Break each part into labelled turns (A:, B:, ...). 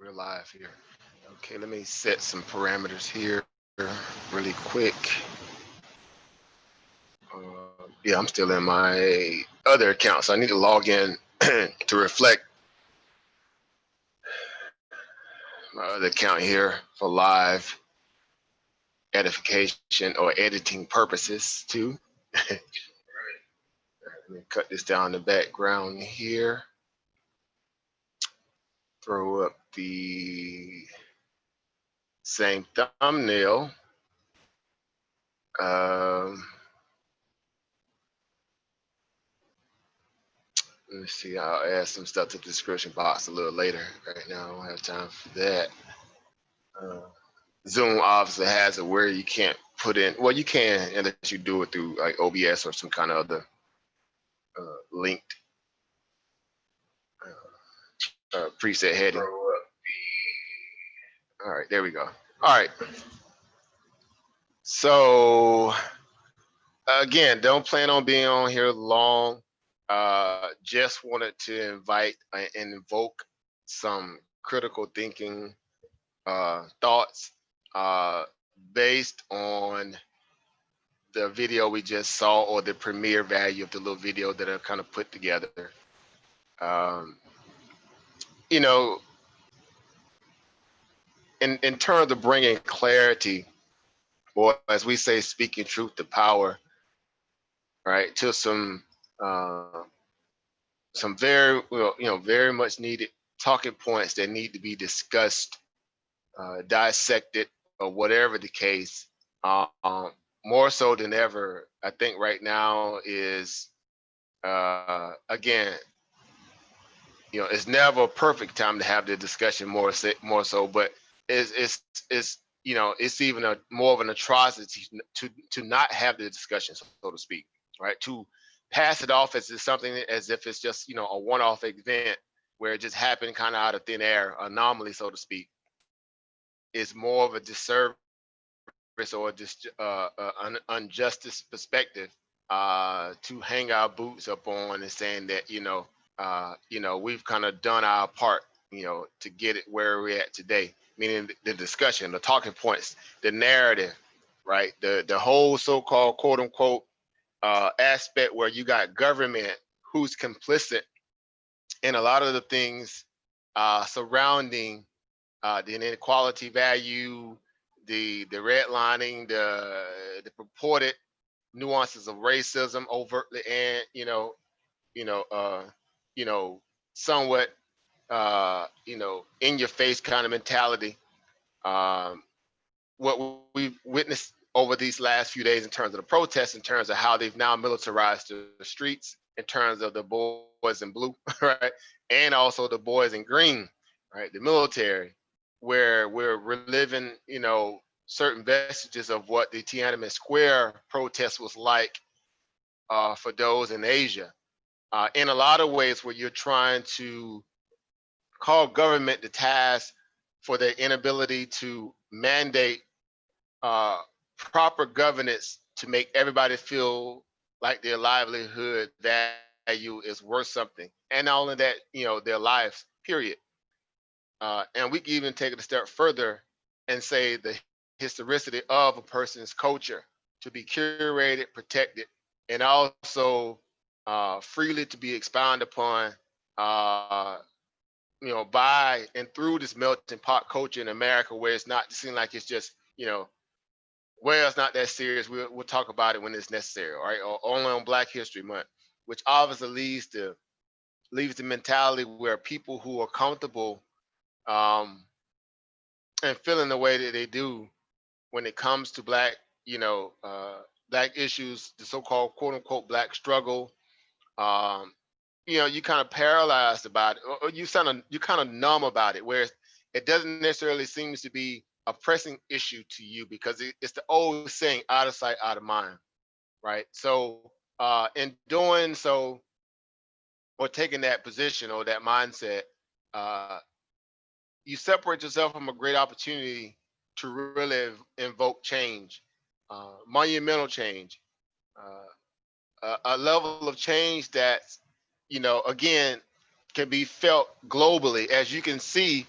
A: We're live here. Okay, let me set some parameters here really quick. Yeah, I'm still in my other account, so I need to log in to reflect my other account here for live edification or editing purposes too. Let me cut this down the background here. Throw up the same thumbnail. Um, Let me see. I'll add some stuff to the description box a little later. Right now, I don't have time for that. Uh, Zoom obviously has it where you can't put in. Well, you can unless you do it through like OBS or some kind of other linked preset heading. All right, there we go. All right. So again, don't plan on being on here long. Just wanted to invite and invoke some critical thinking thoughts based on the video we just saw or the premiere value of the little video that I kind of put together. Um, you know, in terms of bringing clarity, or as we say, speaking truth to power, right, to uh, some very, well, very much needed talking points that need to be discussed, dissected, or whatever the case. Um, More so than ever, I think right now is again, it's never a perfect time to have the discussion more so, but it's it's even a more of an atrocity to not have the discussion, so to speak, right? To pass it off as something as if it's just a one-off event where it just happened kind of out of thin air, anomaly, so to speak, is more of a disservice or just an injustice perspective to hang our boots up on and saying that we've kind of done our part to get it where we're at today, meaning the discussion, the talking points, the narrative, right, the whole so-called quote unquote aspect where you got government who's complicit in a lot of the things surrounding the inequality value, the redlining, the purported nuances of racism overtly, and you know uh you know somewhat in your face kind of mentality. um what we've witnessed over these last few days in terms of the protests, in terms of how they've now militarized the streets, in terms of the boys in blue, right, and also the boys in green, right, the military, where we're reliving, certain vestiges of what the Tiananmen Square protest was like for those in Asia. In a lot of ways, where you're trying to call government to task for their inability to mandate uh, proper governance to make everybody feel like their livelihood value is worth something, and not only that, their lives, period. And we can even take it a step further and say the historicity of a person's culture to be curated, protected, and also freely to be expounded upon, uh, by and through this melting pot culture in America, where it's not seem like it's just, well, it's not that serious. We'll talk about it when it's necessary, all right? Or only on Black History Month, which obviously leaves the mentality where people who are comfortable um, and feeling the way that they do when it comes to black issues, the so-called quote unquote black struggle, um, you kind of paralyzed about it, or you kind of numb about it, where it doesn't necessarily seems to be a pressing issue to you because it's the old saying, out of sight, out of mind, right? So in doing so, or taking that position or that mindset, uh, you separate yourself from a great opportunity to really invoke change, monumental change, a level of change that, again, can be felt globally. As you can see,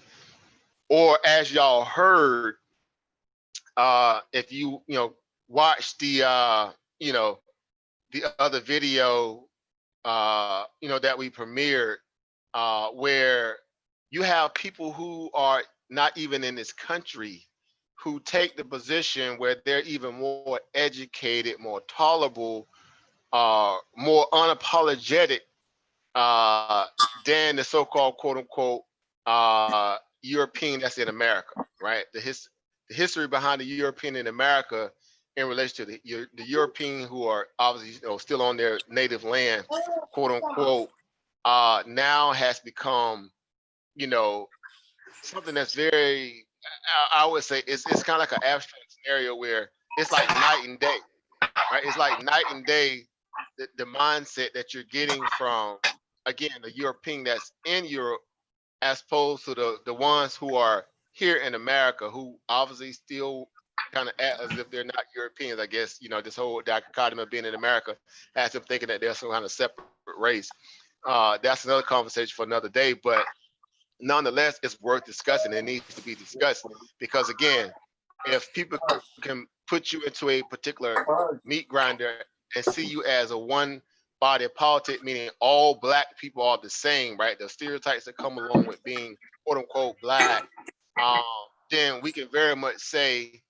A: or as y'all heard, if you know watch the you know the other video that we premiered, where you have people who are not even in this country who take the position where they're even more educated, more tolerable, more unapologetic than the so-called quote unquote European that's in America, right? The history behind the European in America in relation to the European who are obviously still on their native land, quote unquote, now has become something that's very, I would say it's kind of like an abstract scenario where it's like night and day, right? It's like night and day, the mindset that you're getting from, again, the European that's in Europe as opposed to the ones who are here in America who obviously still kind of act as if they're not Europeans. I guess, this whole dichotomy of being in America has them thinking that they're some kind of separate race. That's another conversation for another day, but nonetheless, it's worth discussing. It needs to be discussed because, again, if people can put you into a particular meat grinder and see you as a one body of politics, meaning all black people are the same, right? The stereotypes that come along with being quote unquote black, um, then we can very much say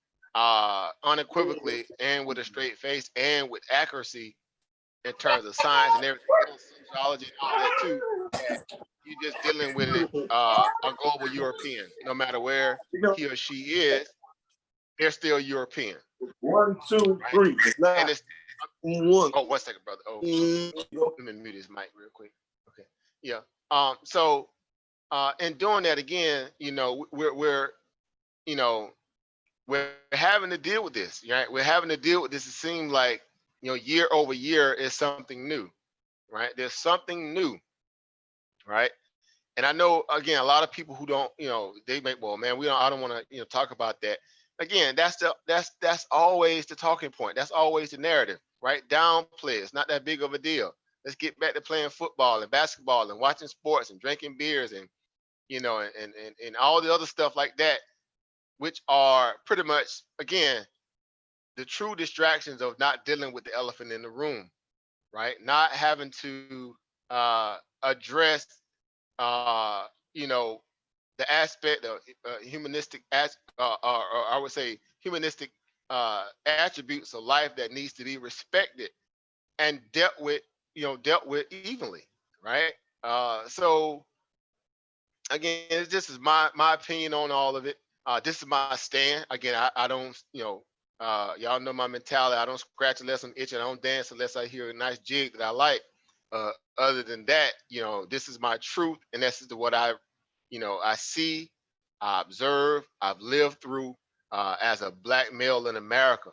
A: unequivocally and with a straight face and with accuracy in terms of science and everything else, sociology and all that too, that you're just dealing with a global European. No matter where he or she is, they're still European.
B: 1, 2,
A: right?
B: 3. It's not
A: And it's
B: one.
A: oh, 1 second, brother. Oh, let me mute his mic real quick. Okay, yeah. So, in doing that again, we're you know we're having to deal with this, right? We're having to deal with this. It seems like year over year is something new, right? There's something new, right? And I know, again, a lot of people who don't, they make, well, man, I don't want to, talk about that. Again, that's always the talking point. That's always the narrative, right? Downplay. It's not that big of a deal. Let's get back to playing football and basketball and watching sports and drinking beers and, and all the other stuff like that, which are pretty much, again, the true distractions of not dealing with the elephant in the room, right? Not having to address uh, you know, the aspect of humanistic, or I would say humanistic attributes of life that needs to be respected and dealt with evenly, right? So again, this is my opinion on all of it. This is my stand. Again, I don't, y'all know my mentality. I don't scratch unless I'm itching. I don't dance unless I hear a nice jig that I like. Other than that, this is my truth, and this is what I see, I observe, I've lived through as a black male in America,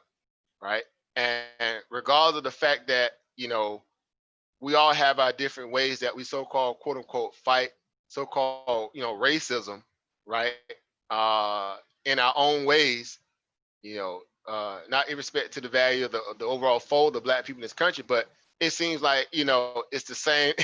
A: right? And regardless of the fact that we all have our different ways that we so-called quote unquote fight so-called racism, right? In our own ways, not in respect to the value of the overall fold of black people in this country, but it seems like it's the same.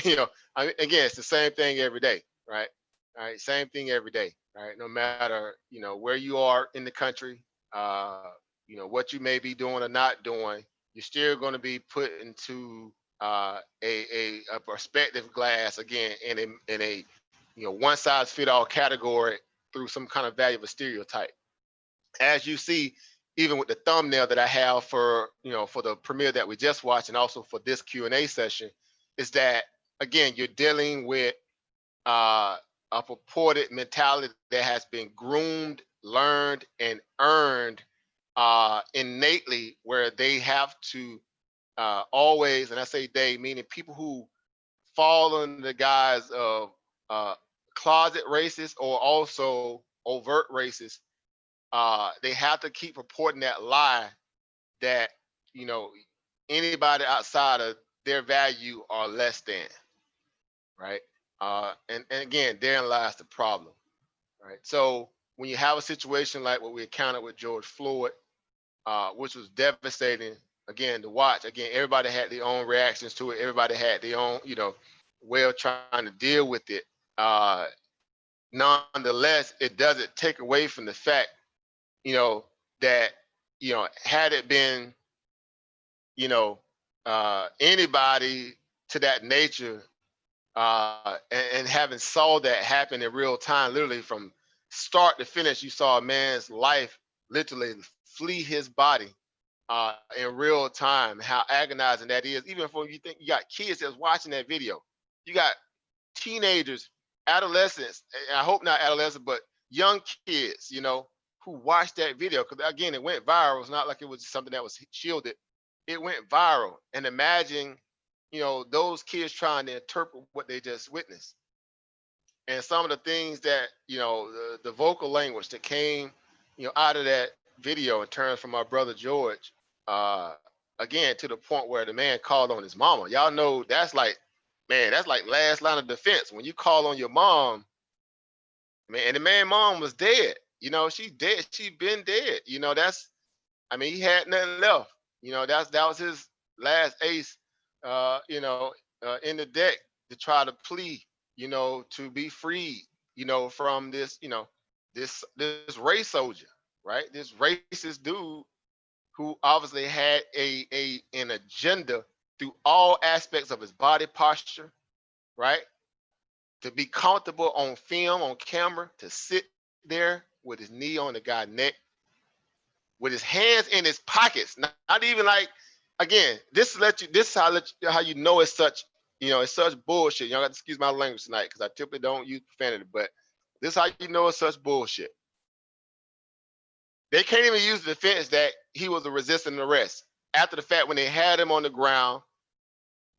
A: Again, it's the same thing every day, right? All right, same thing every day, right? No matter where you are in the country, what you may be doing or not doing, you're still going to be put into a perspective glass again in a one size fit all category through some kind of value of a stereotype. As you see, even with the thumbnail that I have for for the premiere that we just watched, and also for this Q&A session, is that again you're dealing with a purported mentality that has been groomed, learned, and earned innately, where they have to always, and I say they, meaning people who fall under the guise of closet racists or also overt racists, they have to keep reporting that lie that anybody outside of their value are less than, right? And again, therein lies the problem, right? So when you have a situation like what we encountered with George Floyd, which was devastating, again, to watch, again, everybody had their own reactions to it. Everybody had their own, way of trying to deal with it. nonetheless, it doesn't take away from the fact, that, had it been, anybody to that nature, and having saw that happen in real time, literally from start to finish, you saw a man's life literally flee his body in real time. How agonizing that is. Even for you think you got kids that's watching that video, you got teenagers, adolescents. I hope not adolescents, but young kids, who watched that video because again, it went viral. It's not like it was something that was shielded. It went viral, and imagine, those kids trying to interpret what they just witnessed, and some of the things that the vocal language that came, out of that video in terms from our brother George, uh, again to the point where the man called on his mama. Y'all know that's like, man, that's like last line of defense when you call on your mom, man. And the man mom was dead. She dead. She been dead. That's, I mean, he had nothing left. That was his last ace, in the deck to try to plea, to be freed, from this, this race soldier, right? This racist dude who obviously had an agenda through all aspects of his body posture, right? To be comfortable on film, on camera, to sit there with his knee on the guy's neck, with his hands in his pockets, not even like, again, this is how you know it's such, it's such bullshit. Y'all got to excuse my language tonight because I typically don't use profanity, but this is how you know it's such bullshit. They can't even use the defense that he was a resisting arrest. After the fact, when they had him on the ground,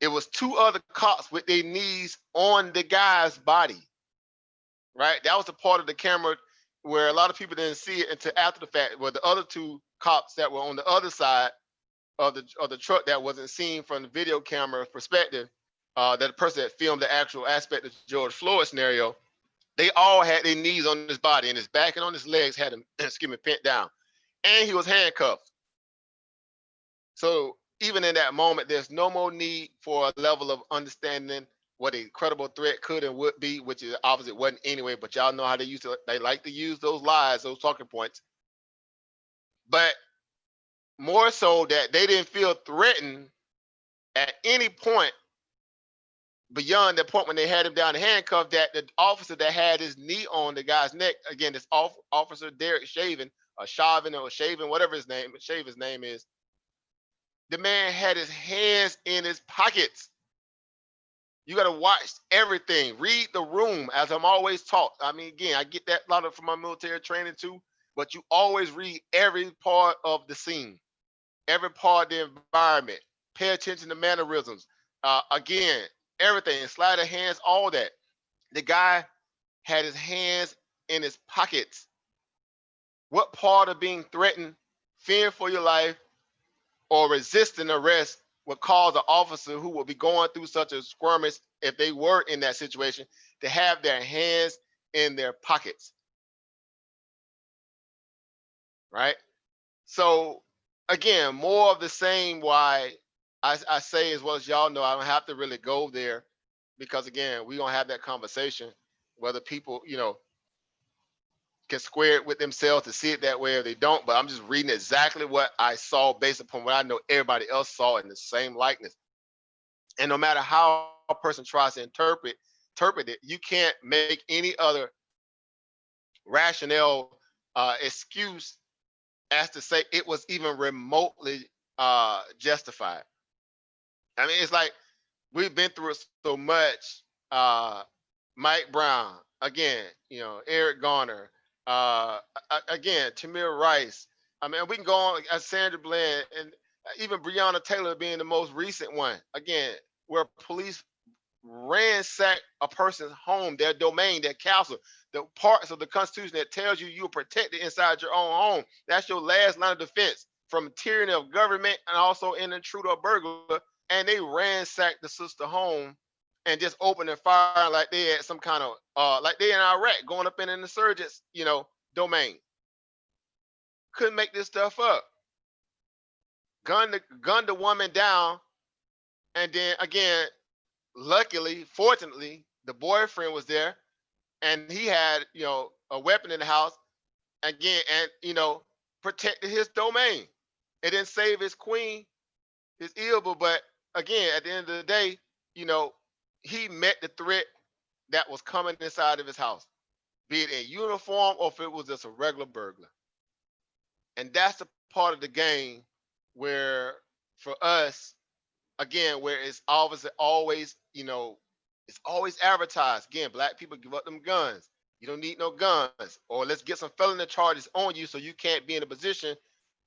A: it was two other cops with their knees on the guy's body, right? That was the part of the camera where a lot of people didn't see it until after the fact, where the other two cops that were on the other side of the truck that wasn't seen from the video camera perspective, that the person that filmed the actual aspect of the George Floyd scenario, they all had their knees on his body, and his back and on his legs had him, pinned down. And he was handcuffed. So even in that moment, there's no more need for a level of understanding what a credible threat could and would be, which is obviously it wasn't anyway, but y'all know how they used to, they like to use those lies, those talking points. But more so that they didn't feel threatened at any point beyond the point when they had him down and handcuffed, that the officer that had his knee on the guy's neck, again, this officer Derek Chauvin, or Chauvin or Shaven, whatever his name, Chavin's name is, the man had his hands in his pockets. You got to watch everything. Read the room, as I'm always taught. I mean, again, I get that a lot from my military training too, but you always read every part of the scene, every part of the environment. Pay attention to mannerisms. Again, everything, sleight of hands, all that. The guy had his hands in his pockets. What part of being threatened, fearing for your life, or resisting arrest would cause an officer who would be going through such a skirmish, if they were in that situation, to have their hands in their pockets, right? So again, more of the same. Why I say, as well as y'all know, I don't have to really go there, because again, we're gonna have that conversation, whether people, can square it with themselves to see it that way or they don't. But I'm just reading exactly what I saw based upon what I know everybody else saw in the same likeness. And no matter how a person tries to interpret it, you can't make any other rationale excuse as to say it was even remotely justified. I mean, it's like we've been through so much. Mike Brown, again, Eric Garner, again, Tamir Rice. I mean, we can go on as Sandra Bland, and even Breonna Taylor being the most recent one. Again, where police ransack a person's home, their domain, their castle, the parts of the Constitution that tells you you're protected inside your own home. That's your last line of defense from tyranny of government and also an intruder or burglar. And they ransacked the sister home and just opened and fire like they had some kind of like they in Iraq going up in an insurgents, domain. Couldn't make this stuff up. Gunned the woman down, and then again, luckily, fortunately, the boyfriend was there, and he had, a weapon in the house again, and protected his domain. It didn't save his queen, his evil, but again, at the end of the day, you know, he met the threat that was coming inside of his house, be it in uniform or if it was just a regular burglar. And that's the part of the game where, for us, again, where it's always, it's always advertised. Again, black people give up them guns. You don't need no guns. Or let's get some felony charges on you so you can't be in a position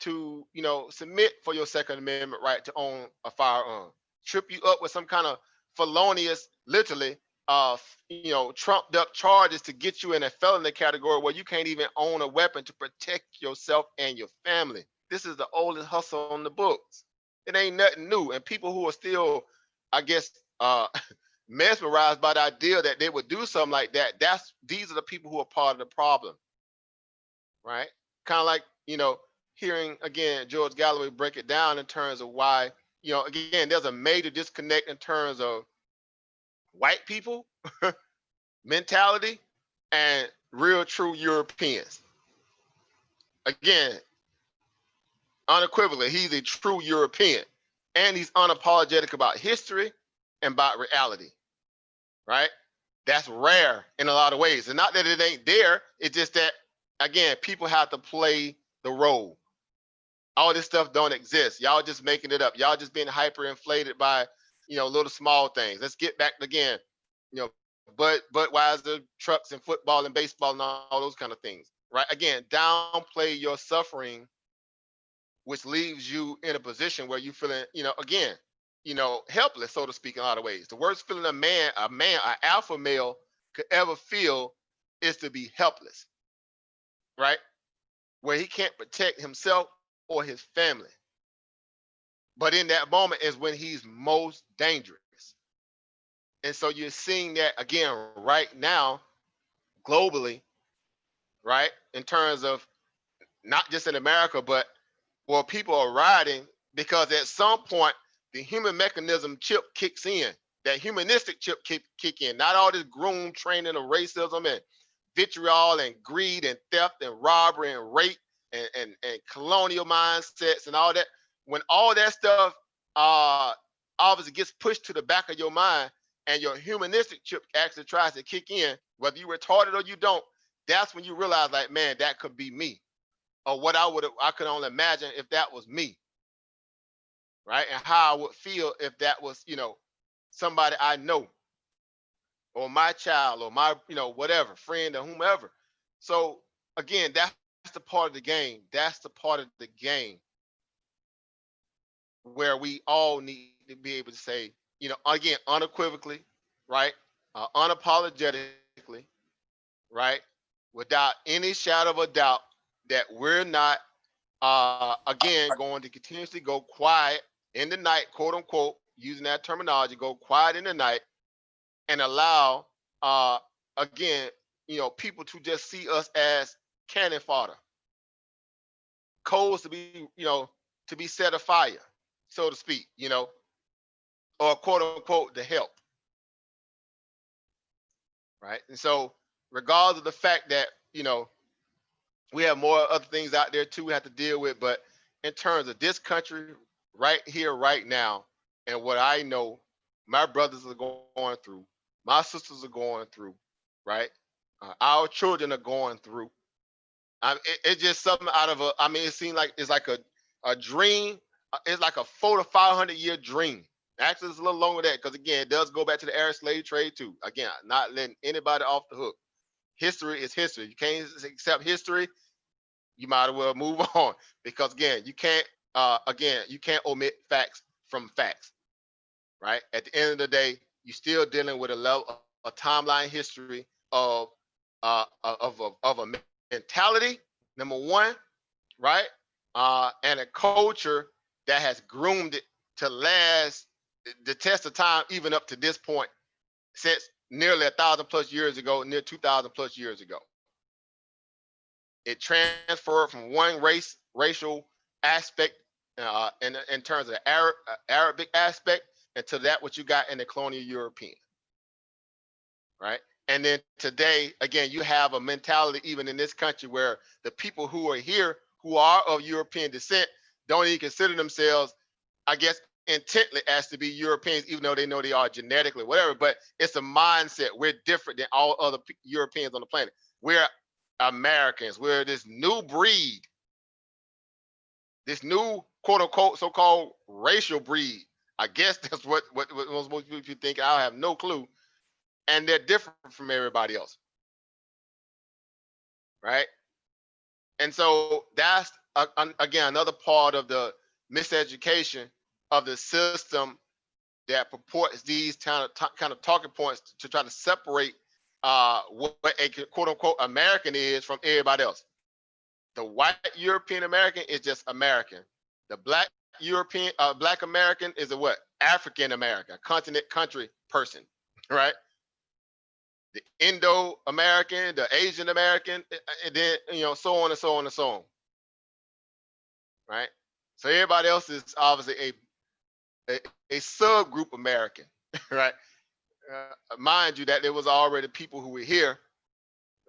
A: to, submit for your Second Amendment right to own a firearm. Trip you up with some kind of felonious, literally, trumped up charges to get you in a felony category where you can't even own a weapon to protect yourself and your family. This is the oldest hustle on the books. It ain't nothing new. And people who are still, I guess, mesmerized by the idea that they would do something like that, these are the people who are part of the problem, right? Kind of like, hearing again George Galloway break it down in terms of why, again, there's a major disconnect in terms of white people mentality and real true Europeans. Again, unequivocally, he's a true European, and he's unapologetic about history and about reality, right? That's rare in a lot of ways. And not that it ain't there, it's just that, again, people have to play the role. All this stuff don't exist. Y'all just making it up. Y'all just being hyperinflated by, little small things. Let's get back again, you know, Budweiser, trucks and football and baseball and all those kind of things, right? Again, downplay your suffering, which leaves you in a position where you feeling, again, helpless, so to speak, in a lot of ways. The worst feeling an alpha male could ever feel is to be helpless, right? Where he can't protect himself or his family. But in that moment is when he's most dangerous. And so you're seeing that again right now, globally, right? In terms of not just in America, but where people are rioting because at some point the human mechanism chip kicks in. That humanistic chip kick in. Not all this groomed training of racism and vitriol and greed and theft and robbery and rape and colonial mindsets and all that. When all that stuff obviously gets pushed to the back of your mind and your humanistic chip actually tries to kick in, whether you retarded or you don't, that's when you realize, like, man, that could be me. Or what I could only imagine if that was me, right? And how I would feel if that was, somebody I know, or my child, or my, whatever, friend or whomever. So again, that's the part of the game. That's the part of the game where we all need to be able to say, again, unequivocally, right? Unapologetically, right? Without any shadow of a doubt that we're not, again, going to continuously go quiet in the night, quote unquote, using that terminology, go quiet in the night and allow, again, people to just see us as cannon fodder, coals to be, to be set afire, so to speak, or quote unquote, the help, right? And so, regardless of the fact that, we have more other things out there too we have to deal with, but in terms of this country right here, right now, and what I know my brothers are going through, my sisters are going through, right? Our children are going through. It's just something out of it seems like it's like a dream. It's like a 400 to 500 year dream. Actually, it's a little longer than that because, again, it does go back to the Arab slave trade too. Again, not letting anybody off the hook. History is history. You can't accept history, you might as well move on because, again, you can't omit facts from facts, right? At the end of the day, you're still dealing with a level, a timeline history of a mentality, number one, right? And a culture that has groomed it to last the test of time, even up to this point, since nearly 1,000+ years ago, near 2,000+ years ago. It transferred from one racial aspect in terms of the Arabic aspect, and to that what you got in the colonial European, right? And then today, again, you have a mentality even in this country where the people who are here, who are of European descent, don't even consider themselves, I guess, intently as to be Europeans, even though they know they are genetically, whatever. But it's a mindset. We're different than all other Europeans on the planet. We're Americans. We're this new breed, this new quote unquote so-called racial breed. I guess that's what most people think. I have no clue. And they're different from everybody else, right? And so that's again another part of the miseducation of the system that purports these kind of talking points to try to separate what a quote unquote American is from everybody else. The white European American is just American. The black European black American is a what? African American, continent country person, right? The Indo-American, the Asian American, and then so on and so on and so on, right? So everybody else is obviously a subgroup American, right? Mind you that there was already people who were here,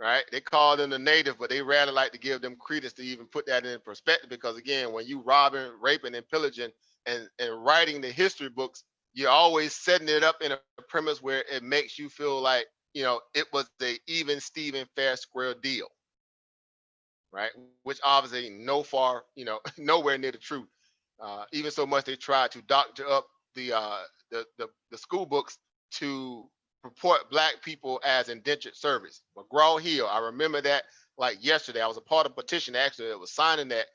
A: right? They called them the native, but they rather like to give them credence to even put that in perspective because again, when you robbing, raping, and pillaging and writing the history books, you're always setting it up in a premise where it makes you feel like it was a even Steven fair square deal, right? Which obviously nowhere near the truth. Even so much they tried to doctor up the school books to purport black people as indentured service. McGraw-Hill, I remember that like yesterday. I was a part of a petition actually that was signing that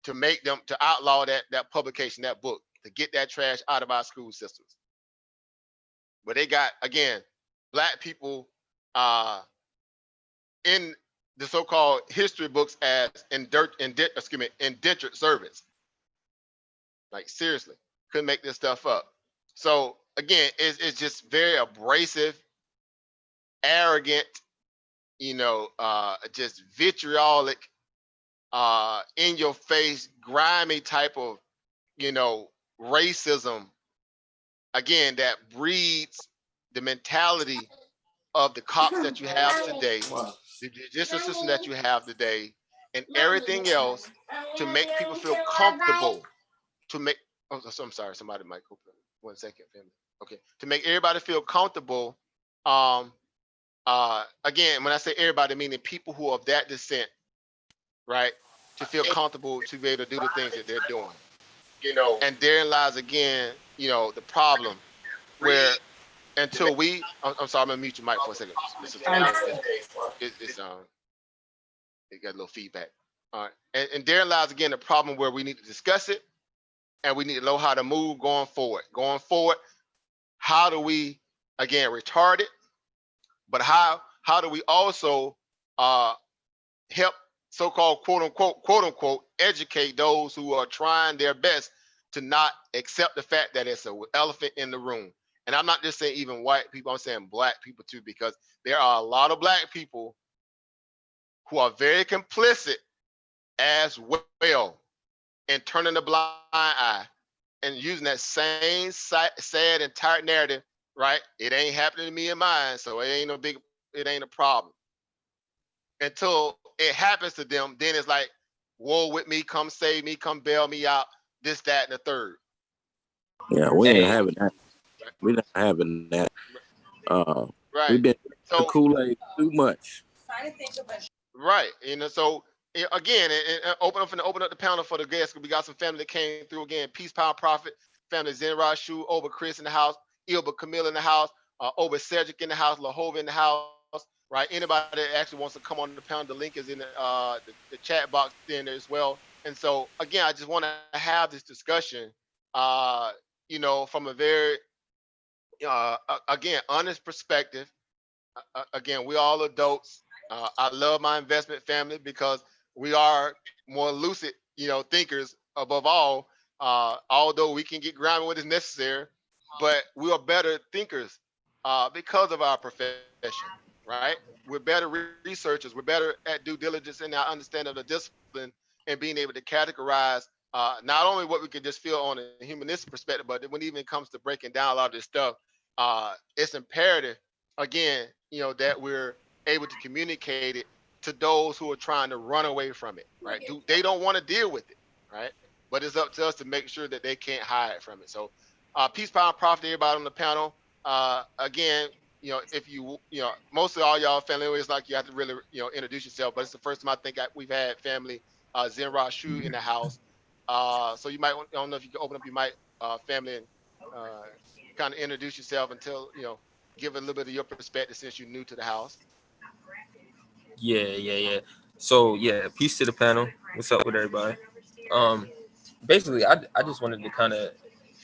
A: to make them to outlaw that publication, that book, to get that trash out of our school systems. But they got again black people in the so-called history books as indentured servants. Like seriously, couldn't make this stuff up. So again, it's just very abrasive, arrogant, just vitriolic, in your face, grimy type of, racism. Again, that breeds the mentality of the cops that you have today, the judicial system that you have today, and everything else to make people feel comfortable. To make, oh, so I'm sorry, somebody might open. 1 second, family. Okay, to make everybody feel comfortable. Again, when I say everybody, meaning people who are of that descent, right? To feel comfortable to be able to do the things that they're doing. And therein lies again, the problem where until I'm sorry, I'm gonna mute your mic for a second. It's it got a little feedback. All right, and therein lies again the problem where we need to discuss it, and we need to know how to move going forward. Going forward, how do we again retard it? But how do we also help so-called quote unquote educate those who are trying their best to not accept the fact that it's an elephant in the room? And I'm not just saying even white people, I'm saying black people too, because there are a lot of black people who are very complicit as well in turning the blind eye and using that same sad and tired narrative, right? It ain't happening to me and mine, so it ain't a problem. Until it happens to them, then it's like, woe with me, come save me, come bail me out, this, that, and the third.
C: Yeah, we ain't having that. We're not having that.
A: Right.
C: We've been the Kool-Aid too much.
A: Right. So again, and open up the panel for the guests. We got some family that came through again. Peace, Power, Prophet, family Zenrod Shu, Oba Chris in the house, Ilba Camille in the house, Oba Cedric in the house, Lahova in the house. Right. Anybody that actually wants to come on the panel, the link is in the chat box in there as well. And so again, I just want to have this discussion, from a very again honest perspective. Again, we all adults. I love my investment family because we are more lucid, thinkers above all. Although we can get grimy when it's necessary, but we are better thinkers because of our profession, right? We're better researchers. We're better at due diligence in our understanding of the discipline and being able to categorize not only what we can just feel on a humanistic perspective, but when it even comes to breaking down a lot of this stuff, it's imperative again, that we're able to communicate it to those who are trying to run away from it, right? They don't want to deal with it, right? But it's up to us to make sure that they can't hide from it. So, peace, power, and profit, everybody on the panel. Again, if most of all y'all family, it's like you have to really, introduce yourself. But it's the first time I think we've had family, Zen Shu in the house. So you might, I don't know if you can open up your mic, family, and kind of introduce yourself and tell, give a little bit of your perspective since you're new to the house.
D: Yeah. So yeah, peace to the panel. What's up with everybody? Um, Basically, I just wanted to kind of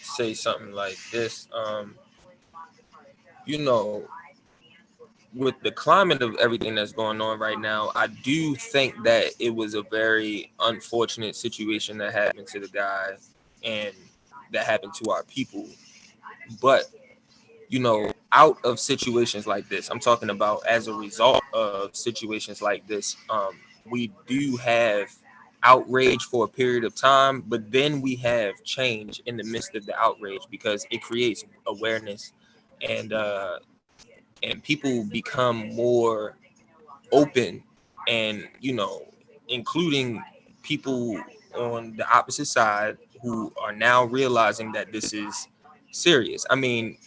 D: say something like this. You know, with the climate of everything that's going on right now, I do think that it was a very unfortunate situation that happened to the guy and that happened to our people. But out of situations like this, I'm talking about as a result of situations like this, we do have outrage for a period of time, but then we have change in the midst of the outrage because it creates awareness, and people become more open, and including people on the opposite side who are now realizing that this is serious. I mean,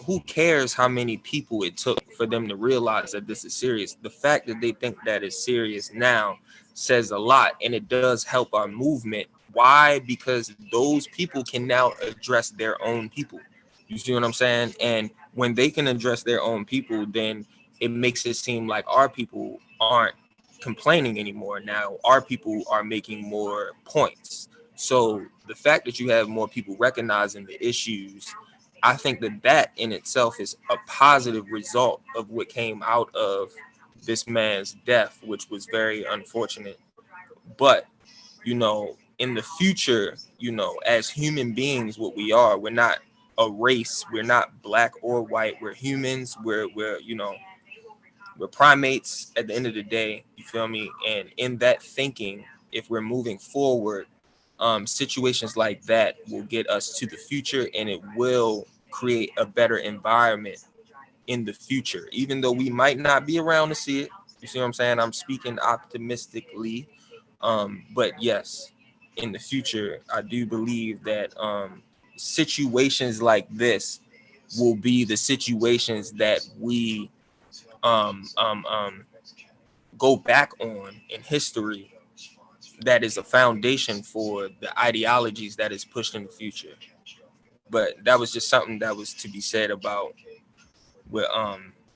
D: who cares how many people it took for them to realize that this is serious? The fact that they think that it's serious now says a lot, and it does help our movement. Why? Because those people can now address their own people. You see what I'm saying? And when they can address their own people, then it makes it seem like our people aren't complaining anymore. Now, our people are making more points. So the fact that you have more people recognizing the issues, I think that in itself is a positive result of what came out of this man's death, which was very unfortunate. But, in the future, as human beings, what we are, we're not a race. We're not black or white. We're humans. We're primates at the end of the day. You feel me? And in that thinking, if we're moving forward, situations like that will get us to the future, and it will create a better environment in the future, even though we might not be around to see it. You see what I'm saying? I'm speaking optimistically. But yes, in the future, I do believe that situations like this will be the situations that we go back on in history, that is a foundation for the ideologies that is pushed in the future. But that was just something that was to be said about what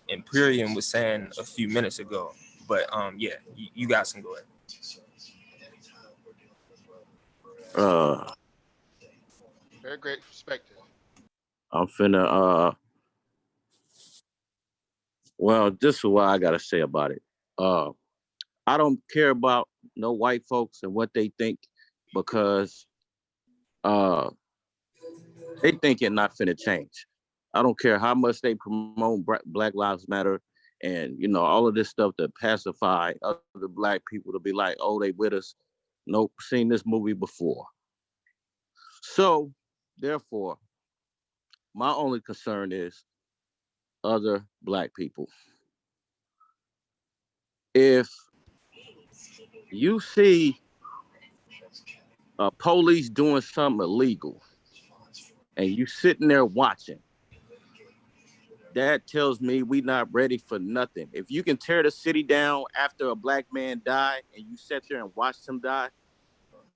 D: Imperium was saying a few minutes ago. But yeah, you guys can go ahead.
A: Very great perspective.
C: I'm finna well, this is what I gotta say about it. I don't care about no white folks and what they think, because they think it not finna change. I don't care how much they promote Black Lives Matter and all of this stuff to pacify other black people, to be like, oh, they with us. Nope, seen this movie before. So therefore, my only concern is other black people. If you see police doing something illegal and you sitting there watching, that tells me we not ready for nothing. If you can tear the city down after a black man died and you sat there and watched him die,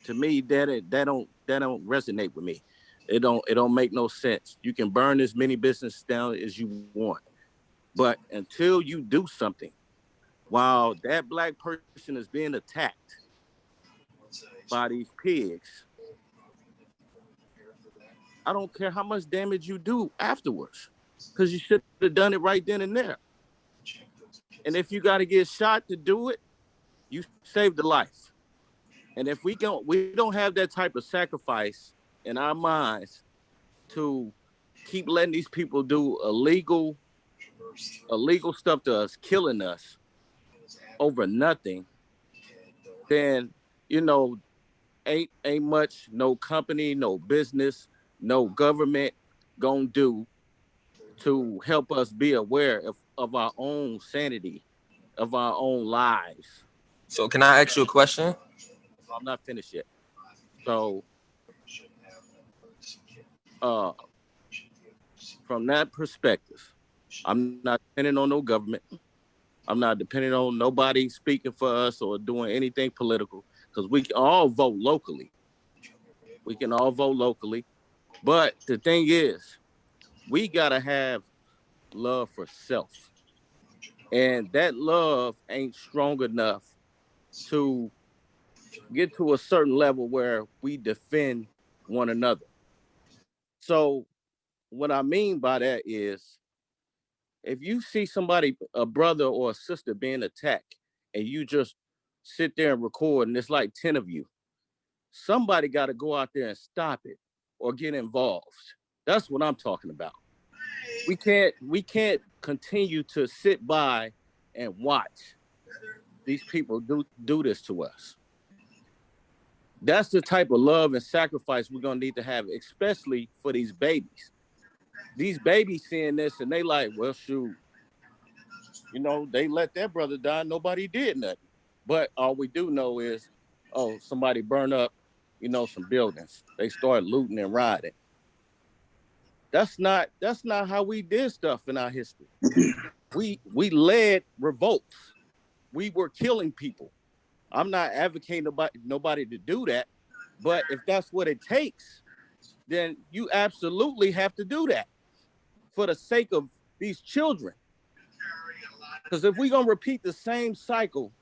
C: to me that don't resonate with me. It don't make no sense. You can burn as many businesses down as you want, but until you do something while that black person is being attacked by these pigs, I don't care how much damage you do afterwards, because you should have done it right then and there. And if you got to get shot to do it, you saved the life. And if we don't have that type of sacrifice in our minds to keep letting these people do illegal stuff to us, killing us over nothing, then you know ain't much no company, no business, no government gonna do to help us be aware of our own sanity, of our own lives.
D: So can I ask you a question?
C: I'm not finished yet. So uh from that perspective, I'm not depending on no government. I'm not depending on nobody speaking for us or doing anything political because we can all vote locally. We can all vote locally. But the thing is, we got to have love for self. And that love ain't strong enough to get to a certain level where we defend one another. So, what I mean by that is if you see somebody, a brother or a sister being attacked, and you just sit there and record, and it's like 10 of you, somebody got to go out there and stop it or get involved. That's what I'm talking about. We can't continue to sit by and watch these people do this to us. That's the type of love and sacrifice we're gonna need to have, especially for these babies. These babies seeing this and they like, well, shoot, they let their brother die. Nobody did nothing. But all we do know is, oh, somebody burned up, some buildings. They started looting and rioting. That's not how we did stuff in our history. We led revolts. We were killing people. I'm not advocating nobody to do that, but if that's what it takes, then you absolutely have to do that for the sake of these children. Because if we're gonna repeat the same cycle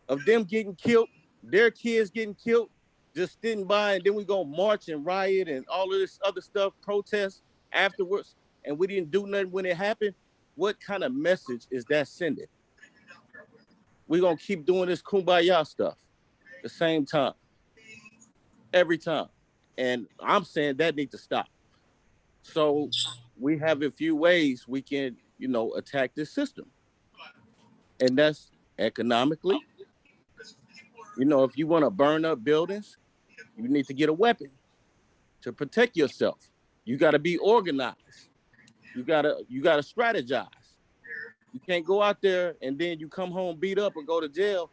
C: of them getting killed, their kids getting killed, just sitting by, and then we gonna march and riot and all of this other stuff, protest afterwards, and we didn't do nothing when it happened, what kind of message is that sending? We're gonna keep doing this kumbaya stuff the same time, every time. And I'm saying that needs to stop. So we have a few ways we can, attack this system. And that's economically. If you want to burn up buildings, you need to get a weapon to protect yourself. You got to be organized. You gotta strategize. You can't go out there and then you come home beat up or go to jail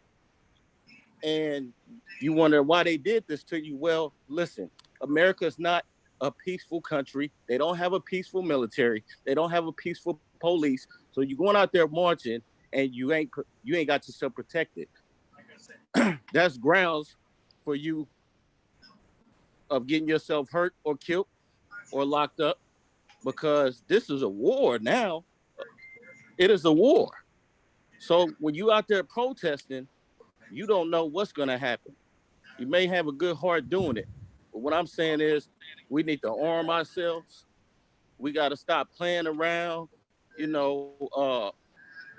C: and you wonder why they did this to you. Well, listen, America is not a peaceful country. They don't have a peaceful military. They don't have a peaceful police. So you're going out there marching and you ain't got yourself protected. That's grounds for you of getting yourself hurt or killed or locked up, because this is a war now. It is a war. So when you out there protesting, you don't know what's going to happen. You may have a good heart doing it. But what I'm saying is we need to arm ourselves. We got to stop playing around,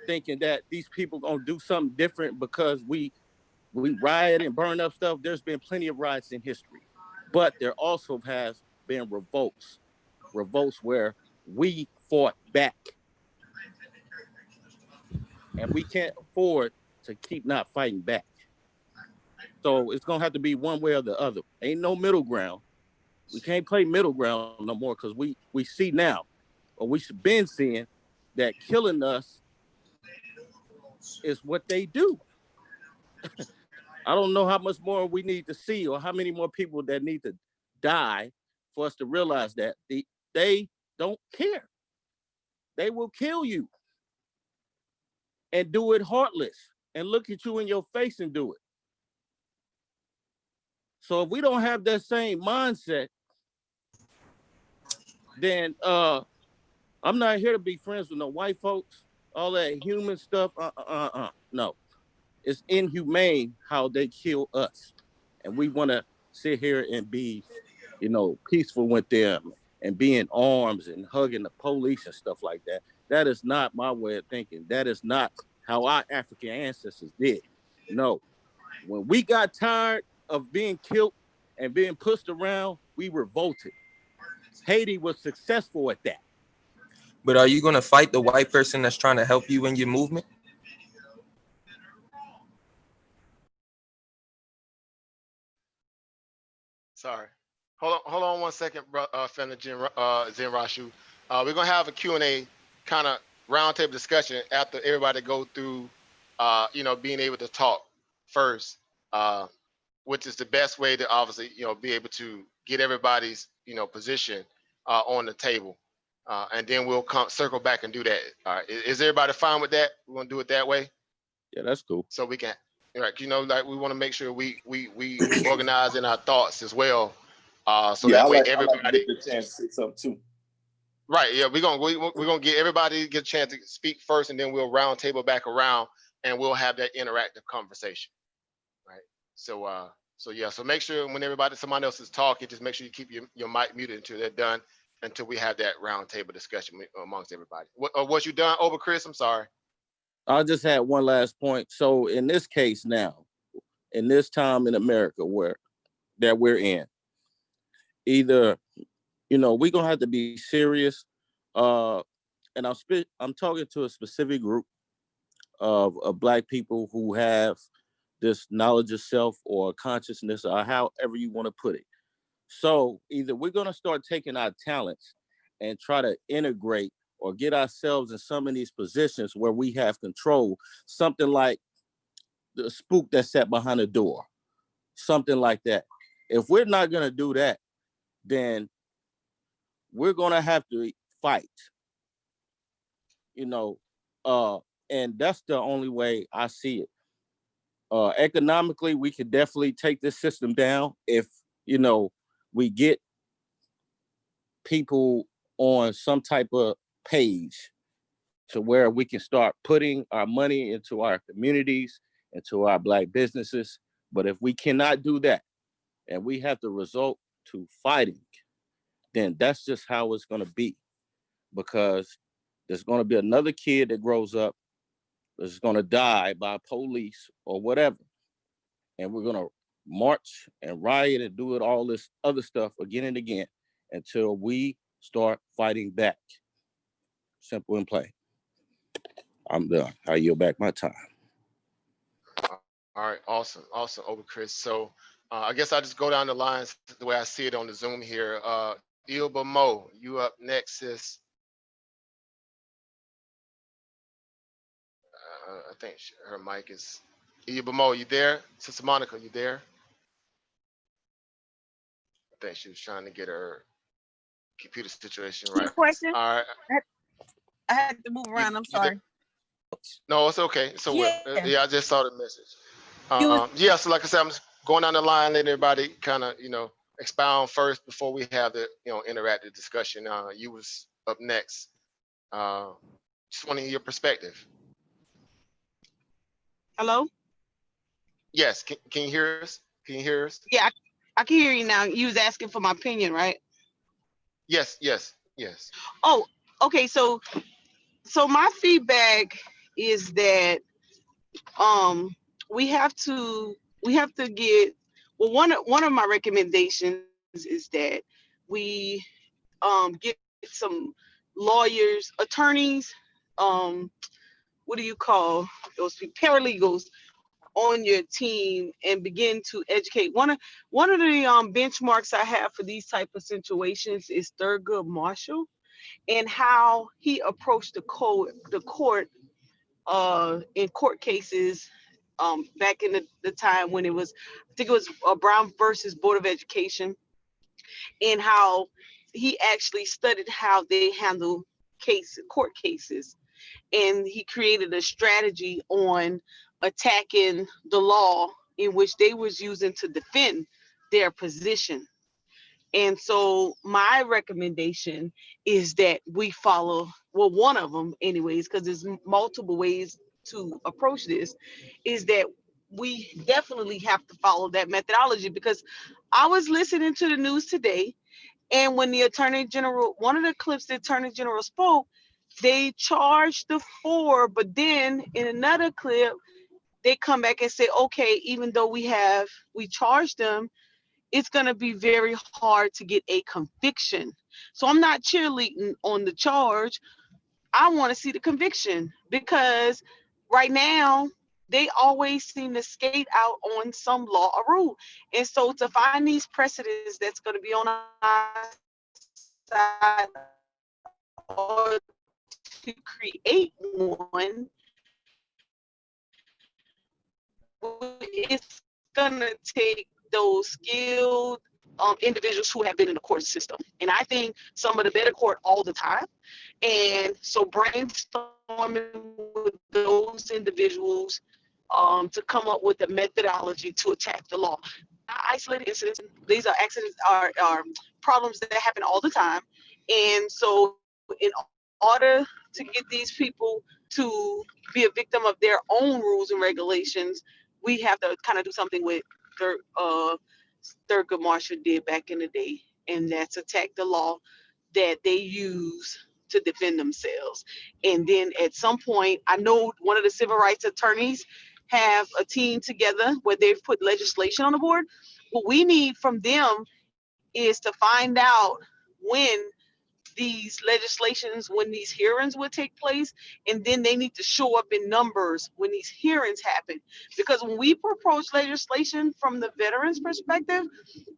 C: thinking that these people going to do something different because we riot and burn up stuff. There's been plenty of riots in history. But there also has been revolts where we fought back. And we can't afford to keep not fighting back. So it's going to have to be one way or the other. Ain't no middle ground. We can't play middle ground no more because we see now, or we should been seeing, that killing us is what they do. I don't know how much more we need to see or how many more people that need to die for us to realize that they don't care. They will kill you and do it heartless and look at you in your face and do it. So if we don't have that same mindset, then I'm not here to be friends with no white folks, all that human stuff. No. It's inhumane how they kill us. And we want to sit here and be, peaceful with them and be in arms and hugging the police and stuff like that. That is not my way of thinking. That is not how our African ancestors did. No. When we got tired of being killed and being pushed around, we revolted. Haiti was successful at that.
D: But are you going to fight the white person that's trying to help you in your movement?
A: Sorry. Hold on 1 second, bro. Fender Zen Rashu. We're gonna have a Q&A kind of roundtable discussion after everybody go through, being able to talk first, which is the best way to obviously, be able to get everybody's, position on the table. And then we'll circle back and do that. All right. Is everybody fine with that? We're gonna do it that way.
C: Yeah, that's cool.
A: So we can, like, like we want to make sure we organize in our thoughts as well. So
B: Yeah,
A: that way
B: I like to
A: everybody,
B: get the chance to say something too.
A: right? Yeah, we're gonna get everybody to get a chance to speak first, and then we'll round table back around, and we'll have that interactive conversation, right? So yeah, so make sure when somebody else is talking, just make sure you keep your mic muted until they're done, until we have that round table discussion amongst everybody. Was you done over, Chris? I'm sorry.
C: I just had one last point. So in this case now, in this time in America that we're in, either, we're gonna have to be serious. And I'm talking to a specific group of Black people who have this knowledge of self or consciousness, or however you want to put it. So either we're gonna start taking our talents and try to integrate or get ourselves in some of these positions where we have control, something like the spook that sat behind the door, something like that. If we're not gonna do that, then we're gonna have to fight, and that's the only way I see it. Economically, we could definitely take this system down if, we get people on some type of page to where we can start putting our money into our communities, into our Black businesses. But if we cannot do that, and we have to resort to fighting, then that's just how it's going to be, because there's going to be another kid that grows up that's going to die by police or whatever. And we're going to march and riot and do all this other stuff again and again until we start fighting back. Simple and plain. I'm done. I yield back my time.
A: All right, awesome, over, Chris. So I guess I'll just go down the lines the way I see it on the Zoom here. Ilba Mo, you up next, sis. I think her mic is. Ilba Mo, you there? Sister Monica, you there? I think she was trying to get her computer situation right.
E: Question.
A: All right.
E: I had to move around. I'm sorry.
A: No, it's okay. So
E: Yeah.
A: yeah, I just saw the message. Yeah, so like I said, I'm just going down the line, letting everybody kind of, expound first before we have the, interactive discussion. You was up next. Just want to hear your perspective.
E: Hello?
A: Yes, can you hear us? Can you hear us?
E: Yeah, I can hear you now. You was asking for my opinion, right?
A: Yes.
E: Oh, okay. So my feedback is that we have to get, well, one of my recommendations is that we get some lawyers, attorneys, what do you call those people, paralegals, on your team and begin to educate. One of the benchmarks I have for these type of situations is Thurgood Marshall and how he approached the court in court cases back in the time when it was, I think it was Brown versus Board of Education, and how he actually studied how they handle court cases, and he created a strategy on attacking the law in which they was using to defend their position. And so my recommendation is that we follow, well, one of them anyways, because there's multiple ways to approach this, is that we definitely have to follow that methodology. Because I was listening to the news today, and when the Attorney General, one of the clips the Attorney General spoke, they charged the 4, but then in another clip, they come back and say, okay, even though we charged them, it's going to be very hard to get a conviction. So I'm not cheerleading on the charge. I want to see the conviction, because right now they always seem to skate out on some law or rule. And so to find these precedents that's going to be on our side order to create one, it's gonna take those skilled individuals who have been in the court system. And I think some of the better court all the time. And so brainstorming with those individuals to come up with a methodology to attack the law. Not isolated incidents. These are accidents, are problems that happen all the time. And so in order to get these people to be a victim of their own rules and regulations, we have to kind of do something with Thurgood Marshall did back in the day, and that's attack the law that they use to defend themselves. And then at some point, I know one of the civil rights attorneys have a team together where they've put legislation on the board. What we need from them is to find out when these legislations, when these hearings will take place, and then they need to show up in numbers when these hearings happen. Because when we propose legislation from the veterans perspective,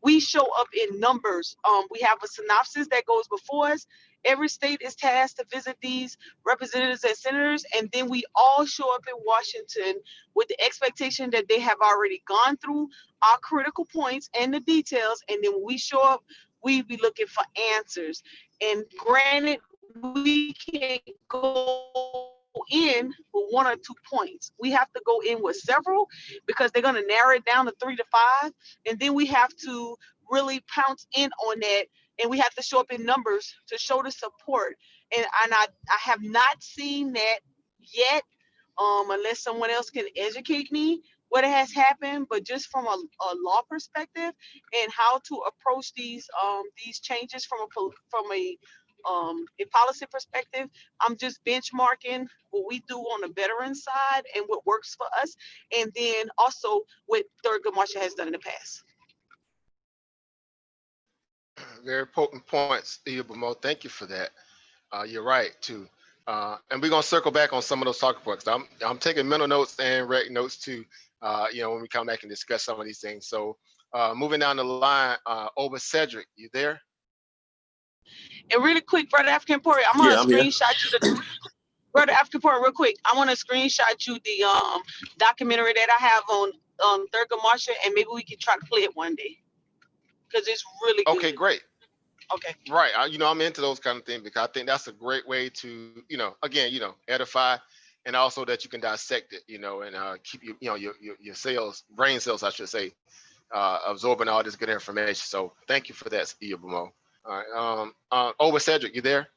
E: we show up in numbers. We have a synopsis that goes before us. Every state is tasked to visit these representatives and senators, and then we all show up in Washington with the expectation that they have already gone through our critical points and the details, and then when we show up, we be looking for answers. And granted, we can't go in with 1 or 2 points. We have to go in with several because they're going to narrow it down to 3 to 5. And then we have to really pounce in on that. And we have to show up in numbers to show the support. And I have not seen that yet, unless someone else can educate me what has happened. But just from a law perspective and how to approach these changes from a policy perspective, I'm just benchmarking what we do on the veteran side and what works for us, and then also what Thurgood Marshall has done in the past.
A: Very potent points, Ibumo. Thank you for that. You're right too. And we're gonna circle back on some of those talking points. I'm taking mental notes and writing notes too. When we come back and discuss some of these things. So moving down the line, Oba Cedric, you there?
E: And really quick, Brother African Pori, I'm gonna screenshot you the Brother African Pori, real quick. I want to screenshot you the documentary that I have on Thurgood Marshall, and maybe we can try to play it one day because it's really good.
A: Okay, great.
E: Okay.
A: Right. I'm into those kind of things because I think that's a great way to, edify, and also that you can dissect it, and keep your cells, brain cells, I should say, absorbing all this good information. So thank you for that, Ibumo. All right. Oba Cedric, you there?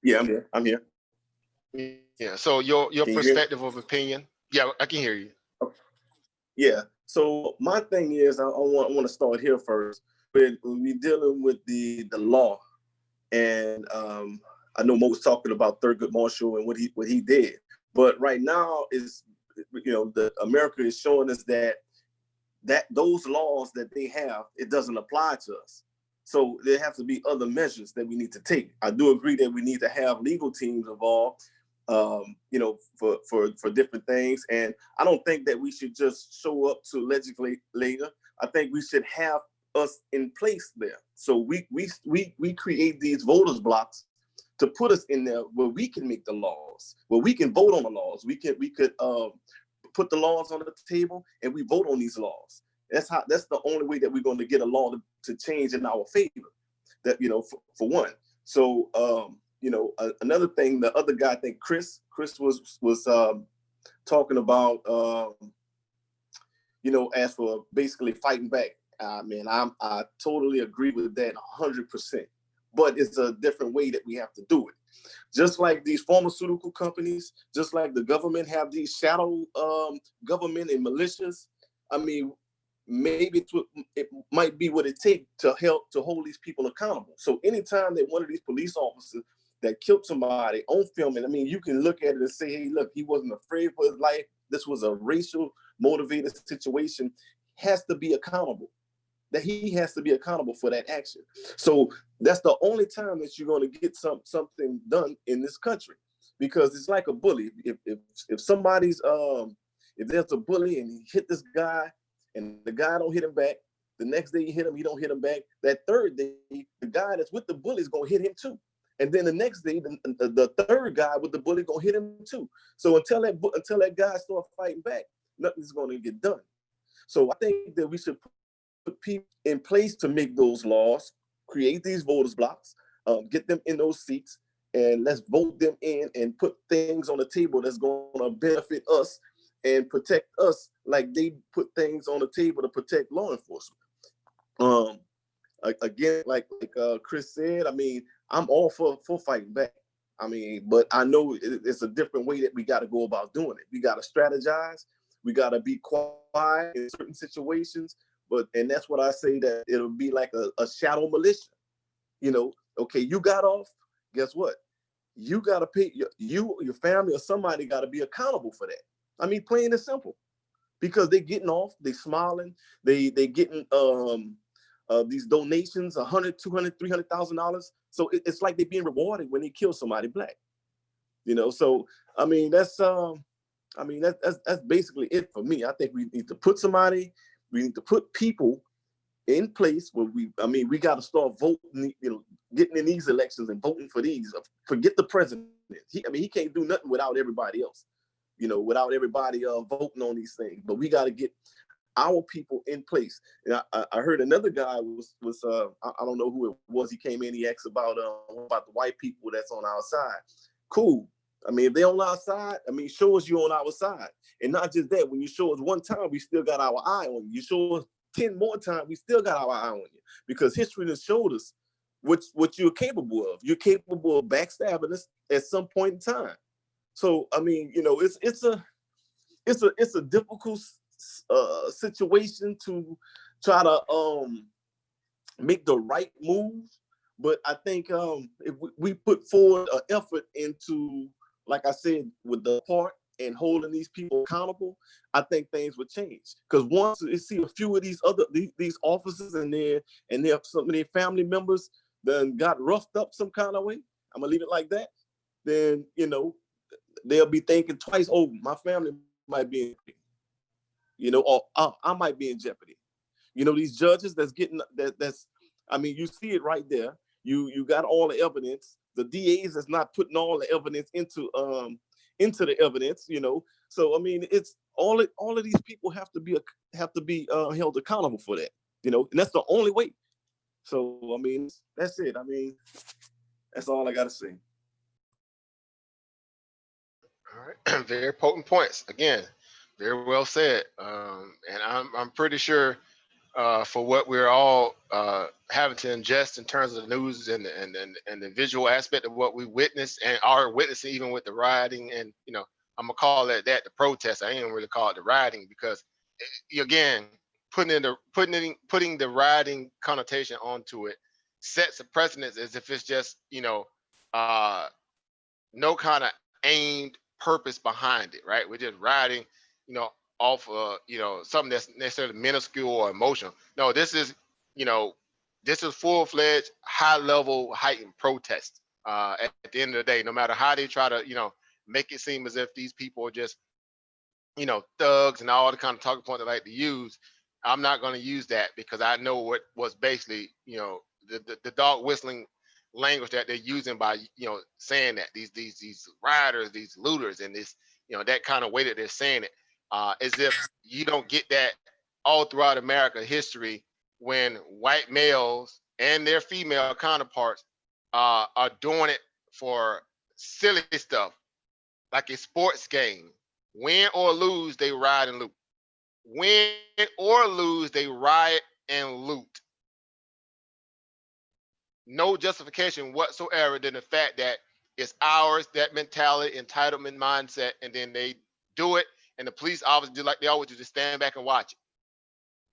B: Yeah, I'm here. I'm here.
A: Yeah. So your perspective of opinion. Yeah, I can hear you.
B: Yeah. So my thing is, I want to start here first. When we're dealing with the law, and I know Mo was talking about Thurgood Marshall and what he did, but right now is, the America is showing us that those laws that they have, it doesn't apply to us. So there have to be other measures that we need to take. I do agree that we need to have legal teams involved, for different things. And I don't think that we should just show up to legislate later. I think we should have us in place there. So we create these voters blocks to put us in there where we can make the laws, where we can vote on the laws. We could put the laws on the table and we vote on these laws. That's the only way that we're going to get a law to change in our favor. That, for one. So another thing, the other guy, I think Chris was talking about as for basically fighting back. I totally agree with that 100%. But it's a different way that we have to do it. Just like these pharmaceutical companies, just like the government have these shadow government and militias. I mean, maybe it might be what it takes to help to hold these people accountable. So anytime that one of these police officers that killed somebody on film, and I mean, you can look at it and say, hey, look, he wasn't afraid for his life. This was a racial motivated situation. Has to be accountable. That he has to be accountable for that action. So that's the only time that you're going to get something done in this country, because it's like a bully. If somebody's if there's a bully and he hit this guy and the guy don't hit him back, The next day you hit him, he don't hit him back. That third day, the guy that's with the bully is gonna hit him too. And then the next day, the third guy with the bully gonna hit him too. So until that guy start fighting back, nothing's gonna get done. So I think that we should put people in place to make those laws, create these voters blocks, get them in those seats, and let's vote them in and put things on the table that's gonna benefit us and protect us like they put things on the table to protect law enforcement. Again, like Chris said, I mean, I'm all for fighting back. I mean, but I know it's a different way that we got to go about doing it. We got to strategize. We got to be quiet in certain situations. And that's what I say, that it'll be like a shadow militia. You know, okay, you got off. Guess what? You got to pay your family or somebody got to be accountable for that. I mean, plain and simple, because they getting off, they smiling, they getting these donations, $100, $200, $300,000. So it's like they're being rewarded when they kill somebody black. You know, so I mean that's basically it for me. I think we need to put people in place where we got to start voting, you know, getting in these elections and voting for these. Forget the president. He can't do nothing without everybody else, you know, without everybody voting on these things. But we got to get our people in place. And I heard another guy was I don't know who it was. He came in, he asked about the white people that's on our side. Cool. I mean, if they're on our side, I mean, show us you're on our side. And not just that, when you show us one time, we still got our eye on you. You show us 10 more times, we still got our eye on you. Because history has showed us what you're capable of. You're capable of backstabbing us at some point in time. So I mean, you know, it's a difficult situation to try to make the right move, but I think if we put forward an effort into, like I said, with the part and holding these people accountable, I think things would change. Because once you see a few of these officers and some of their family members then got roughed up some kind of way, I'm gonna leave it like that, then you know they'll be thinking twice. Oh, my family might be in, you know, or I might be in jeopardy. You know, these judges I mean, you see it right there. You got all the evidence. The DAs is not putting all the evidence into the evidence, you know. So I mean, it's all of these people have to be held accountable for that, you know, and that's the only way. So I mean, that's it. I mean, that's all I got to say.
A: All right, very potent points. Again, very well said. And I'm pretty sure for what we're all having to ingest in terms of the news and the visual aspect of what we witnessed and are witnessing, even with the rioting, and you know, I'm gonna call that the protest. I ain't gonna really call it the rioting, because again, putting the rioting connotation onto it sets a precedence as if it's just, you know, no kind of aimed purpose behind it, right? We're just riding, you know, off you know, something that's necessarily minuscule or emotional. No, this is, you know, this is full-fledged, high-level, heightened protest. At the end of the day, no matter how they try to, you know, make it seem as if these people are just, you know, thugs and all the kind of talking points they like to use, I'm not going to use that, because I know what was basically, you know, the dog whistling language that they're using by, you know, saying that these rioters, these looters, and this, you know, that kind of way that they're saying it, as if you don't get that all throughout America history, when white males and their female counterparts are doing it for silly stuff like a sports game. Win or lose, they riot and loot. Win or lose, they riot and loot. No justification whatsoever than the fact that it's ours, that mentality, entitlement mindset, and then they do it, and the police officers do like they always do, just stand back and watch it.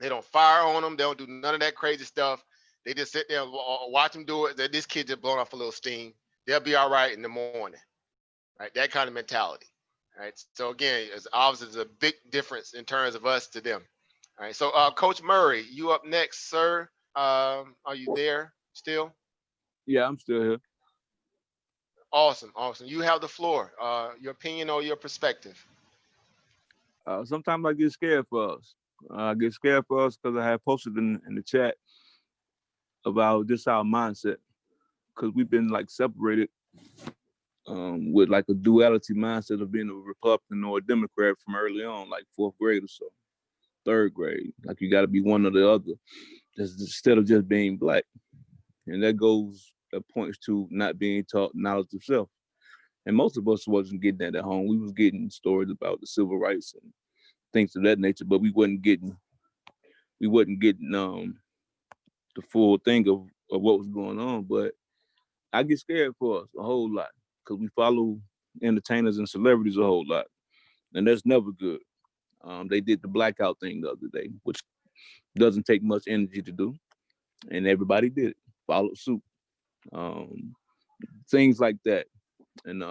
A: They don't fire on them. They don't do none of that crazy stuff. They just sit there and watch them do it. This kid just blowing off a little steam. They'll be all right in the morning, right? That kind of mentality, right? So again, it's obviously there's a big difference in terms of us to them. All right. So Coach Murray, you up next, sir. Are you there still?
C: Yeah, I'm still here.
A: Awesome, awesome. You have the floor. Your opinion or your perspective.
C: Sometimes I get scared for us.
F: I get scared for us because I had posted in the chat about just our mindset, because we've been like separated with like a duality mindset of being a Republican or a Democrat from early on, like 4th grade or so, 3rd grade. Like you got to be one or the other, instead of just being black. And that points to not being taught knowledge of self. And most of us wasn't getting that at home. We was getting stories about the civil rights and things of that nature, but we wasn't getting the full thing of what was going on. But I get scared for us a whole lot because we follow entertainers and celebrities a whole lot, and that's never good. They did the blackout thing the other day, which doesn't take much energy to do, and everybody did it, followed suit. Things like that, and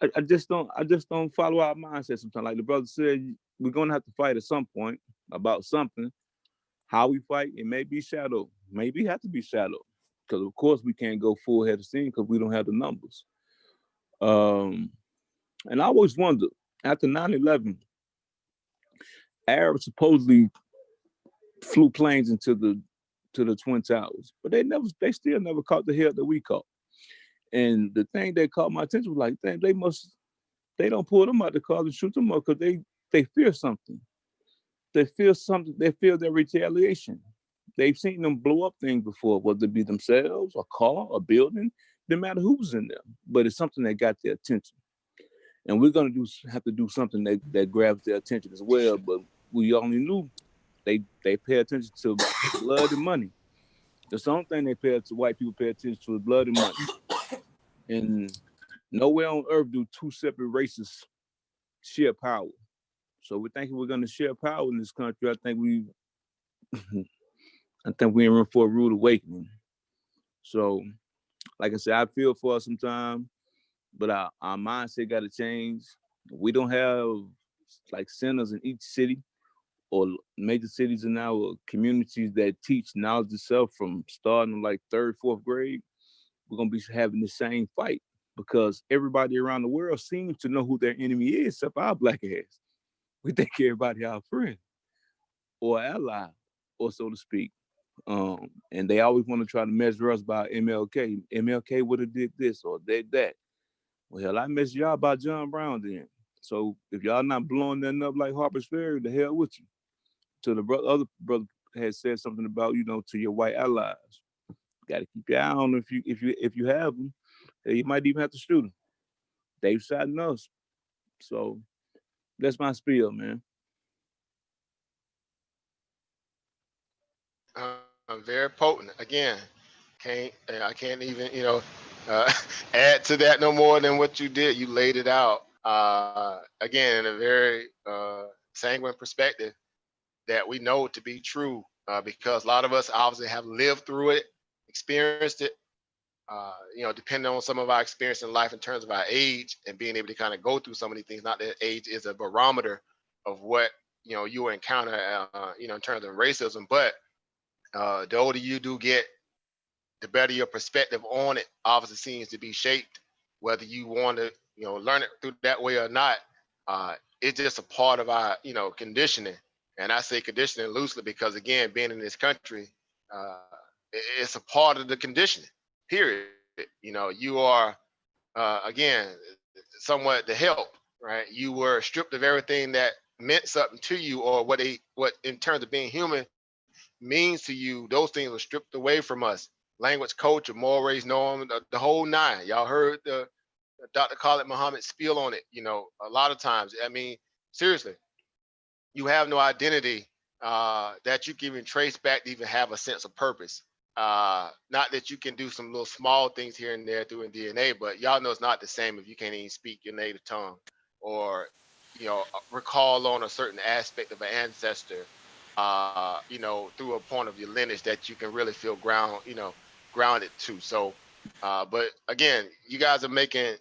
F: I just don't follow our mindset sometimes. Like the brother said, we're gonna have to fight at some point about something. How we fight, it may be shadow, maybe have to be shadow, because of course we can't go full head of steam because we don't have the numbers. And I always wonder, after 9/11, Arabs supposedly flew planes into the Twin Towers, but they still never caught the hell that we caught. And the thing that caught my attention was like, they don't pull them out the car and shoot them up because they fear something. They feel something. They feel their retaliation. They've seen them blow up things before, whether it be themselves, a car, a building, no matter who's in there. But it's something that got their attention. And we're gonna have to do something that grabs their attention as well. But we only knew they pay attention to blood and money. That's the only thing white people pay attention to is blood and money. And nowhere on earth do two separate races share power. So we're thinking we're gonna share power in this country. I think we're in room for a rude awakening. So, like I said, I feel for us sometimes, but our mindset got to change. We don't have like centers in each city or major cities in our communities that teach knowledge of self from starting like 3rd, 4th grade. We're gonna be having the same fight because everybody around the world seems to know who their enemy is, except our black ass. We think everybody our friend or ally, or so to speak. And they always want to try to measure us by MLK. MLK would have did this or did that. Well, hell, I measure y'all by John Brown then. So if y'all not blowing that up like Harper's Ferry, the hell with you. To the other brother had said something about, to your white allies. Got to keep your eye on them if you have them. You might even have to shoot them. They've shot us. So that's my spiel, man.
A: Very potent. Again, I can't even add to that no more than what you did. You laid it out again in a very sanguine perspective that we know to be true because a lot of us obviously have lived through it, experienced it. Depending on some of our experience in life in terms of our age and being able to kind of go through some of these things. Not that age is a barometer of what you will encounter, in terms of racism, but the older you do get, the better your perspective on it obviously seems to be shaped, whether you want to, learn it through that way or not. It's just a part of our, conditioning. And I say conditioning loosely because, again, being in this country, it's a part of the conditioning, period. You are, again, somewhat the help, right? You were stripped of everything that meant something to you or what in terms of being human means to you. Those things were stripped away from us. Language, culture, mores, norm, the whole nine. Y'all heard the Dr. Khalid Muhammad spiel on it. A lot of times. I mean, seriously, you have no identity that you can even trace back to even have a sense of purpose. Not that you can do some little small things here and there through DNA, but y'all know it's not the same if you can't even speak your native tongue or recall on a certain aspect of an ancestor through a point of your lineage that you can really feel grounded to. So, but again, you guys are making,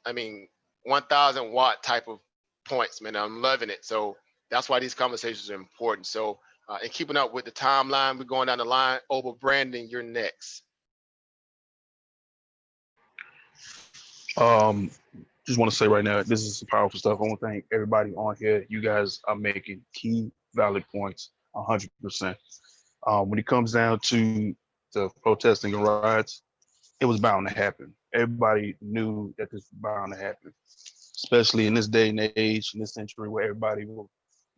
A: 1,000 watt type of points, man. I'm loving it. So that's why these conversations are important. So, and keeping up with the timeline, we're going down the line. Over Brandon, you're next.
G: just want to say right now, this is some powerful stuff. I want to thank everybody on here. You guys are making key valid points, 100%. When it comes down to the protesting and riots, it was bound to happen. Everybody knew that this was bound to happen, especially in this day and age, in this century where everybody with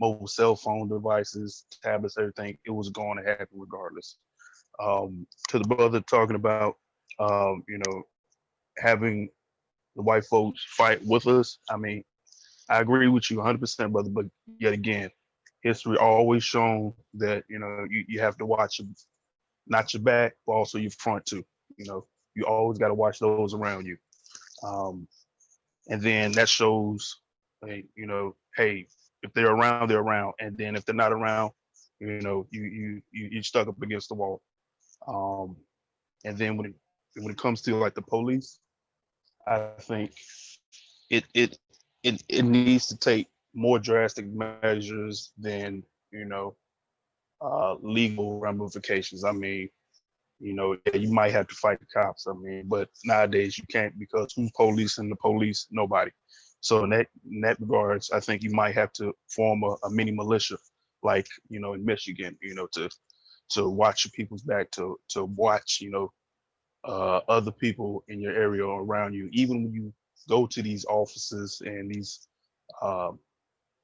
G: mobile cell phone devices, tablets, everything, it was going to happen regardless. To the brother talking about, having the white folks fight with us. I mean, I agree with you 100%, brother. But yet again, history always shown that you have to watch not your back, but also your front too. You always got to watch those around you, and then that shows, hey, if they're around, they're around, and then if they're not around, you stuck up against the wall. Um, and then when it comes to like the police, I think it needs to take more drastic measures than legal ramifications. I mean, yeah, you might have to fight the cops. I mean, but nowadays you can't, because who's policing the police? Nobody. So in that regards, I think you might have to form a mini militia, like in Michigan, to watch your people's back, to watch other people in your area or around you. Even when you go to these offices and uh,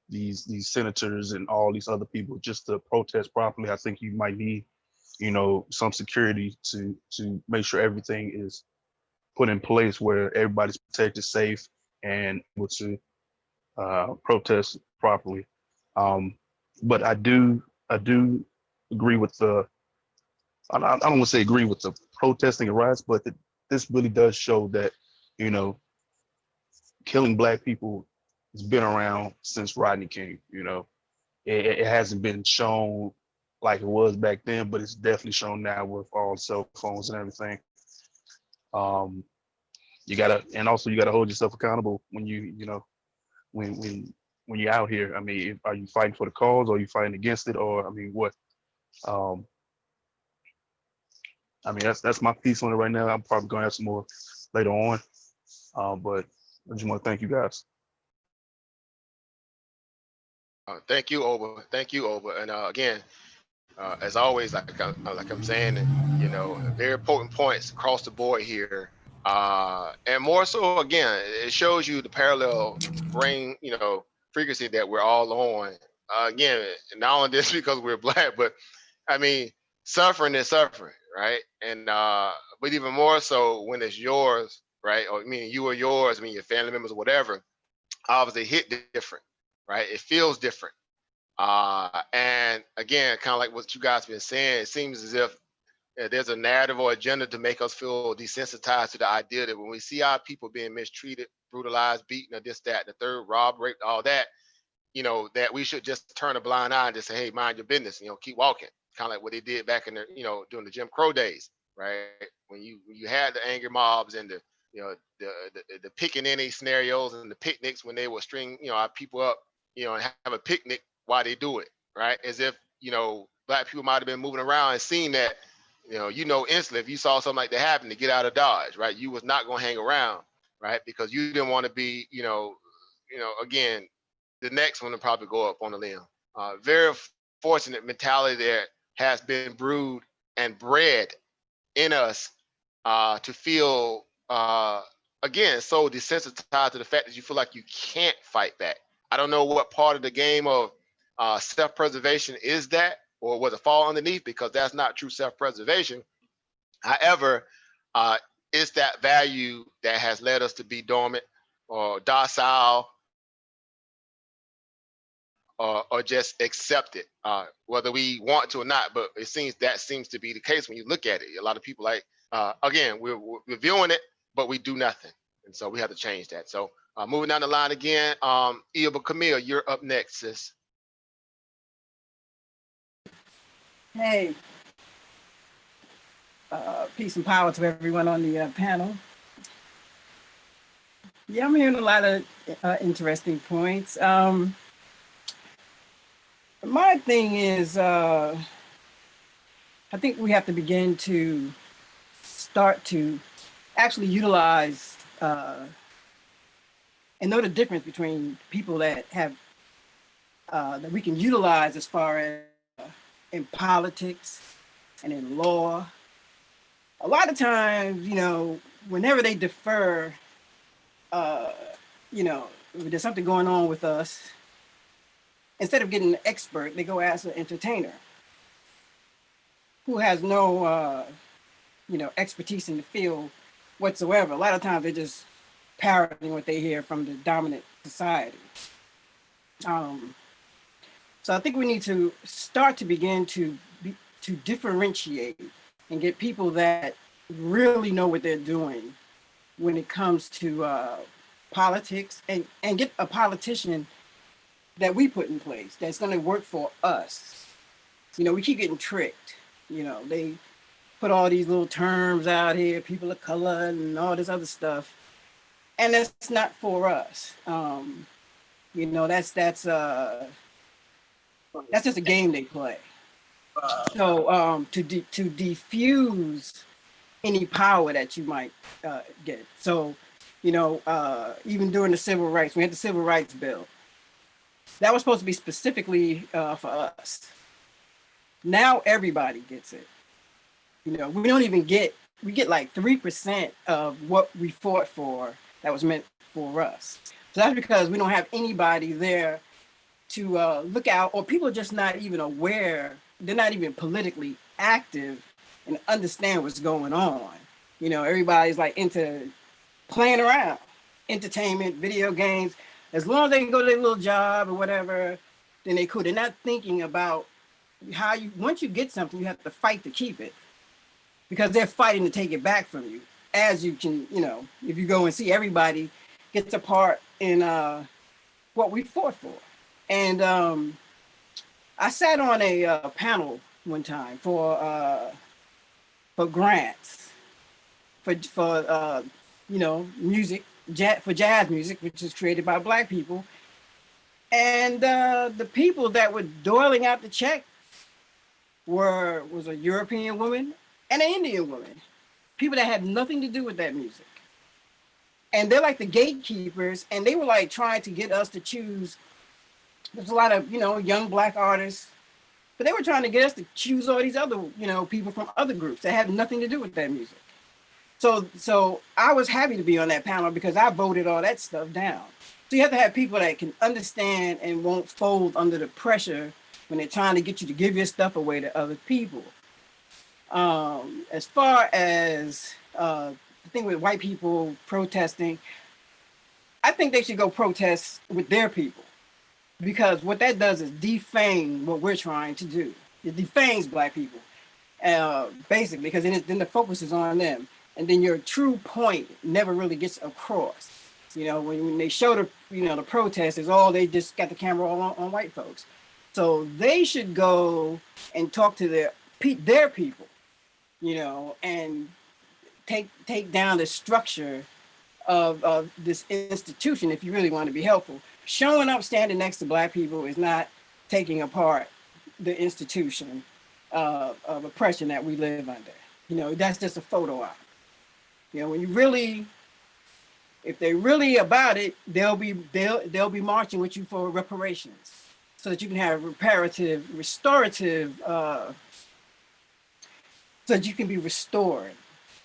G: these senators and all these other people just to protest properly, I think you might need some security to make sure everything is put in place where everybody's protected, safe, and able to protest properly. But I do agree with I don't want to say agree with the protesting and riots, but this really does show that killing Black people has been around since Rodney King. It hasn't been shown like it was back then, but it's definitely shown now with all cell phones and everything. And also you gotta hold yourself accountable when when you're out here. I mean, are you fighting for the cause, or are you fighting against it, or I mean, what? Um, I mean, that's my piece on it right now. I'm probably gonna have some more later on, but I just want to thank you guys.
A: Thank you, Oba. Thank you, Oba. And again, as always, like I'm saying, very potent points across the board here. And more so, again, it shows you the parallel brain, frequency that we're all on. Again, not only this because we're Black, but I mean, suffering is suffering, right? And but even more so when it's yours, right? Or I mean, you or yours, I mean, your family members or whatever, obviously hit different, right? It feels different. And again, kind of like what you guys been saying, it seems as if there's a narrative or agenda to make us feel desensitized to the idea that when we see our people being mistreated, brutalized, beaten, or this, that, the third, robbed, raped, all that, that we should just turn a blind eye and just say, hey, mind your business, keep walking. Kind of like what they did back in the, during the Jim Crow days, right? When you had the angry mobs and the picking any scenarios and the picnics when they would string, our people up, and have a picnic while they do it, right? As if, Black people might have been moving around and seen that, instantly, if you saw something like that happen, to get out of Dodge, right? You was not going to hang around, right? Because you didn't want to be, again, the next one to probably go up on the limb. Very fortunate mentality there has been brewed and bred in us to feel, again, so desensitized to the fact that you feel like you can't fight back. I don't know what part of the game of self-preservation is that, or was it fall underneath, because that's not true self-preservation. However, it's that value that has led us to be dormant or docile, or just accept it, whether we want to or not. But it seems to be the case when you look at it. A lot of people again, we're viewing it, but we do nothing. And so we have to change that. So moving down the line again, Iba Camille, you're up next, sis.
H: Hey, peace and power to everyone on the panel. Yeah, I'm hearing a lot of interesting points. My thing is, I think we have to begin to start to actually utilize and know the difference between people that have that we can utilize as far as in politics and in law. A lot of times, you know, whenever they defer, you know, if there's something going on with us, instead of getting an expert, they go ask an entertainer who has no, you know, expertise in the field whatsoever. A lot of times they're just parroting what they hear from the dominant society. So I think we need to start to begin to differentiate and get people that really know what they're doing when it comes to politics, and get a politician that we put in place that's going to work for us. You know, we keep getting tricked. You know, they put all these little terms out here, people of color and all this other stuff, and that's not for us. You know, that's just a game they play. So to defuse any power that you might get. So, you know, even during the civil rights, we had the civil rights bill. That was supposed to be specifically for us. Now everybody gets it. You know, we don't even get, we get like 3% of what we fought for that was meant for us. So that's because we don't have anybody there to look out, or people are just not even aware. They're not even politically active and understand what's going on. You know, everybody's like into playing around, entertainment, video games. As long as they can go to their little job or whatever, then they could. They're not thinking about how you, once you get something, you have to fight to keep it, because they're fighting to take it back from you. As you can, you know, if you go and see, everybody gets a part in what we fought for. And I sat on a panel one time for grants for you know, music, for jazz music, which is created by Black people. And the people that were doling out the check was a European woman and an Indian woman, people that had nothing to do with that music. And they're like the gatekeepers, and they were like trying to get us to choose. There's a lot of, you know, young Black artists, but they were trying to get us to choose all these other, you know, people from other groups that had nothing to do with that music. So I was happy to be on that panel because I voted all that stuff down. So you have to have people that can understand and won't fold under the pressure when they're trying to get you to give your stuff away to other people. As far as the thing with white people protesting, I think they should go protest with their people, because what that does is defame what we're trying to do. It defames Black people, basically, because then the focus is on them. And then your true point never really gets across. You know, when they show the, you know, the protesters, they just got the camera all on white folks. So they should go and talk to their people, you know, and take down the structure of this institution if you really want to be helpful. Showing up, standing next to Black people is not taking apart the institution of oppression that we live under. You know, that's just a photo op. You know, when you really, if they're really about it, they'll be marching with you for reparations, so that you can have restorative, so that you can be restored.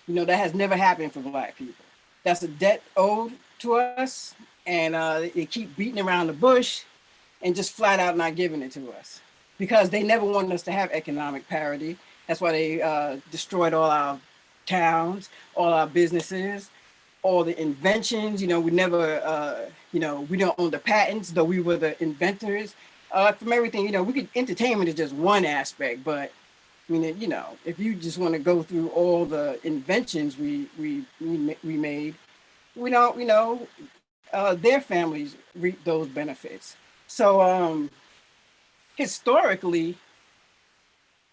H: You know, that has never happened for Black people. That's a debt owed to us, and they keep beating around the bush and just flat out not giving it to us, because they never wanted us to have economic parity. That's why they destroyed all our towns, all our businesses, all the inventions. You know, we never, you know, we don't own the patents, though we were the inventors from everything. You know, entertainment is just one aspect, but I mean, you know, if you just want to go through all the inventions we made, we don't, you know, their families reap those benefits. So historically,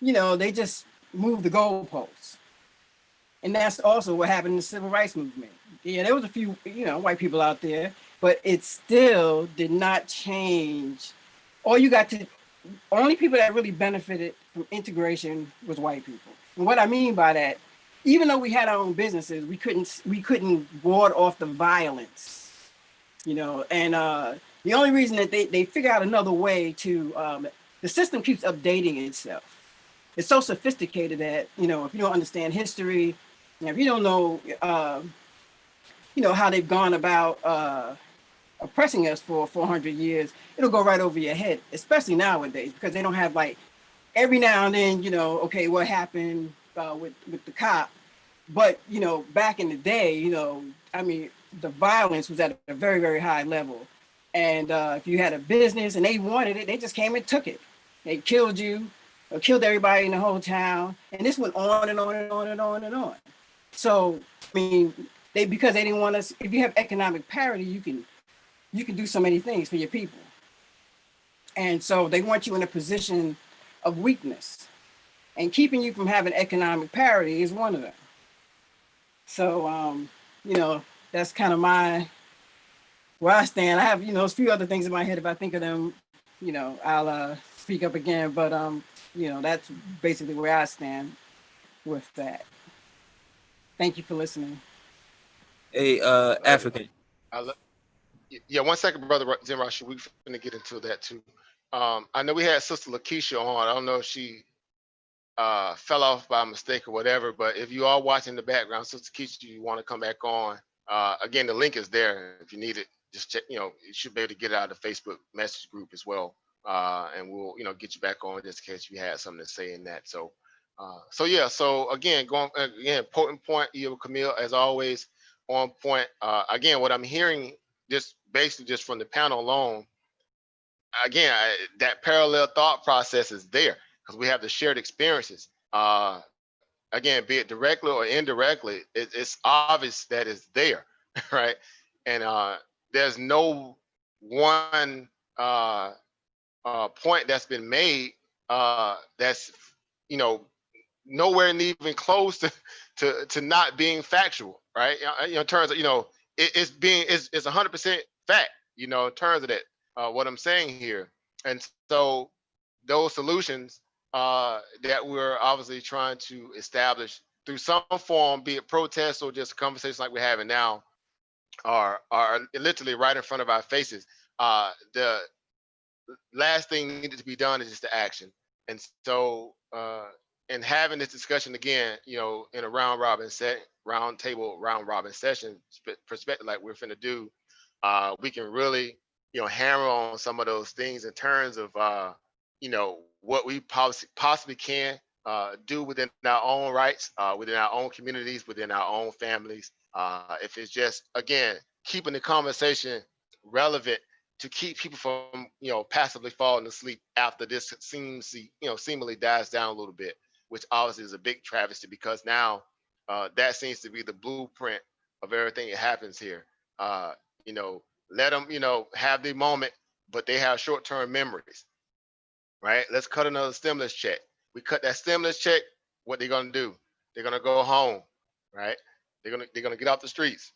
H: you know, they just moved the goalposts. And that's also what happened in the civil rights movement. Yeah, there was a few, you know, white people out there, but it still did not change. Only people that really benefited from integration was white people. And what I mean by that, even though we had our own businesses, we couldn't ward off the violence. you know, and the only reason that they figure out another way to, the system keeps updating itself. It's so sophisticated that, you know, if you don't understand history, if you don't know, you know, how they've gone about oppressing us for 400 years, it'll go right over your head, especially nowadays, because they don't have like every now and then, you know, okay, what happened with the cop, but you know, back in the day, you know, I mean, the violence was at a very, very high level, and if you had a business and they wanted it, they just came and took it. They killed you, or killed everybody in the whole town, and this went on and on and on and on and on. So, I mean, because they didn't want us. If you have economic parity, you can do so many things for your people, and so they want you in a position of weakness, and keeping you from having economic parity is one of them. So, you know, that's kind of where I stand. I have, you know, a few other things in my head. If I think of them, you know, I'll speak up again. But you know, that's basically where I stand with that. Thank you for listening.
D: Hey, African.
A: Yeah, 1 second, brother Zenrashi. We're gonna get into that too. I know we had Sister Lakeisha on. I don't know if she fell off by mistake or whatever, but if you are watching the background, Sister Keisha, you want to come back on. Again, the link is there. If you need it, just check, you know, you should be able to get it out of the Facebook message group as well. And we'll, you know, get you back on just in case you had something to say in that. So, yeah, so again, potent point, Eva Camille, as always, on point. Again, what I'm hearing just basically just from the panel alone, again, that parallel thought process is there because we have the shared experiences. Again, be it directly or indirectly, it's obvious that it's there, right? And there's no one point that's been made that's, you know, nowhere even close to not being factual, right? You know, in terms of, you know, it's 100% fact, you know, in terms of that. What I'm saying here, and so those solutions that we're obviously trying to establish through some form, be it protest or just conversations like we're having now, are literally right in front of our faces. The last thing needed to be done is just the action. And so, in having this discussion again, you know, in a round robin session perspective, like we're finna do, we can really, you know, hammer on some of those things in terms of, you know, what we possibly can do within our own rights, within our own communities, within our own families. If it's just, again, keeping the conversation relevant to keep people from, you know, passively falling asleep after this seemingly dies down a little bit, which obviously is a big travesty because now that seems to be the blueprint of everything that happens here. You know, let them, you know, have the moment, but they have short-term memories, right? Let's cut another stimulus check. We cut that stimulus check. What they're gonna do? They're gonna go home, right? They're gonna get off the streets.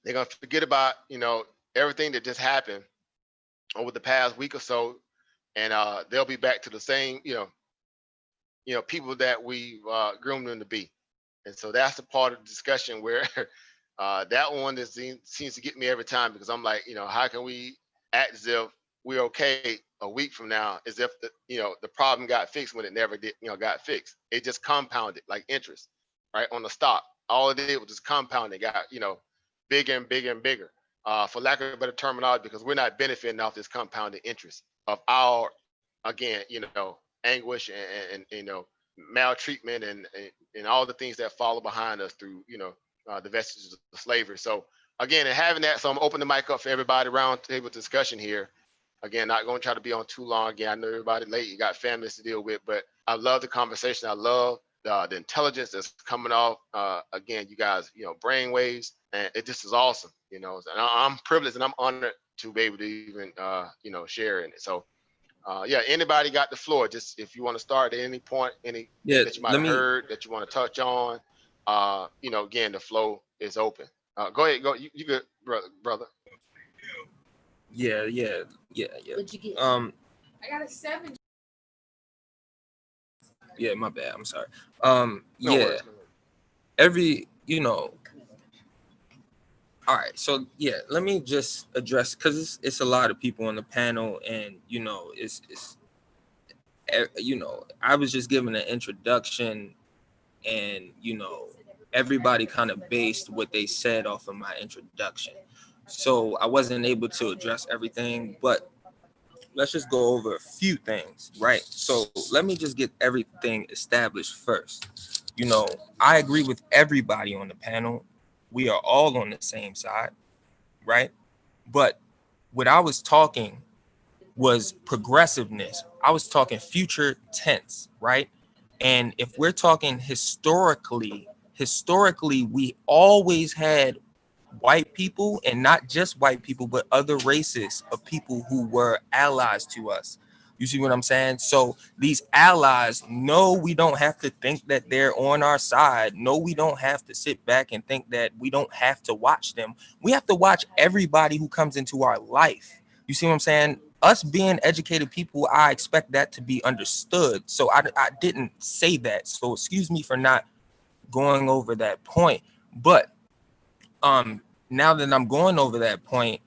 A: They're gonna forget about, you know, everything that just happened over the past week or so, and they'll be back to the same, you know, people that we groomed them to be. And so that's the part of the discussion where that one that seems to get me every time because I'm like, you know, how can we act as if we're okay a week from now, as if the problem got fixed when it never did, you know, got fixed. It just compounded like interest, right, on the stock. All it did was just compound. It got, you know, bigger and bigger and bigger. For lack of a better terminology, because we're not benefiting off this compounded interest of our, again, you know, anguish and you know, maltreatment and all the things that follow behind us through, you know, the vestiges of slavery. So again, and having that, so I'm opening the mic up for everybody, round table discussion here. Again, not going to try to be on too long. Again, I know everybody late, you got families to deal with, but I love the conversation. I love the intelligence that's coming off. Again, you guys, you know, brainwaves, and it just is awesome, you know. And I'm privileged and I'm honored to be able to even, you know, share in it. So, yeah, anybody got the floor? Just if you want to start at any point, that you might have heard that you want to touch on, you know, again, the flow is open. Go ahead, you good, brother.
D: Yeah.
I: What'd you get?
D: I
I: got a 7.
D: Yeah, my bad. I'm sorry.
A: No worries.
D: Every, you know, All right, so yeah, let me just address, because it's a lot of people on the panel, and you know, you know, I was just giving an introduction, and you know, everybody kind of based what they said off of my introduction, so I wasn't able to address everything, but let's just go over a few things, right? So let me just get everything established first. You know, I agree with everybody on the panel. We are all on the same side, right? But what I was talking was progressiveness. I was talking future tense, right? And if we're talking historically, we always had white people, and not just white people, but other races of people who were allies to us. You see what I'm saying? So these allies, no, we don't have to think that they're on our side. No, we don't have to sit back and think that we don't have to watch them. We have to watch everybody who comes into our life. You see what I'm saying? Us being educated people, I expect that to be understood. So I didn't say that. So excuse me for not going over that point. But now that I'm going over that point,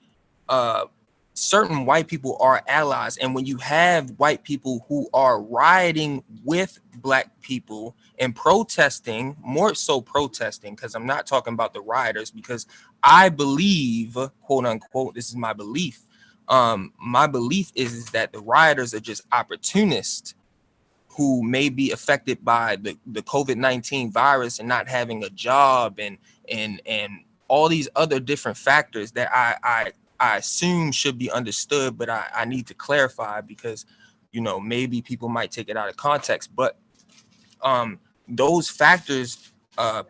D: certain white people are allies, and when you have white people who are rioting with black people and protesting, more so protesting, because I'm not talking about the rioters, because I believe, quote unquote, this is my belief. My belief is that the rioters are just opportunists who may be affected by the COVID-19 virus and not having a job and all these other different factors that I assume should be understood, but I need to clarify because, you know, maybe people might take it out of context. But those factors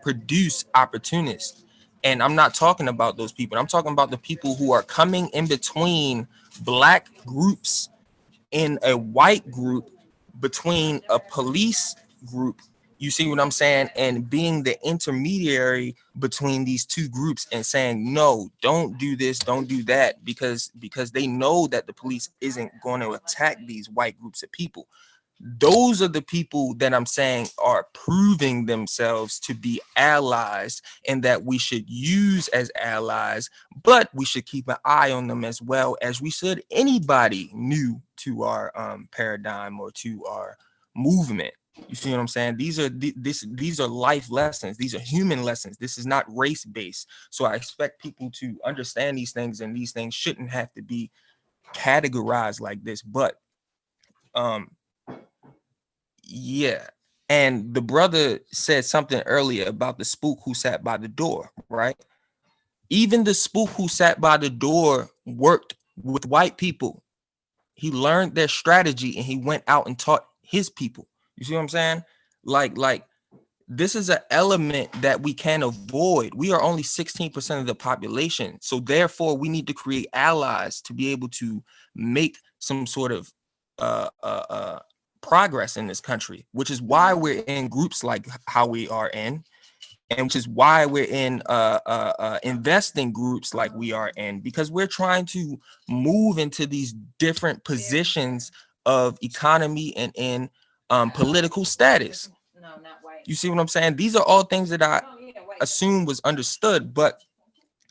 D: produce opportunists. And I'm not talking about those people. I'm talking about the people who are coming in between black groups and a white group, between a police group. You see what I'm saying? And being the intermediary between these two groups and saying, no, don't do this, don't do that, because they know that the police isn't going to attack these white groups of people. Those are the people that I'm saying are proving themselves to be allies, and that we should use as allies, but we should keep an eye on them as well as we should anybody new to our paradigm or to our movement. You see what I'm saying? These are life lessons. These are human lessons. This is not race based. So I expect people to understand these things, and these things shouldn't have to be categorized like this. But yeah. And the brother said something earlier about the spook who sat by the door, right? Even the spook who sat by the door worked with white people. He learned their strategy and he went out and taught his people. You see what I'm saying? Like this is an element that we can't avoid. We are only 16% of the population. So therefore we need to create allies to be able to make some sort of progress in this country, which is why we're in groups like how we are in, and which is why we're in investing groups like we are in, because we're trying to move into these different positions of economy and in political status. You see what I'm saying? These are all things that I assume was understood, but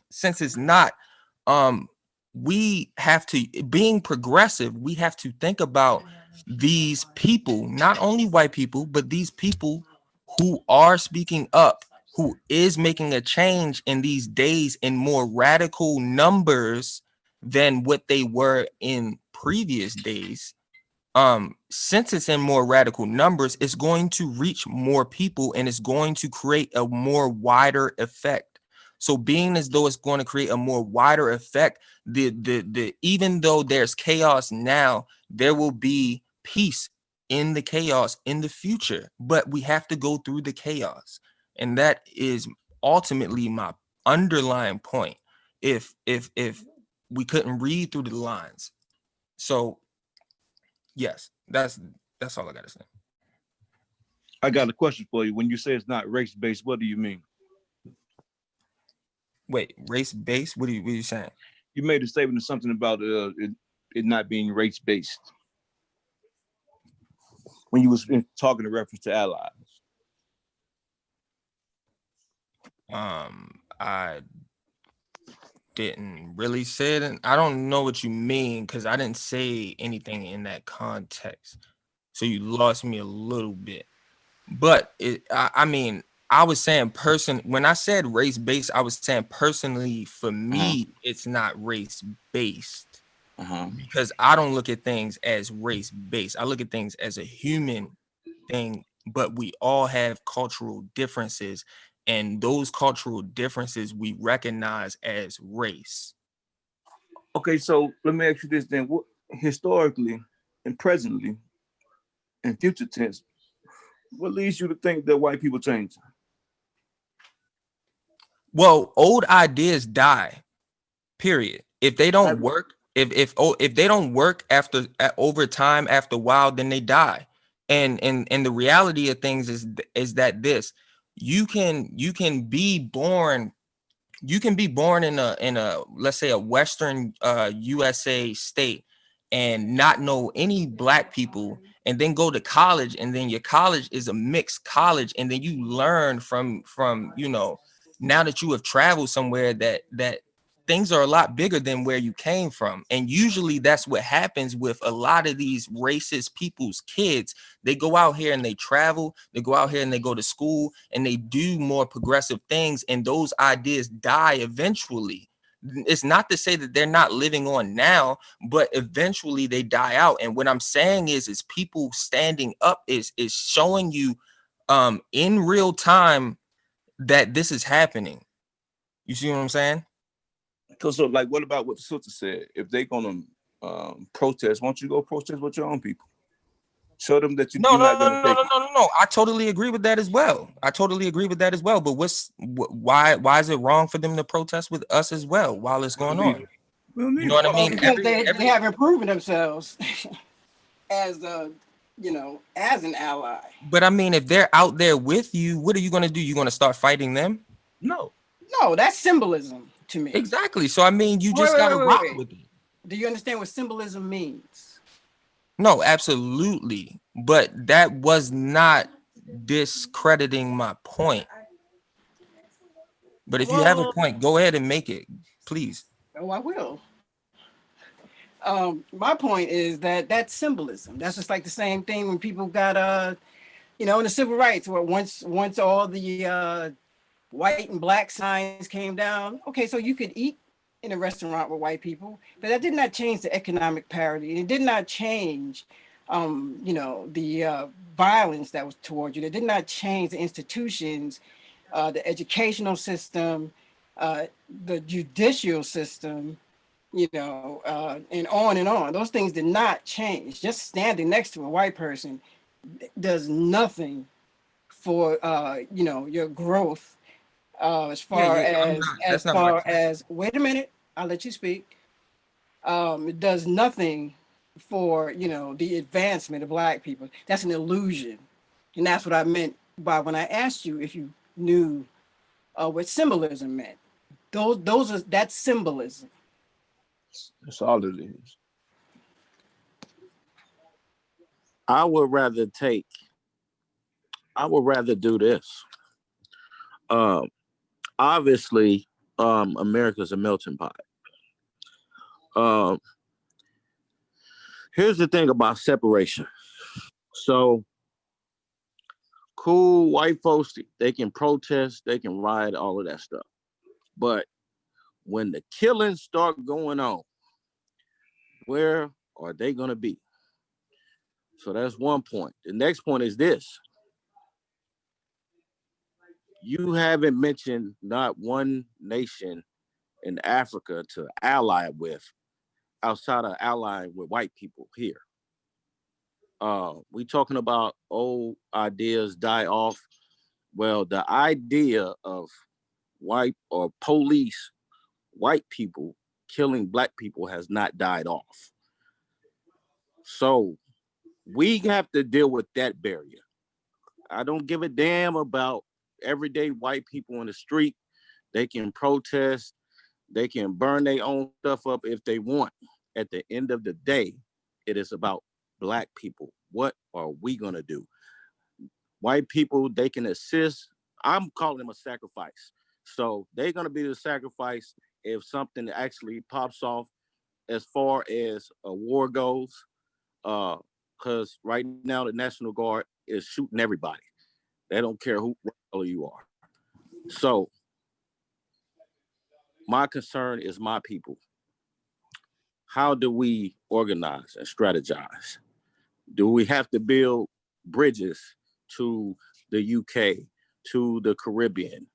D: since it's not, we have to, being progressive, we have to think about these people, not only white people, but these people who are speaking up, who is making a change in these days in more radical numbers than what they were in previous days. Since it's in more radical numbers, it's going to reach more people and it's going to create a more wider effect. So being as though it's going to create a more wider effect, the even though there's chaos now, there will be peace in the chaos in the future, but we have to go through the chaos. And that is ultimately my underlying point. If we couldn't read through the lines. So yes, that's all I gotta say.
F: I got a question for you. When you say it's not race based, what do you mean?
D: Wait, race based? What are you saying?
F: You made a statement of something about it not being race based when you was talking in reference to allies.
D: I didn't really say it. And I don't know what you mean because I didn't say anything in that context. So you lost me a little bit. But I mean, I was saying when I said race based, I was saying personally for me, it's not race based because I don't look at things as race based. I look at things as a human thing, but we all have cultural differences, and those cultural differences we recognize as race.
F: Okay, so let me ask you this then: what historically and presently, in future tense, what leads you to think that white people change?
D: Well, old ideas die. Period. If they don't work, if they don't work over time after a while, then they die. And the reality of things is that you can be born in a let's say a Western USA state and not know any black people, and then go to college, and then your college is a mixed college, and then you learn from now that you have traveled somewhere that things are a lot bigger than where you came from. And usually that's what happens with a lot of these racist people's kids. They go out here and they travel, they go out here and they go to school and they do more progressive things, and those ideas die eventually. It's not to say that they're not living on now, but eventually they die out. And what I'm saying is people standing up is showing you in real time that this is happening. You see what I'm saying?
F: So like, what about what the sister said? If they're gonna protest, why don't you go protest with your own people? Show them that you're not gonna take it.
D: No. I totally agree with that as well. But why is it wrong for them to protest with us as well while it's going on? You know what I mean?
H: Because they haven't proven themselves as as an ally.
D: But I mean, if they're out there with you, what are you gonna do? You gonna start fighting them?
H: No, that's symbolism to me.
D: Exactly. So I mean, you just gotta rock with it.
H: Do you understand what symbolism means?
D: No, absolutely. But that was not discrediting my point. But if you have a point, go ahead and make it, please.
H: Oh, I will. My point is that's symbolism. That's just like the same thing when people got in the civil rights, where once all the white and black signs came down. Okay, so you could eat in a restaurant with white people, but that did not change the economic parity. It did not change, the violence that was towards you. It did not change the institutions, the educational system, the judicial system, and on and on. Those things did not change. Just standing next to a white person does nothing for your growth. As far as wait a minute, I'll let you speak. It does nothing for the advancement of black people. That's an illusion, and that's what I meant by when I asked you if you knew what symbolism meant. That's symbolism.
F: That's all it is.
C: I would rather do this. Obviously, America's a melting pot. Here's the thing about separation. So, cool, white folks, they can protest, they can riot, all of that stuff. But when the killings start going on, where are they going to be? So that's one point. The next point is this. You haven't mentioned not one nation in Africa to ally with outside of allying with white people here. We talking about old ideas die off. Well, the idea of white or police, white people killing black people has not died off. So we have to deal with that barrier. I don't give a damn about everyday white people in the street. They can protest, they can burn their own stuff up if they want. At the end of the day, it is about black people. What are we gonna do? White people, they can assist. I'm calling them a sacrifice. So they're gonna be the sacrifice if something actually pops off as far as a war goes, because right now the National Guard is shooting everybody. They don't care what color you are. So my concern is my people. How do we organize and strategize? Do we have to build bridges to the UK, to the Caribbean,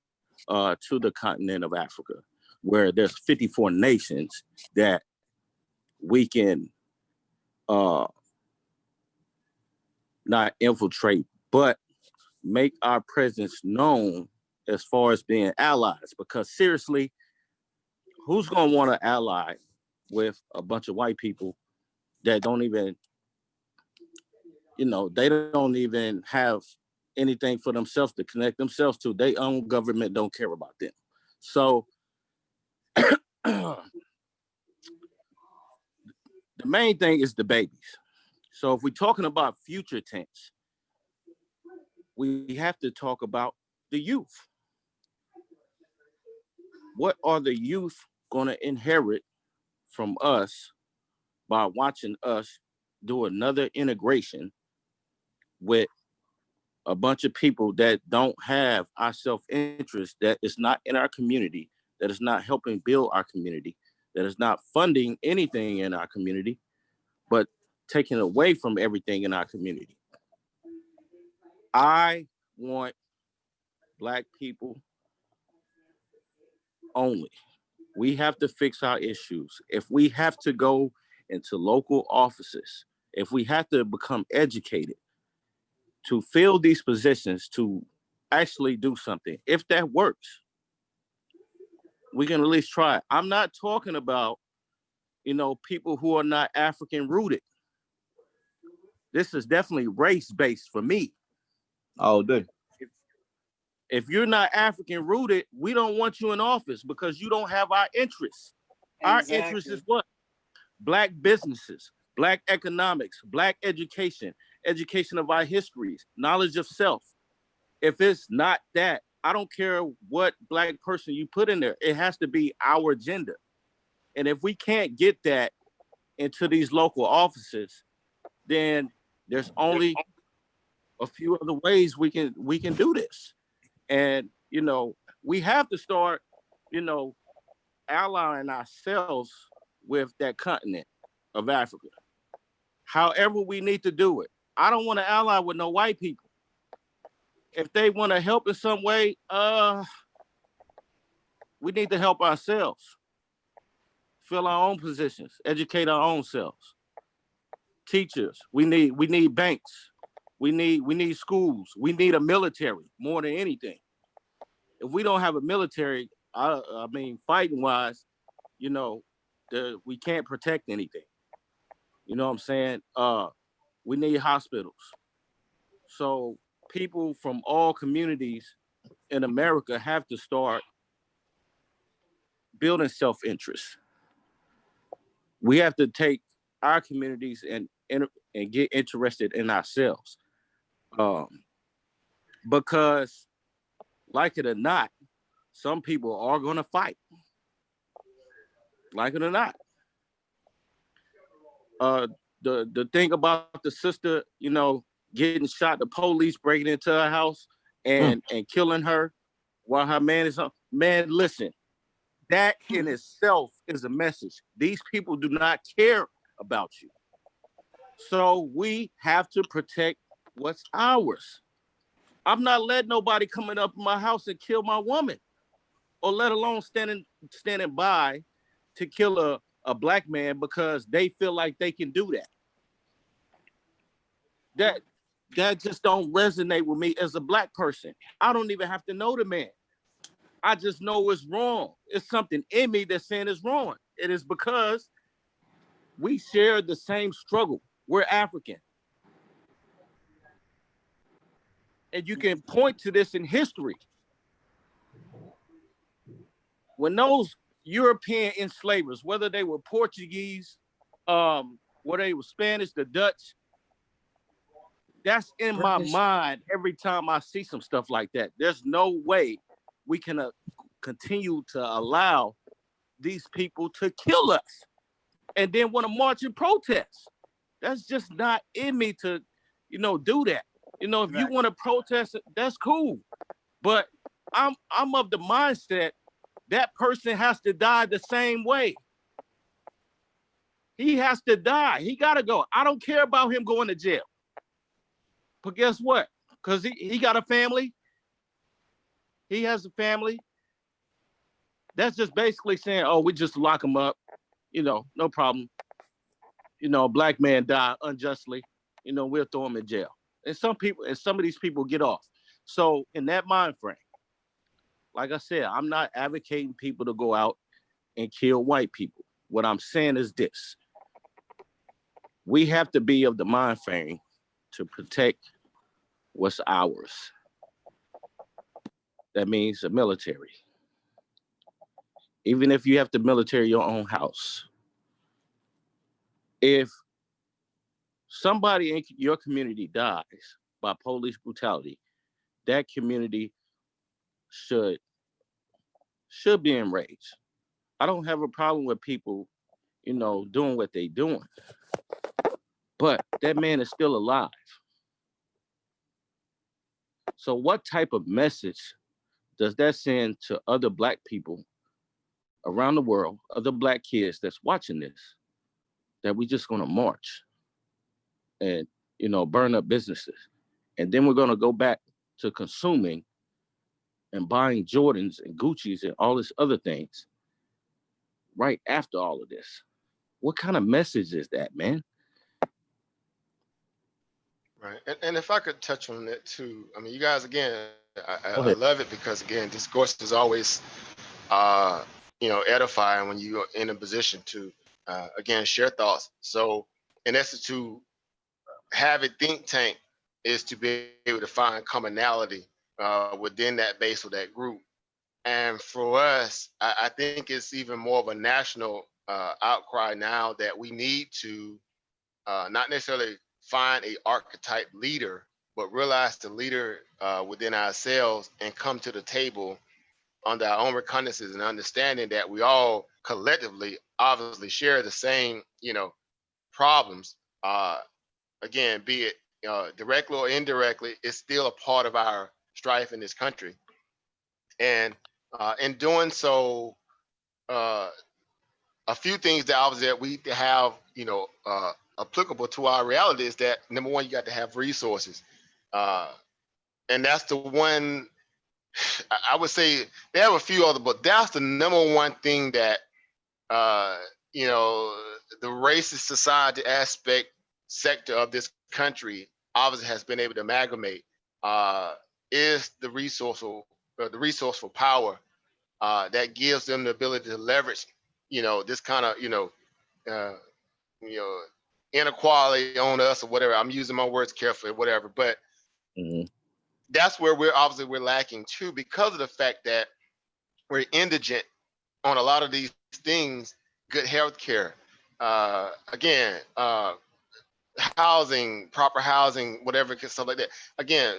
C: to the continent of Africa, where there's 54 nations that we can not infiltrate, but make our presence known as far as being allies? Because seriously, who's going to want to ally with a bunch of white people that don't even, they don't even have anything for themselves to connect themselves to? Their own government don't care about them. So the main thing is the babies. So if we're talking about future tense, we have to talk about the youth. What are the youth going to inherit from us by watching us do another integration with a bunch of people that don't have our self-interest, that is not in our community, that is not helping build our community, that is not funding anything in our community, but taking away from everything in our community? I want Black people only. We have to fix our issues. If we have to go into local offices, if we have to become educated to fill these positions, to actually do something, if that works, we can at least try it. I'm not talking about, people who are not African rooted. This is definitely race-based for me.
F: All day.
C: If you're not African rooted, we don't want you in office because you don't have our interests. Our interest is what? Black businesses, Black economics, Black education, education of our histories, knowledge of self. If it's not that, I don't care what Black person you put in there. It has to be our agenda. And if we can't get that into these local offices, then there's only a few other ways we can do this. And, we have to start, allying ourselves with that continent of Africa. However we need to do it. I don't want to ally with no white people. If they want to help in some way, we need to help ourselves. Fill our own positions, educate our own selves. Teachers, we need banks. We need schools. We need a military more than anything. If we don't have a military, I mean, fighting wise, we can't protect anything. You know what I'm saying? We need hospitals. So people from all communities in America have to start building self-interest. We have to take our communities and get interested in ourselves. Because like it or not, some people are going to fight. Like it or not. The thing about the sister, getting shot, the police breaking into her house and killing her while her man is home. Man, listen, that in itself is a message. These people do not care about you. So we have to protect what's ours. I'm not letting nobody coming up in my house and kill my woman, or let alone standing by to kill a Black man because they feel like they can do that. That just don't resonate with me as a Black person. I don't even have to know the man. I just know it's wrong. It's something in me that's saying it's wrong. It is because we share the same struggle. We're African. And you can point to this in history. When those European enslavers, whether they were Portuguese, whether they were Spanish, the Dutch, that's in my mind every time I see some stuff like that. There's no way we can continue to allow these people to kill us and then want to march and protest. That's just not in me to, do that. If you want to protest, that's cool. But I'm of the mindset that person has to die the same way. He has to die. He got to go. I don't care about him going to jail. But guess what? Because he got a family. He has a family. That's just basically saying, oh, we just lock him up. No problem. A black man died unjustly. We'll throw him in jail. And some of these people get off. So in that mind frame, like I said, I'm not advocating people to go out and kill white people. What I'm saying is this. We have to be of the mind frame to protect what's ours. That means the military. Even if you have to military your own house. If somebody in your community dies by police brutality, that community should be enraged. I don't have a problem with people, doing what they doing. But that man is still alive. So what type of message does that send to other black people around the world, other black kids that's watching this, that we just gonna march and, burn up businesses. And then we're gonna go back to consuming and buying Jordans and Gucci's and all this other things right after all of this. What kind of message is that, man?
A: Right. And if I could touch on that too, I mean, you guys, again, I love it because, again, discourse is always, edifying when you're in a position to, again, share thoughts. So in essence, to have a think tank is to be able to find commonality within that base or that group. And for us, I think it's even more of a national outcry now that we need to not necessarily find a archetype leader, but realize the leader within ourselves and come to the table under our own reconnaissance and understanding that we all collectively obviously share the same, problems. Again, be it directly or indirectly, it's still a part of our strife in this country. And in doing so, a few things that obviously that we have, applicable to our reality is that, number one, you got to have resources. And that's the one, I would say they have a few other, but that's the number one thing that, the racist society aspect sector of this country obviously has been able to amalgamate, is the resourceful power that gives them the ability to leverage, this kind of, inequality on us or whatever. I'm using my words carefully, whatever. But that's where we're lacking too, because of the fact that we're indigent on a lot of these things. Good health care, again, housing, proper housing, whatever, stuff like that. Again,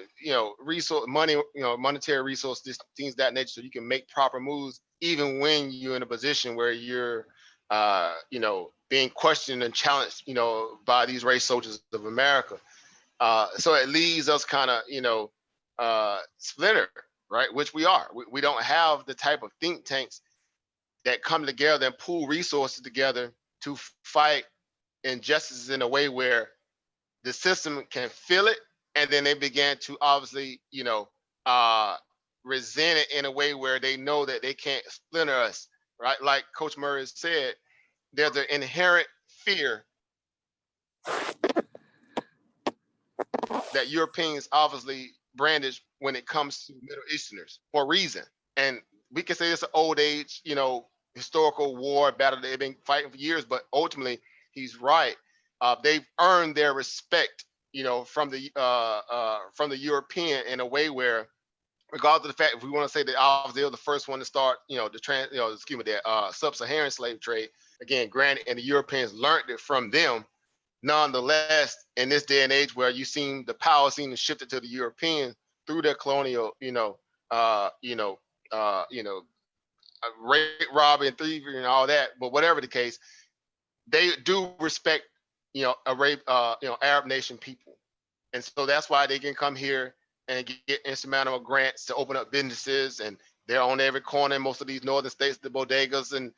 A: resource, money, monetary resources, things of that nature, so you can make proper moves, even when you're in a position where you're, being questioned and challenged, by these race soldiers of America. So it leaves us kind of, splintered, right? Which we are. We don't have the type of think tanks that come together and pool resources together to fight injustices in a way where the system can feel it, and then they began to obviously, resent it in a way where they know that they can't splinter us, right? Like Coach Murray said, there's an inherent fear that Europeans obviously brandish when it comes to Middle Easterners for a reason. And we can say it's an old age, historical war battle they've been fighting for years, but ultimately he's right. They've earned their respect, from the European in a way where, regardless of the fact, if we want to say that obviously they were the first one to start, the sub-Saharan slave trade. Again, granted, and the Europeans learned it from them. Nonetheless, in this day and age where the power seemed to shift it to the Europeans through their colonial, rape, robbery, and thievery and all that. But whatever the case, they do respect, Arab nation people. And so that's why they can come here and get insurmountable grants to open up businesses, and they're on every corner in most of these northern states, the bodegas and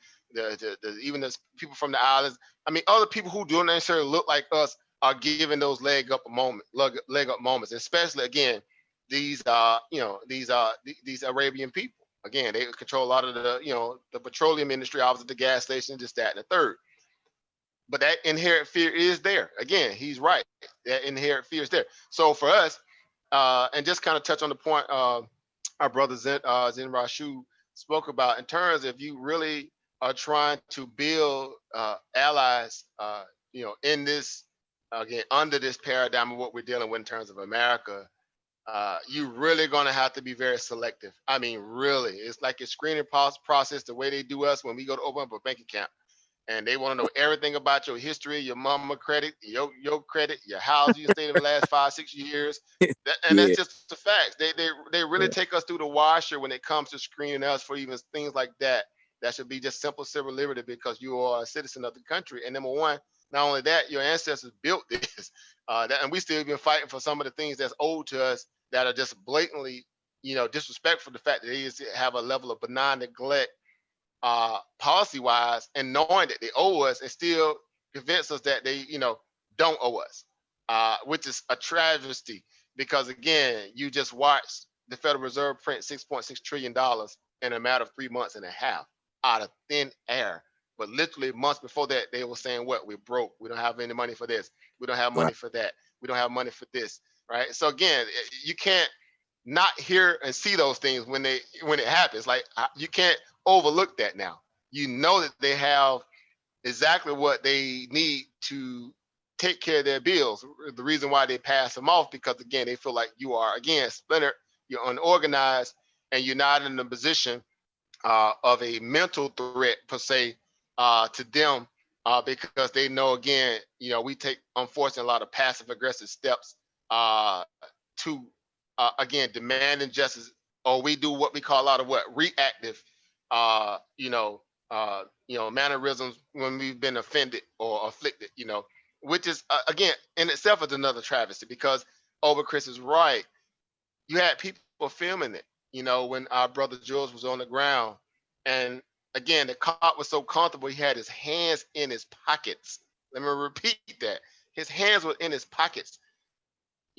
A: even the people from the islands. I mean, other people who don't necessarily look like us are giving those leg up moments, especially again, these these Arabian people. Again, they control a lot of the petroleum industry, obviously the gas station, just that and the third. But that inherent fear is there. Again, he's right. That inherent fear is there. So for us, and just kind of touch on the point our brother Zen Rashu spoke about in terms of you really are trying to build allies, in this, again, under this paradigm of what we're dealing with in terms of America. You really gonna have to be very selective. I mean, really, it's like a screening process the way they do us when we go to open up a bank account. And they want to know everything about your history, your mama credit, your credit, your house you stayed in the last 5-6 years. And
F: Yeah.
A: that's just the facts. They really take us through the washer when it comes to screening us for even things like that. That should be just simple civil liberty because you are a citizen of the country. And number one, not only that, your ancestors built this, and we still been fighting for some of the things that's owed to us that are just blatantly, disrespectful. The fact that they just have a level of benign neglect policy wise, and knowing that they owe us and still convince us that they don't owe us, which is a travesty because again, you just watched the Federal Reserve print $6.6 trillion in a matter of 3 months and a half out of thin air. But literally months before that, they were saying, what, we're broke, we don't have any money for this, we don't have money for that, we don't have money for this, right? So again, you can't not hear and see those things when it happens. Like, you can't overlook that now. You know that they have exactly what they need to take care of their bills. The reason why they pass them off, because again, they feel like you are, again, splintered, you're unorganized, and you're not in the position of a mental threat per se to them, because they know, again, we take, unfortunately, a lot of passive aggressive steps to again, demand injustice, or we do what we call a lot of reactive, mannerisms when we've been offended or afflicted, which is again in itself is another travesty because Chris is right. You had people filming it, when our brother George was on the ground, and again, the cop was so comfortable, he had his hands in his pockets. Let me repeat that. His hands were in his pockets,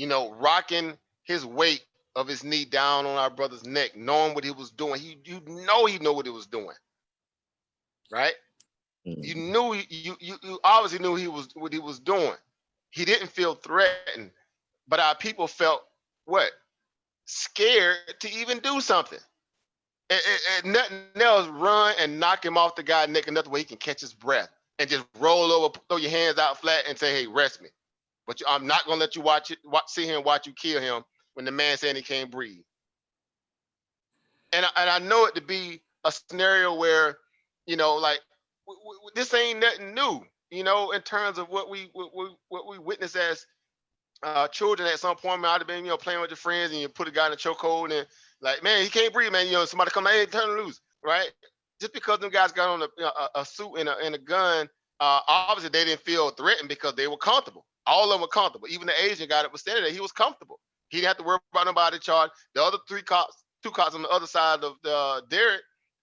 A: rocking his weight of his knee down on our brother's neck, knowing what he was doing. He know what he was doing, right? You knew you obviously knew what he was doing. He didn't feel threatened, but our people felt what? Scared to even do something. And nothing else, run and knock him off the guy's neck another way he can catch his breath and just roll over, throw your hands out flat and say, hey, rest me. But I'm not gonna let you see him watch you kill him when the man saying he can't breathe. And I know it to be a scenario where, like this ain't nothing new, in terms of what we witness as children. At some point, might have been, playing with your friends and you put a guy in a chokehold and like, man, he can't breathe, man. Somebody come, hey, turn him loose, right? Just because them guys got on a suit and a gun, obviously they didn't feel threatened because they were comfortable. All of them were comfortable. Even the Asian guy that was standing there, he was comfortable. He didn't have to worry about nobody charge. The other two cops on the other side of the Derrick,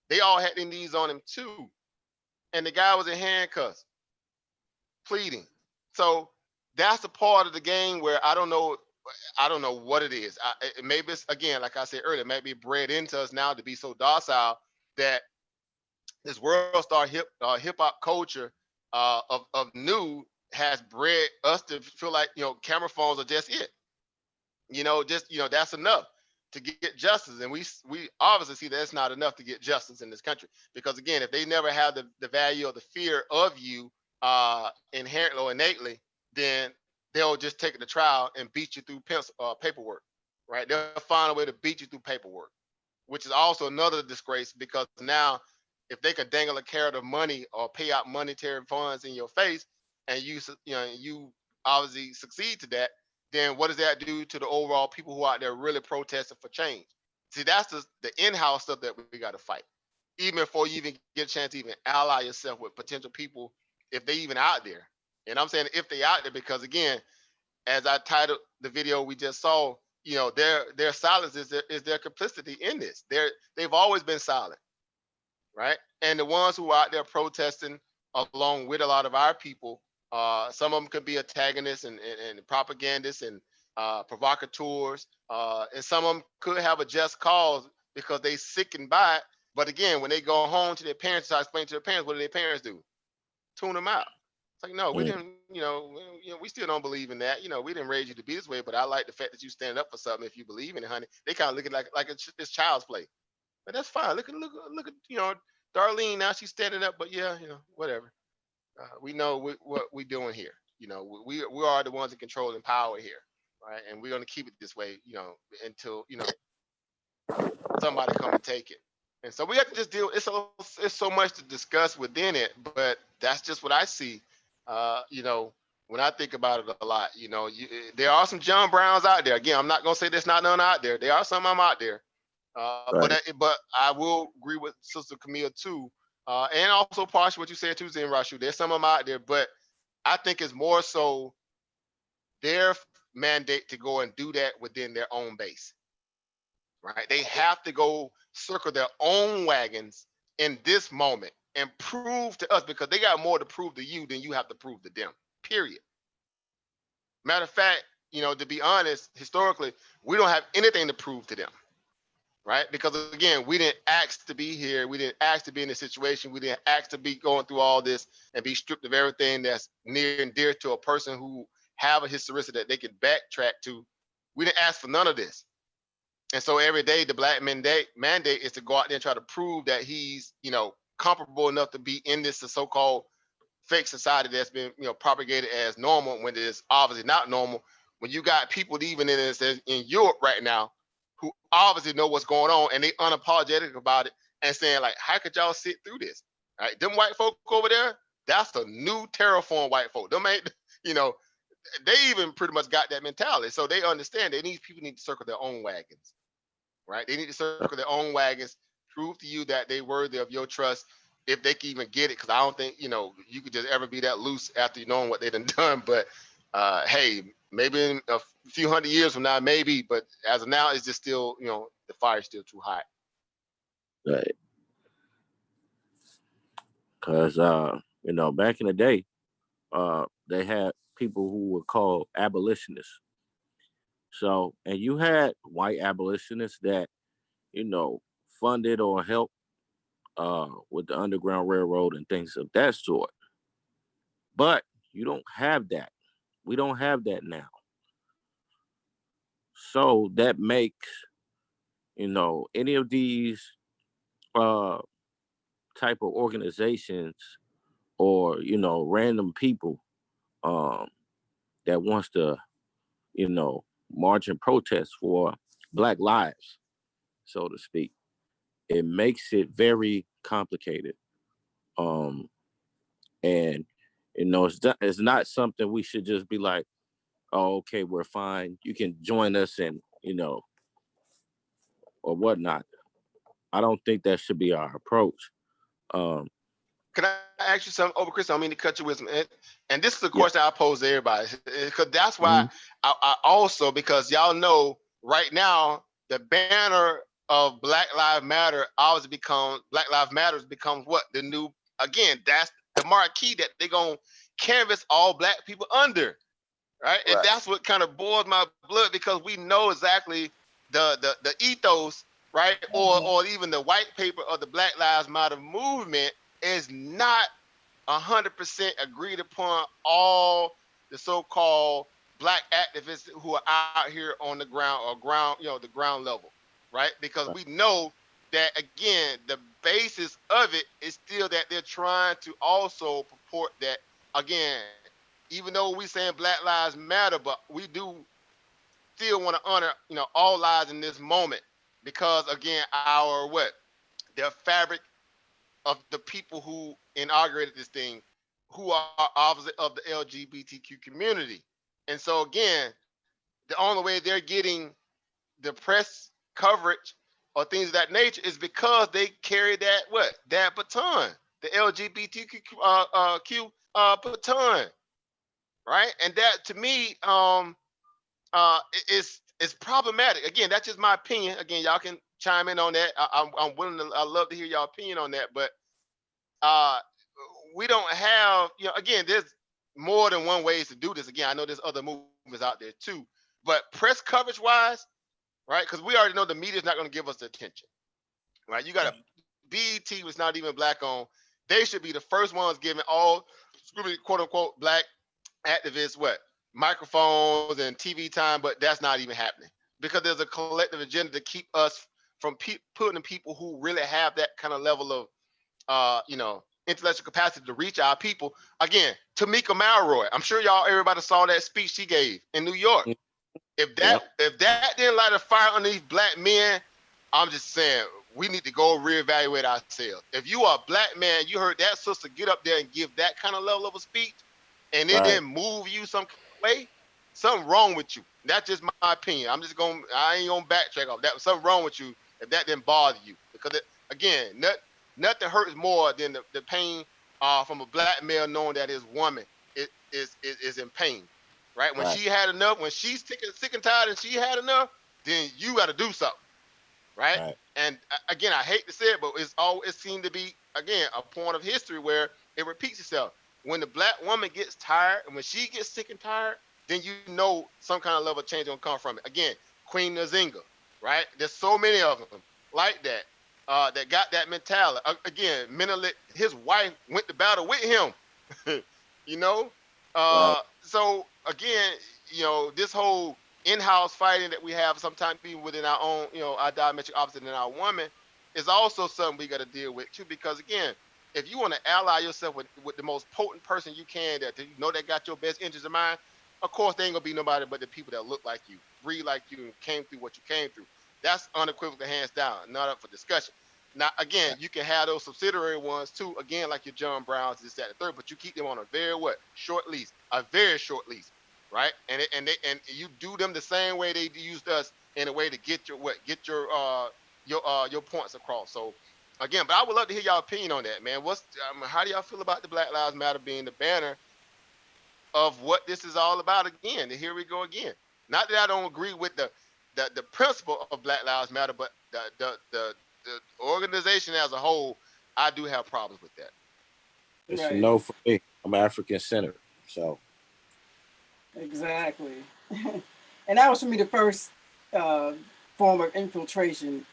A: they all had their knees on him too. And the guy was in handcuffs, pleading. So that's a part of the game where I don't know what it is. Maybe it's, again, like I said earlier, maybe bred into us now to be so docile that this world star hip hop culture of new has bred us to feel like, camera phones are just it. That's enough to get justice. And we obviously see that it's not enough to get justice in this country. Because again, if they never have the value or the fear of you inherently or innately, then they'll just take it to trial and beat you through paperwork, right? They'll find a way to beat you through paperwork, which is also another disgrace because now if they could dangle a carrot of money or pay out monetary funds in your face and you obviously succeed to that, then what does that do to the overall people who are out there really protesting for change? See, that's the in-house stuff that we got to fight. even before you even get a chance to even ally yourself with potential people, if they even out there. And I'm saying if they out there because again, as I titled the video we just saw, you know, their silence is their complicity in this. They've always been silent, right? And the ones who are out there protesting along with a lot of our people, some of them could be antagonists and propagandists and provocateurs, and some of them could have a just cause because they sicken by it. But again, when they go home to their parents, I explain to their parents, what do their parents do? Tune them out. It's like, no, we didn't, we still don't believe in that. You know, we didn't raise you to be this way, but I like the fact that you stand up for something if you believe in it, honey. They kind of look at like it's child's play. But that's fine. Look at Darlene now. She's standing up, but yeah, whatever. We know what we're doing here. We are the ones in control and power here, right? And we're gonna keep it this way, until somebody come and take it. And so we have to just deal. It's so much to discuss within it, but that's just what I see. When I think about it a lot, there are some John Browns out there. Again, I'm not gonna say there's not none out there. There are some I'm out there.
C: Right.
A: But I will agree with Sister Camille too, and also partially what you said too, Zen Rashu. There's some of them out there, but I think it's more so their mandate to go and do that within their own base, right? They have to go circle their own wagons in this moment and prove to us, because they got more to prove to you than you have to prove to them, period. Matter of fact, to be honest, historically, we don't have anything to prove to them. Right? Because again, we didn't ask to be here. We didn't ask to be in this situation. We didn't ask to be going through all this and be stripped of everything that's near and dear to a person who have a historicity that they can backtrack to. We didn't ask for none of this. And so every day the black mandate is to go out there and try to prove that he's, comparable enough to be in this so-called fake society that's been, propagated as normal when it is obviously not normal. When you got people even in Europe right now who obviously know what's going on and they unapologetic about it and saying like, how could y'all sit through this? Right? Them white folk over there, that's the new terraform white folk. Them ain't, they even pretty much got that mentality. So they understand that people need to circle their own wagons, right? They need to circle their own wagons, prove to you that they're worthy of your trust if they can even get it. Cause I don't think, you could just ever be that loose after you knowing what they done. But hey, maybe in a few hundred years from now, maybe, but as of now, it's just still, the fire's still too hot.
C: Right. Cause back in the day, they had people who were called abolitionists. So, and you had white abolitionists that, funded or helped with the Underground Railroad and things of that sort. But you don't have that. We don't have that now. So that makes, any of these type of organizations or, random people that wants to, march and protest for Black lives, so to speak. It makes it very complicated. And, it's not something we should just be like, oh, okay, we're fine. You can join us and, or whatnot. I don't think that should be our approach.
A: Can I ask you something over, Chris? I don't mean to cut you with some, and this is the question I pose to everybody, because that's why I also, because y'all know right now, the banner of Black Lives Matter always becomes, Black Lives Matter becomes what? The new, again, that's the marquee that they're going to canvas all Black people under, right? And that's what kind of boils my blood, because we know exactly the ethos, right? Or even the white paper of the Black Lives Matter movement is not 100% agreed upon all the so-called Black activists who are out here on the ground the ground level, right? Because we know that, again, the basis of it is still that they're trying to also purport that, again, even though we saying Black Lives Matter, but we do still want to honor, all lives in this moment, because again, the fabric of the people who inaugurated this thing, who are obviously of the LGBTQ community. And so again, the only way they're getting the press coverage or things of that nature is because they carry that that baton, the LGBTQ baton, right? And that to me it's problematic. Again, that's just my opinion. Again, y'all can chime in on that. I'm willing to. I love to hear y'all opinion on that, but we don't have, again, there's more than one ways to do this. Again, I know there's other movements out there too, but press coverage wise, right? Because we already know the media's not going to give us the attention, right? You got a BET was not even black owned. They should be the first ones giving all, quote unquote, black activists microphones and TV time, but that's not even happening because there's a collective agenda to keep us from putting people who really have that kind of level of intellectual capacity to reach our people. Again, Tamika Malroy, I'm sure everybody saw that speech she gave in New York. If that didn't light a fire on these black men, I'm just saying we need to go reevaluate ourselves. If you are a black man, you heard that sister get up there and give that kind of level of a speech, and it didn't move you some way, something wrong with you. That's just my opinion. I ain't gonna backtrack off that. Something wrong with you if that didn't bother you, because again, nothing hurts more than the pain from a black male knowing that his woman is in pain, right? When she had enough, when she's sick and tired and she had enough, then you got to do something, right? And again, I hate to say it, but it seemed to be, again, a point of history where it repeats itself. When the black woman gets tired and when she gets sick and tired, then you know some kind of level of change gonna come from it. Again, Queen Nzinga, right? There's so many of them like that. That got that mentality. Again, mentally, his wife went to battle with him. So again, this whole in-house fighting that we have sometimes even within our own, our diametric opposite in our woman is also something we got to deal with too. Because again, if you want to ally yourself with the most potent person you can that that got your best interests in mind, of course, there ain't gonna be nobody but the people that look like you, breathe like you, and came through what you came through. That's unequivocal, hands down, not up for discussion. Now, again, you can have those subsidiary ones too, again, like your John Browns, this, that, and third, but you keep them on a very short lease, right? And you do them the same way they used us in a way to get your points across. So, again, but I would love to hear y'all opinion on that, man. How do y'all feel about the Black Lives Matter being the banner of what this is all about? Again, here we go again. Not that I don't agree with the principle of Black Lives Matter, but the organization as a whole, I do have problems with that.
J: It's a no for me. I'm African centered, so.
H: Exactly. And that was for me the first form of infiltration.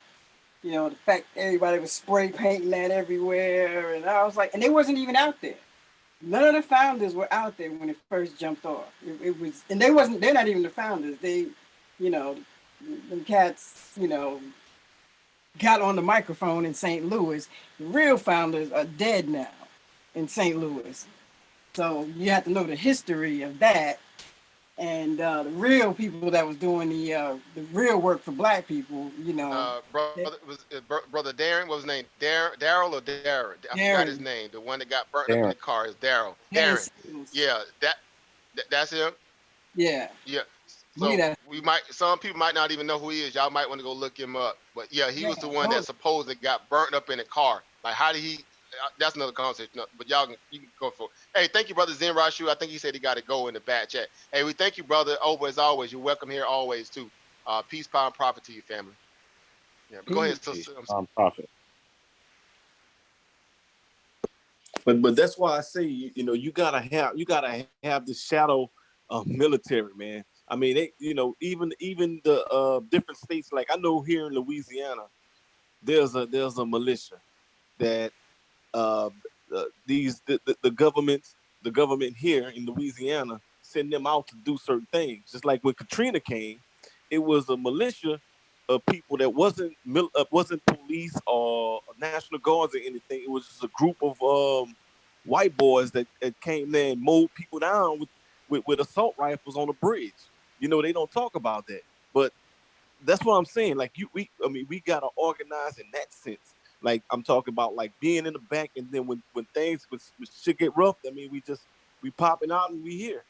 H: The fact everybody was spray painting that everywhere, and I was like, and they wasn't even out there. None of the founders were out there when it first jumped off. It was, and they're not even the founders. They, them cats, got on the microphone in St. Louis. The real founders are dead now in St. Louis. So you have to know the history of that. And the real people that was doing the real work for black people,
A: Brother Darren, what was his name? Daryl or Darren? I forgot his name. The one that got burnt up in the car is Daryl. Darren. Yeah, that's him.
H: Yeah.
A: Yeah. So some people might not even know who he is. Y'all might want to go look him up. But yeah, he was the one that supposedly got burnt up in a car. Like, how did he? That's another conversation. But you can go for it. Hey, thank you, brother Zen Rashu. I think he said he got to go in the back chat. Hey, we thank you, brother. Over as always, you're welcome here always too. Peace, power, and profit to you, family. Yeah, but go ahead.
J: Profit.
B: But that's why I say you gotta have the shadow military, man. I mean, even the different states. Like I know here in Louisiana, there's a militia that the government here in Louisiana send them out to do certain things. Just like when Katrina came, it was a militia of people that wasn't police or National Guards or anything. It was just a group of white boys that came there and mowed people down with assault rifles on a bridge. They don't talk about that, but that's what I'm saying. Like we gotta organize in that sense. Like I'm talking about, like being in the back, and then when things shit get rough, I mean, we popping out and we here.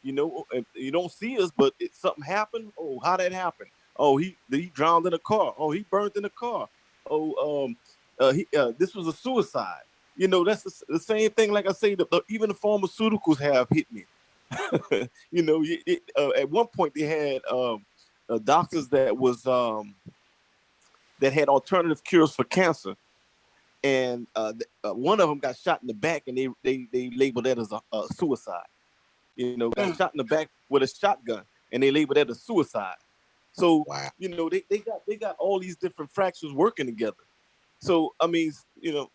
B: And you don't see us, but something happened. Oh, how that happened?
C: Oh, he drowned in a car. Oh, he burned in a car. Oh, this was a suicide. You know, that's the same thing. Like I say, even the pharmaceuticals have hit me. You know, at one point they had doctors that was that had alternative cures for cancer, and one of them got shot in the back, and they labeled that as a suicide. You know, got shot in the back with a shotgun, and they labeled that as suicide. So you know, they got all these different fractures working together. So I mean, you know,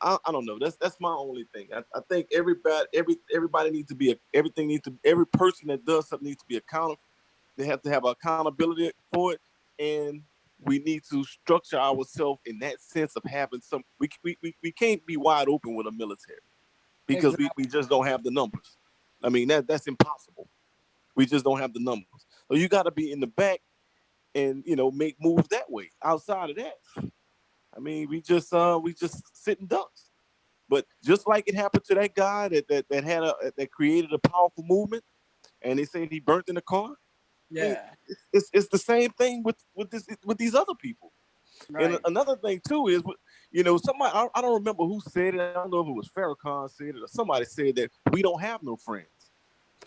C: I don't know. That's my only thing. I think everybody needs to be every person that does something needs to be accountable. They have to have accountability for it, and we need to structure ourselves in that sense of having some. We can't be wide open with a military because we just don't have the numbers. I mean that's impossible. We just don't have the numbers. So you got to be in the back and you know make moves that way. Outside of that, I mean we just sitting ducks. But just like it happened to that guy that created a powerful movement, and they said he burnt in the car.
H: Yeah,
C: it's the same thing with these other people.
H: right.
C: And another thing too is, you know, somebody I don't remember who said it. I don't know if it was Farrakhan said it or somebody said that we don't have no friends.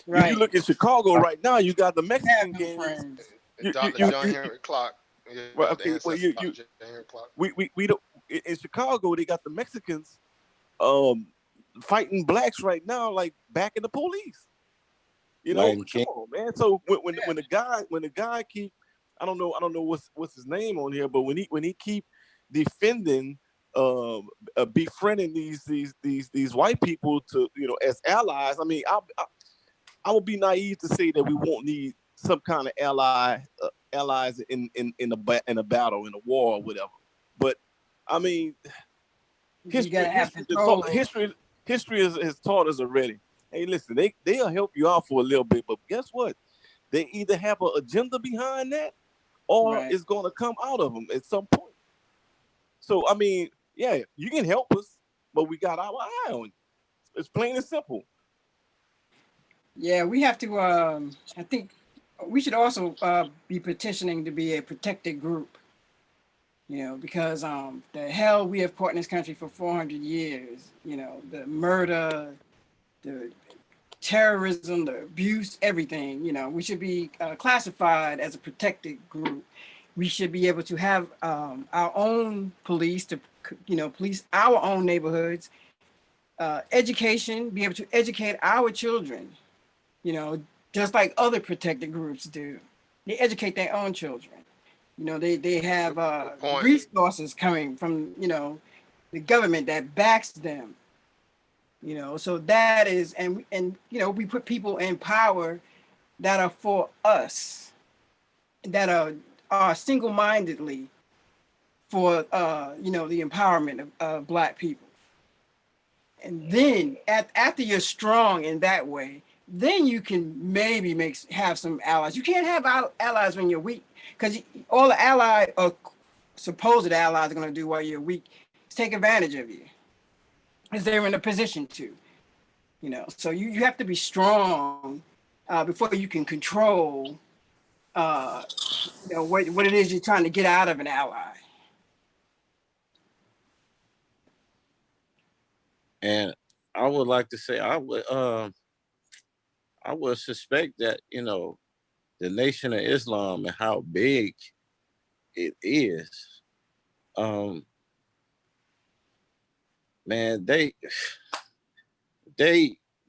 C: If you look at Chicago right now, you got the Mexican gangs.
A: Dr. John Henry Clark. Yeah,
C: Well,
A: the
C: okay, well,
A: ancestor Dr. John Henry Clark.
C: we don't in Chicago. They got the Mexicans fighting blacks right now, like backing the police. You know, come on, man. So when the guy keep, I don't know what's his name on here, but when he keep defending, befriending these white people to, you know, as allies. I mean, I would be naive to say that we won't need some kind of allies in a battle, in a war or whatever. But I mean, history has taught us already. Hey, listen, they'll help you out for a little bit, but guess what? They either have an agenda behind that, or it's going to come out of them at some point. So I mean, yeah, you can help us, but we got our eye on you. It's plain and simple.
H: Yeah, we have to. I think we should also be petitioning to be a protected group. You know, because the hell we have fought in this country for 400 years. You know, the murder, the terrorism, the abuse, everything. You know, we should be classified as a protected group. We should be able to have our own police to, you know, police our own neighborhoods. Education, be able to educate our children. You know, just like other protected groups do. They educate their own children. You know, they have resources coming from, you know, the government that backs them. You know, so that is, and you know, we put people in power that are for us, that are single-mindedly for you know, the empowerment of Black people. And then after you're strong in that way, then you can maybe have some allies. You can't have allies when you're weak, because all the allies or supposed allies are going to do while you're weak is take advantage of you, because they're in a position to. You know, so you have to be strong before you can control, you know, what it is you're trying to get out of an ally.
J: And I would like to say I would suspect that, you know, the Nation of Islam and how big it is, man, the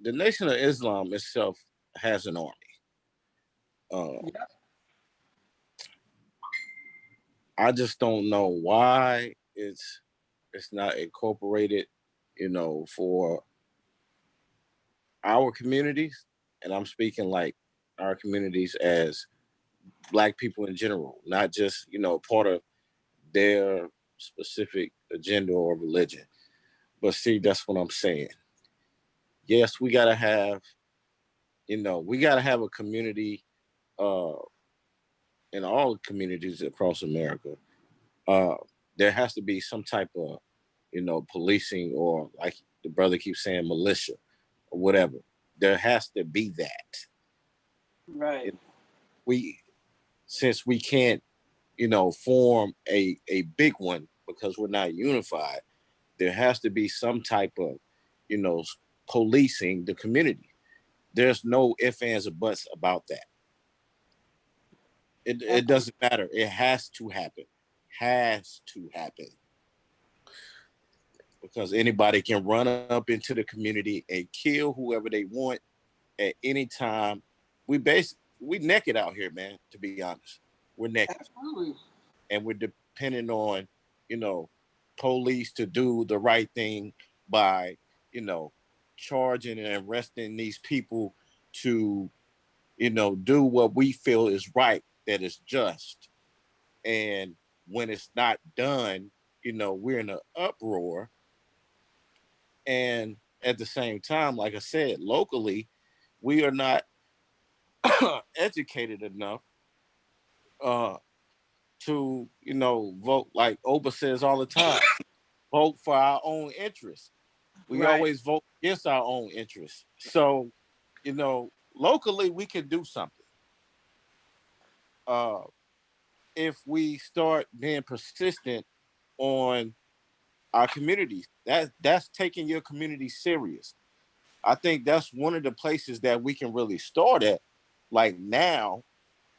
J: Nation of Islam itself has an army. I just don't know why it's not incorporated, you know, for our communities. And I'm speaking like our communities as Black people in general, not just, you know, part of their specific agenda or religion. But see, that's what I'm saying. Yes, we gotta have, you know, we gotta have a community in all communities across America. There has to be some type of, you know, policing, or like the brother keeps saying, militia or whatever. There has to be that.
H: Right.
J: Since we can't form a big one because we're not unified. There has to be some type of, policing the community. There's no ifs, ands, or buts about that. It doesn't matter. It has to happen. Has to happen. Because anybody can run up into the community and kill whoever they want at any time. We naked out here, man, to be honest. We're naked.
H: Absolutely.
J: And we're depending on, police to do the right thing by, charging and arresting these people to, do what we feel is right, that is just. And when it's not done, we're in an uproar. And at the same time, like I said, locally, we are not educated enough to, vote. Like Oba says all the time, vote for our own interests. We always vote against our own interests. So, locally, we can do something. If we start being persistent on our communities, that's taking your community serious. I think that's one of the places that we can really start at, like now,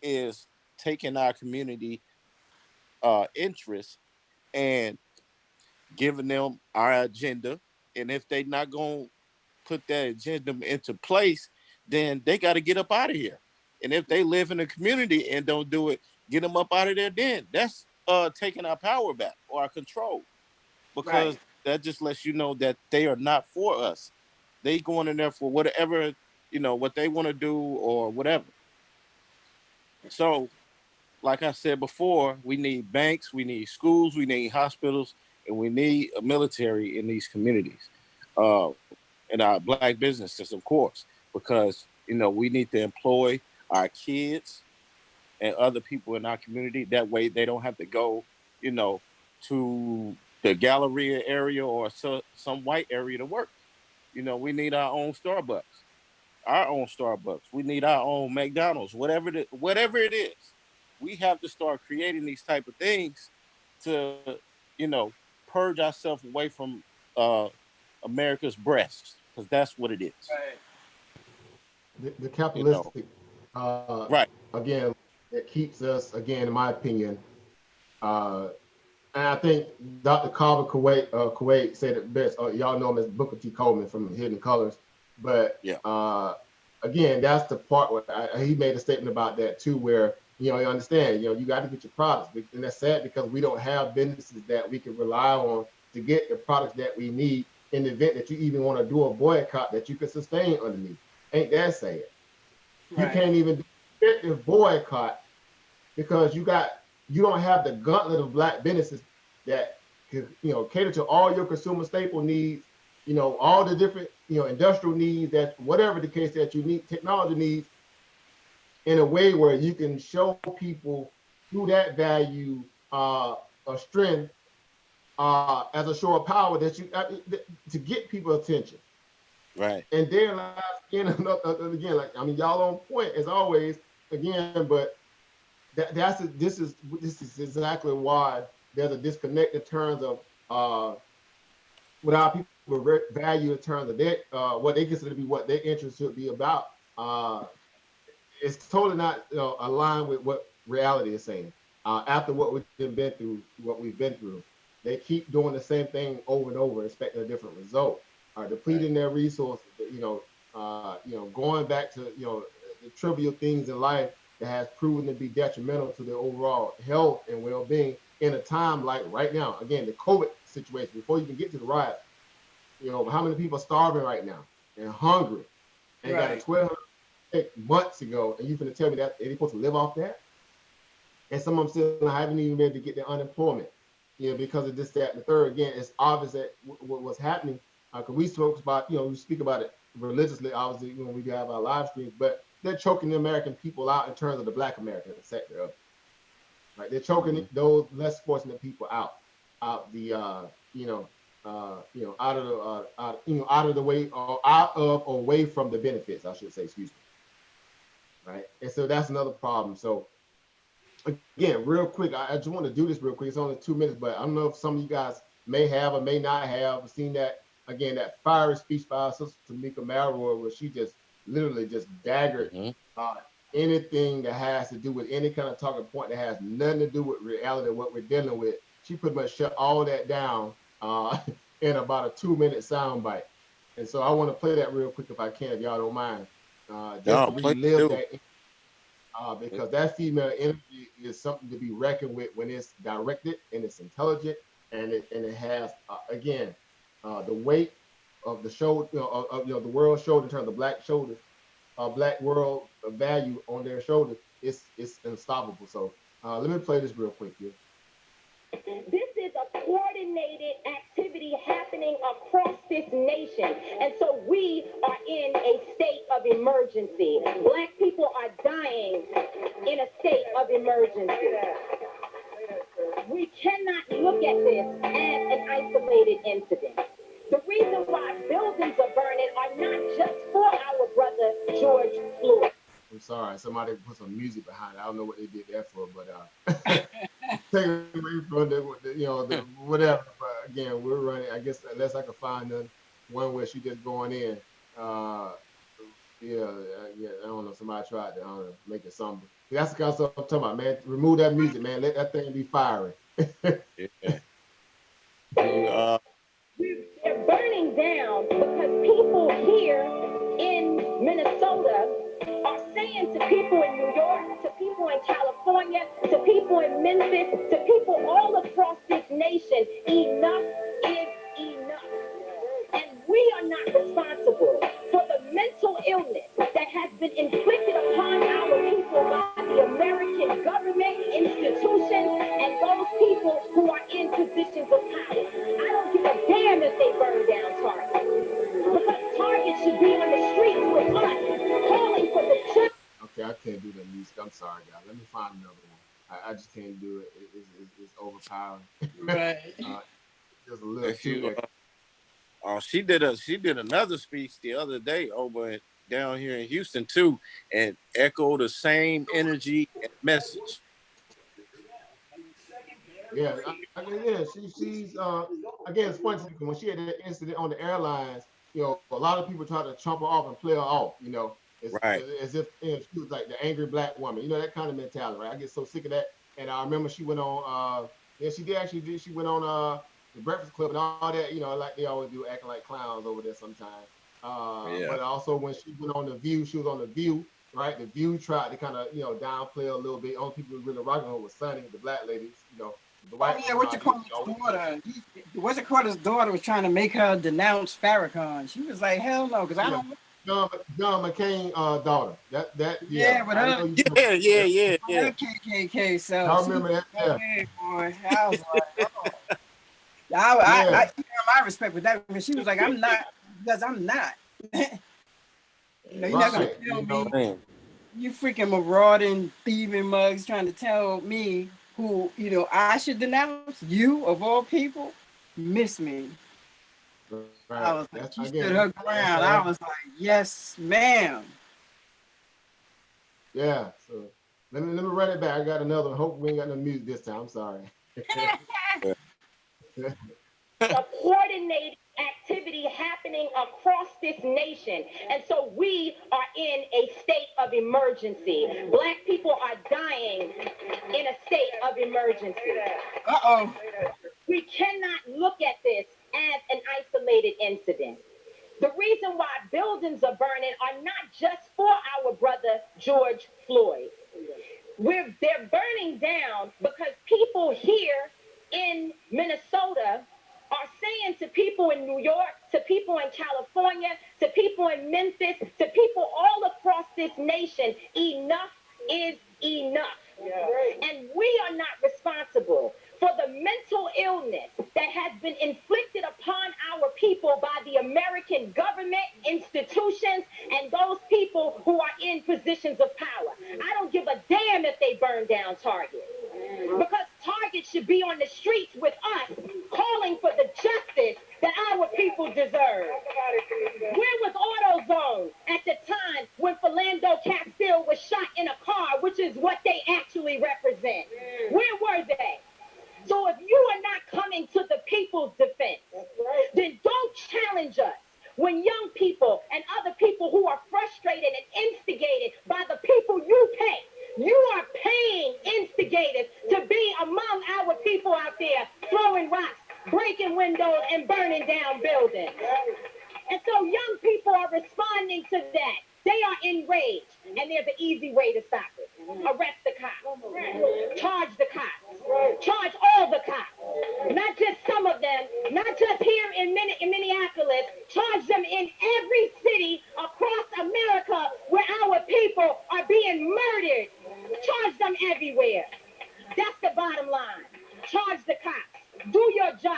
J: is taking our community interests and giving them our agenda. And if they're not going to put that agenda into place, then they got to get up out of here. And if they live in a community and don't do it, get them up out of there then. That's taking our power back or our control. Because that just lets you know that they are not for us. They going in there for whatever, what they want to do or whatever. So, like I said before, we need banks, we need schools, we need hospitals, and we need a military in these communities, and our Black businesses, of course, because, we need to employ our kids and other people in our community. That way they don't have to go, to the Galleria area or some white area to work. We need our own Starbucks. We need our own McDonald's, whatever it is. We have to start creating these type of things to, purge ourselves away from America's breast, because that's what it is.
K: The capitalistic, again, it keeps us, again, in my opinion, and I think Dr. Carver Kuwait said it best. Y'all know him as Booker T. Coleman from Hidden Colors. But again, that's the part where he made a statement about that too, where, you understand, you got to get your products. And that's sad because we don't have businesses that we can rely on to get the products that we need in the event that you even want to do a boycott that you can sustain underneath. Ain't that sad? You can't even do an effective boycott because you don't have the gauntlet of Black businesses that can, cater to all your consumer staple needs, all the different, industrial needs, that whatever the case that you need, technology needs, in a way where you can show people through that value of strength as a show of power that you to get people attention.
J: Right.
K: And there lies again, y'all on point as always, again, but this is exactly why there's a disconnect in terms of what our people value in terms of their what they consider to be what their interests should be about. It's totally not aligned with what reality is saying. After what we've been through, they keep doing the same thing over and over, expecting a different result. Depleting their resources, going back to the trivial things in life that has proven to be detrimental to their overall health and well-being in a time like right now. Again, the COVID situation, before you can get to the riot, how many people are starving right now and hungry and got a 1,200 months ago, and you finna tell me that they're supposed to live off that? And some of them still haven't even been able to get their unemployment, because of this, that, and the third. Again, it's obvious that what's happening, because we spoke about, we speak about it religiously, obviously, when we have our live streams, but they're choking the American people out in terms of the Black American sector of it. Right? They're choking those less fortunate people out the out of the way, or out of or away from the benefits, I should say, excuse me. Right. And so that's another problem. So again, real quick, I just want to do this real quick. It's only 2 minutes, but I don't know if some of you guys may have or may not have seen that, again, that fiery speech by our sister Tamika Malroy, where she just literally just daggered anything that has to do with any kind of talking point that has nothing to do with reality, what we're dealing with. She pretty much shut all that down in about a 2-minute soundbite. And so I want to play that real quick if I can, if y'all don't mind. Just to relive that, because that female energy is something to be reckoned with when it's directed and it's intelligent, and it has again the weight of the shoulder, the world shoulder in terms of black shoulders, black world value on their shoulders. It's unstoppable. So let me play this real quick here.
L: This is a coordinated activity happening across this nation. And so we are in a state of emergency. Black people are dying in a state of emergency. We cannot look at this as an isolated incident. The reason why buildings are burning are not just for our brother George Floyd.
K: I'm sorry, somebody put some music behind it. I don't know what they did that for, but take it away from the whatever. But again, we're running. I guess unless I can find one where she just going in. I don't know. Somebody tried to make it something. That's the kind of stuff I'm talking about, man. Remove that music, man. Let that thing be fiery.
L: They're burning down because people here in Minnesota are saying to people in New York, to people in California, to people in Memphis, to people all across this nation, enough is enough. And we are not responsible for the mental illness that has been inflicted upon our people by the American government, institutions, and those people who are in positions of power. I don't give a damn if they burn down Target, because Target should be on the streets with us, calling for the church.
K: Okay, I can't do that music. I'm sorry, guys. Let me find another one. I just can't do it. It's overpowering.
H: Right.
K: Just a little too.
J: She did another speech the other day over down here in Houston too, and echoed the same energy and message.
K: Yeah, she's again, it's funny when she had that incident on the airlines. A lot of people try to chomp her off and play her off. As if she was like the angry black woman. That kind of mentality, right? I get so sick of that. And I remember she went on. She went on the Breakfast Club and all that. Like they always do, acting like clowns over there sometimes. But also when she went on The View, she was on The View, right? The View tried to kind of downplay a little bit. Only people who really rocking her was Sonny, the black ladies. The white.
H: Oh, yeah, Carter's daughter was trying to make her denounce Farrakhan. She was like, "Hell no," because I don't.
K: John McCain's daughter.
H: Yeah, but her.
J: Yeah.
H: KKK. So
K: I remember that. Yeah.
H: Hey, boy, I was like, oh. I give her my respect with that because she was like, "I'm not," because I'm not. You're not gonna tell me. You freaking marauding, thieving mugs trying to tell me who I should denounce. You of all people, miss me. Right. I was like, she stood her ground. I was like, yes, ma'am.
K: Yeah. So let me run it back. I got another one. Hope we ain't got no music this time. I'm sorry.
L: A coordinated activity happening across this nation. And so we are in a state of emergency. Black people are dying in a state of emergency.
H: Uh-oh.
L: We cannot look at this as an isolated incident. The reason why buildings are burning are not just for our brother George Floyd. They're burning down because people here in Minnesota are saying to people in New York, to people in California, to people in Memphis, to people all across this nation, enough is enough. Yeah. And we are not responsible for the mental illness that has been inflicted upon our people by the American government, institutions, and those people who are in positions of power. I don't give a damn if they burn down Target, because Target should be on the streets with us, calling for the justice that our people deserve. Where was AutoZone at the time when Philando Castile was shot in a car, which is what they actually represent? people's defense, then don't challenge us when young people and other people who are frustrated and instigated by the people you pay. You are paying instigators to be among our people out there throwing rocks, breaking windows, and burning down buildings. And so young people are responding to that. They are enraged, and there's an easy way to stop it. Arrest the cops. Charge the cops. Charge all the cops. Not just some of them, not just here in Minneapolis. Charge them in every city across America where our people are being murdered. Charge them everywhere. That's the bottom line. Charge the cops. Do your job.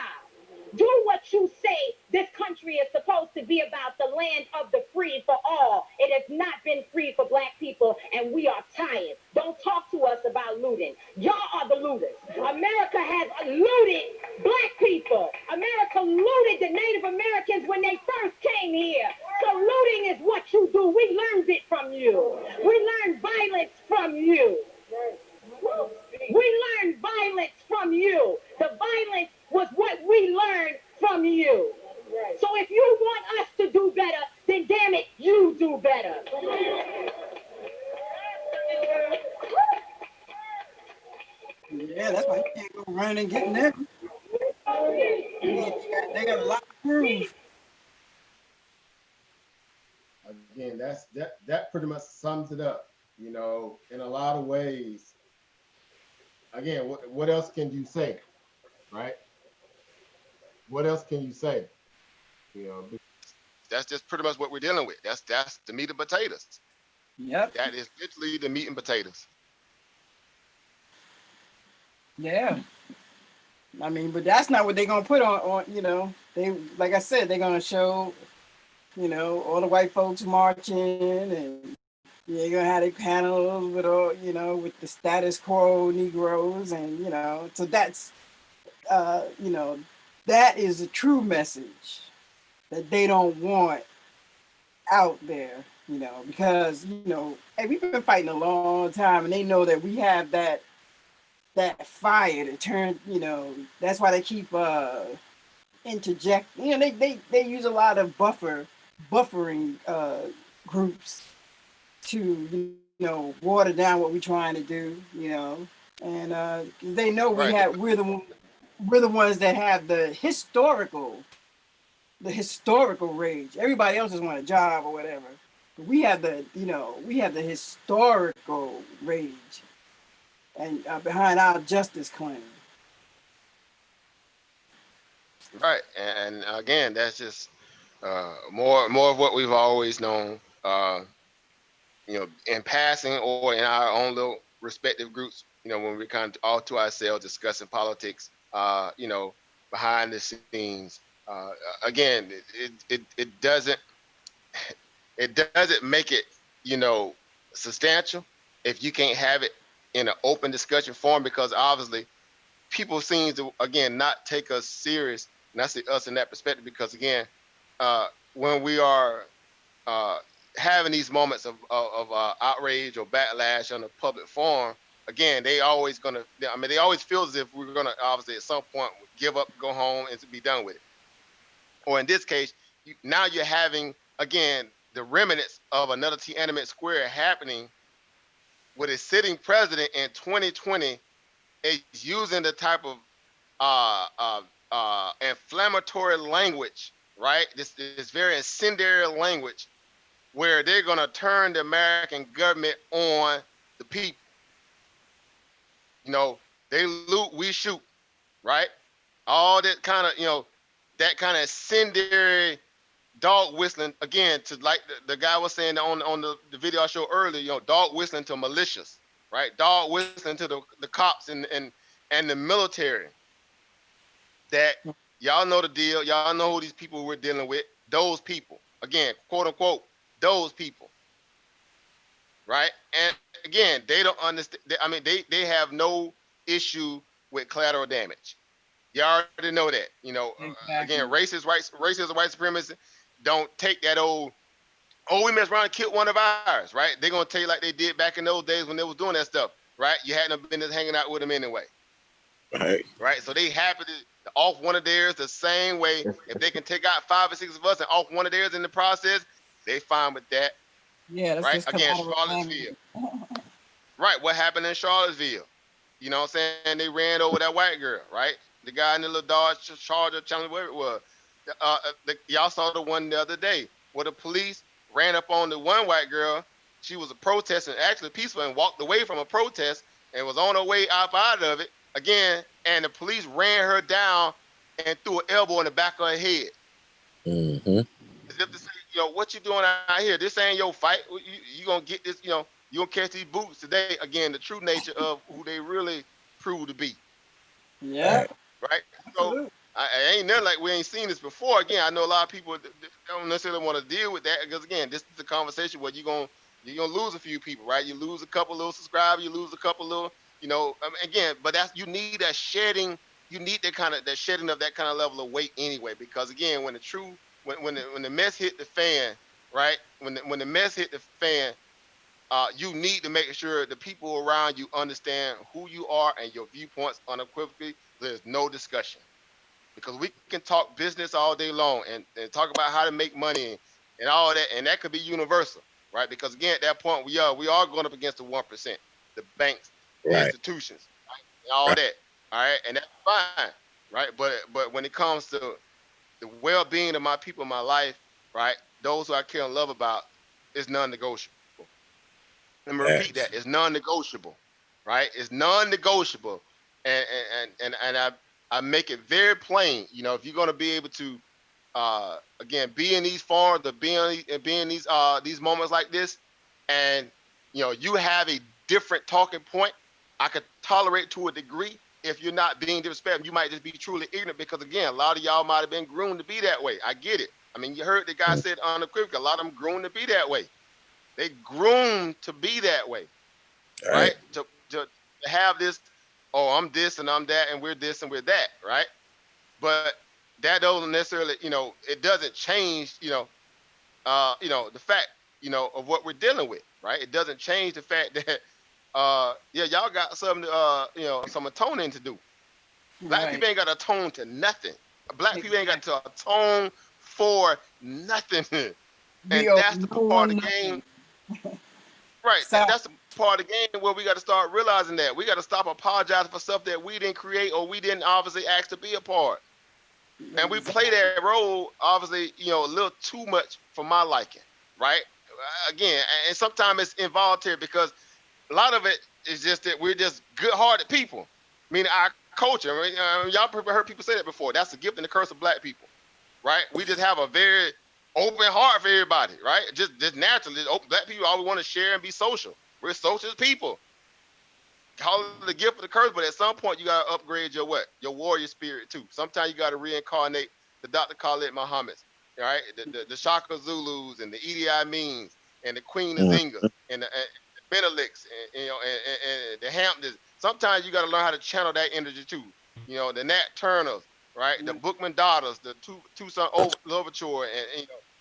L: Do what you say this country is supposed to be about, the land of the free for all. It has not been free for black people, and we are tired. Don't talk to us about looting. Y'all are the looters. America has looted black people. America looted the Native Americans when they first came here. So looting is what you do. We learned it from you. We learned violence from you. We learned violence from you. The violence was what we learned from you. So if you want us to do better, then damn it, you do better.
H: Yeah, that's why you can't go running and getting there. They got a lot to prove.
K: Again, that pretty much sums it up, you know, in a lot of ways. Again, what else can you say, right? What else can you say? You know,
A: That's just pretty much what we're dealing with. That's the meat and potatoes.
H: Yep.
A: That is literally the meat and potatoes.
H: Yeah. I mean, but that's not what they're gonna put on, you know. They, like I said, they're gonna show, you know, all the white folks marching, and they're gonna have their panels with all, you know, with the status quo Negroes, and you know, so that's you know, that is a true message that they don't want out there, you know, because, you know, hey, we've been fighting a long time, and they know that we have that fire to turn, you know, that's why they keep interjecting. You know, they use a lot of buffering groups to, you know, water down what we're trying to do, you know, and they know we're the ones that have the historical rage. Everybody else just want a job or whatever, but we have the historical rage, and behind our justice claim.
A: Right, and again, that's just more of what we've always known. You know, in passing or in our own little respective groups. You know, when we kind of all to ourselves discussing politics. You know, behind the scenes. Again, it doesn't make it, you know, substantial if you can't have it in an open discussion form, because obviously people seem to, again, not take us serious, and I see us in that perspective, because again, when we are having these moments of outrage or backlash on a public forum, again, they always feel as if we're gonna obviously at some point give up, go home, and to be done with it. Or in this case, now you're having, again, the remnants of another Tiananmen Square happening with a sitting president in 2020 is using the type of inflammatory language, right? This very incendiary language where they're gonna turn the American government on the people. You know, they loot, we shoot, right? All that kind of, you know, that kind of incendiary dog whistling, again, to like the guy was saying on the video I showed earlier, you know, dog whistling to militias, right? Dog whistling to the cops and the military. That y'all know the deal. Y'all know who these people we're dealing with. Those people, again, quote unquote, those people, right? And again, they don't understand. I mean, they have no issue with collateral damage. You already know that. You know,
H: Exactly.
A: again, racism, white supremacy don't take that old, oh, we messed around and killed one of ours, right? They're gonna tell you like they did back in those days when they was doing that stuff, right? You hadn't been hanging out with them anyway.
J: Right.
A: Right. So they happy off one of theirs the same way. If they can take out 5 or 6 of us and off one of theirs in the process, they fine with that.
H: Yeah, that's
A: Right?
H: just
A: Again,
H: collateral
A: Charlottesville.
H: damage.
A: Right. What happened in Charlottesville? You know what I'm saying? They ran over that white girl, right? The guy in the little Dodge Charger, Challenger, whatever it was. Y'all saw the one the other day where the police ran up on the one white girl. She was a protest and actually peaceful and walked away from a protest and was on her way out of it again. And the police ran her down and threw an elbow in the back of her head.
J: Mm-hmm.
A: As if to say, what you doing out here? This ain't your fight. You gonna get this, you gonna catch these boots today. Again, the true nature of who they really prove to be.
H: Yeah.
A: Right? So I ain't nothing like we ain't seen this before. Again, I know a lot of people don't necessarily want to deal with that because again, this is a conversation where you're gonna lose a few people, right? You lose a couple little subscribers, you lose a couple little, again, but you need that shedding, you need that shedding of that kind of level of weight anyway, because again, when the mess hit the fan, right? When the mess hit the fan, you need to make sure the people around you understand who you are and your viewpoints unequivocally. There's no discussion. Because we can talk business all day long and talk about how to make money and all that, and that could be universal, right? Because again, at that point, we are going up against the 1%, the banks, the institutions, right? And all that, all right? And that's fine, right? But when it comes to the well-being of my people in my life, right, those who I care and love about, it's non-negotiable. Let me repeat that. It's non-negotiable, right? It's non-negotiable. And I make it very plain, if you're going to be able to, again, be in these forums, be in these moments like this, and, you have a different talking point, I could tolerate to a degree. If you're not being disrespectful, you might just be truly ignorant because, again, a lot of y'all might have been groomed to be that way. I get it. I mean, you heard the guy said unequivocally, a lot of them groomed to be that way. They groomed to be that way, right? To have this, oh, I'm this and I'm that and we're this and we're that, right? But that doesn't necessarily, it doesn't change, the fact, of what we're dealing with, right? It doesn't change the fact that, y'all got something, some atoning to do. Black people ain't got to atone to nothing. Black people ain't got to atone for nothing. And that's the part of the game. Right. That's the part of the game where we got to start realizing that. We got to stop apologizing for stuff that we didn't create or we didn't obviously ask to be a part. And we play that role, obviously, a little too much for my liking, right? Again, and sometimes it's involuntary because a lot of it is just that we're just good-hearted people. Meaning our culture, y'all heard people say that before. That's the gift and the curse of black people, right? We just have a very open heart for everybody, right? Just naturally, black people always want to share and be social. We're social people. Call it the gift or the curse, but at some point you gotta upgrade your warrior spirit too. Sometimes you gotta reincarnate the Dr. Khalid Muhammad, right? The Shaka Zulus and the Idi Amins and the Queen Nzinga and the Benelix and the Hamptons. Sometimes you gotta learn how to channel that energy too. The Nat Turners, right? The Bookman Daughters, the Tucson Overture,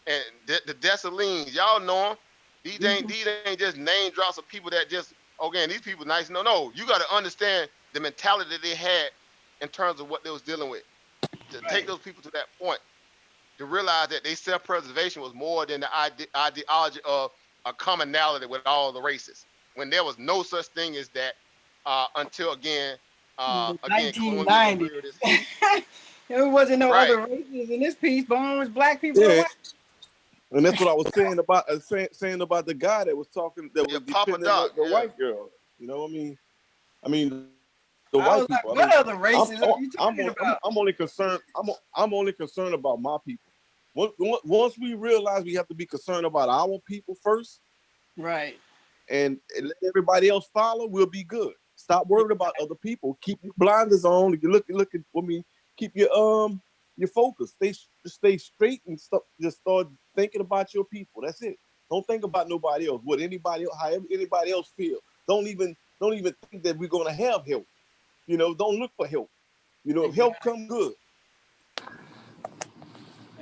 A: and the Dessalines. Y'all know them. These ain't just name drops of people that just, again, these people nice. No, you got to understand the mentality that they had in terms of what they was dealing with. To take those people to that point, to realize that their self-preservation was more than the ideology of a commonality with all the races. When there was no such thing as that until again,
H: 1990. There wasn't no other races in this piece, but only was black people.
B: Yeah. And that's what I was saying about saying about the guy that was talking that was depending on the white girl. You know what I mean? The white people.
H: Like, what other races are you talking about?
B: I'm only concerned. I'm only concerned about my people. Once we realize we have to be concerned about our people first,
H: right?
B: And let everybody else follow, we'll be good. Stop worrying about other people. Keep your blinders on. You look at keep your focus. Stay straight and just start thinking about your people. That's it. Don't think about nobody else. What anybody else, however anybody else feel. Don't even think that we're gonna have help. Don't look for help. If help come good.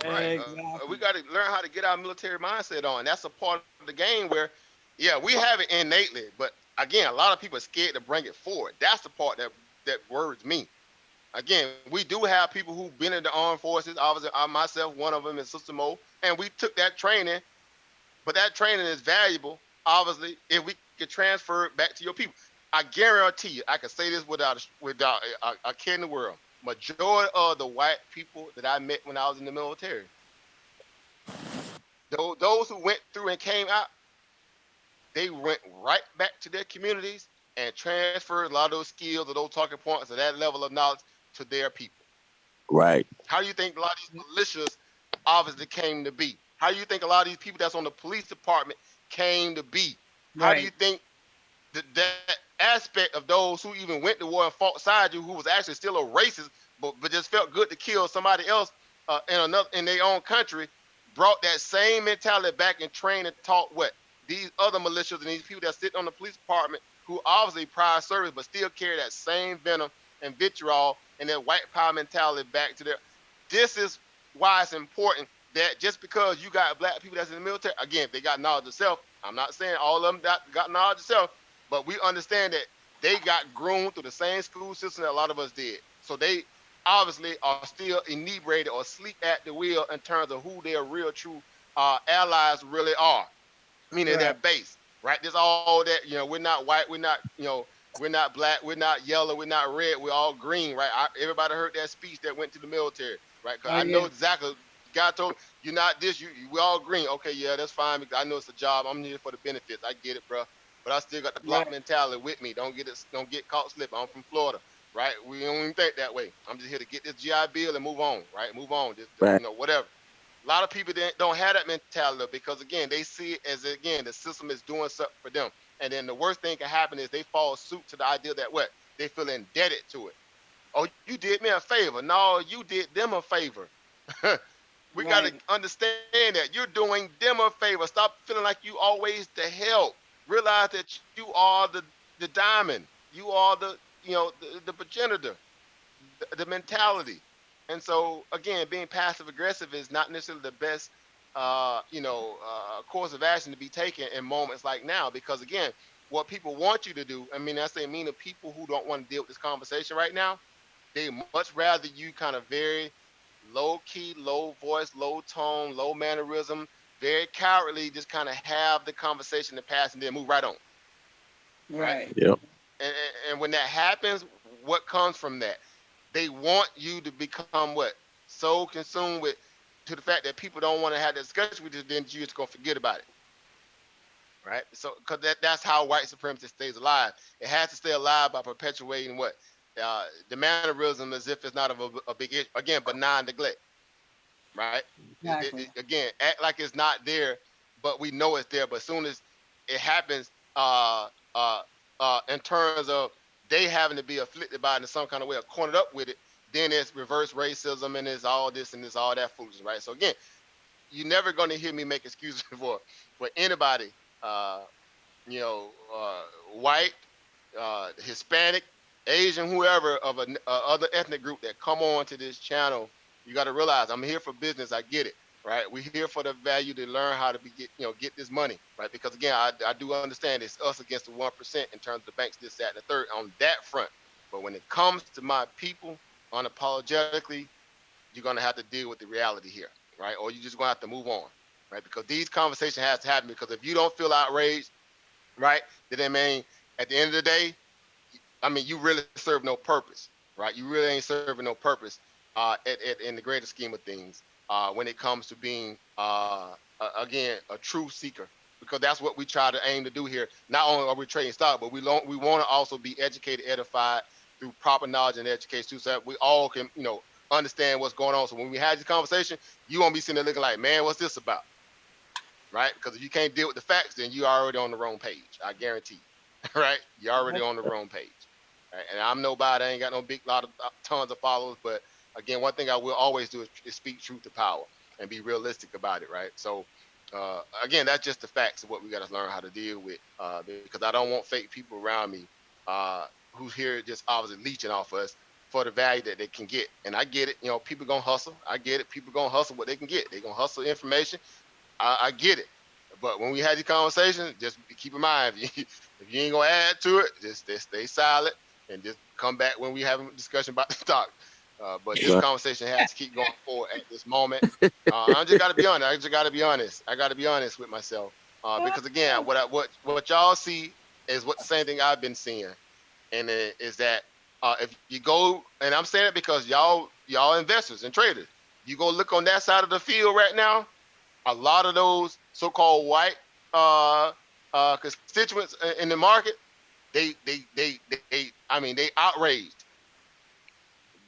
A: Right. We got to learn how to get our military mindset on. That's a part of the game where, we have it innately, but again, a lot of people are scared to bring it forward. That's the part that worries me. Again, we do have people who've been in the armed forces. Obviously, I myself, one of them is Sister Mo, and we took that training. But that training is valuable, obviously, if we could transfer it back to your people. I guarantee you, I can say this without a kid in the world. Majority of the white people that I met when I was in the military, those who went through and came out, they went right back to their communities and transferred a lot of those skills or those talking points or that level of knowledge to their people.
C: Right.
A: How do you think a lot of these militias obviously came to be? How do you think a lot of these people that's on the police department came to be? How do you think that aspect of those who even went to war and fought beside you, who was actually still a racist, but just felt good to kill somebody else in their own country, brought that same mentality back and trained and taught what? These other militias and these people that sit on the police department who obviously prior service but still carry that same venom and vitriol and that white power mentality back to their. This is why it's important that just because you got black people that's in the military, again, they got knowledge of self. I'm not saying all of them got knowledge of self, but we understand that they got groomed through the same school system that a lot of us did. So they obviously are still inebriated or asleep at the wheel in terms of who their real true allies really are, meaning their base, right? There's all that, we're not white, we're not, we're not black, we're not yellow, we're not red, we're all green, right? Everybody heard that speech that went to the military, right? Because I know exactly. God told you're not this, we all green. Okay, yeah, that's fine because I know it's a job. I'm here for the benefits. I get it, bro. But I still got the block mentality with me. Don't get caught slipping. I'm from Florida, right? We don't even think that way. I'm just here to get this GI Bill and move on, right? Move on, just whatever. A lot of people don't have that mentality because again, they see it as the system is doing something for them. And then the worst thing can happen is they fall suit to the idea that what? They feel indebted to it. Oh, you did me a favor. No, you did them a favor. We got to understand that you're doing them a favor. Stop feeling like you always the help. Realize that you are the diamond. You are the progenitor, the mentality. And so again, being passive aggressive is not necessarily the best, course of action to be taken in moments like now. Because again, what people want you to do, the people who don't want to deal with this conversation right now, they much rather you kind of very low key, low voice, low tone, low mannerism, very cowardly, just kind of have the conversation to pass and then move right on.
H: Right.
C: Yep.
A: And when that happens, what comes from that? They want you to become what? So consumed to the fact that people don't want to have that discussion with you, then you're just gonna forget about it. Right? So because that's how white supremacy stays alive. It has to stay alive by perpetuating what? The mannerism as if it's not a big issue. Again, benign neglect, right?
H: Exactly.
A: Again, act like it's not there, but we know it's there. But as soon as it happens, in terms of they having to be afflicted by it in some kind of way or cornered up with it, then it's reverse racism and it's all this and it's all that foolishness, right? So again, you're never going to hear me make excuses for anybody, white, Hispanic, Asian, whoever of other ethnic group that come on to this channel. You got to realize I'm here for business. I get it, right? We're here for the value to learn how to get this money, right? Because again, I do understand it's us against the 1% in terms of the banks, this, that, and the third on that front. But when it comes to my people, unapologetically, you're gonna have to deal with the reality here, right? Or you're just gonna have to move on, right? Because these conversations has to happen. Because if you don't feel outraged, right, then at the end of the day, you really serve no purpose, right? You really ain't serving no purpose in the greater scheme of things when it comes to being, again, a true seeker. Because that's what we try to aim to do here. Not only are we trading stock, but we want to also be educated, edified through proper knowledge and education too, so that we all can, understand what's going on. So when we have this conversation, you won't be sitting there looking like, man, what's this about? Right? Because if you can't deal with the facts, then you're already on the wrong page. I guarantee you. Right? You're already on the wrong page. Right? And I'm nobody. I ain't got no tons of followers. But again, one thing I will always do is speak truth to power and be realistic about it. Right? So again, that's just the facts of what we got to learn how to deal with. Because I don't want fake people around me who's here just obviously leeching off us for the value that they can get. And I get it. People gonna hustle. I get it. People gonna hustle what they can get. They gonna hustle information. I get it. But when we had these conversations, just keep in mind, if you ain't gonna add to it, just stay silent and just come back when we have a discussion about the stock. But this conversation has to keep going forward at this moment. I just got to be honest. I got to be honest with myself because again, what y'all see is what the same thing I've been seeing, and it is that if you go, and I'm saying it because y'all investors and traders, you go look on that side of the field right now. A lot of those so-called white constituents in the market, they outraged.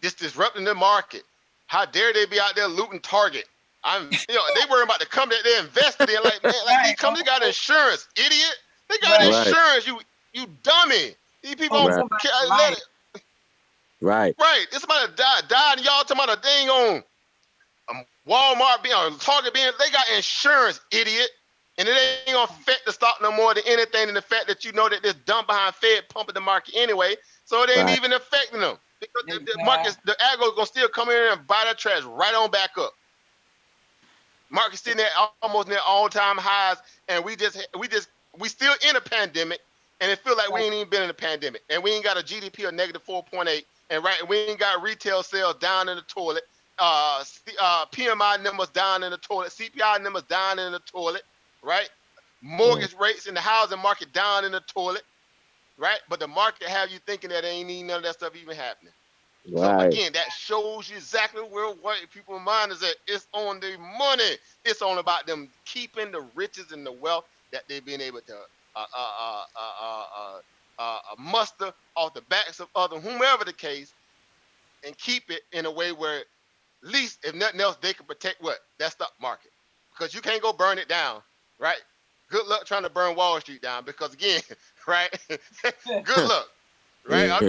A: This disrupting the market. How dare they be out there looting Target? They worry about the company that they invested in. Like, man, like these companies got insurance, idiot. They got insurance, you dummy. These people don't care. Let it.
M: Right.
A: It's about to die, and y'all talking about a thing on Walmart being or Target being. They got insurance, idiot. And it ain't gonna affect the stock no more than anything than the fact that you know that this dumb behind Fed pumping the market anyway. So it ain't even affecting them. Because the markets, the agro is gonna still come in and buy that trash right on back up. Market's sitting there almost near all-time highs, and we still in a pandemic, and it feel like we ain't even been in a pandemic, and we ain't got a GDP of negative 4.8, and we ain't got retail sales down in the toilet, PMI numbers down in the toilet, CPI numbers down in the toilet, right? Mortgage rates in the housing market down in the toilet. Right, but the market have you thinking that ain't even none of that stuff even happening. So again, that shows you exactly where white people's mind is at. It's on the money. It's all about them keeping the riches and the wealth that they've been able to muster off the backs of other, whomever the case, and keep it in a way where, at least if nothing else, they can protect what? That stock market, because you can't go burn it down, right? Good luck trying to burn Wall Street down, because again, right? Good luck, right? I'm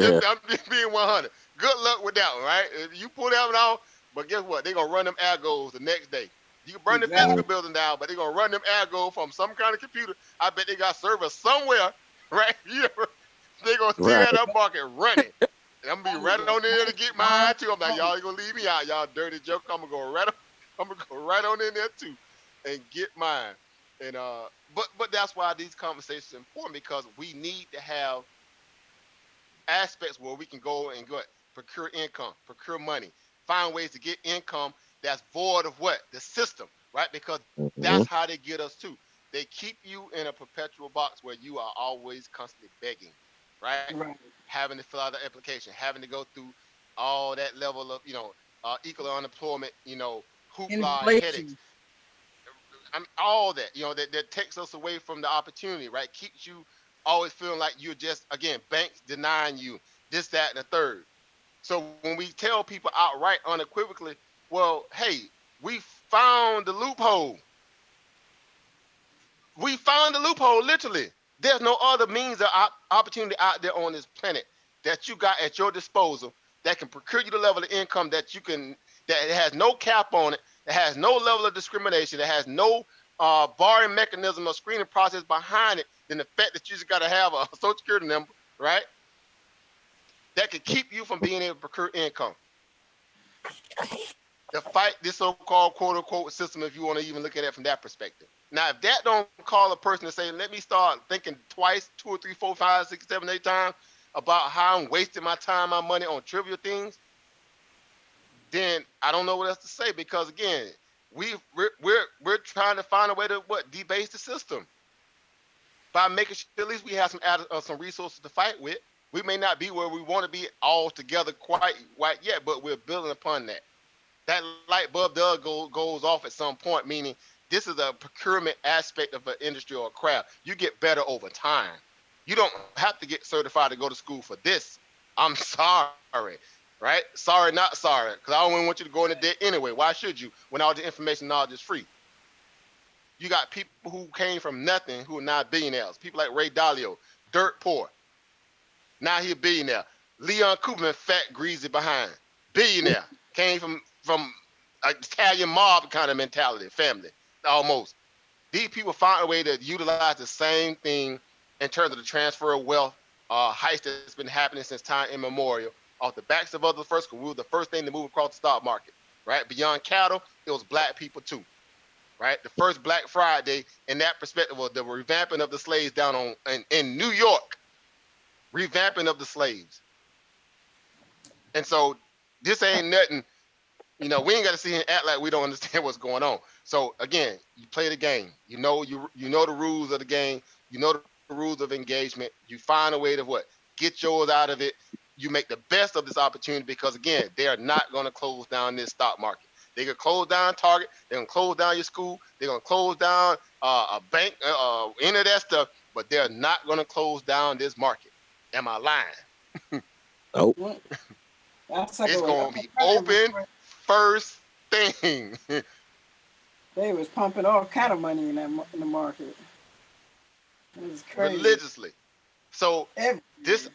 A: just being 100. Good luck with that one, right? If you pull that one off, but guess what? They're gonna run them algos the next day. You can burn the physical building down, but they're gonna run them algos from some kind of computer. I bet they got servers somewhere, right? They're gonna see that market running. And I'm gonna be right on there to get mine too. I'm like, y'all ain't gonna leave me out, y'all dirty joke. I'm gonna go right on in there too and get mine. And but that's why these conversations are important, because we need to have aspects where we can go and procure income, procure money, find ways to get income that's void of what? The system, right? Because that's how they get us too. They keep you in a perpetual box where you are always constantly begging, right? Having to fill out the application, having to go through all that level of, equal unemployment, hoopla, headaches. All that, that takes us away from the opportunity, right? Keeps you always feeling like you're just, again, banks denying you this, that, and the third. So when we tell people outright, unequivocally, well, hey, we found the loophole. We found the loophole, literally. There's no other means of opportunity out there on this planet that you got at your disposal that can procure you the level of income that it has no cap on it, that has no level of discrimination, that has no barring mechanism or screening process behind it, than the fact that you just got to have a social security number, right? That could keep you from being able to procure income. To fight this so-called quote-unquote system, if you want to even look at it from that perspective. Now, if that don't call a person to say, let me start thinking twice, 2 or 3, 4, 5, 6, 7, 8 times about how I'm wasting my time, my money on trivial things, then I don't know what else to say, because again, we're trying to find a way to debase the system by making sure at least we have some resources to fight with. We may not be where we want to be all together quite yet, but we're building upon that. That light bulb goes off at some point, meaning this is a procurement aspect of an industry or a craft. You get better over time. You don't have to get certified to go to school for this. I'm sorry. Right? Sorry, not sorry. Because I don't want you to go into debt anyway. Why should you when all the information knowledge is free? You got people who came from nothing who are now billionaires. People like Ray Dalio, dirt poor. Now he's a billionaire. Leon Koopman, fat, greasy behind. Billionaire. Came from an Italian mob kind of mentality, family, almost. These people found a way to utilize the same thing in terms of the transfer of wealth, heist that's been happening since time immemorial. Off the backs of others first, because we were the first thing to move across the stock market, right? Beyond cattle, it was black people too, right? The first Black Friday, in that perspective, was the revamping of the slaves down in New York. Revamping of the slaves, And so this ain't nothing, you know, we ain't got to sit here and act like we don't understand what's going on. So again, you play the game. You know the rules of the game. You know the rules of engagement. You find a way to what? Get yours out of it. You make the best of this opportunity because again, they are not going to close down this stock market. They can close down Target. They're going to close down your school. They're going to close down a bank, any of that stuff, but they're not going to close down this market. Am I lying?
J: Nope.
H: That's like
A: It's going to be open first thing.
H: They was pumping all kind of money in the market. It was crazy.
A: Religiously. So this,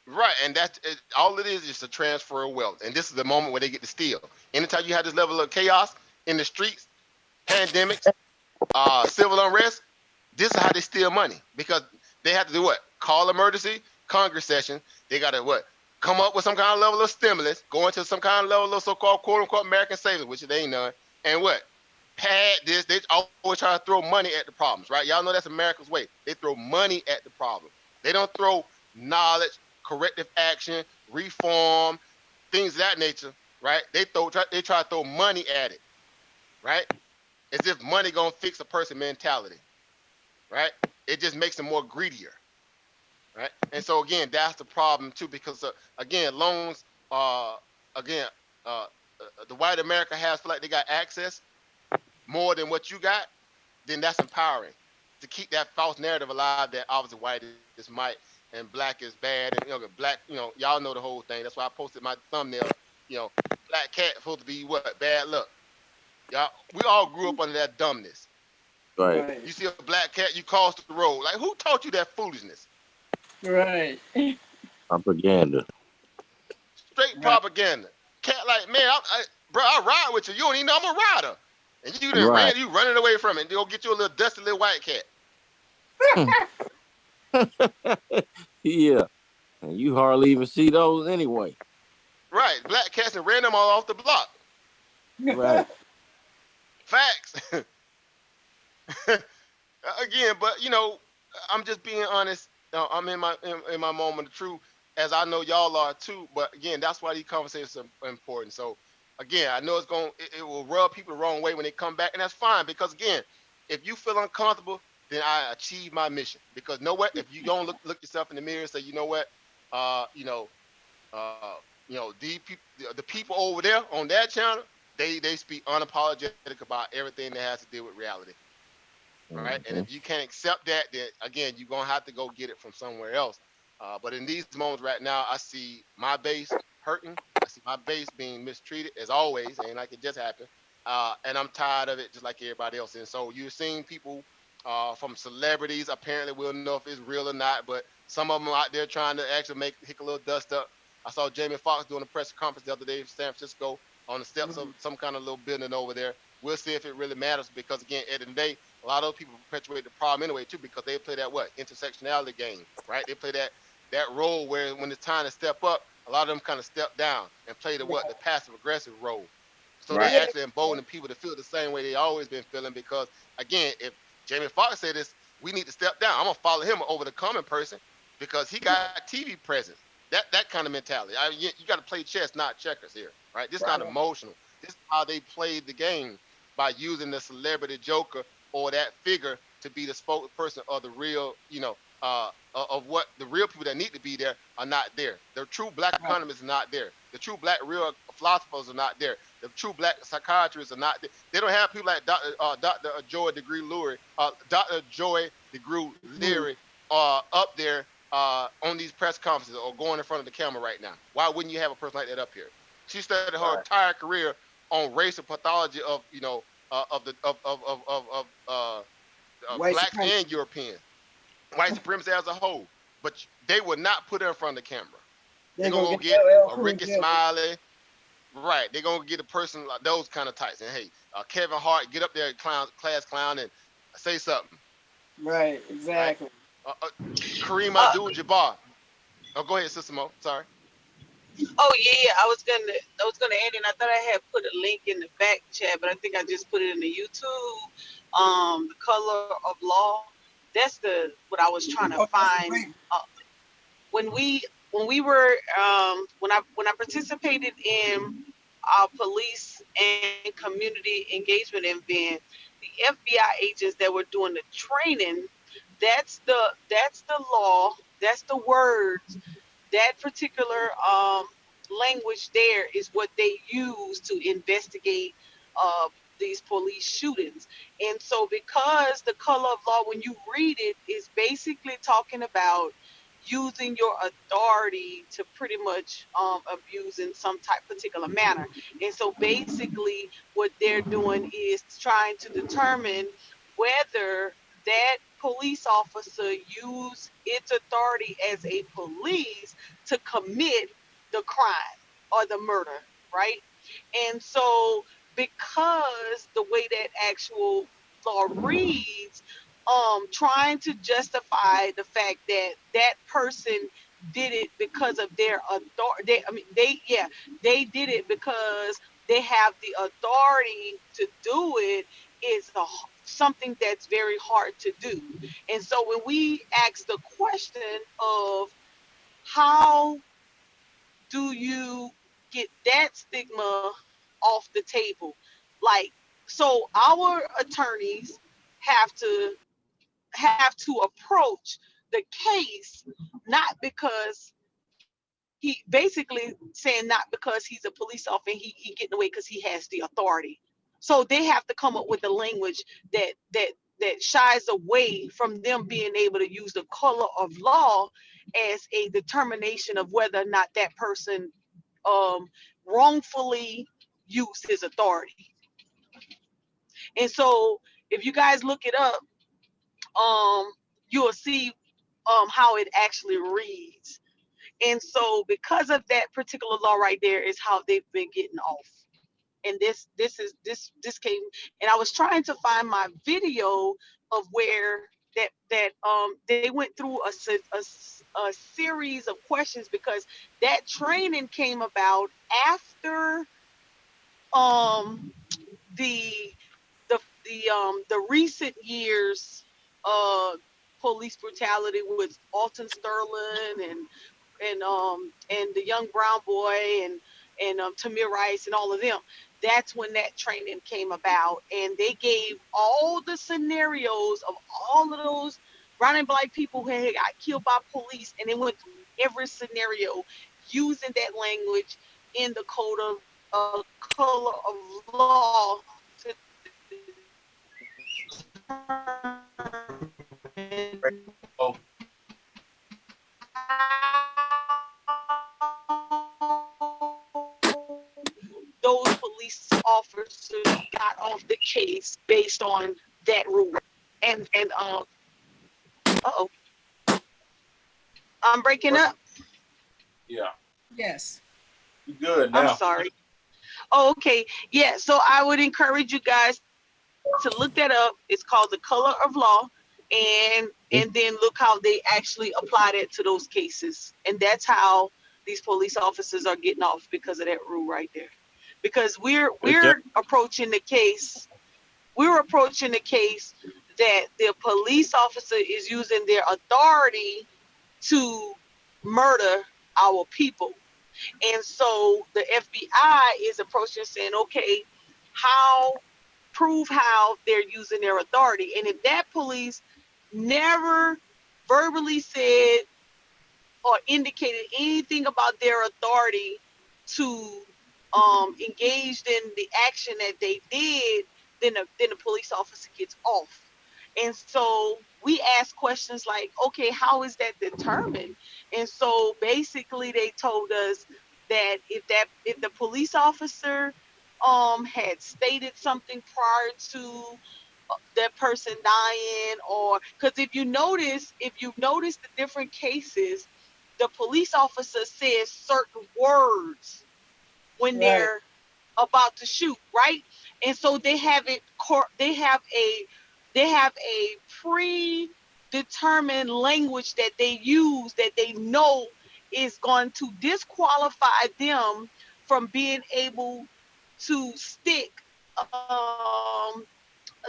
A: right, and that's all it is just a transfer of wealth. And this is the moment where they get to steal. Anytime you have this level of chaos in the streets, pandemics, civil unrest, this is how they steal money because they have to do what? Call emergency Congress session. They got to what? Come up with some kind of level of stimulus, go into some kind of level of so-called quote-unquote American savings, which they ain't none, and what? Pad this. They always try to throw money at the problems, right? Y'all know that's America's way. They throw money at the problem. They don't throw knowledge, corrective action, reform, things of that nature, right? They try to throw money at it, right? As if money gonna fix a person mentality, right? It just makes them more greedier, right? And so again, that's the problem too, because again, loans, the white America has feel like they got access more than what you got, then that's empowering to keep that false narrative alive that obviously white is might and black is bad, and black, y'all know the whole thing. That's why I posted my thumbnail. Black cat supposed to be what? Bad luck. Y'all, we all grew up under that dumbness.
J: Right.
A: You see a black cat, you cross the road. Like, who taught you that foolishness?
H: Right.
J: Propaganda.
A: Straight propaganda. Cat, like, man, bro, I ride with you. You don't even know I'm a rider. And you done ran, you running away from it. And go get you a little dusty little white cat.
J: Yeah. And you hardly even see those anyway.
A: Right. Black cats and ran them all off the block.
J: Right.
A: Facts. Again, but I'm just being honest. I'm in my moment of truth, as I know y'all are too. But again, that's why these conversations are important. So again, I know it will rub people the wrong way when they come back, and that's fine because again, if you feel uncomfortable, then I achieve my mission. Because know what? If you don't look yourself in the mirror and say, you know what, the people over there on that channel, they speak unapologetic about everything that has to do with reality. Right? And if you can't accept that, then again, you're gonna have to go get it from somewhere else. But in these moments right now, I see my base hurting. I see my base being mistreated as always, ain't like it just happened. And I'm tired of it, just like everybody else. And so you're seeing people from celebrities. Apparently, we'll know if it's real or not. But some of them out there trying to actually hick a little dust up. I saw Jamie Foxx doing a press conference the other day in San Francisco on the steps of some kind of little building over there. We'll see if it really matters because again, at the end of the day, a lot of those people perpetuate the problem anyway too because they play that intersectionality game, right? They play that role where when it's time to step up, a lot of them kind of step down and play the passive aggressive role. So they actually embolden people to feel the same way they always been feeling because again, if Jamie Foxx said this, we need to step down. I'm gonna follow him over the common person because he got TV presence. That kind of mentality. You got to play chess, not checkers here, right? This is not emotional. This is how they played the game by using the celebrity joker or that figure to be the spokesperson of the real, of what the real people that need to be there are not there. The true black economists are not there. The true black real philosophers are not there. The true black psychiatrists are not there. They don't have people like Dr. Joy DeGruy Leary up there on these press conferences or going in front of the camera right now. Why wouldn't you have a person like that up here? She studied her entire career on racial pathology of blacks and Europeans, white supremacy as a whole. But they would not put her in front of the camera. They're gonna get a Ricky Smiley, right? They're gonna get a person like those kind of types. And hey, Kevin Hart, get up there, class clown, and say something.
H: Right, exactly.
A: Right? Kareem Abdul-Jabbar. Oh, go ahead, Sister Mo. Sorry.
E: Oh yeah, I was gonna add in. I thought I had put a link in the back chat, but I think I just put it in the YouTube. The Color of Law. That's what I was trying to find. When we when we were when I participated in our police and community engagement event, the FBI agents that were doing the training, that's the law, that's the words, that particular language there is what they use to investigate uh, these police shootings. And so, because the color of law, when you read it, is basically talking about using your authority to pretty much abuse in some type particular manner. And so, basically, what they're doing is trying to determine whether that police officer used its authority as a police to commit the crime or the murder, right? And so, because the way that actual law reads, trying to justify the fact that that person did it because of their authority. They did it because they have the authority to do it is something that's very hard to do. And so when we ask the question of how do you get that stigma off the table? Like, so our attorneys have to approach the case not because he basically saying not because he's a police officer and he getting away because he has the authority. So they have to come up with a language that shies away from them being able to use the color of law as a determination of whether or not that person um, wrongfully used his authority. And so if you guys look it up, you'll see how it actually reads. And so because of that particular law right there is how they've been getting off. And this came, and I was trying to find my video of where that they went through a series of questions, because that training came about after um the the recent years police brutality with Alton Sterling and the young brown boy and Tamir Rice and all of them. That's when that training came about, and they gave all the scenarios of all of those brown and black people who had got killed by police, and they went through every scenario using that language in the code of color of law to
J: Oh,
E: those police officers got off the case based on that rule. And uh-oh, I'm breaking up.
J: yeah.
H: Yes.
J: You good
E: I'm
J: now.
E: sorry. Oh, okay. Yeah, so I would encourage you guys to look that up. It's called The Color of Law, and then look how they actually applied it to those cases. And that's how these police officers are getting off, because of that rule right there. Because we're approaching the case, that the police officer is using their authority to murder our people. And so the FBI is approaching saying, okay, prove how they're using their authority. And if that police never verbally said or indicated anything about their authority to engaged in the action that they did, then the police officer gets off. And so we ask questions like, okay, how is that determined? And so basically they told us that if the police officer had stated something prior to that person dying, or because if you notice the different cases, the police officer says certain words when
H: Right.
E: they're about to shoot, right? And so they have a predetermined language that they use that they know is going to disqualify them from being able to stick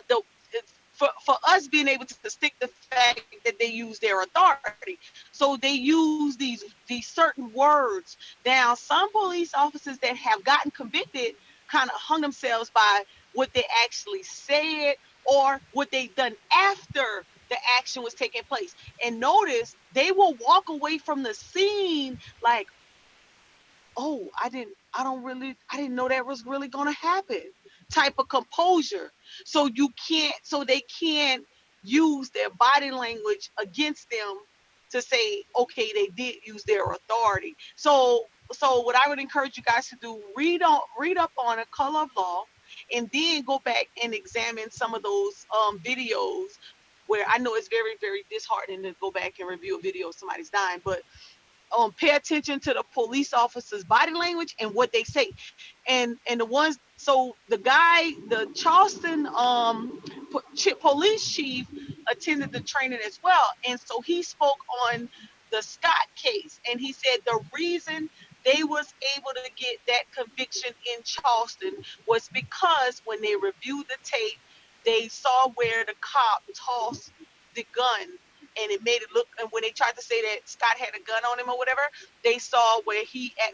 E: the for us being able to stick the fact that they use their authority. So they use these certain words. Now, some police officers that have gotten convicted kind of hung themselves by what they actually said or what they done after the action was taking place. And notice they will walk away from the scene like, oh, I didn't know that was really gonna happen type of composure. So they can't use their body language against them to say, okay, they did use their authority. So what I would encourage you guys to do, read up on A Color of Law, and then go back and examine some of those videos where I know it's very, very disheartening to go back and review a video of somebody's dying, but pay attention to the police officers' body language and what they say. And the ones, so the guy, the Charleston police chief attended the training as well. And so he spoke on the Scott case. And he said the reason they was able to get that conviction in Charleston was because when they reviewed the tape, they saw where the cop tossed the gun, and it made it look, and when they tried to say that Scott had a gun on him or whatever, they saw where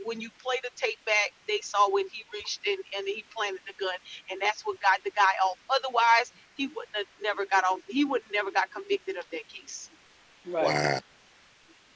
E: when you play the tape back, they saw when he reached in and he planted the gun, and that's what got the guy off. Otherwise, he would never got convicted of that case.
H: Right.
J: Wow.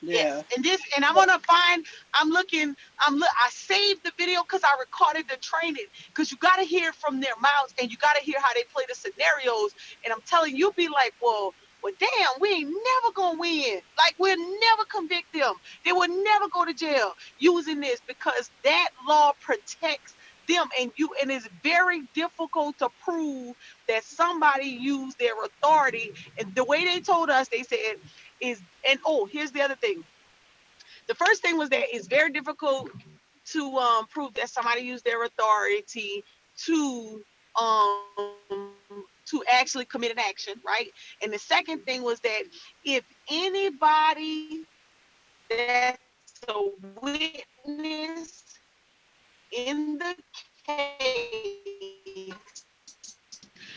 H: Yeah.
E: Yes. And I'm gonna find, I saved the video because I recorded the training, because you gotta hear from their mouths and you gotta hear how they play the scenarios. And I'm telling you, be like, well, damn, we ain't never gonna win. Like, we'll never convict them. They will never go to jail using this, because that law protects them. And it's very difficult to prove that somebody used their authority. And the way they told us, they said here's the other thing. The first thing was that it's very difficult to prove that somebody used their authority to actually commit an action, right? And the second thing was that if anybody that's a witness in the case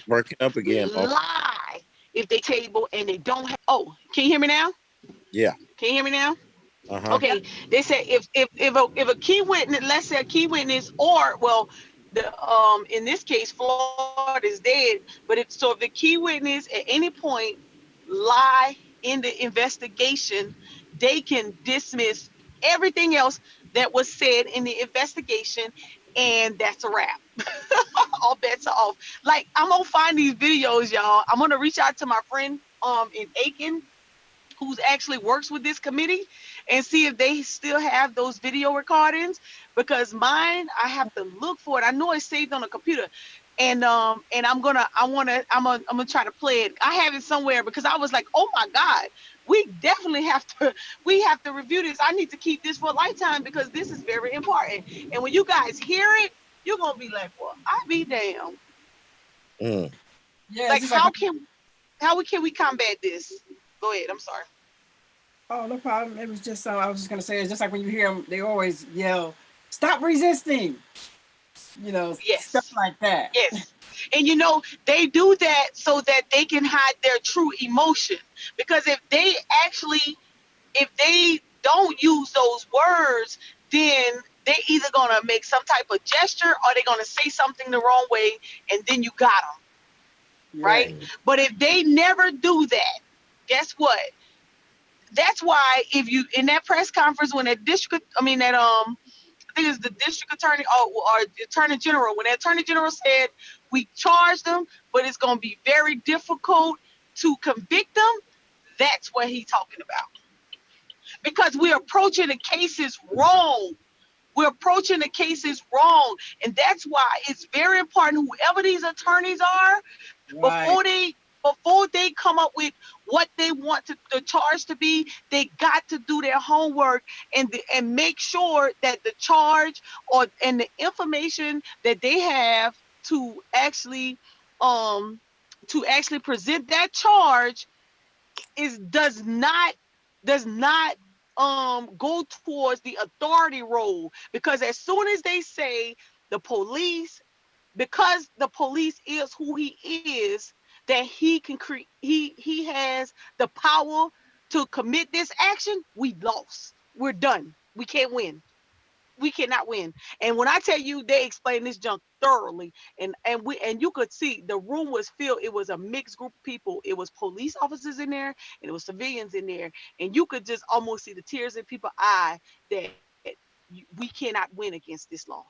J: Working up again.
E: lie if they table and they don't have, can you hear me now?
J: Yeah.
E: Can you hear me now?
J: Uh-huh.
E: Okay. They said if a key witness, let's say a key witness, or in this case Florida is dead, but if the key witness at any point lie in the investigation, they can dismiss everything else that was said in the investigation, and that's a wrap. All bets are off. Like, I'm gonna find these videos, y'all. I'm gonna reach out to my friend in Aiken, who's actually works with this committee, and see if they still have those video recordings, because mine, I have to look for it. I know it's saved on the computer, and I'm gonna try to play it. I have it somewhere, because I was like, oh my God, we definitely have to review this. I need to keep this for a lifetime, because this is very important. And when you guys hear it, you're gonna be like, well, I be damn.
H: Yeah.
E: Like, how can we combat this? Go ahead. I'm sorry.
H: Oh, no problem. It was just I was just gonna say, it's just like when you hear them, they always yell, "Stop resisting!"
E: Yes.
H: Stuff like that.
E: Yes. And they do that so that they can hide their true emotion. Because if they don't use those words, then they're either gonna make some type of gesture or they're gonna say something the wrong way, and then you got them. Right? But if they never do that, guess what? That's why if you, in that press conference, when I think it's the district attorney or the attorney general, when the attorney general said, we charged them, but it's going to be very difficult to convict them, that's what he's talking about. Because we're approaching the cases wrong. We're approaching the cases wrong. And that's why it's very important, whoever these attorneys are, before they come up with what they want the charge to be, they got to do their homework and make sure that the charge and the information that they have to actually present that charge does not go towards the authority role. Because as soon as they say the police, because the police is who he is, that he can create, he has the power to commit this action, we lost. We're done. We can't win. We cannot win. And when I tell you, they explained this junk thoroughly, and you could see the room was filled. It was a mixed group of people. It was police officers in there, and it was civilians in there, and you could just almost see the tears in people's eye that we cannot win against this law.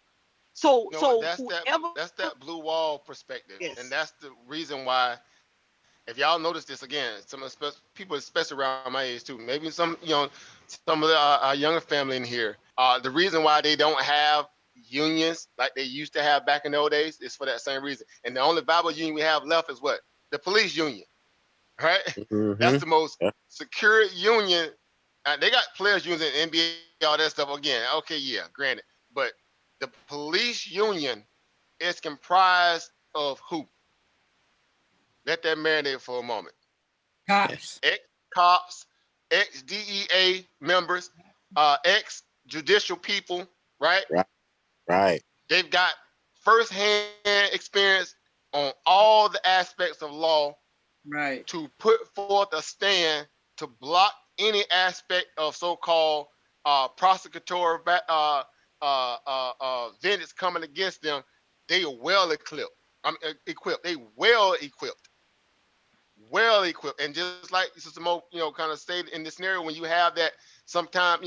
E: So,
A: No,
E: so
A: that's
E: whoever,
A: that blue wall perspective,
E: yes,
A: and that's the reason why. If y'all notice this again, some of the people, especially around my age too, maybe some, some of our younger family in here, the reason why they don't have unions like they used to have back in the old days is for that same reason. And the only Bible union we have left is what? The police union, right? That's the most secure union. They got players unions in NBA, all that stuff. Again, okay, yeah, granted, but the police union is comprised of who? Let that marinate for a moment.
H: Cops.
A: Ex-cops, ex-DEA members, ex-judicial people, right?
J: Right.
A: They've got first-hand experience on all the aspects of law,
H: right,
A: to put forth a stand to block any aspect of so-called prosecutorial vengeance coming against them. They are well equipped. They well equipped, and just like Sister Mo, kind of stated in this scenario, when you have that sometime,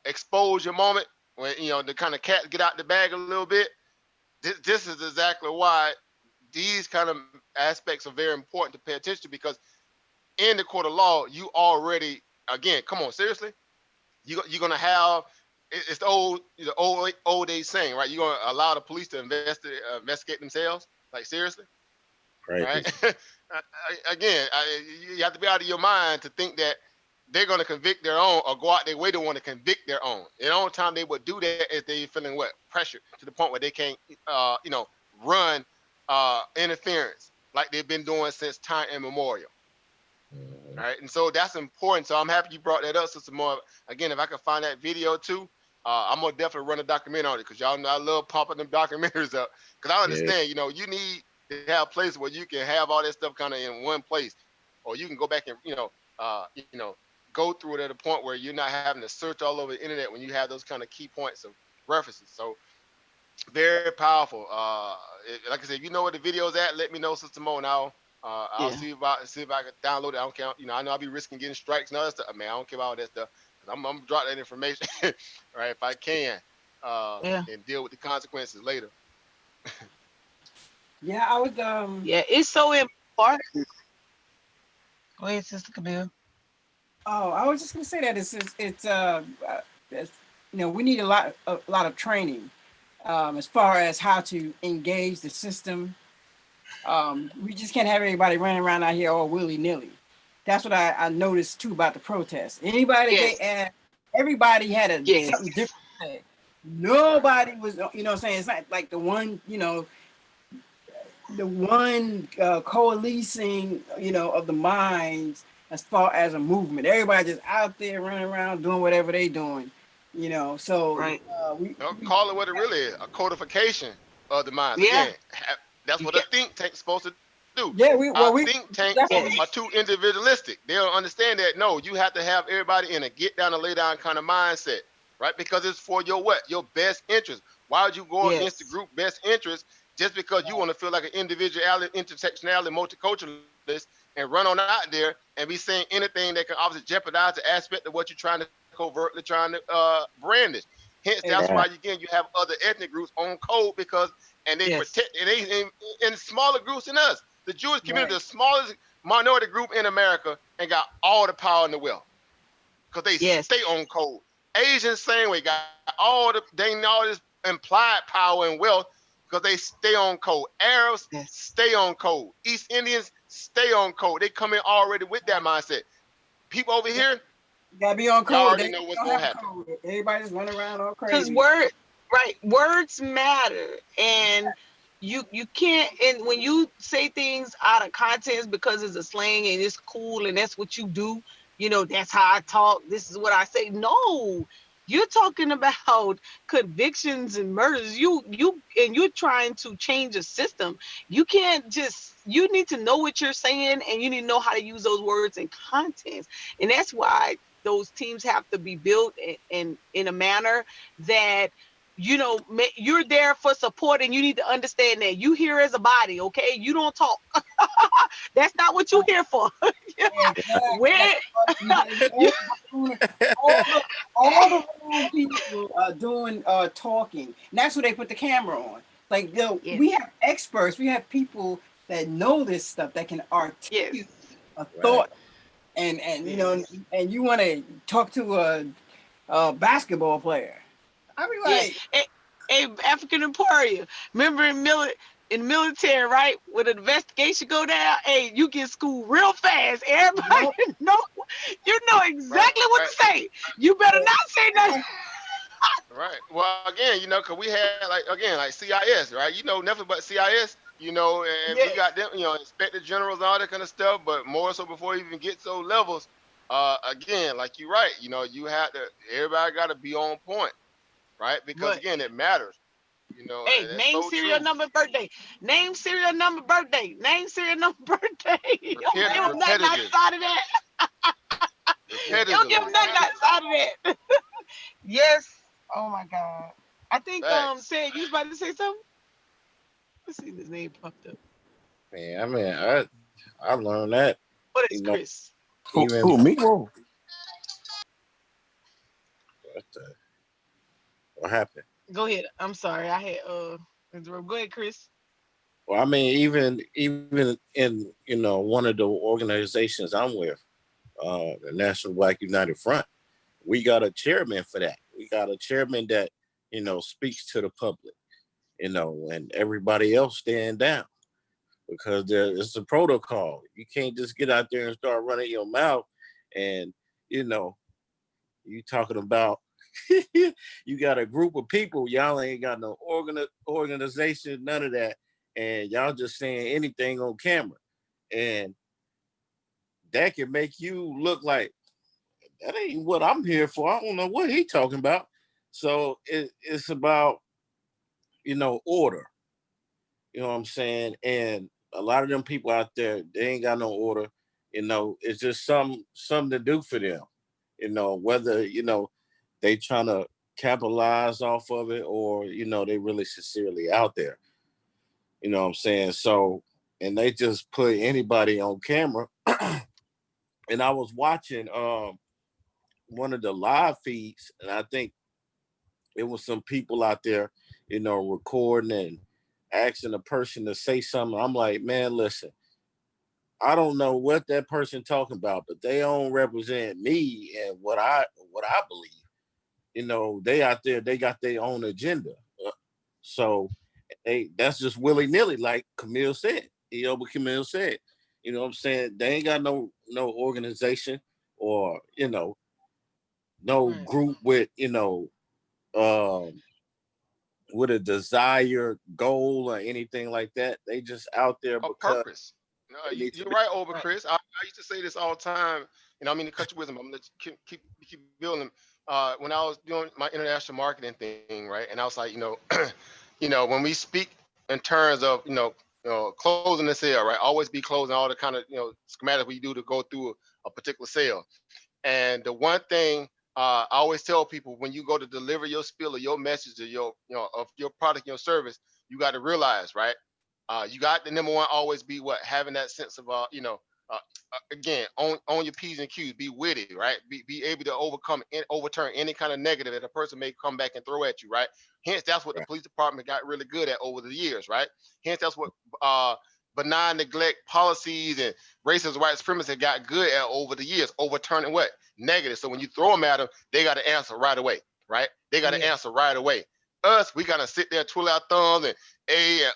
A: exposure moment when the kind of cats get out the bag a little bit. This is exactly why these kind of aspects are very important to pay attention to, because in the court of law, you already, again, come on, seriously, you're gonna have, it's the old age saying, right? You're gonna allow the police to investigate themselves, like seriously. Right. Again, you have to be out of your mind to think that they're going to convict their own or go out their way to want to convict their own. And the only time they would do that is they feeling pressure to the point where they can't, run interference like they've been doing since time immemorial. Right. And so that's important. So I'm happy you brought that up, Sister Moore. Again, if I can find that video too, I'm gonna definitely run a documentary on it, because y'all know I love popping them documentaries up. Because I understand, you need to have places where you can have all that stuff kind of in one place, or you can go back and go through it at a point where you're not having to search all over the internet when you have those kind of key points of references. So very powerful. Like I said, if you know where the video's at, let me know, Sister Mo, and I'll see if I can download it. I don't care. I know I'll be risking getting strikes and other stuff. Man, I don't care about all that stuff. I'm gonna drop that information, right? If I can, and deal with the consequences later.
H: Yeah, I would.
E: Yeah, it's so important. Go ahead, Sister Camille.
H: Oh, I was just gonna say that it's we need a lot of training as far as how to engage the system. We just can't have everybody running around out here all willy-nilly. That's what I noticed too about the protests. Anybody they asked, everybody had something different to say. Nobody was, what I'm saying, it's not like the one, coalescing, of the minds as far as a movement. Everybody just out there running around doing whatever they doing, so we
A: call it what it really is, a codification of the minds.
E: Yeah.
A: Again, that's what a think tank's supposed to do.
H: Yeah,
A: think tanks are too individualistic. They don't understand that. No, you have to have everybody in a get down and lay down kind of mindset, right? Because it's for your your best interest. Why would you go against the group best interest just because you want to feel like an individuality, intersectionality, multiculturalist, and run on out there and be saying anything that can obviously jeopardize the aspect of what you're trying to covertly brandish. Hence, that's why you have other ethnic groups on code, because they protect, and they in smaller groups than us. The Jewish community, the smallest minority group in America, and got all the power and the wealth because they stay on code. Asians, same way, got all this implied power and wealth because they stay on code. Arabs stay on code. East Indians stay on code. They come in already with that mindset. People over here,
H: gotta be on code.
A: Y'all already know what's gonna happen.
H: Everybody just running around all crazy.
E: Because words matter, and you can't. And when you say things out of context because it's a slang and it's cool and that's what you do, that's how I talk. This is what I say. No, You're talking about convictions and murders. You're trying to change a system. You can't just, you need to know what you're saying, and you need to know how to use those words and contents. And that's why those teams have to be built in a manner that, you know, you're there for support, and you need to understand that you here as a body, okay? You don't talk. That's not what you're here for. Where
H: all the wrong people are doing talking. And that's what they put the camera on. Like, you know, we have experts, we have people that know this stuff that can articulate a thought. And you know, and you want to talk to a basketball player. I mean, like,
E: hey, African Emporia. Remember in military, right? When an investigation go down, hey, you get schooled real fast. Everybody know, you know exactly what to say. You better not say nothing.
A: Right. Well, again, you know, cause we had like CIS, right? You know, nothing but CIS. You know, and we got them, you know, inspector generals and all that kind of stuff. But more so before you even get to those levels, again, like you're right. You know, you have to. Everybody got to be on point, right? Because again, it matters. You know,
E: hey, name, serial number, birthday. Name, serial number, birthday. Name, serial number, birthday. You don't give them nothing outside of that. You don't give them nothing outside of that. Yes. Oh my God. I think said you was about to say something. Let's see, his name popped up.
J: Man, I mean, I learned that.
E: What is Chris?
J: Who
B: me? Whoa.
J: What happened?
E: Go ahead. I'm sorry. I had go ahead, Chris.
J: Well, I mean, even in, you know, one of the organizations I'm with, the National Black United Front, we got a chairman for that. We got a chairman that, you know, speaks to the public, you know, and everybody else stand down because it's a protocol. You can't just get out there and start running your mouth and, you know, you talking about you got a group of people, y'all ain't got no organization, none of that, and y'all just saying anything on camera, and that can make you look like that ain't what I'm here for. I don't know what he talking about. So it's about, you know, order. You know what I'm saying? And a lot of them people out there, they ain't got no order. You know, it's just something to do for them. You know, whether, you know, they trying to capitalize off of it or, you know, they really sincerely out there. You know what I'm saying? So, and they just put anybody on camera. And I was watching one of the live feeds, and I think it was some people out there, you know, recording and asking a person to say something. I'm like, man, listen, I don't know what that person talking about, but they don't represent me and what I believe. You know, they out there, they got their own agenda. So that's just willy-nilly, like Camille said. You know what Camille said. You know what I'm saying? They ain't got no organization or, you know, no group with, you know, with a desired goal or anything like that. They just out there because
A: purpose. No, you're right, over Chris. I used to say this all the time, and I mean to cut you with them. I'm gonna keep building. When I was doing my international marketing thing, right, and I was like, you know, you know, when we speak in terms of, you know, closing the sale, right, always be closing all the kind of, you know, schematic we do to go through a particular sale. And the one thing I always tell people, when you go to deliver your spiel or your message or your, you know, of your product, your service, you got to realize, right? You got the number one always be what, having that sense of you know, again, on your P's and Q's, be witty, right? Be able to overturn any kind of negative that a person may come back and throw at you, right? Hence, that's what the police department got really good at over the years, right? Hence, that's what benign neglect policies and racist white supremacy got good at over the years, overturning what? Negative. So when you throw them at them, they got to answer right away, right? They got to answer right away. Us, we gotta sit there, twiddle our thumbs and and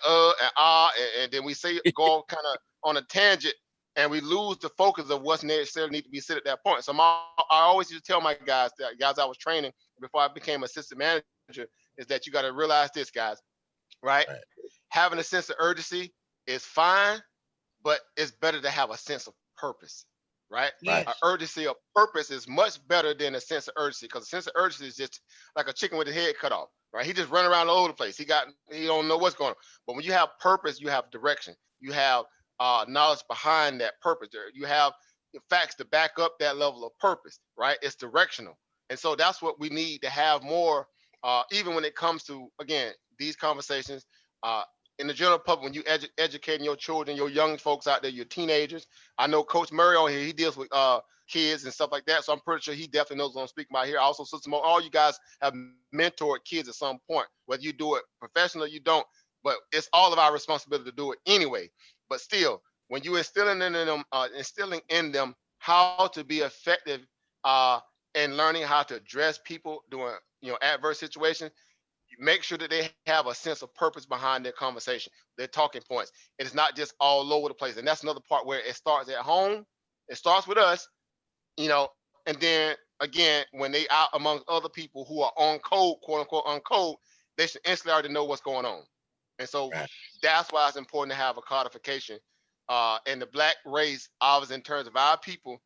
A: and then we say go kind of on a tangent, and we lose the focus of what's necessarily need to be said at that point. So I always used to tell my guys I was training before I became assistant manager, is that you got to realize this, guys, right? Having a sense of urgency is fine, but it's better to have a sense of purpose. right?
J: Right.
A: An urgency of purpose is much better than a sense of urgency, because a sense of urgency is just like a chicken with his head cut off, right? He just running around all over the place. He don't know what's going on. But when you have purpose, you have direction. You have knowledge behind that purpose. You have facts to back up that level of purpose, right? It's directional. And so that's what we need to have more, even when it comes to, again, these conversations. In the general public, when you educating your children, your young folks out there, your teenagers. I know Coach Murray on here, he deals with kids and stuff like that. So I'm pretty sure he definitely knows what I'm speaking about here. Also, Sister Mo, all you guys have mentored kids at some point, whether you do it professionally or you don't, but it's all of our responsibility to do it anyway. But still, when you instilling in them how to be effective and learning how to address people during adverse situations, make sure that they have a sense of purpose behind their conversation, their talking points. It is not just all over the place. And that's another part where it starts at home. It starts with us, and then again, when they out amongst other people who are on code, quote unquote, on code, they should instantly already know what's going on. And so that's why it's important to have a codification. And the Black race, obviously, in terms of our people,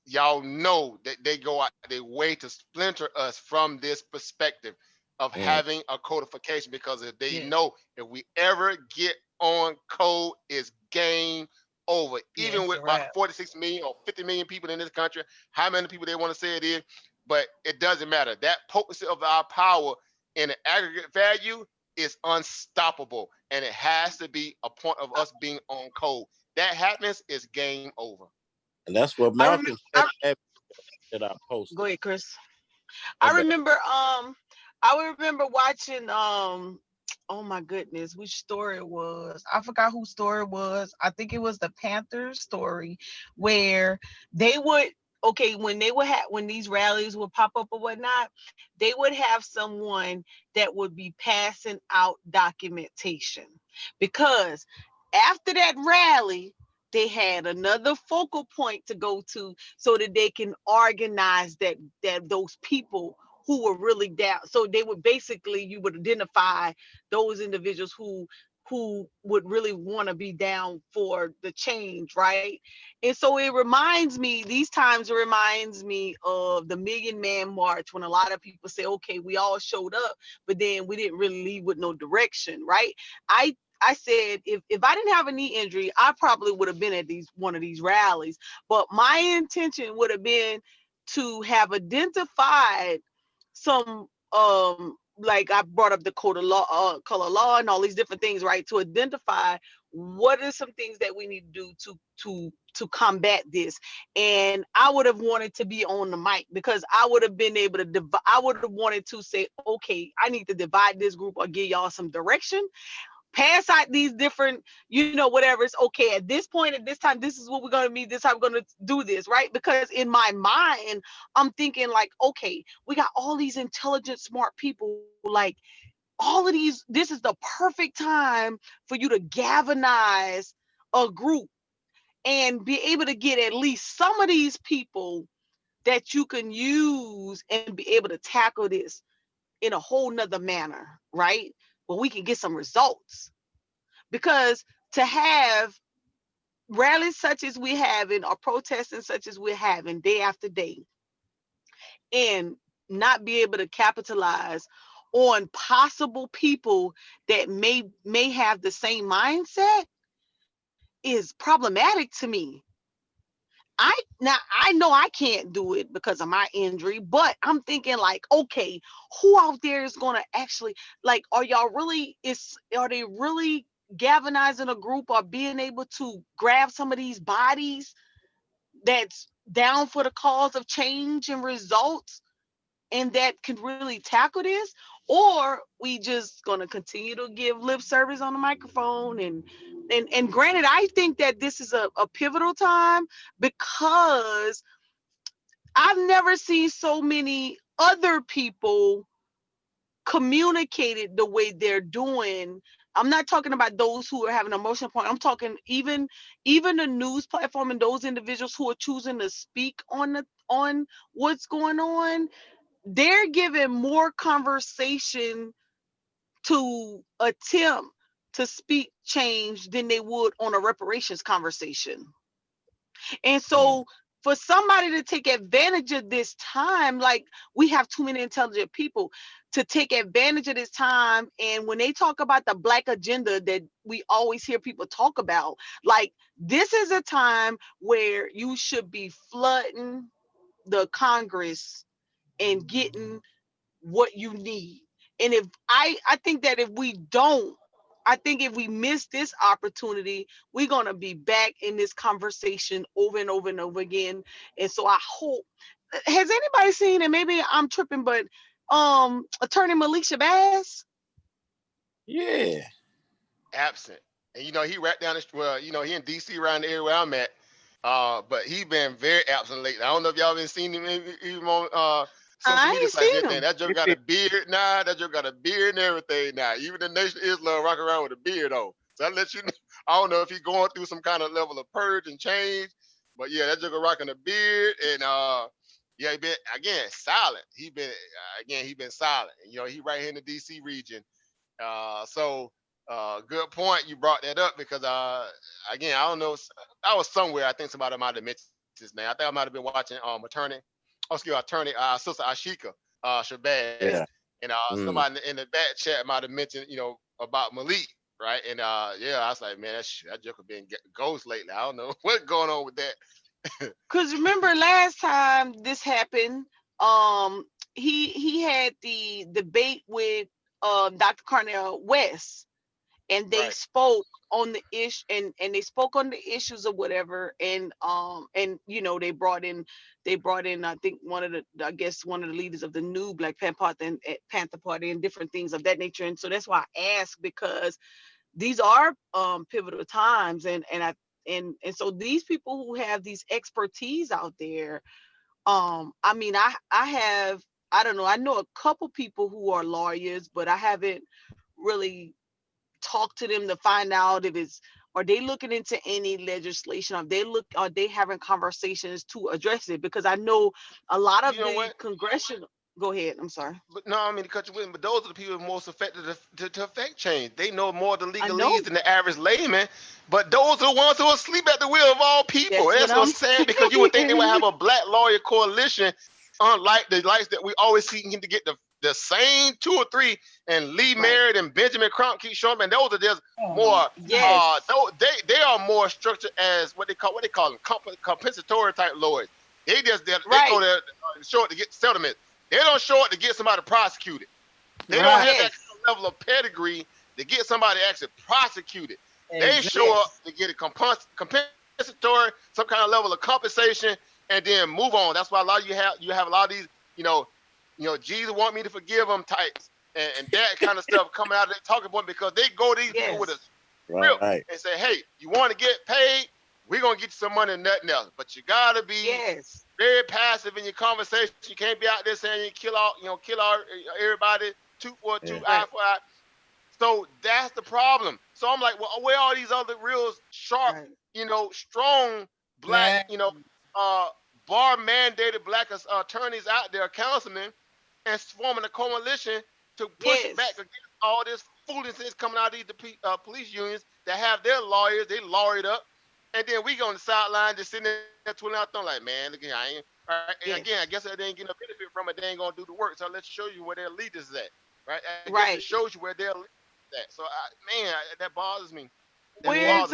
A: y'all know that they go out their way to splinter us from this perspective of having a codification, because if they know if we ever get on code, it's game over. Even with about 46 million or 50 million people in this country, how many people they want to say it is, but it doesn't matter. That potency of our power in the aggregate value is unstoppable, and it has to be a point of us being on code. That happens, is game over.
J: And that's what Malcolm said that I posted.
E: Go ahead, Chris. I remember watching oh my goodness, which story it was. I forgot whose story it was. I think it was the Panthers story, where they would when these rallies would pop up or whatnot, they would have someone that would be passing out documentation, because after that rally, they had another focal point to go to so that they can organize that those people who were really down. So they would you would identify those individuals who would really want to be down for the change, right? And so these times it reminds me of the Million Man March, when a lot of people say, okay, we all showed up, but then we didn't really leave with no direction, right? I said, if I didn't have a knee injury, I probably would have been at one of these rallies. But my intention would have been to have identified some, like I brought up the color law and all these different things, right? To identify what are some things that we need to do to combat this. And I would have wanted to be on the mic, because I would have been able to I would have wanted to say, okay, I need to divide this group or give y'all some direction. Pass out these different, whatever. It's okay. At this point, at this time, this is what we're going to be. This is how we're going to do this, right? Because in my mind, I'm thinking like, okay, we got all these intelligent, smart people. Like all of these, this is the perfect time for you to galvanize a group and be able to get at least some of these people that you can use and be able to tackle this in a whole nother manner, right? Well, we can get some results. Because to have rallies such as we have or protesting such as we're having day after day, and not be able to capitalize on possible people that may have the same mindset is problematic to me. I know I can't do it because of my injury, but I'm thinking like, okay, who out there is gonna actually, like, are they really galvanizing a group or being able to grab some of these bodies that's down for the cause of change and results, and that can really tackle this? Or we just gonna continue to give lip service on the microphone? And granted, I think that this is a pivotal time, because I've never seen so many other people communicated the way they're doing. I'm not talking about those who are having an emotional point. I'm talking even the news platform and those individuals who are choosing to speak on what's going on. They're giving more conversation to attempt to speak change than they would on a reparations conversation. And so for somebody to take advantage of this time, like we have too many intelligent people to take advantage of this time. And when they talk about the Black agenda that we always hear people talk about, like this is a time where you should be flooding the Congress and getting what you need. And if I think that if we don't, I think if we miss this opportunity, we're gonna be back in this conversation over and over and over again. And so I hope, has anybody seen, and maybe I'm tripping, but Attorney Malik Shabazz?
J: Yeah.
A: Absent. And you know, he right down the well, you know, he in DC around the area where I'm at. But he been very absent lately. I don't know if y'all been seeing him even on social
E: I
A: media
E: ain't
A: sites and
E: seen
A: everything.
E: him.
A: That joke got a beard now. That joke got a beard and everything now. Even the Nation of Islam rock around with a beard on. So I let you know. I don't know if he's going through some kind of level of purge and change. But yeah, that joker rocking a beard and yeah, he been again silent. He been he been silent. And, you know, he right here in the DC region. Good point. You brought that up because again, I don't know. I was somewhere. I think somebody might have mentioned his name. I think I might have been watching attorney Sister Ashika Shabazz,
J: Yeah.
A: and somebody in the back chat might have mentioned, you know, about Malik, right? And yeah, I was like, man, that joker been ghost lately. I don't know what's going on with that.
E: Cause remember last time this happened, he had the debate with Dr. Cornel West, and they
A: Right.
E: spoke on the issue, and they spoke on the issues or whatever, and you know, they brought in I think one of the leaders of the new Black Panther Party and different things of that nature. And so that's why I ask, because these are pivotal times, and so these people who have these expertise out there, I mean, I don't know, I know a couple people who are lawyers, but I haven't really talked to them to find out if are they looking into any legislation, are they having conversations to address it, because I know a lot of
A: You know
E: the
A: what?
E: congressional, go ahead, I'm sorry.
A: But no, I mean to cut you in, but those are the people most affected to affect change. They know more of the
E: I know.
A: legalese than the average layman, but those are the ones who are asleep at the wheel of all people.
E: That's
A: That's
E: what I'm
A: what's sad, because you would think they would have a black lawyer coalition, unlike the likes that we always see to get the same 2 or 3, and Lee Merritt and Benjamin Crump keep showing up, and those are just more.
E: Yes.
A: They are more structured as what they call them compensatory type lawyers. They go there show it to get settlement. They don't show it to get somebody prosecuted. They don't have that kind of level of pedigree to get somebody actually prosecuted. They show up to get a compensatory, some kind of level of compensation, and then move on. That's why a lot of you have a lot of these, you know, Jesus want me to forgive them types and that kind of stuff coming out of their talking point, because they go to these people with a script and say, hey, you want to get paid? We're gonna get you some money and nothing else. But you gotta be very passive in your conversation. You can't be out there saying you kill all everybody, 2 for 2, eye for eye. So that's the problem. So I'm like, well, where are these other real sharp, strong black, bar mandated black attorneys out there, councilmen, and forming a coalition to push it back against all this foolishness coming out of these police unions that have their lawyers, they lawyered up, and then we go on the sideline just sitting there twiddling our thumb like, man, look here, I ain't. And again, I guess they ain't getting no benefit from it. They ain't gonna do the work. So let's show you where their leaders is at, right? I guess it shows you where their leaders is at. So that bothers me.
E: Where's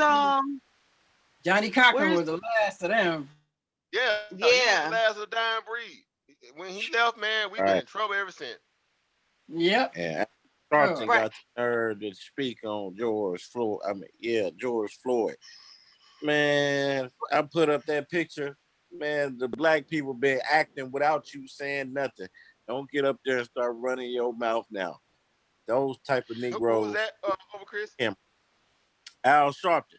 H: Johnny Cochran was the last of them.
A: Yeah. He was the last of the dying breed. When he left, man, we've been in trouble ever since.
H: Yep.
J: Yeah. Sharpton got the nerve to speak on George Floyd. George Floyd. Man, I put up that picture. Man, the black people been acting without you saying nothing. Don't get up there and start running your mouth now. Those type of Negroes.
A: Who was that over, Chris?
J: Al Sharpton.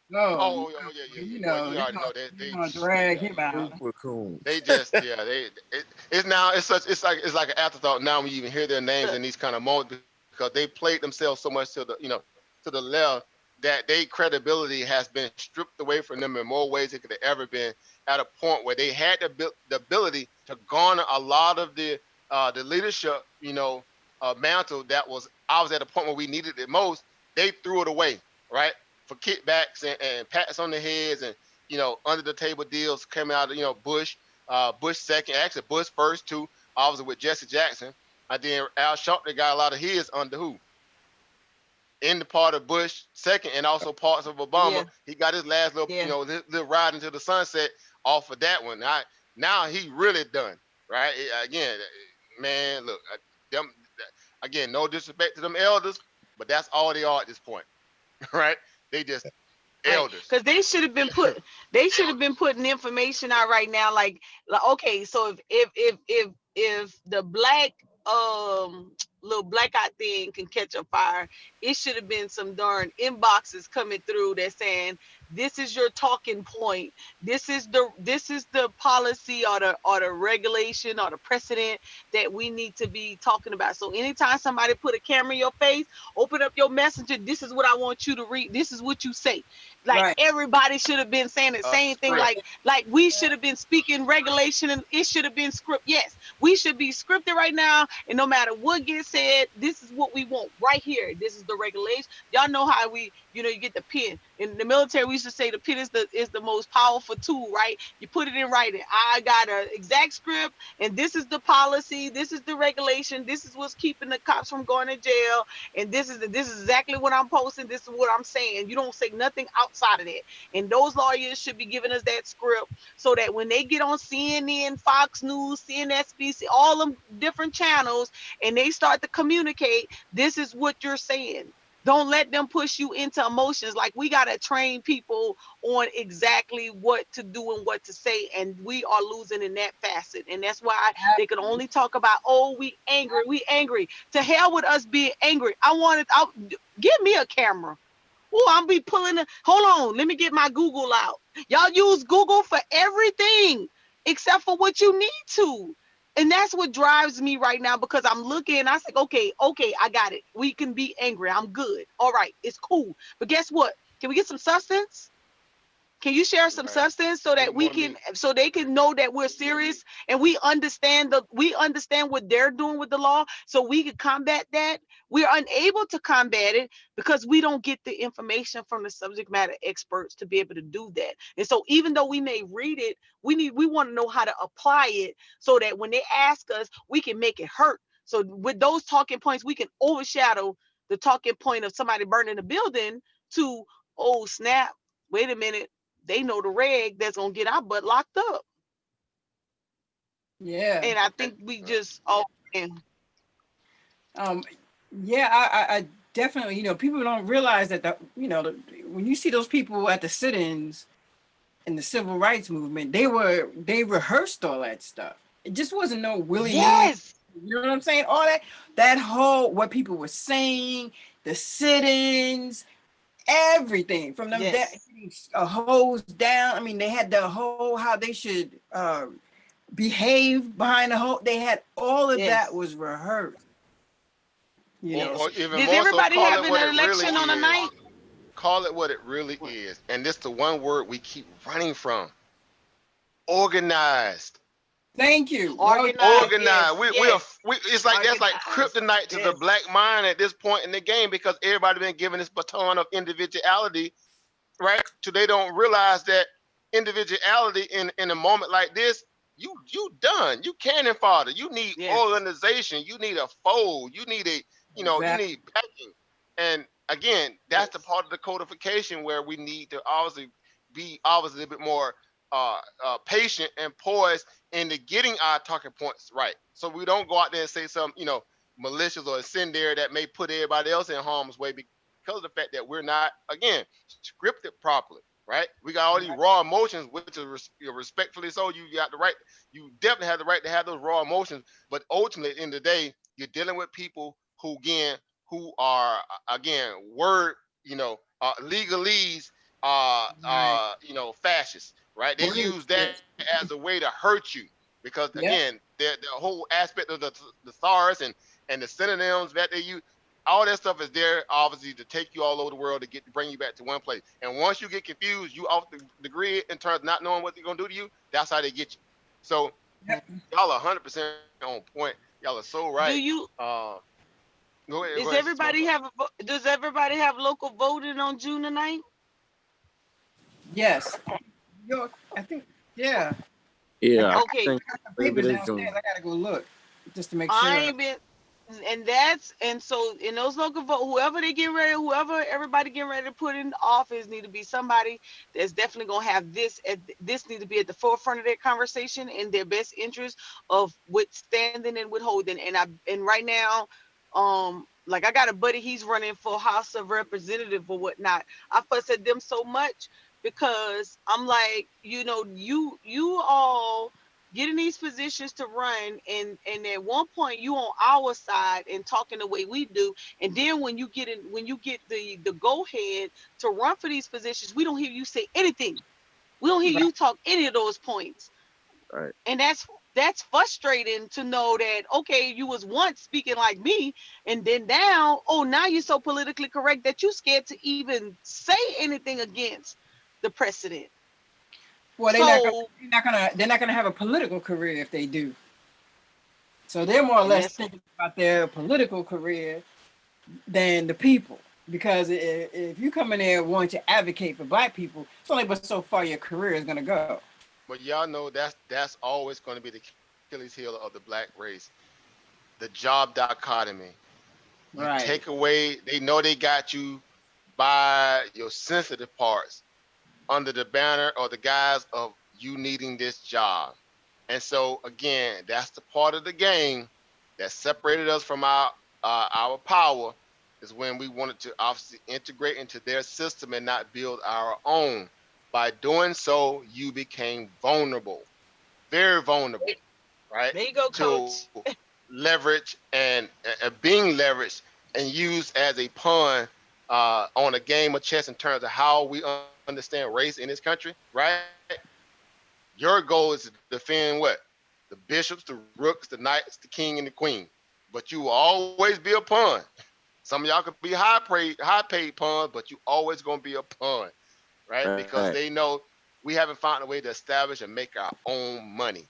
A: Yeah. You already know that they
H: gonna drag him out.
A: They just it's like an afterthought now when you even hear their names in these kind of moments, because they played themselves so much to the left that their credibility has been stripped away from them in more ways than it could have ever been, at a point where they had the ability to garner a lot of the leadership mantle that was at a point where we needed it most. They threw it away, right? For kickbacks and pats on the heads under the table deals coming out of, Bush, Bush second, actually Bush first too, obviously with Jesse Jackson. And then Al Sharpton got a lot of his under who? In the part of Bush second and also parts of Obama.
E: Yeah.
A: He got his last little,
E: Yeah.
A: little ride into the sunset off of that one. Now he really done, right? Again, man, look, them, again, no disrespect to them elders, but that's all they are at this point, right? They just elders.
E: Because they should have been putting information out right now. Like okay, so if the black little blackout thing can catch a fire, it should have been some darn inboxes coming through that saying this is your talking point, this is the policy or the regulation or the precedent that we need to be talking about. So anytime somebody put a camera in your face, open up your messenger, this is what I want you to read, this is what you say. Like everybody should have been saying the same thing. Like we should have been speaking regulation, and it should have been script. Yes, we should be scripted right now, and no matter what gets said, this is what we want right here. This is the regulation. Y'all know how we, you get the pen. In the military, we used to say the pen is the most powerful tool, right? You put it in writing. I got an exact script, and this is the policy. This is the regulation. This is what's keeping the cops from going to jail. And this is exactly what I'm posting. This is what I'm saying. You don't say nothing outside of that. And those lawyers should be giving us that script so that when they get on CNN, Fox News, CNSBC, all them different channels, and they start to communicate, this is what you're saying. Don't let them push you into emotions. Like, we got to train people on exactly what to do and what to say. And we are losing in that facet. And that's why they can only talk about, oh, we angry. To hell with us being angry. Give me a camera. Oh, I'll be pulling hold on. Let me get my Google out. Y'all use Google for everything except for what you need to. And that's what drives me right now, because I'm looking, I say, okay, I got it. We can be angry. I'm good. All right, it's cool. But guess what? Can we get some substance? Can you share some substance so that so they can know that we're serious and we understand what they're doing with the law, so we can combat that? We're unable to combat it because we don't get the information from the subject matter experts to be able to do that. And so even though we may read it, we want to know how to apply it so that when they ask us, we can make it hurt. So with those talking points, we can overshadow the talking point of somebody burning the building to, oh snap, wait a minute, they know the reg that's gonna get our butt locked up.
H: Yeah.
E: And I think we just
H: yeah, I definitely, people don't realize that when you see those people at the sit-ins in the civil rights movement, they rehearsed all that stuff. It just wasn't no willy-nilly.
E: Yes.
H: You know what I'm saying? All that whole, what people were saying, the sit-ins, everything from them hose down. I mean, they had the whole how they should behave behind the whole. They had all of that was rehearsed.
A: Or even
E: did
A: more
E: everybody
A: so,
E: have an election on a night?
A: Call it what it really is, and this the one word we keep running from: organized.
H: Thank you.
A: Organized.
E: Yes.
A: We it's like that's like kryptonite to the black mind at this point in the game, because everybody been given this baton of individuality, right? So they don't realize that individuality in a moment like this, you done. You cannon fodder. You need organization. You need a fold. You need you need backing. And again, that's the part of the codification where we need to be a little bit more patient and poised into getting our talking points right, so we don't go out there and say something malicious or incendiary that may put everybody else in harm's way because of the fact that we're not, again, scripted properly, right? We got all these raw emotions, which is respectfully so. You definitely have the right to have those raw emotions, but ultimately, at the end of the day, you're dealing with people who are word, legalese, fascists, right? They use that as a way to hurt you, because again, the whole aspect of the thesaurus and the synonyms that they use, all that stuff is there obviously to take you all over the world to bring you back to one place. And once you get confused, you off the grid in terms of not knowing what they're gonna do to you. That's how they get you. So y'all are 100% on point. Y'all are so right.
E: Do you?
A: Go ahead,
E: Does everybody have local voting on June the 9th?
H: Yes. York, I think, yeah.
C: Yeah, I
E: Okay,
C: think maybe
H: Papers
C: they
H: downstairs.
C: can.
H: I gotta go look just to make
E: I
H: sure.
E: ain't been, and so in those local vote, whoever they get ready, whoever everybody getting ready to put in office need to be somebody that's definitely gonna have this need to be at the forefront of their conversation in their best interest of withstanding and withholding. And right now, like I got a buddy, he's running for House of Representative or whatnot. I fuss at them so much because I'm like, you all getting these positions to run, and at one point you on our side and talking the way we do, and then when you get the go ahead to run for these positions, we don't hear you say anything. We don't hear
H: Right.
E: you talk any of those points.
C: Right.
E: And that's frustrating to know that, okay, you was once speaking like me, and then now you're so politically correct that you scared to even say anything against the precedent.
H: Well,
E: So
H: they're not gonna have a political career if they do. So they're more or less thinking about their political career than the people. Because if you come in there wanting to advocate for Black people, it's only but so far your career is gonna go.
A: But y'all know that's always going to be the Achilles heel of the Black race. The job dichotomy. You
H: Right.
A: take away, they know they got you by your sensitive parts under the banner or the guise of you needing this job. And so again, that's the part of the game that separated us from our power, is when we wanted to obviously integrate into their system and not build our own. By doing so, you became vulnerable, very vulnerable, right?
E: There you go, Coach.
A: To leverage and being leveraged and used as a pawn on a game of chess in terms of how we understand race in this country, right? Your goal is to defend what? The bishops, the rooks, the knights, the king, and the queen. But you will always be a pawn. Some of y'all could be high paid pawns, but you always gonna be a pawn, right? Because they know we haven't found a way to establish and make our own money.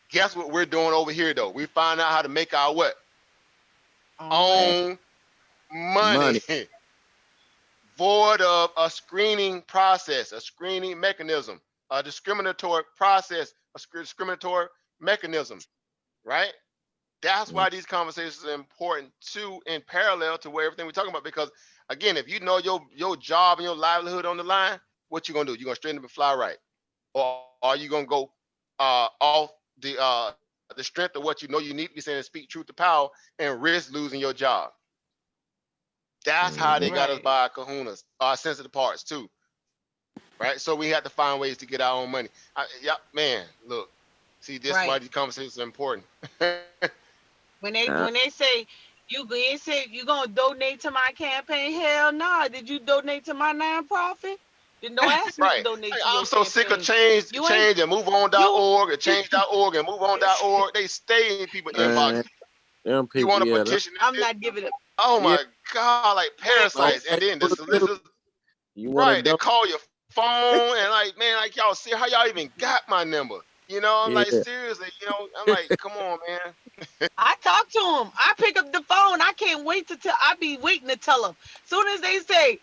A: Guess what we're doing over here though? We find out how to make our what? Own money. Void of a screening process, a screening mechanism, a discriminatory process, a discriminatory mechanism, right? That's why these conversations are important too, in parallel to where everything we're talking about. Because again, if you know your job and your livelihood on the line, what you gonna do? You gonna straighten up and fly right, or are you gonna go off the strength of what you know you need to be saying and speak truth to power and risk losing your job? That's how they got us by our kahunas, our sensitive parts too, right? So we have to find ways to get our own money. Yeah, man, look, see, this is why these conversations are important.
E: When they say you gonna donate to my campaign, hell no. Did you donate to my nonprofit? Then don't ask me to donate to your
A: I'm so sick of
E: campaign.
A: change and move on.org and change.org and move on.org. They stay in people's inbox.
C: Them people,
A: You want to petition?
E: I'm not giving it.
A: Oh my God, like parasites. And then the solicitors, right? They call your phone and like, man, like y'all see how y'all even got my number. You know, I'm like, seriously, you know, I'm like, come on, man.
E: I talk to them. I pick up the phone. I can't wait to tell. I be waiting to tell them. Soon as they say,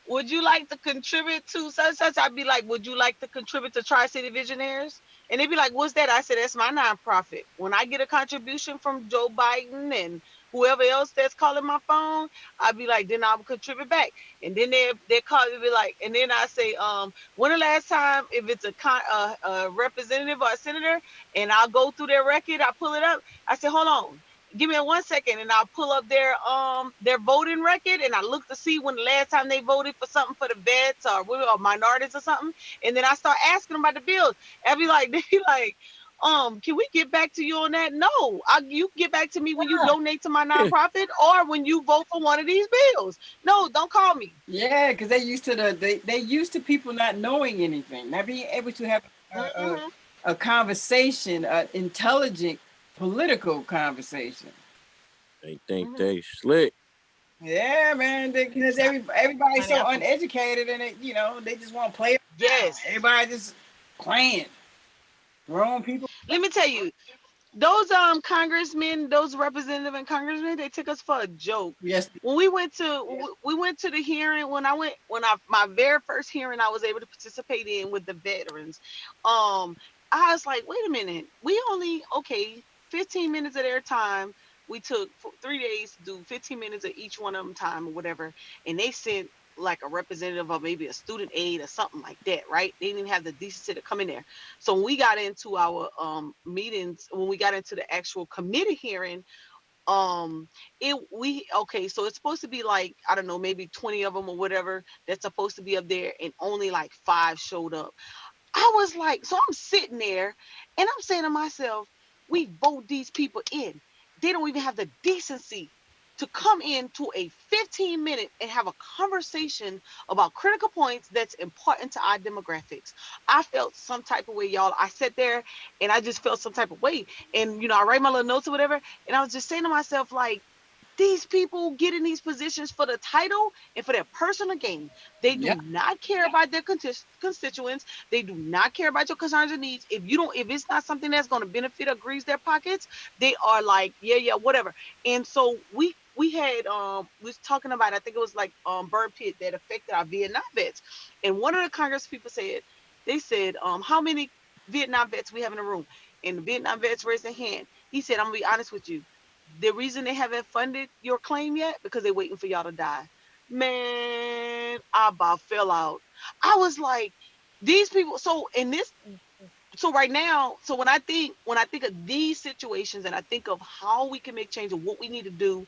E: would you like to contribute to such? I'd be like, would you like to contribute to Tri-City Visionaries? And they'd be like, what's that? I said, that's my nonprofit. When I get a contribution from Joe Biden and whoever else that's calling my phone, I'd be like, then I'll contribute back. And then they call me, be like, and then I say, when the last time, if it's a representative or a senator, and I'll go through their record, I pull it up. I say, hold on, give me 1 second, and I'll pull up their voting record, and I look to see when the last time they voted for something for the vets or minorities or something, and then I start asking them about the bills. I'd be like, they be like, can we get back to you on that? No, you get back to me when you donate to my nonprofit or when you vote for one of these bills. No, don't call me.
H: Yeah, because they used to people not knowing anything, not being able to have a conversation, an intelligent political conversation.
C: They think they slick.
H: Yeah, man, because everybody's so uneducated and they just want to play.
E: Yes,
H: everybody just playing. Grown people.
E: Let me tell you, those congressmen, those representative and congressmen, they took us for a joke.
H: Yes.
E: When we went to the hearing, my very first hearing I was able to participate in with the veterans, I was like, wait a minute, we only 15 minutes of their time. We took 3 days to do 15 minutes of each one of them time or whatever, and they sent like a representative or maybe a student aide or something like that, right? They didn't even have the decency to come in there. So when we got into our meetings, when we got into the actual committee hearing, so it's supposed to be like, I don't know, maybe 20 of them or whatever that's supposed to be up there, and only like 5 showed up. I was like, so I'm sitting there and I'm saying to myself, we vote these people in. They don't even have the decency to come into a 15-minute and have a conversation about critical points that's important to our demographics. I felt some type of way, y'all. I sat there and I just felt some type of way. And, I write my little notes or whatever. And I was just saying to myself, like, these people get in these positions for the title and for their personal gain. They do not care about their constituents. They do not care about your concerns and needs. If it's not something that's going to benefit or grease their pockets, they are like, yeah, whatever. And so we had we was talking about, I think it was like burn pit that affected our Vietnam vets. And one of the Congress people said, how many Vietnam vets we have in the room? And the Vietnam vets raised their hand. He said, I'm gonna be honest with you. The reason they haven't funded your claim yet, because they're waiting for y'all to die. Man, I about fell out. I was like, these people. So right now, so when I think of these situations and I think of how we can make change and what we need to do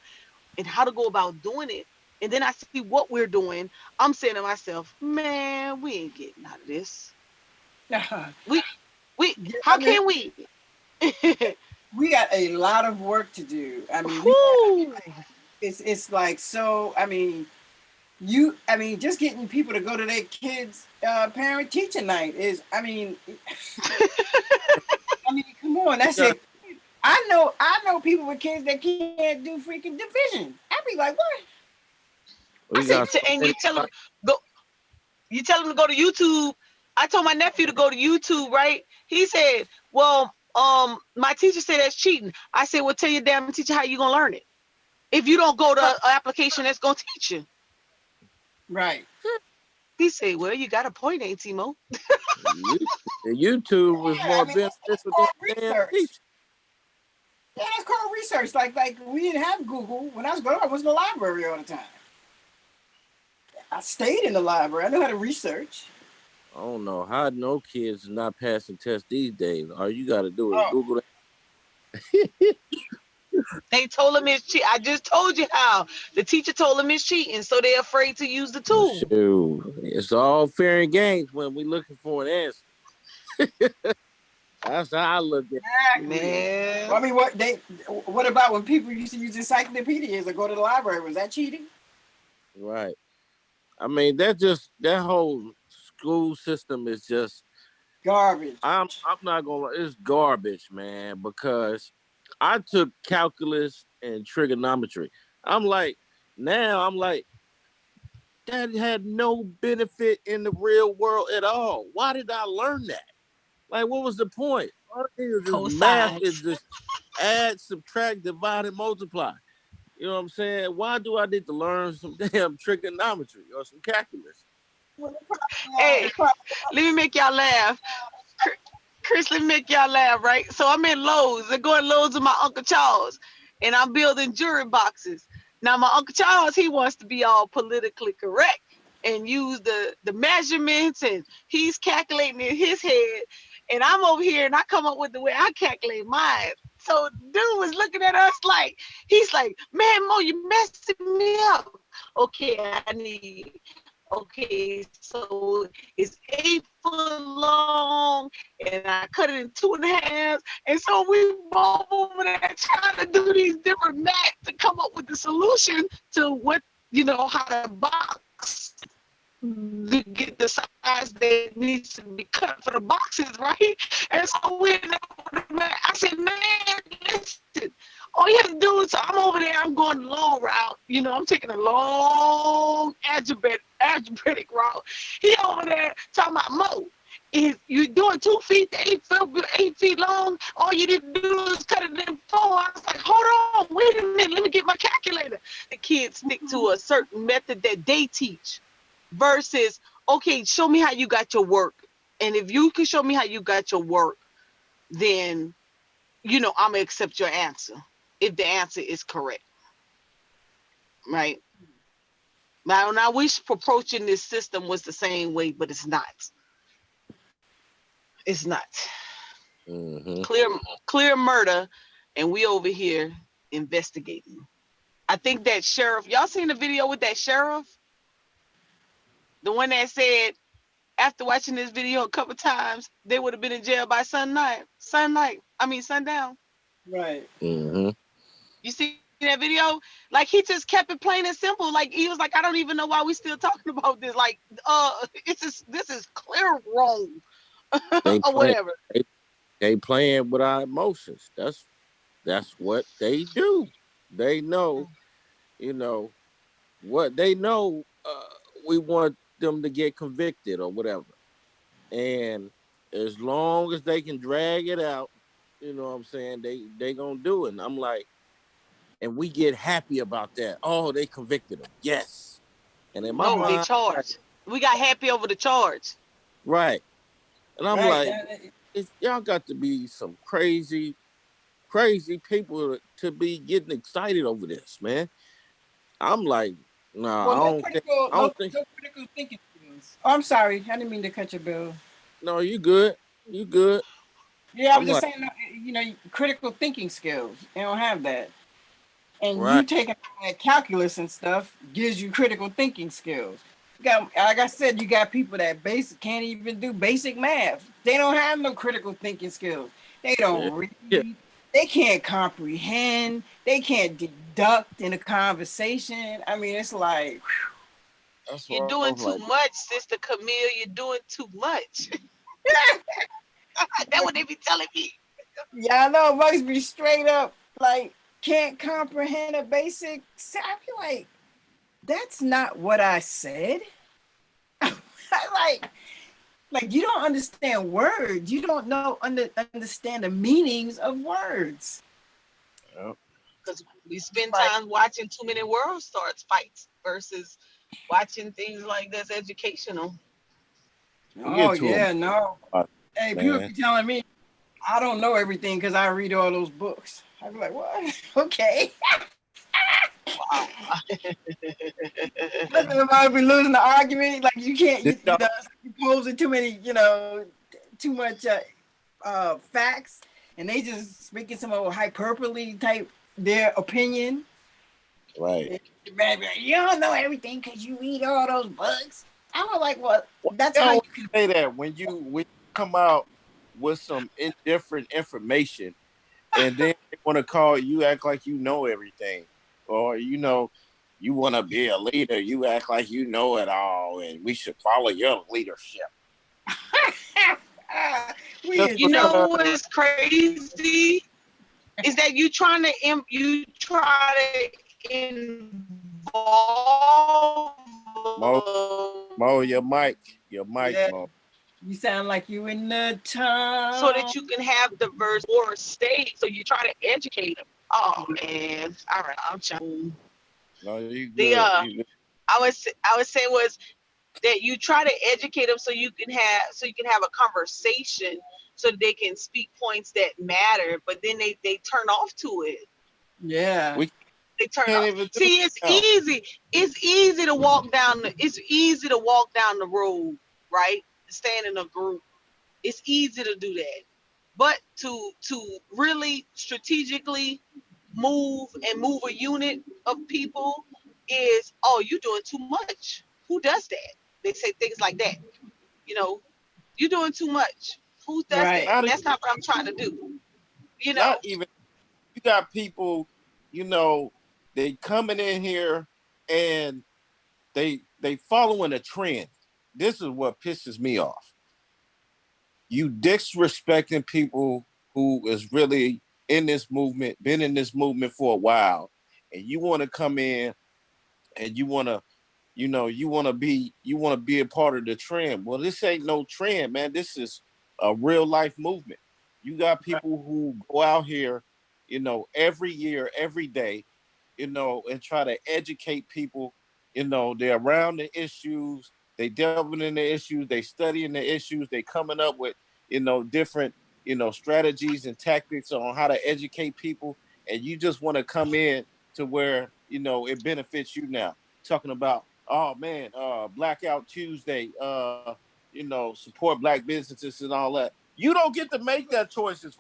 E: and how to go about doing it, and then I see what we're doing, I'm saying to myself, man, we ain't getting out of this. How can we?
H: We got a lot of work to do. I mean, it's like, so, I mean, just getting people to go to their kids' parent teacher night is, I mean, come on, that's it. I know people with kids that can't do freaking division. I'd be like, what?
E: And you tell them to go to YouTube. I told my nephew to go to YouTube, right? He said, well, my teacher said that's cheating. I said, well, tell your damn teacher how you gonna learn it. If you don't go to an application that's gonna teach you.
H: Right.
E: He said, well, you got a point, ain't Timo?
C: YouTube was more beneficial than research.
H: Yeah, that's called research. Like we didn't have Google. When I was growing up, I was in the library all the time. I stayed in the library. I know how to research.
C: I don't know how no kids are not passing tests these days. All you got to do is Google it.
E: They told him it's cheating. I just told you how. The teacher told him it's cheating, so they're afraid to use the tool.
C: Shoot. It's all fair and games when we're looking for an answer. That's how I look at it.
E: Man.
H: Well, I mean, what about when people used to use encyclopedias or go to the library? Was that cheating?
C: Right. I mean, that whole school system is just
H: garbage.
C: I'm not gonna lie, it's garbage, man, because I took calculus and trigonometry. I'm like, that had no benefit in the real world at all. Why did I learn that? Like, what was the point? All it is just math is just add, subtract, divide, and multiply. You know what I'm saying? Why do I need to learn some damn trigonometry or some calculus?
E: Hey, let me make y'all laugh. Chris, let me make y'all laugh, right? So I'm in Lowe's. I'm going Lowe's with my Uncle Charles, and I'm building jewelry boxes. Now, my Uncle Charles, he wants to be all politically correct and use the measurements, and he's calculating in his head. And I'm over here, and I come up with the way I calculate mine. So dude was looking at us like, he's like, man, Mo, you messing me up. Okay, so it's 8 foot long, and I cut it in 2.5. And so we both over there trying to do these different math to come up with the solution to what, how to box to get the size that needs to be cut for the boxes, right? And so I said, man, listen, all you have to do is, I'm over there, I'm going the long route. I'm taking a long algebraic route. He over there talking about Mo. If you're doing 2 feet to 8 feet long, all you need to do is cut it in 4. I was like, hold on, wait a minute, let me get my calculator. The kids stick to a certain method that they teach versus, okay, show me how you got your work. And if you can show me how you got your work, then, I'm going to accept your answer if the answer is correct. Right? Now, and I wish approaching this system was the same way, but it's not. It's not.
J: Mhm.
E: Clear murder, and we over here investigating. I think that sheriff, y'all seen the video with that sheriff? The one that said after watching this video a couple times, they would have been in jail by sundown.
H: Right.
J: Mhm.
E: You see that video? Like, he just kept it plain and simple. Like, he was like, I don't even know why we still talking about this. Like, this is clear wrong.
J: They
E: Or
J: play,
E: whatever.
J: they playing with our emotions. That's what they do. They know, what they know. We want them to get convicted or whatever, and as long as they can drag it out, you know what I'm saying, they gonna do it. And I'm like, and we get happy about that. Oh, they convicted him. Yes. And in my
E: No, they
J: mind,
E: charged. We got happy over the charge.
J: right. And I'm
H: Right.
J: like, y'all got to be some crazy people to be getting excited over this, man. I'm like, nah,
H: Well,
J: I don't think.
H: no critical thinking skills. Oh, I'm sorry, I didn't mean to cut your bill.
J: No, you good. You good.
H: Yeah, I was
J: I'm
H: just
J: like,
H: saying, critical thinking skills. They don't have that. And you
J: right.
H: taking that calculus and stuff gives you critical thinking skills. You got, like I said, you got people that can't even do basic math. They don't have no critical thinking skills. They don't read.
J: Yeah.
H: They can't comprehend. They can't deduct in a conversation. I mean, it's like,
J: That's
E: You're
J: what I
E: doing
J: was
E: too
J: like.
E: much, Sister Camille. You're doing too much. That's what they be telling me.
H: yeah, I know. Must be straight up like can't comprehend a basic. I feel like that's not what I said. like you don't understand words. You don't know understand the meanings of words.
J: Yep.
E: Because we spend time watching too many world stars fights versus watching things like that's educational.
H: Oh yeah, no. Hey, people
J: man.
H: be telling me I don't know everything because I read all those books. I be like, what? Okay.
E: Wow.
H: Listen, if I be losing the argument, like you can't, you posing too many, too much facts, and they just speaking some old hyperbole type their opinion.
J: Right.
H: You don't know everything because you read all those books. I was like, well, that's
J: how
H: how
J: you
H: you
J: can say that when you come out with some indifferent information, and then they want to call you act like you know everything, or you want to be a leader, you act like you know it all, and we should follow your leadership.
E: You know what's crazy is that you try to involve
J: Mo, your mic, Mo.
H: You sound like you in the town.
E: So that you can have diverse or state. So you try to educate them. Oh man! All right, I'm trying.
J: No, you good.
E: The I was saying was that you try to educate them so you can have a conversation so they can speak points that matter, but then they turn off to it.
H: Yeah.
E: They turn off. See, it's easy. It's easy to walk down the road, right? Stand in a group. It's easy to do that. But to really strategically move a unit of people is, oh, you're doing too much. Who does that? They say things like that. You're doing too much. Who does that? And that's not what I'm trying to do.
J: Not even, you got people, they coming in here and they following a trend. This is what pisses me off. You disrespecting people who is really in this movement, been in this movement for a while, and you want to come in and you want to you know, you want to be a part of the trend. Well, this ain't no trend, man. This is a real life movement. You got people who go out here, you know, every year, every day, you know, and try to educate people. You know, they're around the issues, they delving in the issues, they studying the issues, they coming up with, you know, different, you know, strategies and tactics on how to educate people. And you just want to come in to where, you know, it benefits you now. Talking about, oh man, Blackout Tuesday, you know, support black businesses and all that. You don't get to make that choices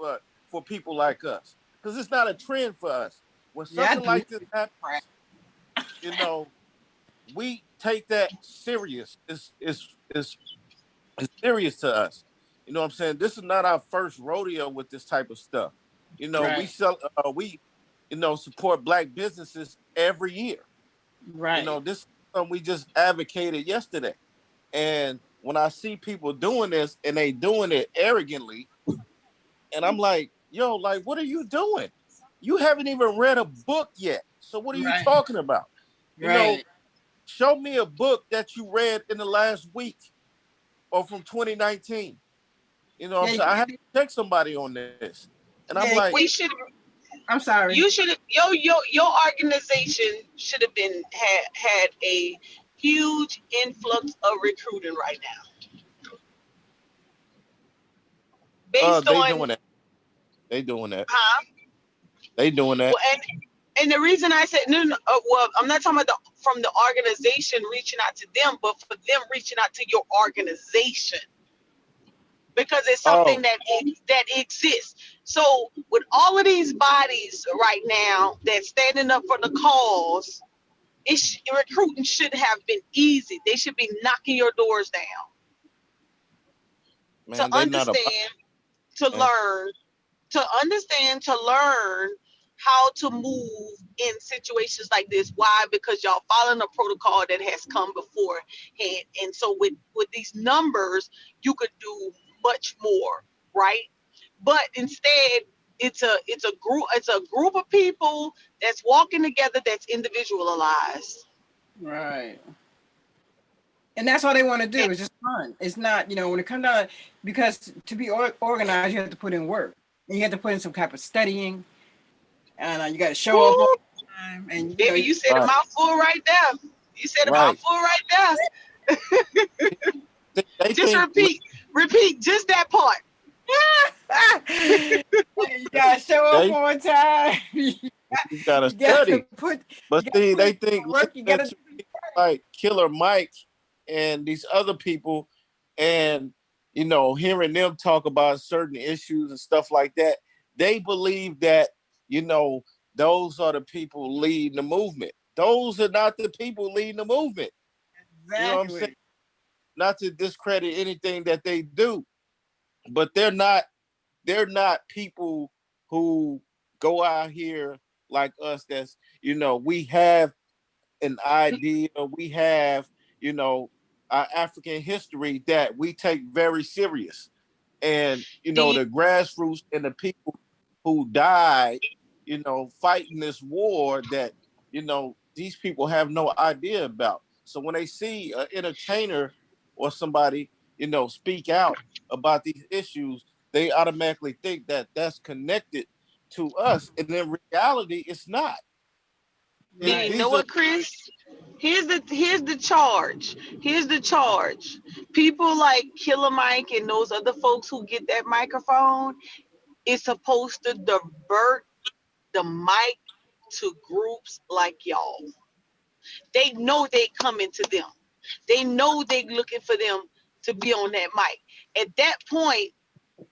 J: for people like us, because it's not a trend for us. When something like this happens, you know, we take that serious. It's serious to us. You know what I'm saying? This is not our first rodeo with this type of stuff. You know, we you know, support black businesses every year.
H: Right.
J: You know, this is something we just advocated yesterday. And when I see people doing this and they doing it arrogantly, and I'm like, yo, like, what are you doing? You haven't even read a book yet. So what are you talking about? You know, show me a book that you read in the last week or from 2019. You know what I'm saying? I have to check somebody on this. And I'm like,
E: we should.
H: I'm sorry.
E: You should have your organization should have been had a huge influx of recruiting right now. Based
J: they
E: on
J: doing that. They doing that.
E: huh?
J: They doing that.
E: Well, and the reason I said no, well, I'm not talking about from the organization reaching out to them, but for them reaching out to your organization, because it's something that exists. So with all of these bodies right now that's standing up for the cause, recruiting should have been easy. They should be knocking your doors down.
J: Man,
E: to understand, to learn how to move in situations like this. Why? Because y'all following a protocol that has come beforehand. And so with these numbers, you could do much more, right? But instead, it's a group of people that's walking together, that's individualized.
H: Right. And that's all they want to do. It's just fun. It's not, you know, when it comes down, because to be organized, you have to put in work. And you have to put in some type of studying. And you got to show up all the time. And
E: baby, you said a mouthful right there. You said a mouthful right there. Just repeat just that part.
H: You got to show up on time.
J: You got to study. But see, they think like Killer Mike and these other people, and you know, hearing them talk about certain issues and stuff like that, they believe that, you know, those are the people leading the movement. Those are not the people leading the movement.
H: Exactly.
J: You know what I'm saying? Not to discredit anything that they do, but they're not people who go out here like us. That's, you know, we have an idea, we have, you know, our African history that we take very serious. And, you know, the grassroots and the people who died, you know, fighting this war that, you know, these people have no idea about. So when they see an entertainer or somebody, you know, speak out about these issues, they automatically think that that's connected to us. And in reality, it's not.
E: You know what, Chris? Here's the charge. Here's the charge. People like Killer Mike and those other folks who get that microphone is supposed to divert the mic to groups like y'all. They know they coming to them. They know they looking for them to be on that mic. At that point,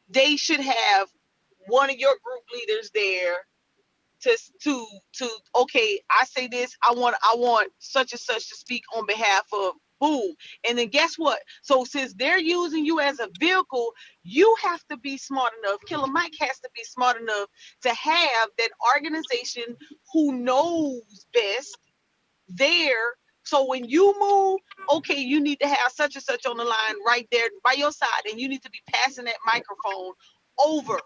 E: they should have one of your group leaders there to okay, I say this, I want such and such to speak on behalf of boom. And then guess what? So since they're using you as a vehicle, you have to be smart enough. Killer Mike has to be smart enough to have that organization who knows best there. So when you move, okay, you need to have such and such on the line right there by your side, and you need to be passing that microphone over.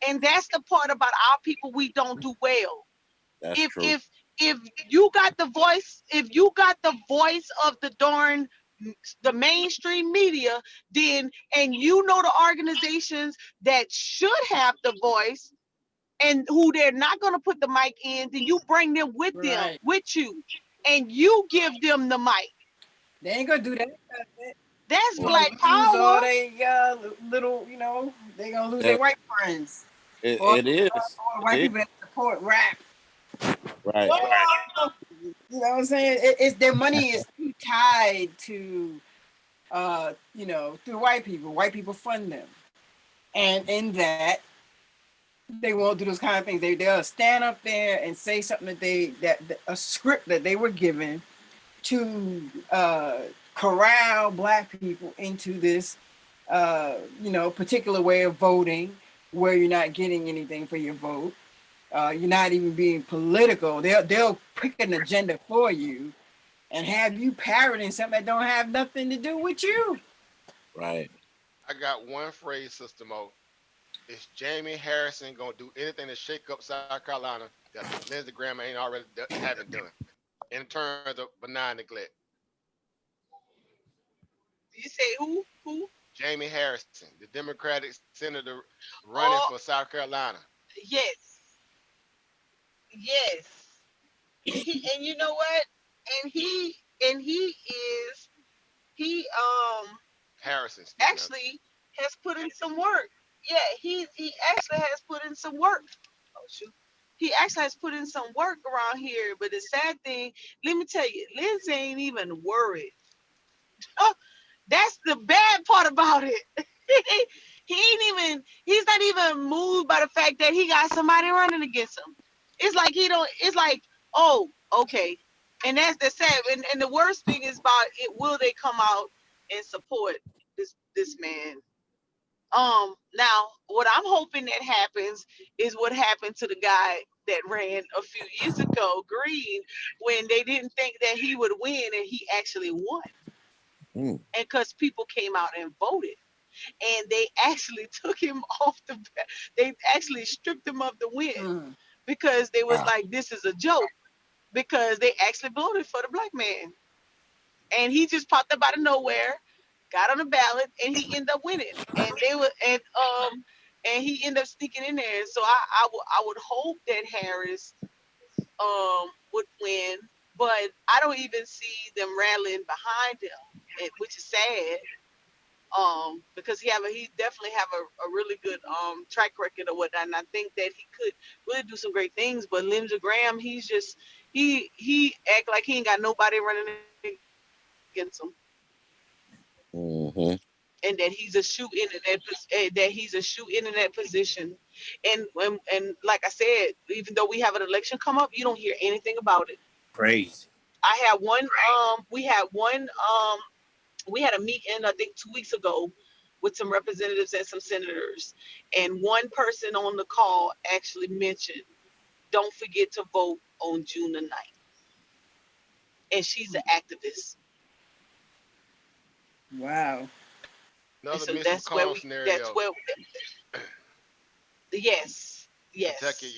E: And that's the part about our people we don't do well.
J: That's true.
E: if you got the voice, of the mainstream media, then, and you know the organizations that should have the voice and who they're not going to put the mic in, then you bring them with you, and you give them the mic.
H: They ain't gonna do that.
E: That's
H: They
E: black
H: lose all
E: power.
H: they little, they gonna lose
J: Yeah.
H: their white friends.
J: It
H: Or
J: is.
H: white
J: It
H: people that support rap.
J: Right.
H: Oh, you know what I'm saying? It's their money is too tied to, through white people. White people fund them, and in that, they won't do those kind of things. They'll stand up there and say something that a script that they were given to corral black people into this, particular way of voting, where you're not getting anything for your vote. You're not even being political. They'll pick an agenda for you and have you parroting something that don't have nothing to do with you.
J: Right.
A: I got one phrase, Sister Mo. Is Jamie Harrison gonna do anything to shake up South Carolina that Lindsey Graham ain't already haven't done in terms of benign neglect?
E: You say who?
A: Jamie Harrison, the Democratic senator running for South Carolina.
E: Yes. And you know what? And he
A: Harrison
E: actually has put in some work. Yeah, he actually has put in some work. Oh shoot. He actually has put in some work around here. But the sad thing, let me tell you, Lindsay ain't even worried. Oh, that's the bad part about it. He's not even moved by the fact that he got somebody running against him. It's like, oh, okay. And that's the sad. And the worst thing is about it, will they come out and support this man? Now what I'm hoping that happens is what happened to the guy that ran a few years ago, Green, when they didn't think that he would win and he actually won. And because people came out and voted, and they actually took him off they actually stripped him of the win because they was like, this is a joke, because they actually voted for the black man, and he just popped up out of nowhere, got on the ballot, and he ended up winning, and he ended up sneaking in there. So I would hope that Harris would win, but I don't even see them rallying behind him, which is sad. Because he definitely have a really good track record or whatnot, and I think that he could really do some great things. But Lindsey Graham, he act like he ain't got nobody running against him, and that he's a shoe in that position. And like I said, even though we have an election come up, you don't hear anything about it.
J: Crazy.
E: We had a meeting, I think 2 weeks ago, with some representatives and some senators. And one person on the call actually mentioned, don't forget to vote on June the 9th. And she's an activist.
H: Wow.
A: Another
E: so
A: Mitch
E: that's where
A: McConnell scenario.
E: Yes.
A: Kentucky,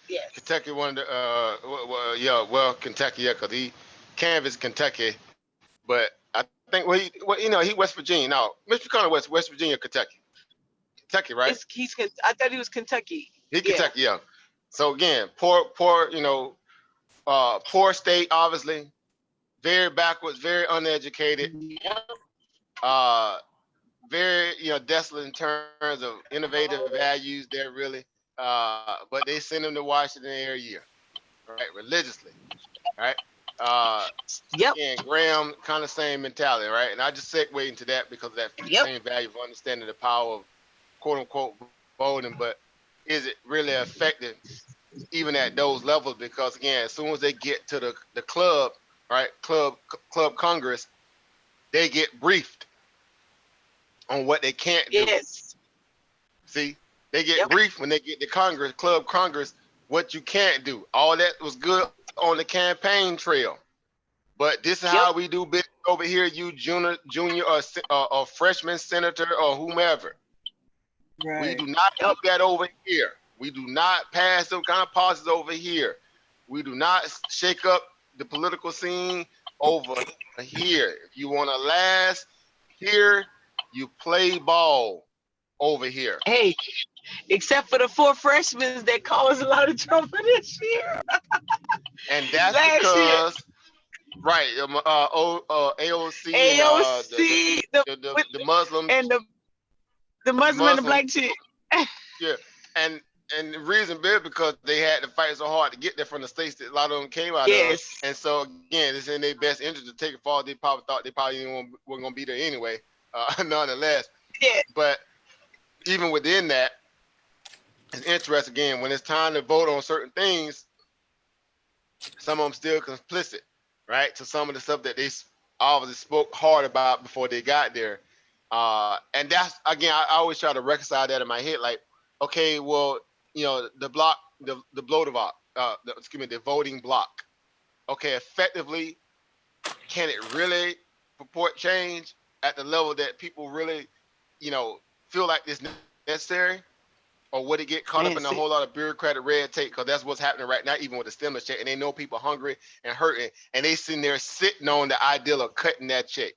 E: yes.
A: Kentucky one of the Kentucky, because he canvassed Kentucky, but I think he West Virginia. No, Mitch McConnell West Virginia, Kentucky, right?
E: I thought he was Kentucky.
A: Kentucky, yeah. So again, poor state, obviously, very backwards, very uneducated, very desolate in terms of innovative values there really. But they send him to Washington every year, right? Religiously, right? And Graham, kind of same mentality, right? And I just segue into that because of that same value of understanding the power of quote unquote voting, but is it really effective even at those levels? Because again, as soon as they get to the club, right, club Congress, they get briefed on what they can't do.
E: Yes.
A: See, they get briefed when they get to club Congress, what you can't do. All that was good on the campaign trail, but this is how we do business over here. You junior or freshman senator or whomever. Right. We do not do that over here. We do not pass those kind of policies over here. We do not shake up the political scene over here. If you want to last here, you play ball over here.
E: Hey, except for the 4 freshmen that caused a lot of trouble this year.
A: And that's
E: Last year.
A: because, right, AOC and
E: AOC,
A: the Muslims
E: and the Muslim and the black chick.
A: Yeah, and the reason being because they had to fight so hard to get there from the states that a lot of them came out of. And so again, it's in their best interest to take it forward. They probably thought they probably weren't gonna be there anyway, nonetheless.
E: Yeah.
A: But even within that, it's interesting again when it's time to vote on certain things. Some of them still complicit, right, to some of the stuff that they obviously spoke hard about before they got there. And that's, again, I always try to reconcile that in my head. Like, okay, well, you know, the voting block. Okay, effectively, can it really purport change at the level that people really, you know, feel like it's necessary? Or would it get caught up in a whole lot of bureaucratic red tape? Because that's what's happening right now, even with the stimulus check. And they know people hungry and hurting, and they sitting there sitting on the ideal of cutting that check.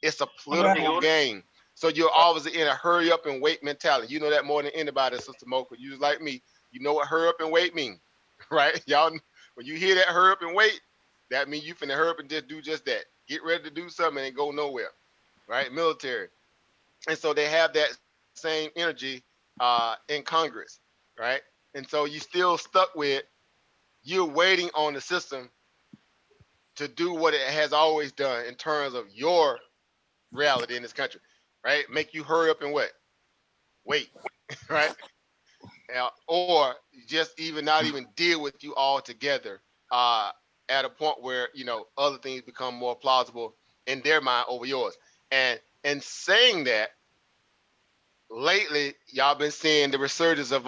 A: It's a political game. So you're obviously in a hurry up and wait mentality. You know that more than anybody, Sister Mocha. You like me. You know what hurry up and wait mean, right? Y'all, when you hear that hurry up and wait, that means you finna hurry up and just do just that. Get ready to do something and go nowhere, right? Military. And so they have that same energy in Congress, right? And so you still stuck with, you're waiting on the system to do what it has always done in terms of your reality in this country, right? Make you hurry up and wait, right? Or just not even deal with you altogether at a point where, you know, other things become more plausible in their mind over yours. And saying that, lately, y'all been seeing the resurgence of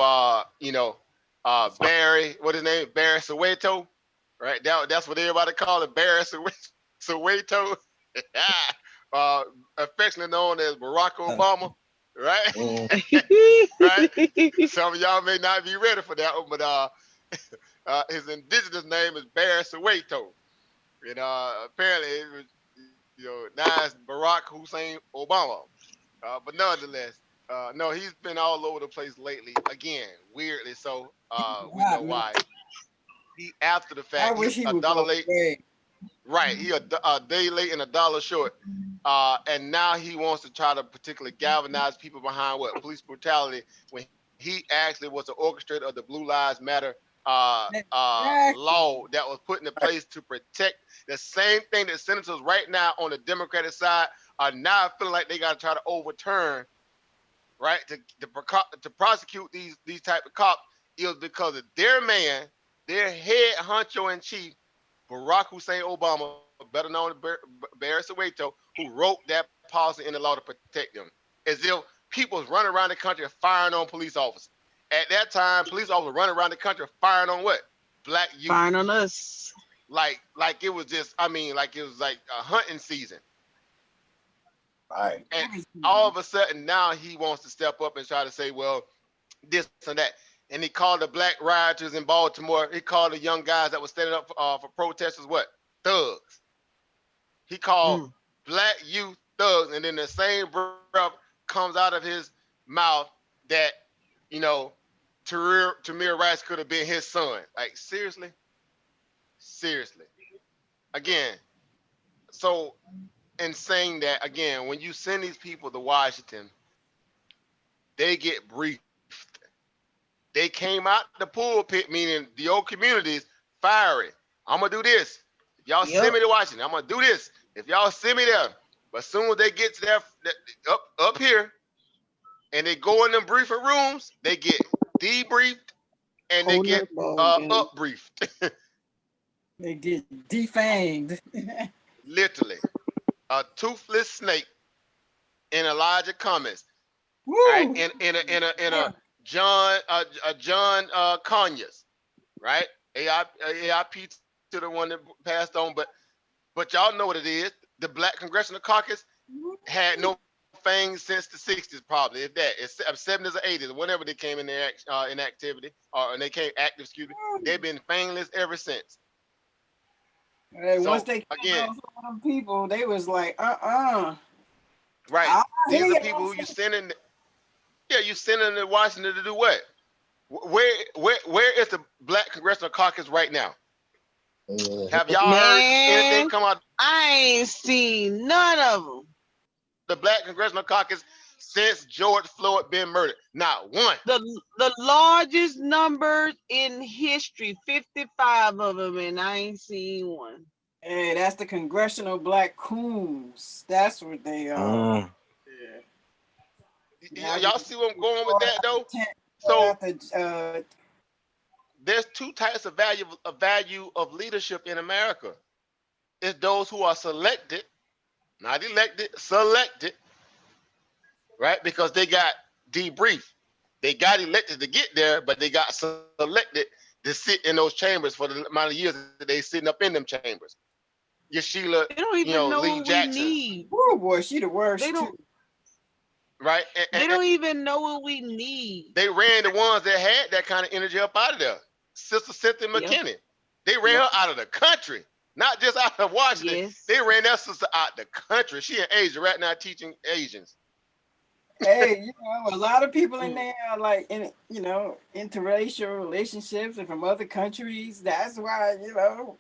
A: Barry, what his name? Barry Soweto, right? That's what everybody call it, Barry Soweto. Affectionately known as Barack Obama, right? Right? Some of y'all may not be ready for that one, but his indigenous name is Barry Soweto. And apparently it was, you know, now it's Barack Hussein Obama. But nonetheless, no, he's been all over the place lately. Again, weirdly so. We know why. He, after the fact, he's a dollar late. Right, he a day late and a dollar short. And now he wants to try to particularly galvanize people behind what? Police brutality, when he actually was the orchestrator of the Blue Lives Matter law that was put into place to protect the same thing that senators right now on the Democratic side are now feeling like they got to try to overturn, right? To prosecute these type of cops is because of their man, their head honcho in chief, Barack Hussein Obama, better known as Barry Soweto, who wrote that policy in the law to protect them. As if people was running around the country firing on police officers. At that time, police officers running around the country firing on what? Black youth.
E: Firing on us.
A: Like it was just, like it was like a hunting season.
J: Right.
A: And all of a sudden now he wants to step up and try to say, well, this and that. And he called the black rioters in Baltimore, he called the young guys that were standing up for protesters what? Thugs. He called black youth thugs, and then the same breath comes out of his mouth that, you know, Tamir Rice could have been his son. Like, seriously? Seriously. Again, so in saying that, again, when you send these people to Washington, they get briefed. They came out the pulpit, meaning the old communities, fiery. I'm going to do this. If y'all send me to Washington, I'm going to do this. If y'all send me there. But as soon as they get to that up here, and they go in them briefing rooms, they get debriefed and they get upbriefed.
H: They get defanged.
A: Literally. A toothless snake in Elijah comments. Right? In a John Conyers, right? AIP to the one that passed on, but y'all know what it is. The Black Congressional Caucus had no fangs since the 60s, probably. If that, it's 70s or 80s, whenever they came in their in activity, and they came active, excuse me. They've been fangless ever since.
H: Hey,
A: So
H: once they
A: again,
H: some of them people, they was like,
A: right. These are people who you sending. Yeah, you sending to Washington to do what? Where is the Black Congressional Caucus right now? Have y'all heard anything
E: Man,
A: come out?
E: I ain't seen none of them.
A: The Black Congressional Caucus since George Floyd been murdered? Not one.
E: The largest number in history, 55 of them, and I ain't seen one.
H: Hey, that's the Congressional Black Coons. That's what they are.
A: Yeah. Y'all see where I'm going with that though? So there's two types of value of leadership in America. It's those who are selected, not elected, selected, right? Because they got debriefed. They got elected to get there, but they got selected to sit in those chambers for the amount of years that they sitting up in them chambers. Your Sheila,
E: They don't even know
A: Lee
E: what
A: Jackson.
E: we need.
H: Oh boy, she the worst.
E: They don't.
A: Right?
E: They don't even know what we need.
A: They ran the ones that had that kind of energy up out of there. Sister Cynthia McKinney. They ran her out of the country, not just out of Washington.
E: Yes.
A: They ran that sister out the country. She in Asia right now teaching Asians.
H: Hey, a lot of people in there are like in interracial relationships and from other countries. That's why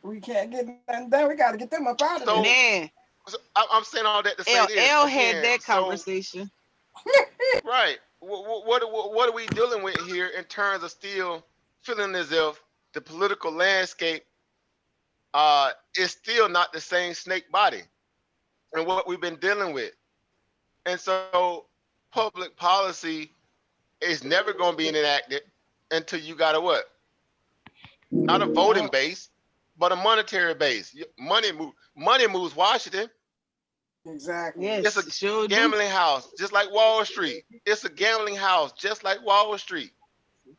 H: we can't get nothing done. We got to get them up out of there.
E: Man,
A: so I'm saying all that to say this.
E: L had that conversation.
A: Right. What are we dealing with here in terms of still feeling as if the political landscape is still not the same snake body and what we've been dealing with. And so public policy is never going to be enacted until you got a what? Not a voting base, but a monetary base. Money moves Washington.
H: Exactly.
E: Yes,
A: it's a gambling house, just like Wall Street. It's a gambling house, just like Wall Street.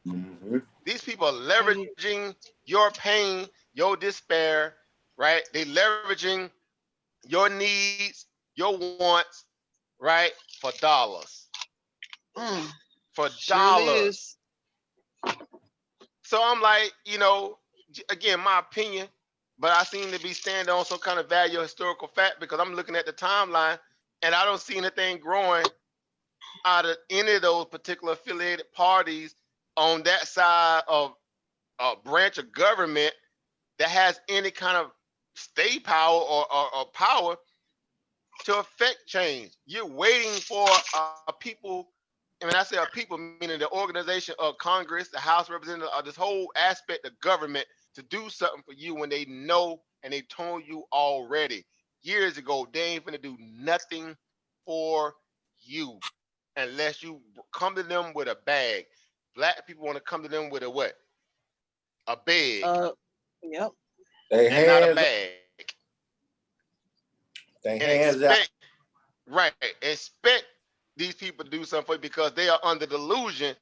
J: Mm-hmm.
A: These people are leveraging your pain, your despair, right? They leveraging your needs, your wants, right? For dollars. For dollars. So I'm like, again, my opinion, but I seem to be standing on some kind of value historical fact because I'm looking at the timeline and I don't see anything growing out of any of those particular affiliated parties on that side of a branch of government that has any kind of state power or power to affect change. You're waiting for people, and when I say people, meaning the organization of Congress, the House of Representatives, this whole aspect of government to do something for you when they know and they told you already years ago they ain't gonna do nothing for you unless you come to them with a bag. Black people want to come to them with a what? A bag.
E: Yep.
A: And not a bag.
J: They hands out.
A: Right. Expect these people to do something for you because they are under the delusion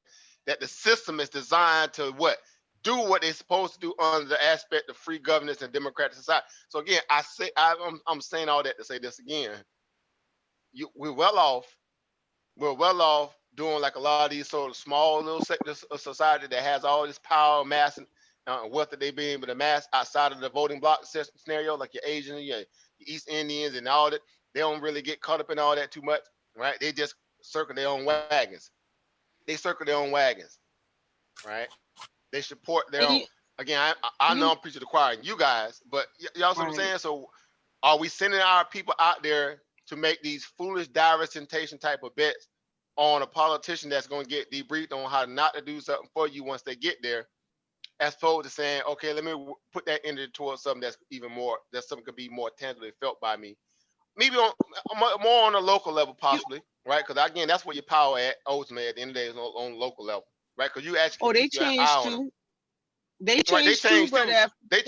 A: that the system is designed to what? Do what they're supposed to do under the aspect of free governance and democratic society. So again, I'm saying all that to say this again. We're well off. We're well off doing like a lot of these sort of small little sectors of society that has all this power, mass, and wealth that they be able to mass outside of the voting block scenario, like your Asian, your East Indians, and all that. They don't really get caught up in all that too much, right? They just circle their own wagons. Right? They support their own. Again, I know I'm preaching to the choir and you guys, but y'all see what I'm saying? So are we sending our people out there to make these foolish diversification type of bets on a politician that's going to get debriefed on how not to do something for you once they get there, as opposed to saying, okay, let me put that energy towards something that's even more, that something could be more tangibly felt by me. Maybe more on a local level, possibly, right? Because again, that's where your power at ultimately at the end of the day is on local level, right? Because you actually
E: they changed too. They changed too, but
A: they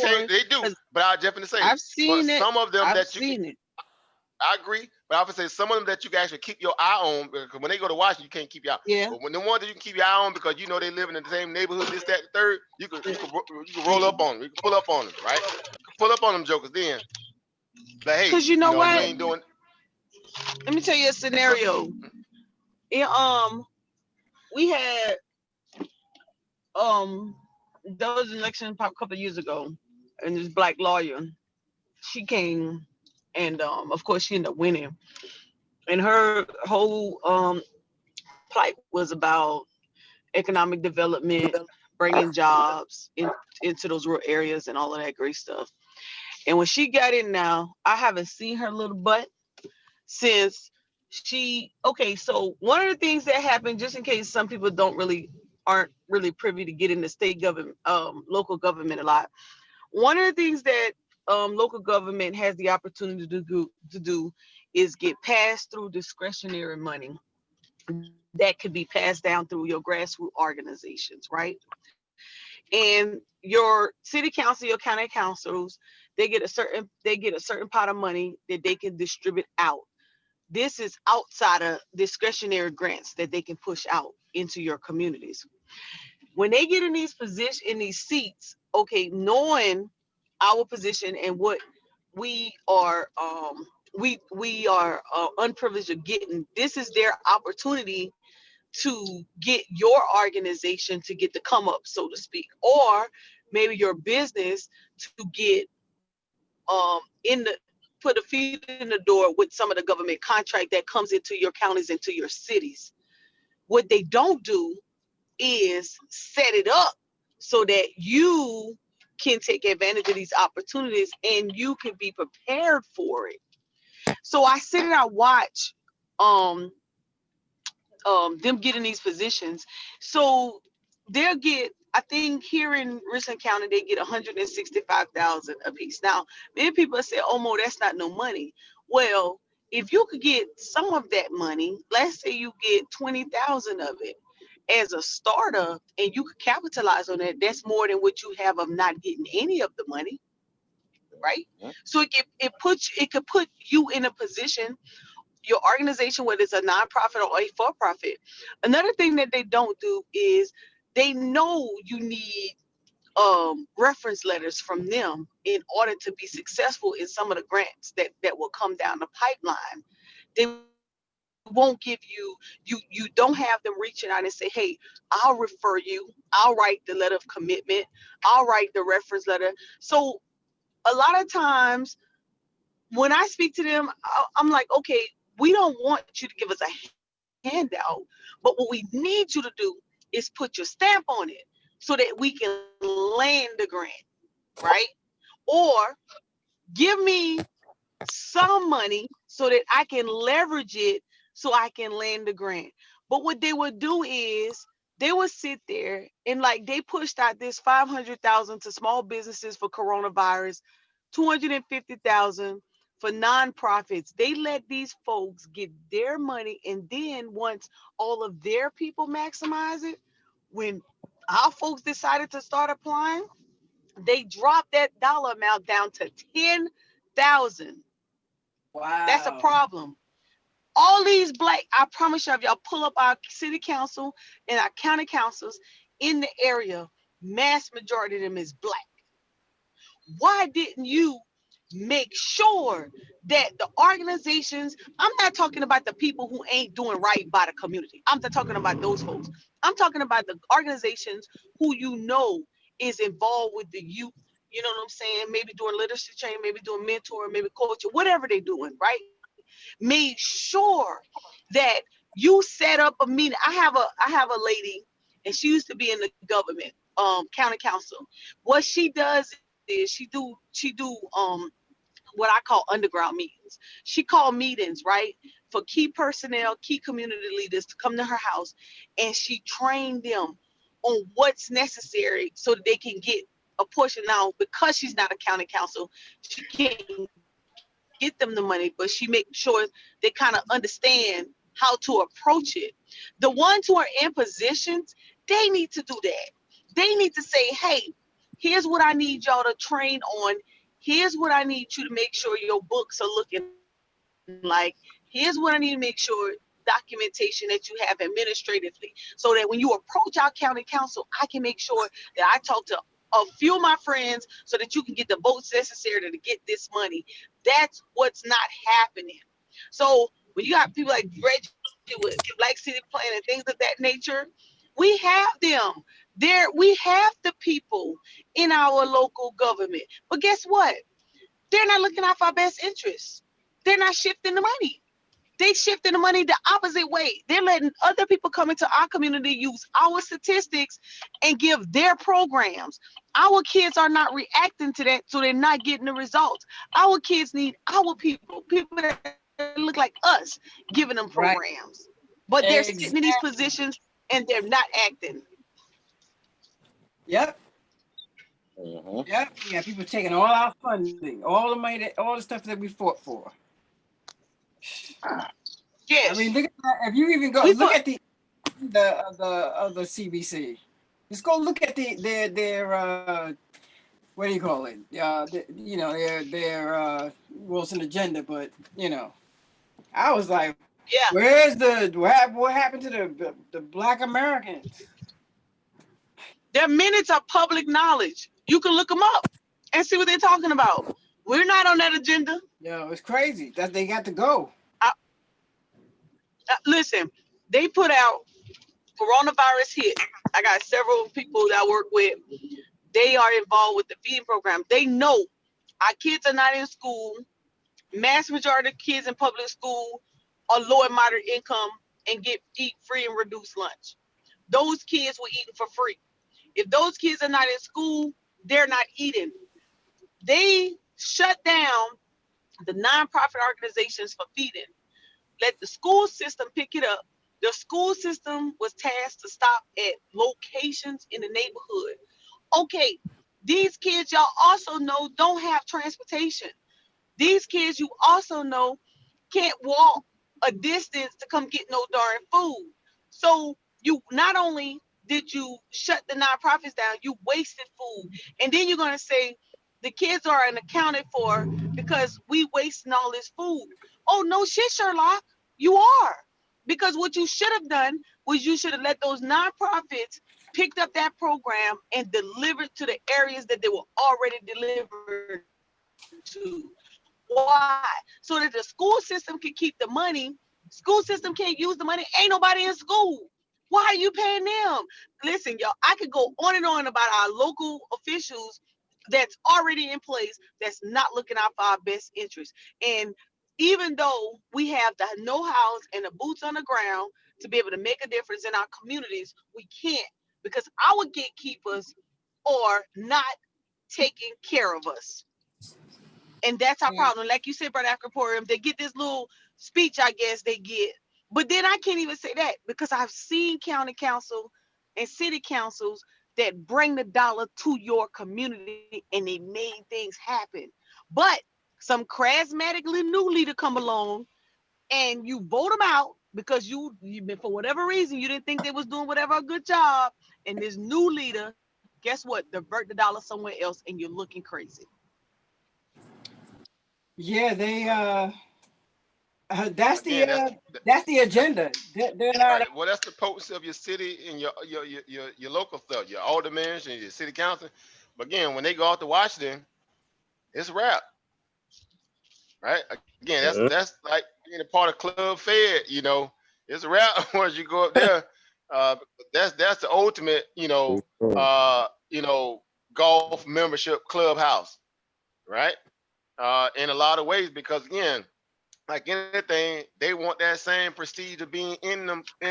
A: do. But I definitely say
E: I've seen it.
A: Some of them
E: I've
A: that you
E: seen it.
A: I agree, but I would say some of them that you can actually keep your eye on, because when they go to Washington, you can't keep your eye.
E: Yeah.
A: But when the ones that you can keep your eye on because you know they live in the same neighborhood, this, that, the third, you can roll up on them. You can pull up on them, right? You can pull up on them jokers then. But hey,
E: because you know what?
A: You ain't doing.
E: Let me tell you a scenario. We had there was an election a couple of years ago, and this black lawyer, she came, and of course she ended up winning. And her whole plight was about economic development, bringing jobs into those rural areas and all of that great stuff. And when she got in now, I haven't seen her little butt since so one of the things that happened, just in case some people aren't really privy to get into state government, local government a lot. One of the things that local government has the opportunity to do is get passed through discretionary money that could be passed down through your grassroots organizations, right? And your city council, your county councils, they get a certain pot of money that they can distribute out. This is outside of discretionary grants that they can push out into your communities. When they get in these seats, okay, knowing our position and what we are unprivileged of getting, this is their opportunity to get your organization to get the come up, so to speak, or maybe your business to get put a feet in the door with some of the government contract that comes into your counties, into your cities. What they don't do is set it up so that you can take advantage of these opportunities and you can be prepared for it. So I sit and I watch them getting these positions. So they'll get, I think here in Richland County, they get $165,000 a piece. Now, many people say, "Oh, Mo, that's not no money." Well, if you could get some of that money, let's say you get 20,000 of it as a startup, and you could capitalize on that, that's more than what you have of not getting any of the money, right? So it could put you in a position, your organization, whether it's a nonprofit or a for-profit. Another thing that they don't do is they know you need reference letters from them in order to be successful in some of the grants that will come down the pipeline. They won't give you don't have them reaching out and say, "Hey, I'll refer you, I'll write the letter of commitment, I'll write the reference letter." So a lot of times when I speak to them, I'm like, "Okay, we don't want you to give us a handout, but what we need you to do is put your stamp on it so that we can land the grant, right? Or give me some money so that I can leverage it so I can land the grant." But what they would do is they would sit there and, like, they pushed out this 500,000 to small businesses for coronavirus, 250,000 for nonprofits. They let these folks get their money, and then once all of their people maximize it, when our folks decided to start applying, they dropped that dollar amount down to 10,000.
H: Wow.
E: That's a problem. All these black, I promise you, if y'all pull up our city council and our county councils in the area, mass majority of them is black. Why didn't you make sure that the organizations, I'm not talking about the people who ain't doing right by the community, I'm not talking about those folks, I'm talking about the organizations who you know is involved with the youth, you know what I'm saying, maybe doing literacy training, maybe doing mentoring, maybe coaching, whatever they're doing, right? Made sure that you set up a meeting. I have a lady, and she used to be in the government, county council. What she does is she do what I call underground meetings. She called meetings, right, for key personnel, key community leaders to come to her house, and she trained them on what's necessary so that they can get a portion. Now, because she's not a county council, she can't get them the money, but she makes sure they kind of understand how to approach it. The ones who are in positions, they need to do that. They need to say, "Hey, here's what I need y'all to train on. Here's what I need you to make sure your books are looking like. Here's what I need to make sure documentation that you have administratively, so that when you approach our county council, I can make sure that I talk to a few of my friends so that you can get the votes necessary to get this money." That's what's not happening. So when you got people like Reggie with Black City Plan and things of that nature, we have them there. We have the people in our local government, but guess what? They're not looking out for our best interests. They're not shifting the money. They shifting the money the opposite way. They're letting other people come into our community, use our statistics, and give their programs. Our kids are not reacting to that, so they're not getting the results. Our kids need our people that look like us, giving them
H: Right.
E: programs. But they're sitting in these
H: Exactly.
E: positions and they're not acting.
H: Yep.
J: Mhm.
H: Yep. We got people taking all our funding, all the money, all the stuff that we fought for.
E: Yes.
H: I mean, look at that. If you even go look at the CBC, just go look at their what do you call it? You know, their Wilson agenda. But you know, I was like,
E: yeah,
H: where's what happened to the Black Americans?
E: Their minutes are public knowledge. You can look them up and see what they're talking about. We're not on that agenda.
H: Yo, it's crazy that they got to go.
E: Listen, they put out coronavirus hit. I got several people that I work with. They are involved with the feeding program. They know our kids are not in school. Mass majority of kids in public school are low and moderate income and eat free and reduced lunch. Those kids were eating for free. If those kids are not in school, they're not eating. They shut down the nonprofit organizations for feeding. Let the school system pick it up. The school system was tasked to stop at locations in the neighborhood. Okay, these kids, y'all also know, don't have transportation. These kids, you also know, can't walk a distance to come get no darn food. So you not only did you shut the nonprofits down, you wasted food. And then you're going to say the kids are unaccounted for because we wasting all this food. Oh, no shit, Sherlock. You are. Because what you should have done was you should have let those nonprofits picked up that program and delivered to the areas that they were already delivered to. Why? So that the school system can keep the money. School system can't use the money. Ain't nobody in school. Why are you paying them? Listen, y'all, I could go on and on about our local officials that's already in place that's not looking out for our best interests. And even though we have the know-hows and the boots on the ground to be able to make a difference in our communities, we can't because our gatekeepers are not taking care of us. And that's our problem. Like you said, Brother Acroporium, they get this little speech, I guess they get. But then I can't even say that because I've seen county council and city councils that bring the dollar to your community and they made things happen. But some charismatically new leader come along and you vote them out because you for whatever reason you didn't think they was doing whatever a good job. And this new leader, guess what? Divert the dollar somewhere else and you're looking crazy.
H: Yeah, they that's the agenda. They're not.
A: Right. Well, that's the potency of your city and your local stuff, your aldermen and your city council. But again, when they go out to Washington, it's a wrap. Right? Again, that's like being a part of Club Fed. You know, it's a wrap once you go up there. That's the ultimate, golf membership clubhouse, right? In a lot of ways, because again, like anything, they want that same prestige of being in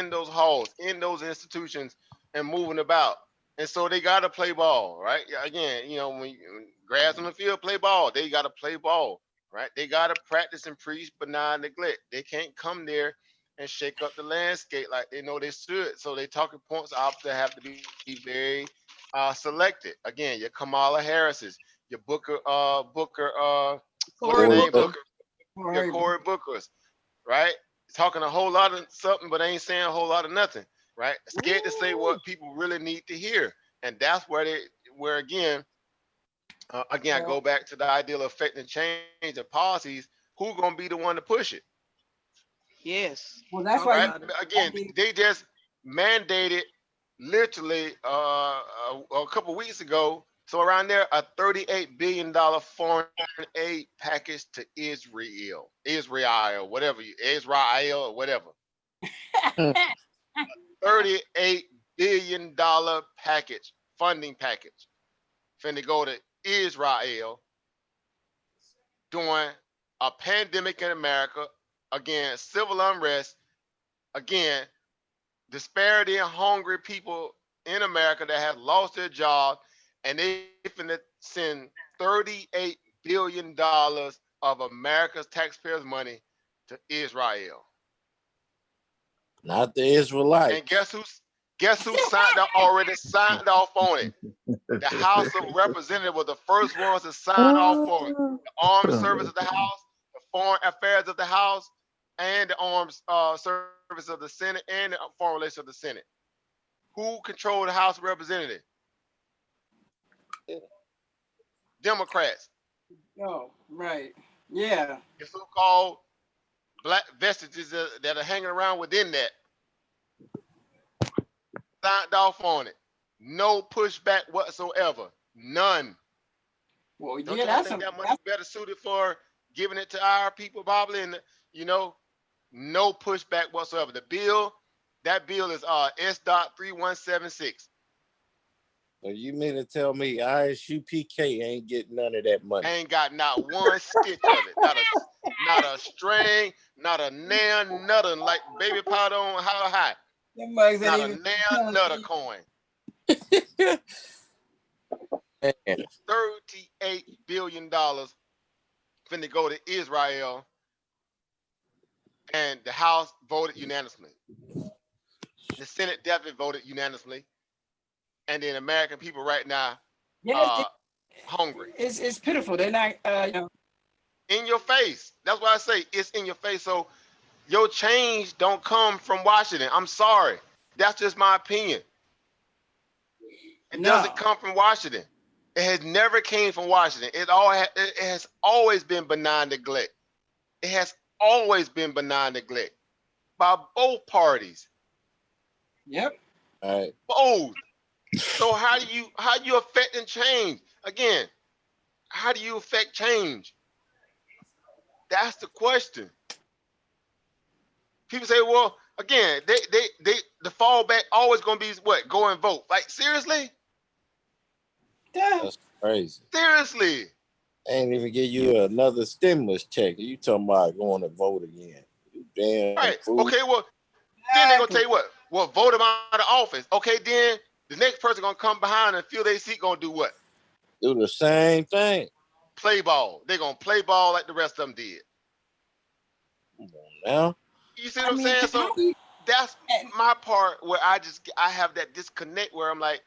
A: those halls, in those institutions, and moving about. And so they gotta play ball, right? Again, when grass on the field, play ball. They gotta play ball, right? They gotta practice and preach, but not neglect. They can't come there and shake up the landscape like they know they should. So they talking points have to be very selected. Again, your Kamala Harris's, your Booker, what's his name? Booker. Your Cory Booker's, right? Talking a whole lot of something, but ain't saying a whole lot of nothing, right? Scared to say what people really need to hear, and that's where again, I go back to the idea of affecting change and policies. Who's gonna be the one to push it?
E: Yes.
H: Well, that's why.
A: Right? Again, they just mandated literally a couple weeks ago So around there, a $38 billion foreign aid package to Israel, whatever Israel or whatever. $38 billion package, funding package, finna go to Israel during a pandemic in America, again, civil unrest, again, disparity and hungry people in America that have lost their job, and they finna send $38 billion of America's taxpayers' money to Israel.
J: Not the Israelites.
A: And guess who already signed off on it? The House of Representatives were the first ones to sign off on it. The Armed Services of the House, the Foreign Affairs of the House, and the Armed Service of the Senate, and the Foreign Relations of the Senate. Who controlled the House of Representatives? Democrats.
H: Oh, right. Yeah.
A: The so-called black vestiges that are hanging around within that signed off on it. No pushback whatsoever. None.
H: Well,
A: Don't
H: yeah,
A: you
H: that's
A: think
H: a,
A: that money better suited for giving it to our people, probably? And no pushback whatsoever. That bill is S.3176.
J: So you mean to tell me ISUPK ain't getting none of that money?
A: Ain't got not one stitch of it. Not a string, not a nail, nothing like baby powder on how high. Not a nail, not a coin.
J: Man.
A: $38 billion finna go to Israel, and the House voted unanimously. The Senate definitely voted unanimously, and then American people right now
H: yeah,
A: hungry.
H: it's pitiful. They're not,
A: In your face. That's why I say it's in your face. So your change don't come from Washington. I'm sorry. That's just my opinion. It doesn't come from Washington. It has never came from Washington. It has always been benign neglect. It has always been benign neglect by both parties.
H: Yep.
J: All right.
A: Both. So how do you affect and change? Again, how do you affect change? That's the question. People say, well, again, the fallback always gonna be what? Go and vote. Like, seriously?
J: That's crazy.
A: Seriously.
J: They ain't even give you another stimulus check. You talking about going to vote again? You damn
A: Right.
J: fool.
A: Okay, well, then they're gonna tell you what? Well, vote him out of office. Okay, then the next person gonna come behind and fill their seat, gonna do what?
J: Do the same thing.
A: Play ball. They're gonna play ball like the rest of them did.
J: Now,
A: you see what I'm saying? So that's my part where I have that disconnect where I'm like,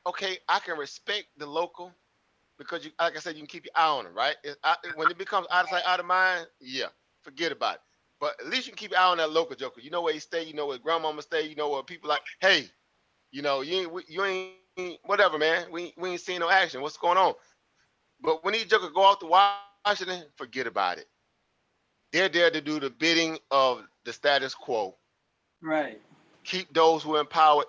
A: okay, I can respect the local because like I said, you can keep your eye on them, right? When it becomes out of sight, out of mind, yeah, forget about it. But at least you can keep your eye on that local joker. You know where he stay, you know where grandmama stay, you know where people like, hey, you ain't whatever, man. We ain't seen no action. What's going on? But when these jokers go off to Washington, forget about it. They're there to do the bidding of the status quo.
H: Right.
A: Keep those who in power.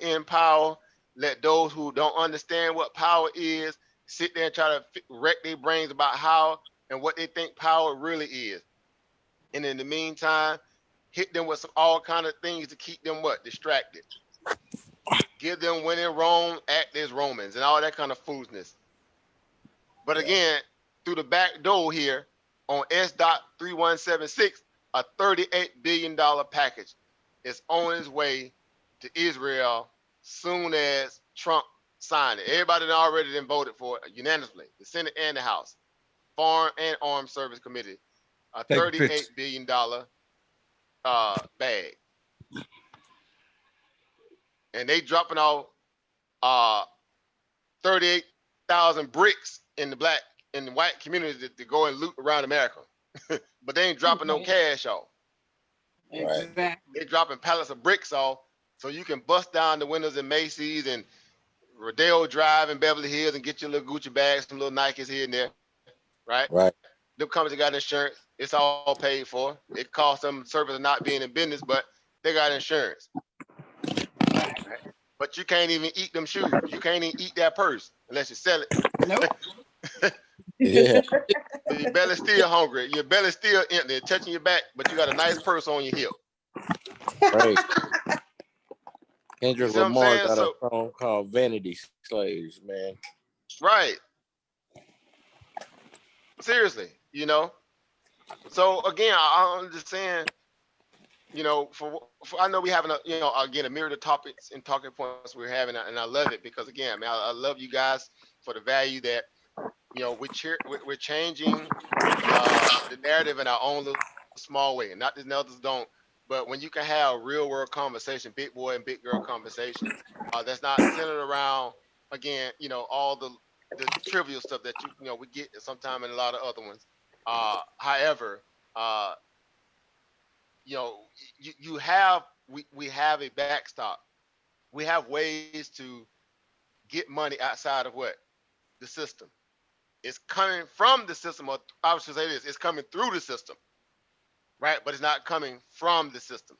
A: Let those who don't understand what power is sit there and try to wreck their brains about how and what they think power really is. And in the meantime, hit them with all kind of things to keep them distracted. Give them when in Rome, act as Romans and all that kind of foolishness. But again, through the back door here on S.3176, a $38 billion package is on its way to Israel soon as Trump signed it. Everybody already voted for it unanimously, the Senate and the House, Foreign and Armed Service Committee, a $38 billion bag. And they dropping off 38,000 bricks in the white community to go and loot around America. But they ain't dropping no cash off.
H: Exactly.
A: They're dropping pallets of bricks off so you can bust down the windows in Macy's and Rodeo Drive in Beverly Hills and get your little Gucci bags, some little Nikes here and there, right?
J: Right.
A: Them companies got insurance. It's all paid for. It costs them service of not being in business, but they got insurance. Right? But but you can't even eat them shoes. You can't even eat that purse unless you sell it.
H: Nope.
J: Yeah.
A: Your belly's still hungry. Your belly's still empty, touching your back, but you got a nice purse on your hip.
J: Right.
A: You
J: Kendrick
A: see what I'm
J: Lamar
A: saying?
J: got a
A: So,
J: song called Vanity Slaves, man.
A: right. Seriously, you know. So again, I'm just saying, you know, for I know we having a, you know, again, a myriad of topics and talking points we're having, and I love it because again, I mean, I love you guys for the value that, you know, we're changing the narrative in our own little small way, and not that the others don't. But when you can have real world conversation, big boy and big girl conversations, that's not centered around, again, you know, all the trivial stuff that you know we get sometimes in a lot of other ones. However, you know, you have we have a backstop. We have ways to get money outside of what the system. It's coming from the system, or I should say this: it's coming through the system, right? But it's not coming from the system.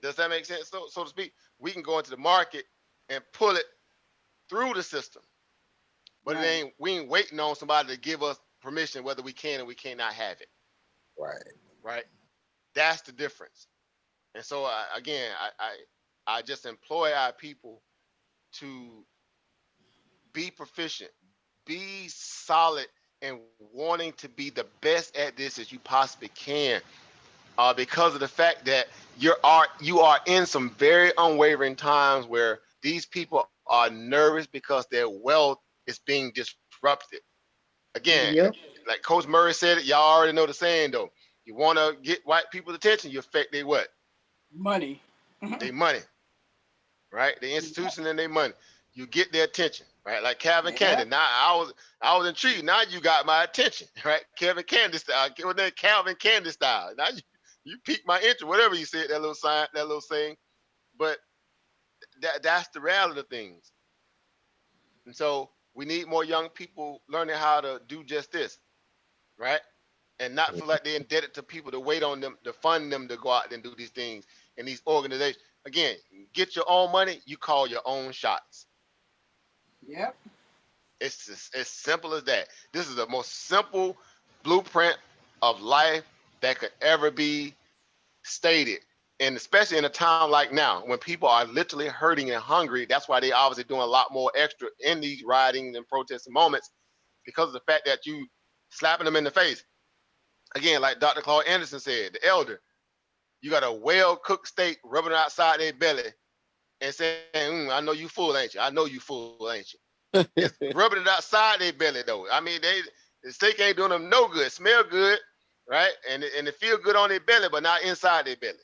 A: Does that make sense? So to speak, we can go into the market and pull it through the system, but
H: Right.
A: it ain't. We ain't waiting on somebody to give us permission whether we can or we cannot have it.
J: Right.
A: Right? That's the difference. And so again, I just employ our people to be proficient, be solid, and wanting to be the best at this as you possibly can. Because of the fact that you are in some very unwavering times where these people are nervous because their wealth is being disrupted. Again,
H: Yep.
A: like Coach Murray said it, y'all already know the saying though. You want to get white people's attention, you affect their what?
H: Money.
A: Their money, right? The institution and their money. You get their attention, right? Like Calvin Candy. Now I was intrigued. Now you got my attention, right? Calvin Candy style. With that Calvin Candy style. Now you piqued my interest. Whatever you said, that little sign, that little saying. But that's the reality of things. And so we need more young people learning how to do just this, right? And not feel like they're indebted to people to wait on them, to fund them to go out and do these things in these organizations. Again, get your own money, you call your own shots.
H: Yep.
A: It's just as simple as that. This is the most simple blueprint of life that could ever be stated. And especially in a time like now, when people are literally hurting and hungry, that's why they obviously doing a lot more extra in these rioting and protesting moments, because of the fact that you slapping them in the face. Again, like Dr. Claude Anderson said, the elder, you got a well-cooked steak rubbing outside their belly and saying, I know you full, ain't you? I know you full, ain't you? It's rubbing it outside their belly, though. I mean, the steak ain't doing them no good. Smell good, right? And it feel good on their belly, but not inside their belly.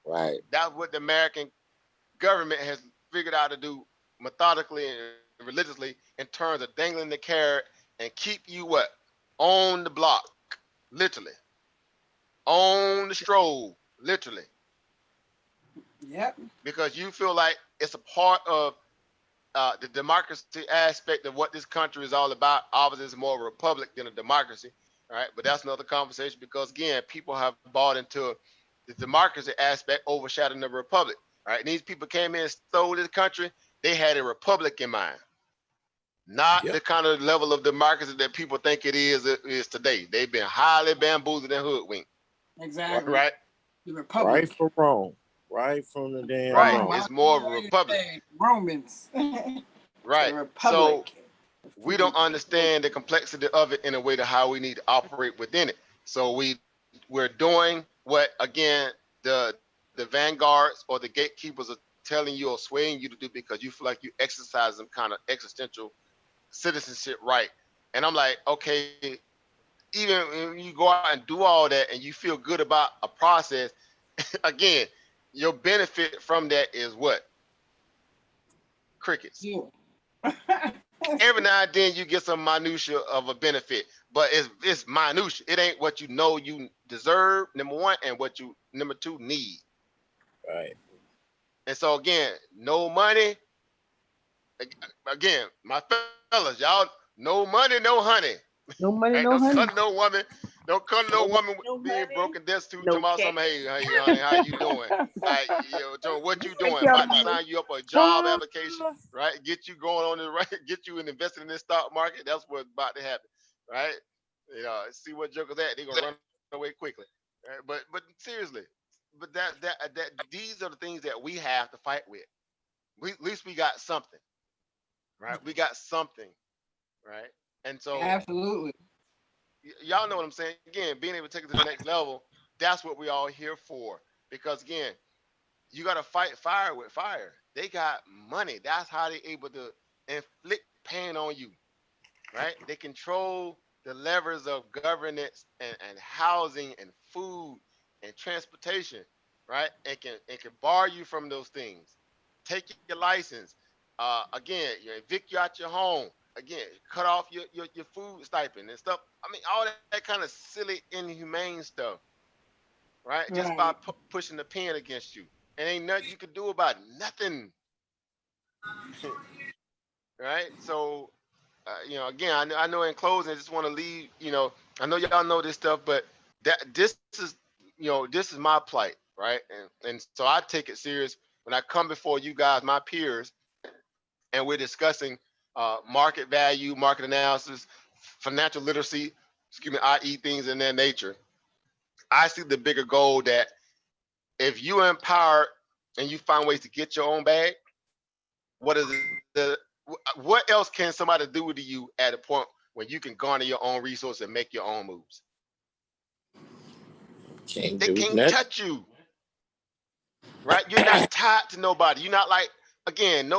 J: Right.
A: That's what the American government has figured out to do methodically and religiously in terms of dangling the carrot and keep you what? On the block, literally. On the stroll, literally.
H: Yep.
A: Because you feel like it's a part of the democracy aspect of what this country is all about. Obviously, it's more of a republic than a democracy, right? But that's another conversation because, again, people have bought into the democracy aspect overshadowing the republic, right? And these people came in and stole this country. They had a republic in mind, not the kind of level of democracy that people think it is today. They've been highly bamboozled and hoodwinked.
H: Exactly.
A: Right?
H: The Republic.
J: Right from Rome. Right from the damn
A: Right.
J: Rome.
A: It's more of a republic.
H: Romans.
A: Right.
H: The
A: So
H: Republic.
A: we don't understand the complexity of it in a way to how we need to operate within it. So we're doing what, again, the vanguards or the gatekeepers are telling you or swaying you to do because you feel like you exercise some kind of existential citizenship right. And I'm like, okay, even when you go out and do all that and you feel good about a process, again, your benefit from that is what? Crickets. Every now and then you get some minutia of a benefit, but it's minutia. It ain't what you know you deserve, number one, and what you, number two, need.
J: Right.
A: And so again, no money. Again, my fellas, y'all, no money, no honey.
M: No money,
A: Right?
M: no
A: No
M: honey.
A: son, no woman. Don't come to no woman
H: No
A: being
H: money,
A: broken destitute
H: no
A: tomorrow.
H: cash.
A: Something, hey, honey, how you doing? Like, Joe, what you
H: Take
A: doing?
H: your
A: About to
H: money.
A: sign you up for a job application, right? Get you going on the right, get you invested in this stock market. That's what's about to happen, right? See what jokers at. They're gonna run away quickly. Right? But seriously, but that these are the things that we have to fight with. At least we got something, right? We got something, right? And so
H: Absolutely.
A: y'all know what I'm saying. Again, being able to take it to the next level, that's what we all here for. Because again, you got to fight fire with fire. They got money. That's how they're able to inflict pain on you, right? They control the levers of governance and housing and food and transportation, right? And can bar you from those things. Take your license. Again, evict you out your home. Again, cut off your food stipend and stuff. I mean, all that kind of silly, inhumane stuff, right? Just by
H: Right.
A: pushing the pen against you. And ain't nothing you can do about it. Nothing. Right? So, again, I know in closing, I just want to leave, I know y'all know this stuff, but this is, this is my plight, right? And so I take it serious when I come before you guys, my peers, and we're discussing market value, market analysis, financial literacy, i.e. things in that nature. I see the bigger goal that if you empower and you find ways to get your own bag, what else can somebody do to you at a point when you can garner your own resources and make your own moves?
J: Can't
A: They
J: do
A: can't
J: that.
A: touch you, right? You're not tied to nobody. You're not like, again,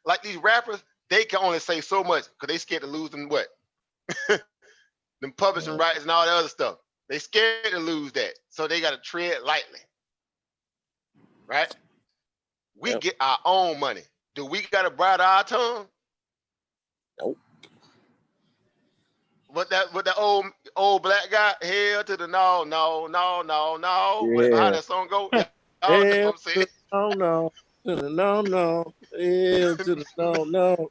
A: like these rappers, they can only say so much because they scared to lose them what? Them publishing rights and all that other stuff. They scared to lose that. So they got to tread lightly, right? We get our own money. Do we got to bridle our tongue?
J: Nope.
A: What the old black guy, hell to the no. Whatever, how that song go? Y'all know what I'm saying?
C: No, to the no, hell to the no.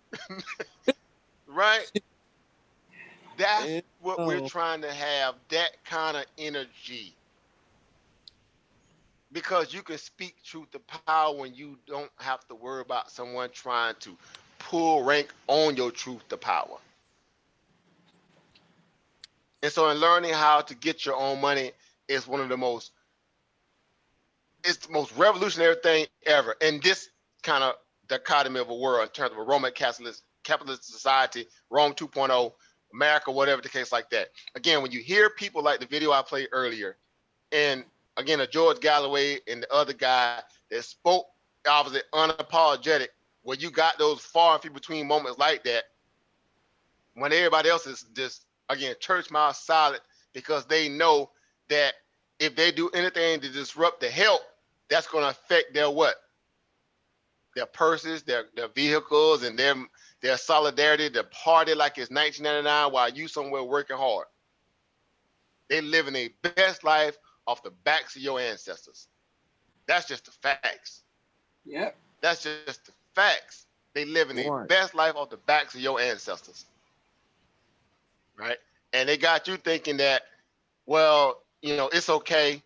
A: Right? That's what we're trying to have, that kind of energy. Because you can speak truth to power when you don't have to worry about someone trying to pull rank on your truth to power. And so in learning how to get your own money is one of the most revolutionary thing ever in this kind of dichotomy of a world in terms of a Roman capitalist society, Rome 2.0, America, whatever the case like that. Again, when you hear people like the video I played earlier, and again, a George Galloway and the other guy that spoke obviously unapologetic, where you got those far and few between moments like that, when everybody else is just, again, church mouth silent, because they know that if they do anything to disrupt the health, that's going to affect their what? Their purses, their vehicles, and their solidarity, their party like it's 1999 while you somewhere working hard. They living their best life off the backs of your ancestors. That's just the facts.
H: Yep.
A: That's just the facts. They living their best life off the backs of your ancestors. Right? And they got you thinking that, well, it's okay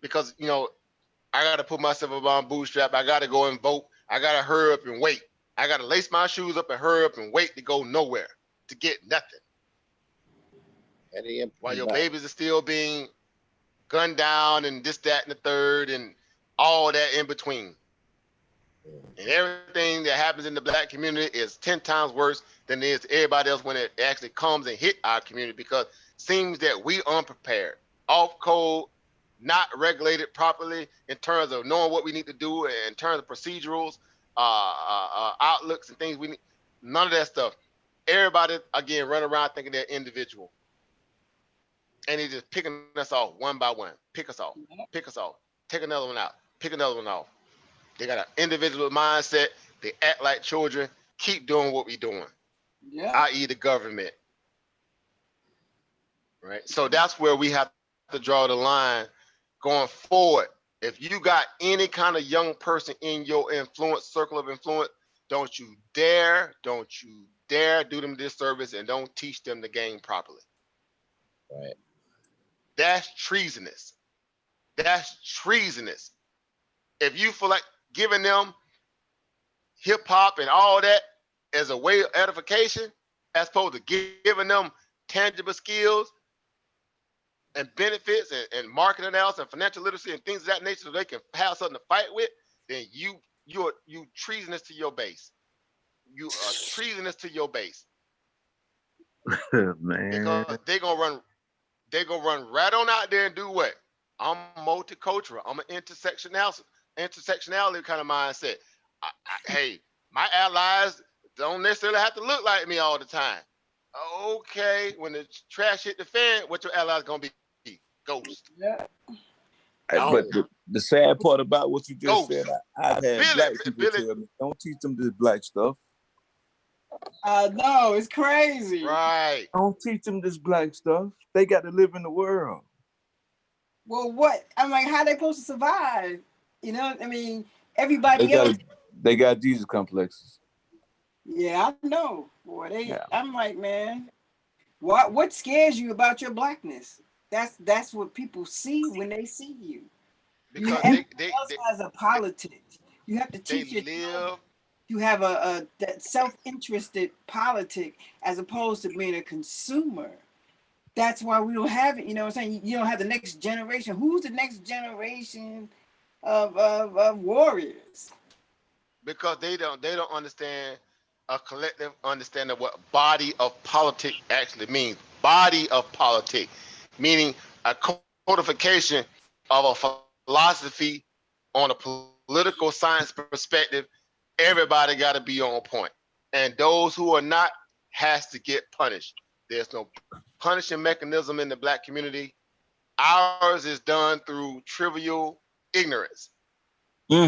A: because, I got to put myself up on bootstrap. I got to go and vote. I got to hurry up and wait. I got to lace my shoes up and hurry up and wait to go nowhere, to get nothing. While your babies are still being gunned down and this, that, and the third and all that in between. And everything that happens in the black community is 10 times worse than it is to everybody else when it actually comes and hit our community, because it seems that we unprepared, off code, not regulated properly in terms of knowing what we need to do in terms of procedurals, outlooks and things we need. None of that stuff. Everybody, again, run around thinking they're individual. And he's just picking us off one by one. Pick us off. Pick us off. Take another one out. Pick another one off. They got an individual mindset. They act like children. Keep doing what we're doing.
H: Yeah.
A: I.e. the government. Right? So that's where we have to draw the line going forward. If you got any kind of young person in your circle of influence, don't you dare do them this service and don't teach them the game properly.
J: Right.
A: That's treasonous. That's treasonous. If you feel like giving them hip hop and all that as a way of edification, as opposed to giving them tangible skills and benefits and market analysis and financial literacy and things of that nature so they can have something to fight with, then you treasonous to your base. You are treasonous to your base.
F: Man.
A: Because they're gonna run right on out there and do what? I'm multicultural. I'm an intersectionality kind of mindset. Hey, my allies don't necessarily have to look like me all the time. Okay, when the trash hit the fan, what your allies gonna be? Ghost.
H: Yeah.
F: But the sad part about what you just said, I've had black people tell me, don't teach them this black stuff.
H: No, it's crazy.
A: Right.
F: Don't teach them this black stuff. They got to live in the world.
H: Well, what? I'm like, how they supposed to survive? You know, I mean, everybody else.
F: They got Jesus complexes.
H: Yeah, I know. Boy, I'm like, man, what scares you about your blackness? That's what people see when they see you.
A: Because
H: they has a politics. You have to teach your you have a that self-interested politic as opposed to being a consumer. That's why we don't have it. You know what I'm saying? You don't have the next generation. Who's the next generation of warriors?
A: Because they don't understand a collective understanding of what body of politic actually means. Body of politic, meaning a codification of a philosophy on a political science perspective. Everybody got to be on point, and those who are not has to get punished. There's no punishing mechanism in the black community. Ours is done through trivial ignorance,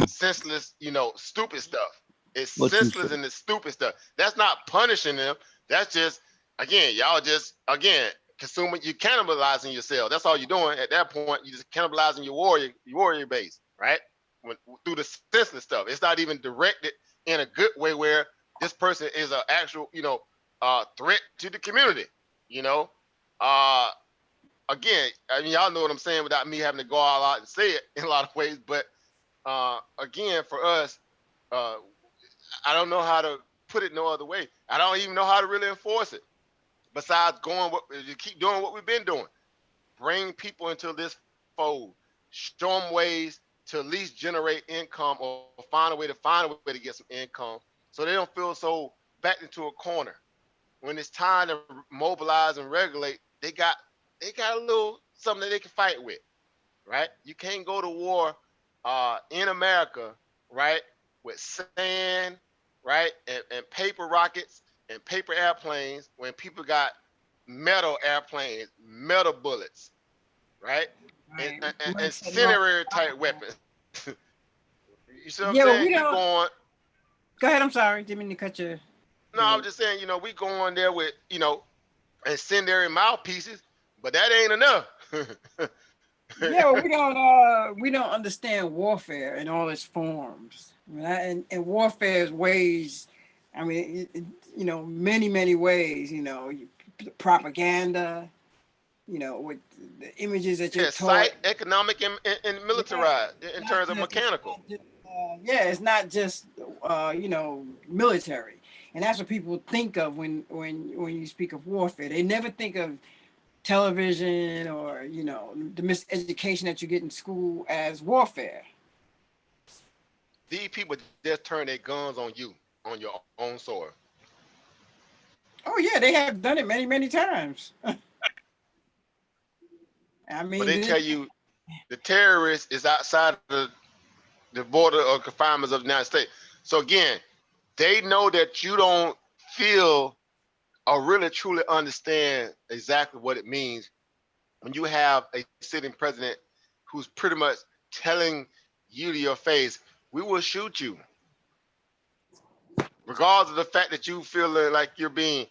A: senseless, stupid stuff. It's senseless and it's stupid stuff. That's not punishing them. That's just, y'all just consuming. You cannibalizing yourself. That's all you're doing at that point. You just cannibalizing your warrior base, right? Through the senseless stuff. It's not even directed in a good way where this person is an actual, threat to the community. Y'all know what I'm saying without me having to go all out and say it in a lot of ways. But for us, I don't know how to put it no other way. I don't even know how to really enforce it. Besides keep doing what we've been doing. Bring people into this fold. Show them ways to at least generate income or find a way to get some income so they don't feel so backed into a corner. When it's time to mobilize and regulate, they got a little something that they can fight with, right? You can't go to war in America, right, with sand, right, and paper rockets and paper airplanes when people got metal airplanes, metal bullets, right? And incendiary type weapons. You see what I'm saying?
H: Go ahead, I'm sorry. Didn't mean to cut you.
A: No, I'm just saying, we go on there with, incendiary mouthpieces, but that ain't enough.
H: Yeah, well, we don't understand warfare in all its forms. And warfare's ways, many ways, propaganda, with the images that you're taught.
A: Sight, economic, and militarized in terms of mechanical.
H: It's not just military, and that's what people think of when you speak of warfare. They never think of television or the miseducation that you get in school as warfare.
A: These people just turn their guns on you, on your own soil.
H: Oh yeah, they have done it many times.
A: But they tell you the terrorist is outside of the border or confinements of the United States. So again, they know that you don't feel or really truly understand exactly what it means when you have a sitting president who's pretty much telling you to your face, we will shoot you. Regardless of the fact that you feel like you're being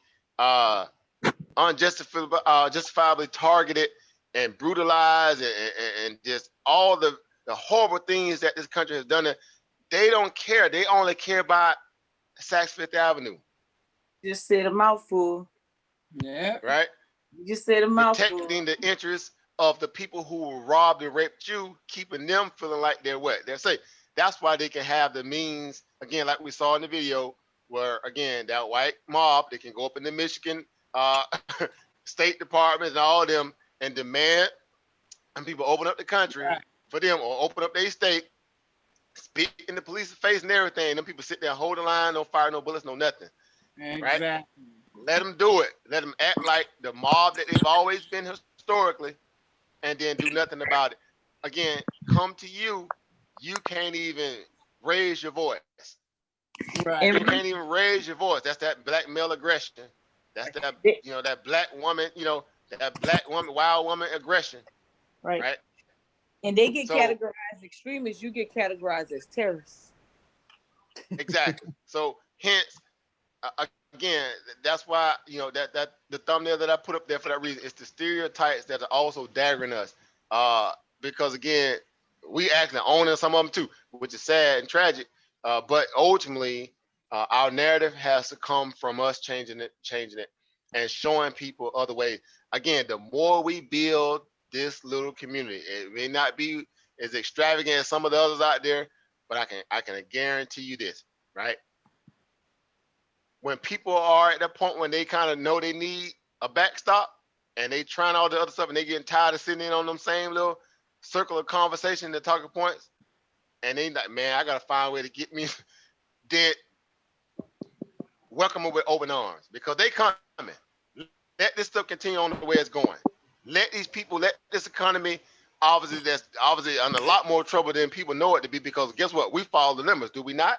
A: justifiably targeted and brutalized and just all the horrible things that this country has done. They don't care. They only care about Saks Fifth Avenue.
M: Just said a mouthful.
H: Yeah.
A: Right?
M: You just said a mouthful.
A: Protecting the interests of the people who robbed and raped you, keeping them feeling like they're what? They're safe. That's why they can have the means, again, like we saw in the video, where, again, that white mob, they can go up in the Michigan State Department and all of them and demand, and people open up the country for them or open up their state, speak in the police's face and everything. Them people sit there, hold the line, no fire, no bullets, no nothing.
H: Exactly.
A: Right? Let them do it. Let them act like the mob that they've always been historically, and then do nothing about it. Again, come to you, you can't even raise your voice.
H: Right.
A: You can't even raise your voice. That's that black male aggression. That's that, that black woman, that black woman, wild woman aggression.
M: Right. And they get categorized extremists, you get categorized as terrorists.
A: Exactly. So hence, again, that's why, that the thumbnail that I put up there for that reason, it's the stereotypes that are also daggering us. Because again, we actually owning some of them too, which is sad and tragic. But ultimately, our narrative has to come from us changing it, and showing people other ways. Again, the more we build this little community, it may not be as extravagant as some of the others out there, but I can guarantee you this, right? When people are at that point when they kind of know they need a backstop and they trying all the other stuff and they getting tired of sitting in on them same little circle of conversation, the talking points, and they like, man, I gotta find a way to get me, then welcome them with open arms, because they coming. Let this stuff continue on the way it's going. Let these people, let this economy, obviously that's obviously in a lot more trouble than people know it to be, because guess what? We follow the numbers, do we not?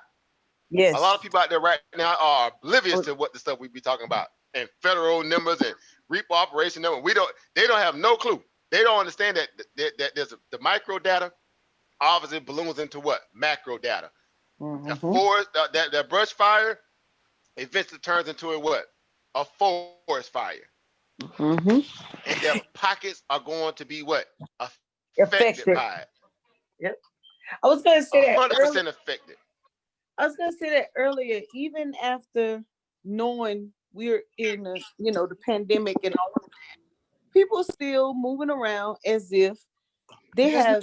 M: Yes.
A: A lot of people out there right now are oblivious to what the stuff we be talking about, and federal numbers and repo operation numbers. They don't have no clue. They don't understand that there's the micro data obviously balloons into what? Macro data.
M: Mm-hmm.
A: The forest, that brush fire eventually turns into a what? A forest fire.
M: Mm-hmm.
A: And their pockets are going to be what? Affected by it.
M: Yep. I was going to say that
A: 100% affected.
M: I was going to say that earlier, even after knowing we're in the pandemic and all of that, people still moving around as if they have.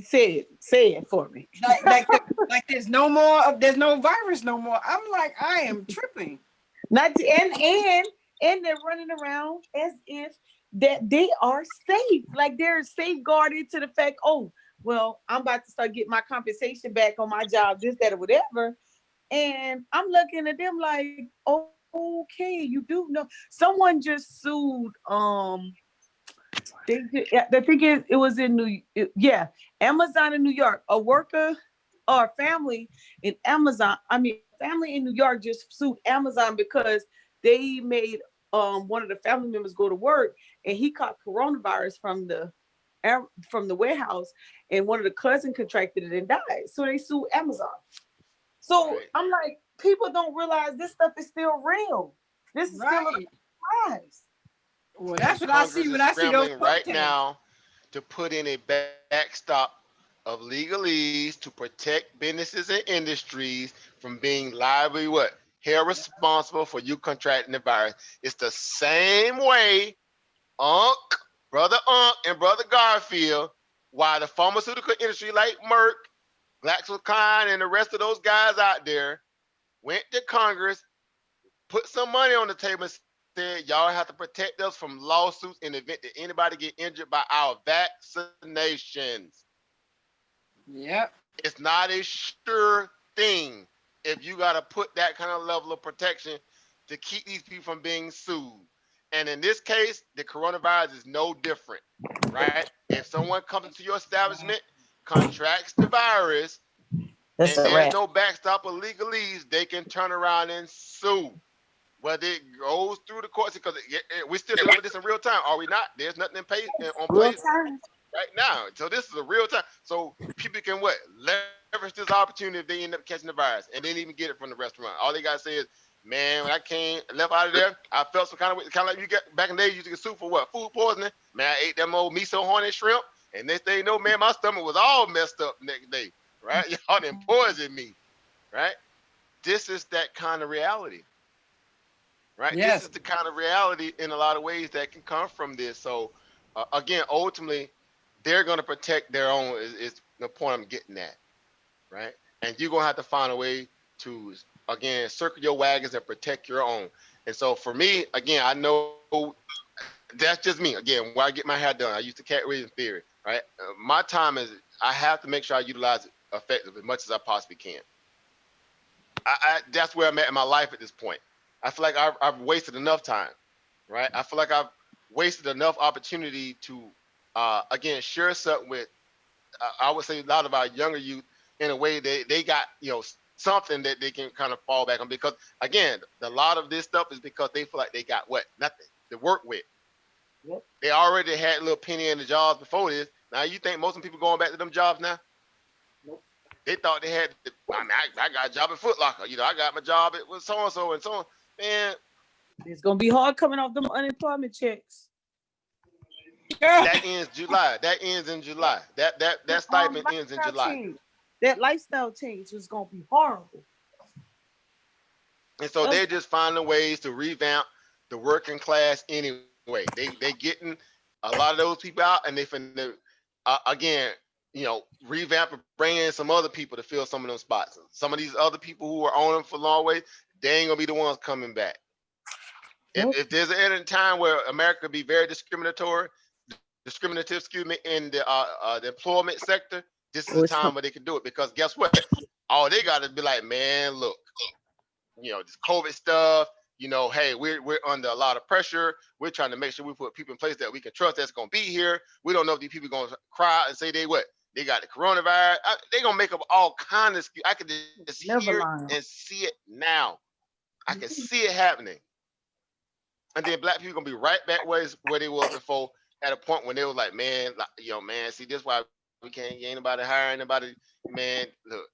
M: Say it for me.
H: Like there's no virus no more. I'm like, I am tripping.
M: And they're running around as if that they are safe. Like they're safeguarded to the fact, oh, well, I'm about to start getting my compensation back on my job, this, that, or whatever. And I'm looking at them like, oh, okay, you do know. Someone just sued, I think it was in Amazon in New York. A worker or a family in family in New York just sued Amazon because they made one of the family members go to work and he caught coronavirus from the warehouse, and one of the cousins contracted it and died. So they sued Amazon. So I'm like, people don't realize this stuff is still real. This is still a surprise.
H: Well, that's what I see when I see those
A: right now to put in a backstop of legalese to protect businesses and industries from being liably held responsible for you contracting the virus. It's the same way Brother Unc and Brother Garfield, why the pharmaceutical industry like Merck, GlaxoSmithKline, and the rest of those guys out there went to Congress, put some money on the table and said, y'all have to protect us from lawsuits in the event that anybody get injured by our vaccinations.
H: Yep.
A: It's not a sure thing if you got to put that kind of level of protection to keep these people from being sued. And in this case, the coronavirus is no different, right? If someone comes into your establishment, contracts the virus, and there's no backstop or legalese, they can turn around and sue. Whether it goes through the courts, because we're still dealing with this in real time, are we not? There's nothing on place right now. So this is a real time. So people can leverage this opportunity if they end up catching the virus, and they didn't even get it from the restaurant. All they gotta say is, man, when I left out of there, I felt some kind of way, kind of like you get back in the day, you used to get sued for what? Food poisoning. Man, I ate them old miso horny shrimp, and next thing you know, man, my stomach was all messed up the next day, right? Y'all done poisoned me, right? This is that kind of reality, right?
H: Yes.
A: This is the kind of reality in a lot of ways that can come from this. So again, ultimately, they're going to protect their own. Is the point I'm getting at, right? And you're going to have to find a way to, again, circle your wagons and protect your own. And so for me, again, I know that's just me. Again, where I get my hair done, I used to cat raising theory, right? My time is, I have to make sure I utilize it effectively as much as I possibly can. That's where I'm at in my life at this point. I feel like I've wasted enough time, right? I feel like I've wasted enough opportunity to, again, share something with, I would say a lot of our younger youth in a way they got, something that they can kind of fall back on. Because again, a lot of this stuff is because they feel like they got what? Nothing to work with.
M: Yep.
A: They already had a little penny in the jobs before this. Now you think most of the people going back to them jobs now?
M: Nope.
A: They thought they had, I got a job at Foot Locker. I got my job at so-and-so and so on. Man,
M: It's gonna be hard coming off them unemployment checks.
A: that ends July. That ends in July. That stipend ends in July.
M: That lifestyle change is gonna be horrible.
A: And so they're just finding ways to revamp the working class anyway. They getting a lot of those people out, and they finna again, revamp and bring in some other people to fill some of those spots. Some of these other people who were on them for a long way, they ain't gonna be the ones coming back. If there's a time where America be very discriminative, in the employment sector, this is the time where they can do it. Because guess what? All they got to be like, man, look, this COVID stuff. Hey, we're under a lot of pressure. We're trying to make sure we put people in place that we can trust that's gonna be here. We don't know if these people gonna cry and say they got the coronavirus. They gonna make up all kinds of excuses. I can just hear and see it now. I can see it happening. And then black people gonna be right back where they was before, at a point when they was like, man, see, this why we can't get anybody hire anybody. Man, look,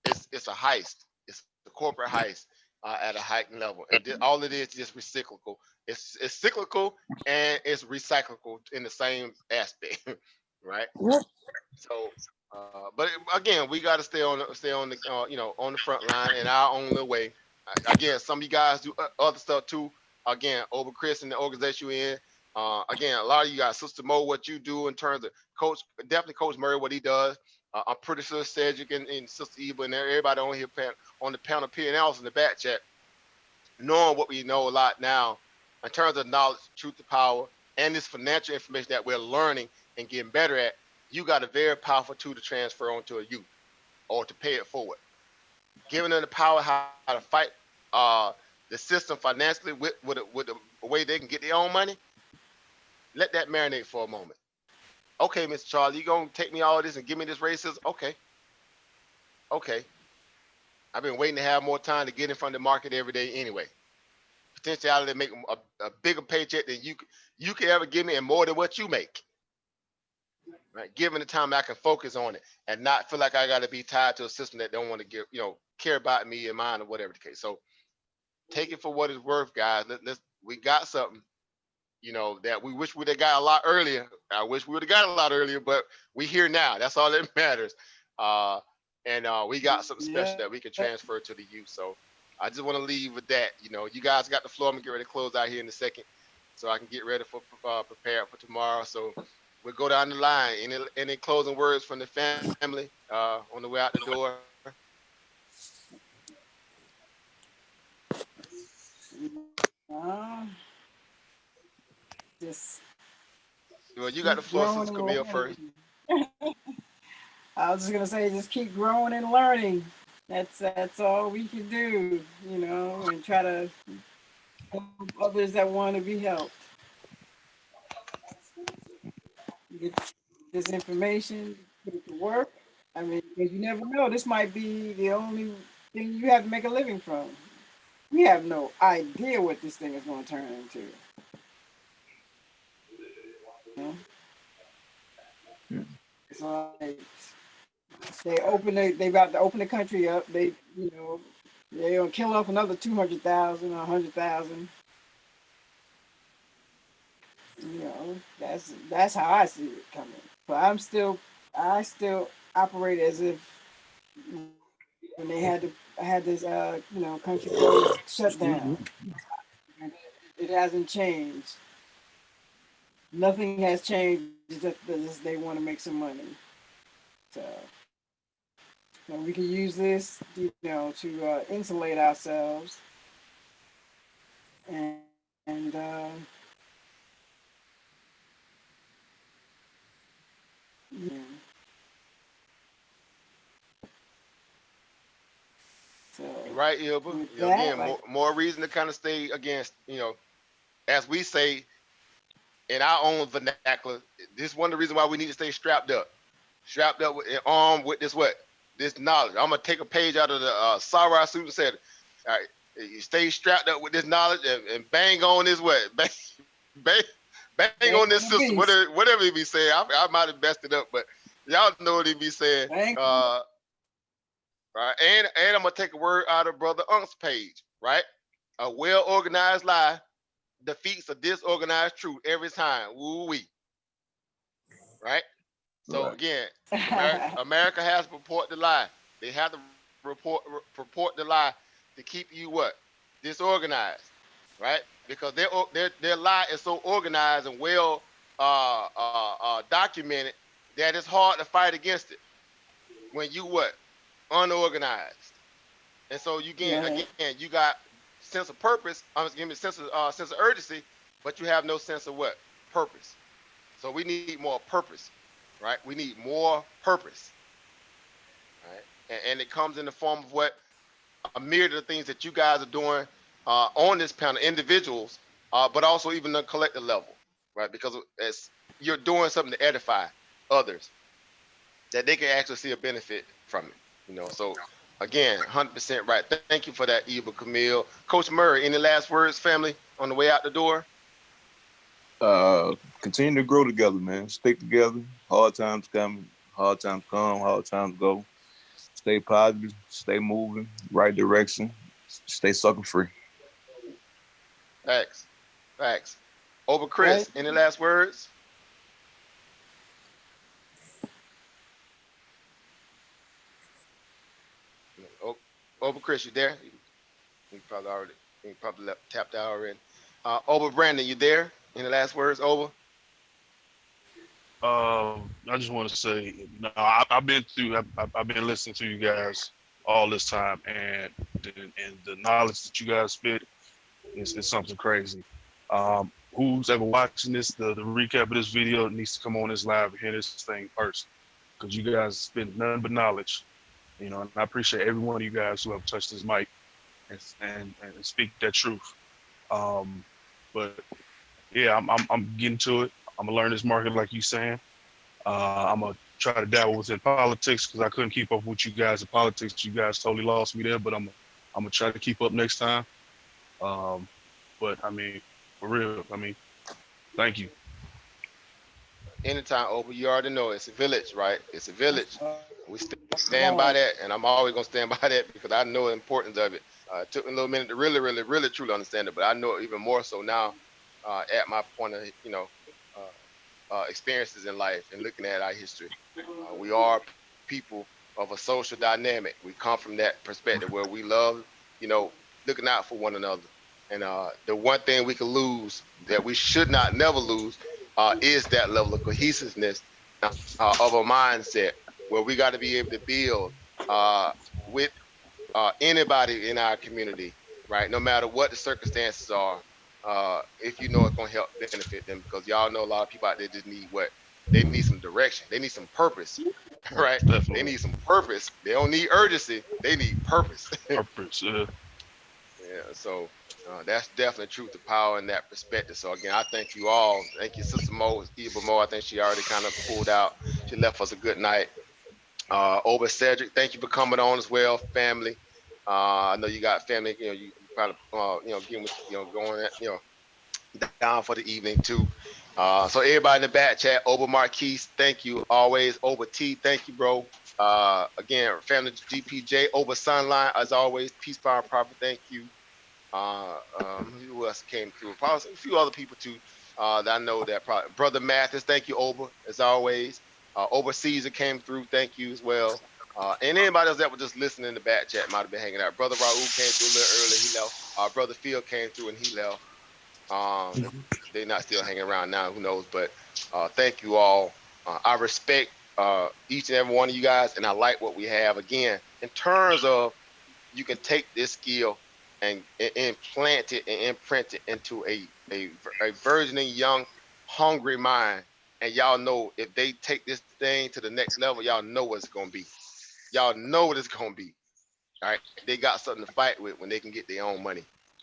A: it's a heist. It's a corporate heist at a heightened level, and all it is just recyclical. It's cyclical and it's recyclable in the same aspect, right?
M: Yep.
A: So, but again, we got to stay on the on the front line in our own little way. Again, some of you guys do other stuff too. Again, over Chris and the organization you're in. Again, a lot of you guys, Sister Mo, what you do in terms of definitely Coach Murray, what he does. I'm pretty sure Cedric and Sister Eva and everybody on here on the panel, and also in the back chat, knowing what we know a lot now in terms of knowledge, truth to power, and this financial information that we're learning and getting better at. You got a very powerful tool to transfer onto a youth or to pay it forward. Giving them the power how to fight the system financially with a way they can get their own money. Let that marinate for a moment. Okay, Mr. Charlie, you gonna take me all this and give me this racism? Okay. I've been waiting to have more time to get in front of the market every day anyway. Potentiality to make a bigger paycheck than you could ever give me, and more than what you make. Right? Given the time I can focus on it and not feel like I got to be tied to a system that don't want to care about me and mine or whatever the case. So take it for what it's worth, guys. We got something, that we wish we'd have got a lot earlier. I wish we would have got a lot earlier, but we here now. That's all that matters. And we got something special that we can transfer to the youth. So I just want to leave with that. You guys got the floor. I'm gonna get ready to close out here in a second, so I can get ready for prepared for tomorrow. So we'll go down the line. Any closing words from the family on the way out the door? Well, you got the floor, Sister Camille, first.
H: I was just gonna say, just keep growing and learning. That's all we can do, and try to help others that want to be helped. Get this information, put it to work. I mean, because you never know, this might be the only thing you have to make a living from. We have no idea what this thing is going to turn into. It's like they about to open the country up. They're gonna kill off another 200,000 or 100,000. That's how I see it coming. But I still operate as if when they had this country closed shut down. It hasn't changed. Nothing has changed. Just they want to make some money. So we can use this, to insulate ourselves and yeah. So
A: Right, Ilba.
H: with
A: You know,
H: that,
A: again, more reason to kind of stay against, as we say in our own vernacular, this is one of the reasons why we need to stay strapped up. Strapped up with armed with this knowledge. I'm gonna take a page out of the Sarah suit and said, all right, you stay strapped up with this knowledge and bang on this bang on this system, whatever he be saying. I might have messed it up, but y'all know what he be saying. Right, and I'm gonna take a word out of Brother Unk's page, right? A well-organized lie defeats a disorganized truth every time. Woo-wee. Right? So again, America has to report the lie. They have to report the lie to keep you what? Disorganized, right? Because their lie is so organized and well documented that it's hard to fight against it when you what? Unorganized. And so you again you got sense of purpose. Give me sense of urgency, but you have no sense of what? Purpose. So we need more purpose. Right? We need more purpose. Right? And it comes in the form of what? A myriad of things that you guys are doing on this panel, individuals, but also even the collective level, right? Because you're doing something to edify others, that they can actually see a benefit from it. So again, 100% right. Thank you for that, Eva Camille. Coach Murray, any last words, family, on the way out the door?
F: Continue to grow together, man. Stick together. Hard times come, hard times go. Stay positive, stay moving, right direction, stay sucker free.
A: Facts. Over Chris, any last words? Over Chris, you there? You probably tapped out already. Over Brandon, you there? Any last words, Over?
G: I just want to say, I've been listening to you guys all this time, and the knowledge that you guys spit is something crazy. Who's ever watching this, the recap of this video needs to come on this live and hear this thing first, because you guys spit nothing but knowledge, and I appreciate every one of you guys who have touched this mic and speak that truth. But yeah, I'm getting to it. I'm gonna learn this market like you saying. I'm gonna try to dabble within politics because I couldn't keep up with you guys in politics. You guys totally lost me there, but I'm gonna try to keep up next time. But I mean, for real, thank you.
A: Anytime, Oprah, you already know it's a village, right? It's a village. We stand by that, and I'm always gonna stand by that because I know the importance of it. It took me a little minute to really truly understand it, but I know it even more so now at my point of experiences in life and looking at our history. We are people of a social dynamic. We come from that perspective where we love, looking out for one another. And the one thing we can lose that we should not never lose is that level of cohesiveness of a mindset where we got to be able to build with anybody in our community, right? No matter what the circumstances are, if it's going to help benefit them, because y'all know a lot of people out there just need they need some direction. They need some purpose, right?
G: Definitely.
A: They need some purpose. They don't need urgency. They need purpose.
G: Purpose, yeah.
A: Yeah, so that's definitely truth to power in that perspective. So again, I thank you all. Thank you, Sister Mo, Eva Mo. I think she already kind of pulled out. She left us a good night. Over Cedric, thank you for coming on as well, family. I know you got family. You probably getting with, going down for the evening too. So everybody in the back chat, Over Marquise, thank you always. Over T, thank you, bro. Again, family GPJ, Over Sunline, as always. Peace, Power, Profit, thank you. Who else came through? Probably a few other people too that I know that probably. Brother Mathis, thank you, Over, as always. Over Caesar came through, thank you as well. And anybody else that was just listening in the back chat might have been hanging out. Brother Raul came through a little early, he left. Brother Phil came through and he left. they're not still hanging around now, who knows? But thank you all. I respect each and every one of you guys, and I like what we have. Again, in terms of you can take this skill and implant it and imprint it into a burgeoning, young, hungry mind. And y'all know if they take this thing to the next level, y'all know what it's gonna be. Y'all know what it's gonna be. All right, they got something to fight with when they can get their own money,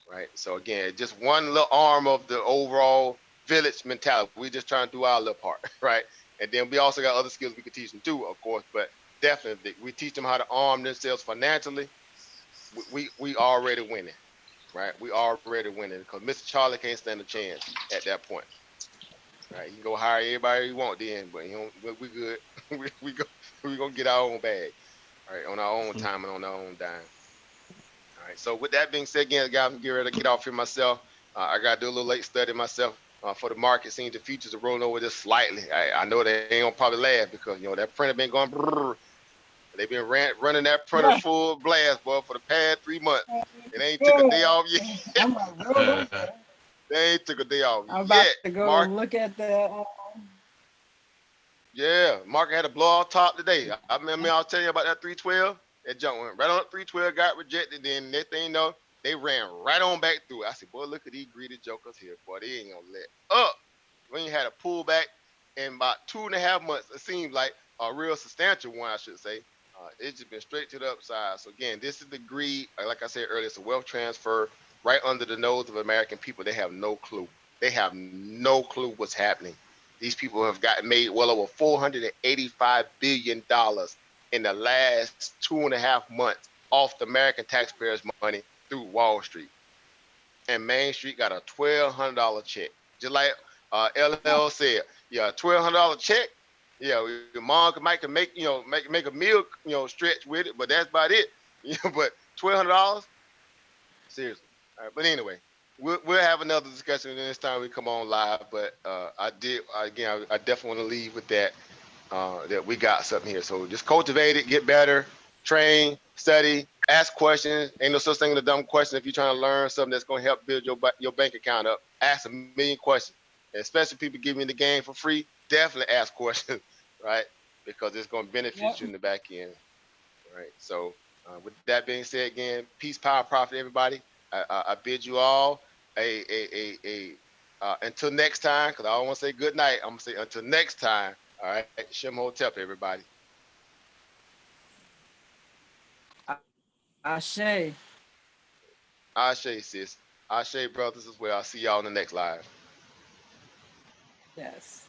A: right? So again, just one little arm of the overall village mentality. We just trying to do our little part, right? And then we also got other skills we can teach them too, of course. But definitely, we teach them how to arm themselves financially. We already winning, right? We already winning because Mr. Charlie can't stand a chance at that point, right? You can go hire everybody you want then, but you know, we good. we gonna get our own bag, right? On our own time and on our own dime. All right. So with that being said, again, guys, I'm getting ready to get off here myself. I got to do a little late study myself for the market. Seems the futures are rolling over just slightly. I know they ain't gonna probably laugh because you know that printer been going. Brrr. They've been running that printer full blast, boy, for the past 3 months. It ain't took a day off yet. They ain't took a day off
H: I'm about
A: yet.
H: to go
A: Mark,
H: look at the.
A: yeah, market had a blow off top today. I remember I was telling you about that 312. That junk went right on 312, got rejected. Then next thing you know, they ran right on back through. I said, boy, look at these greedy jokers here. Boy, they ain't gonna let up. We ain't had a pullback in about 2.5 months. It seems like a real substantial one, I should say. It's just been straight to the upside. So again, this is the greed. Like I said earlier, it's a wealth transfer right under the nose of American people. They have no clue. They have no clue what's happening. These people have gotten made well over $485 billion in the last 2.5 months off the American taxpayers' money through Wall Street. And Main Street got a $1,200 check. Just like LL said, yeah, $1,200 check. Yeah, your mom might can make make a meal stretch with it, but that's about it. But $1,200, seriously. All right, but anyway, we'll have another discussion this time we come on live. But I definitely want to leave with that that we got something here. So just cultivate it, get better, train, study, ask questions. Ain't no such thing as a dumb question if you're trying to learn something that's going to help build your bank account up. Ask a million questions, and especially people giving you the game for free. Definitely ask questions, right? Because it's going to benefit you in the back end, right? So with that being said, again, peace, power, profit, everybody. I bid you all until next time, because I don't want to say good night. I'm going to say until next time. All right. Shem Hotep, everybody.
H: Ashe.
A: Ashe, sis. Ashe, brothers, as well. I'll see y'all in the next live.
H: Yes.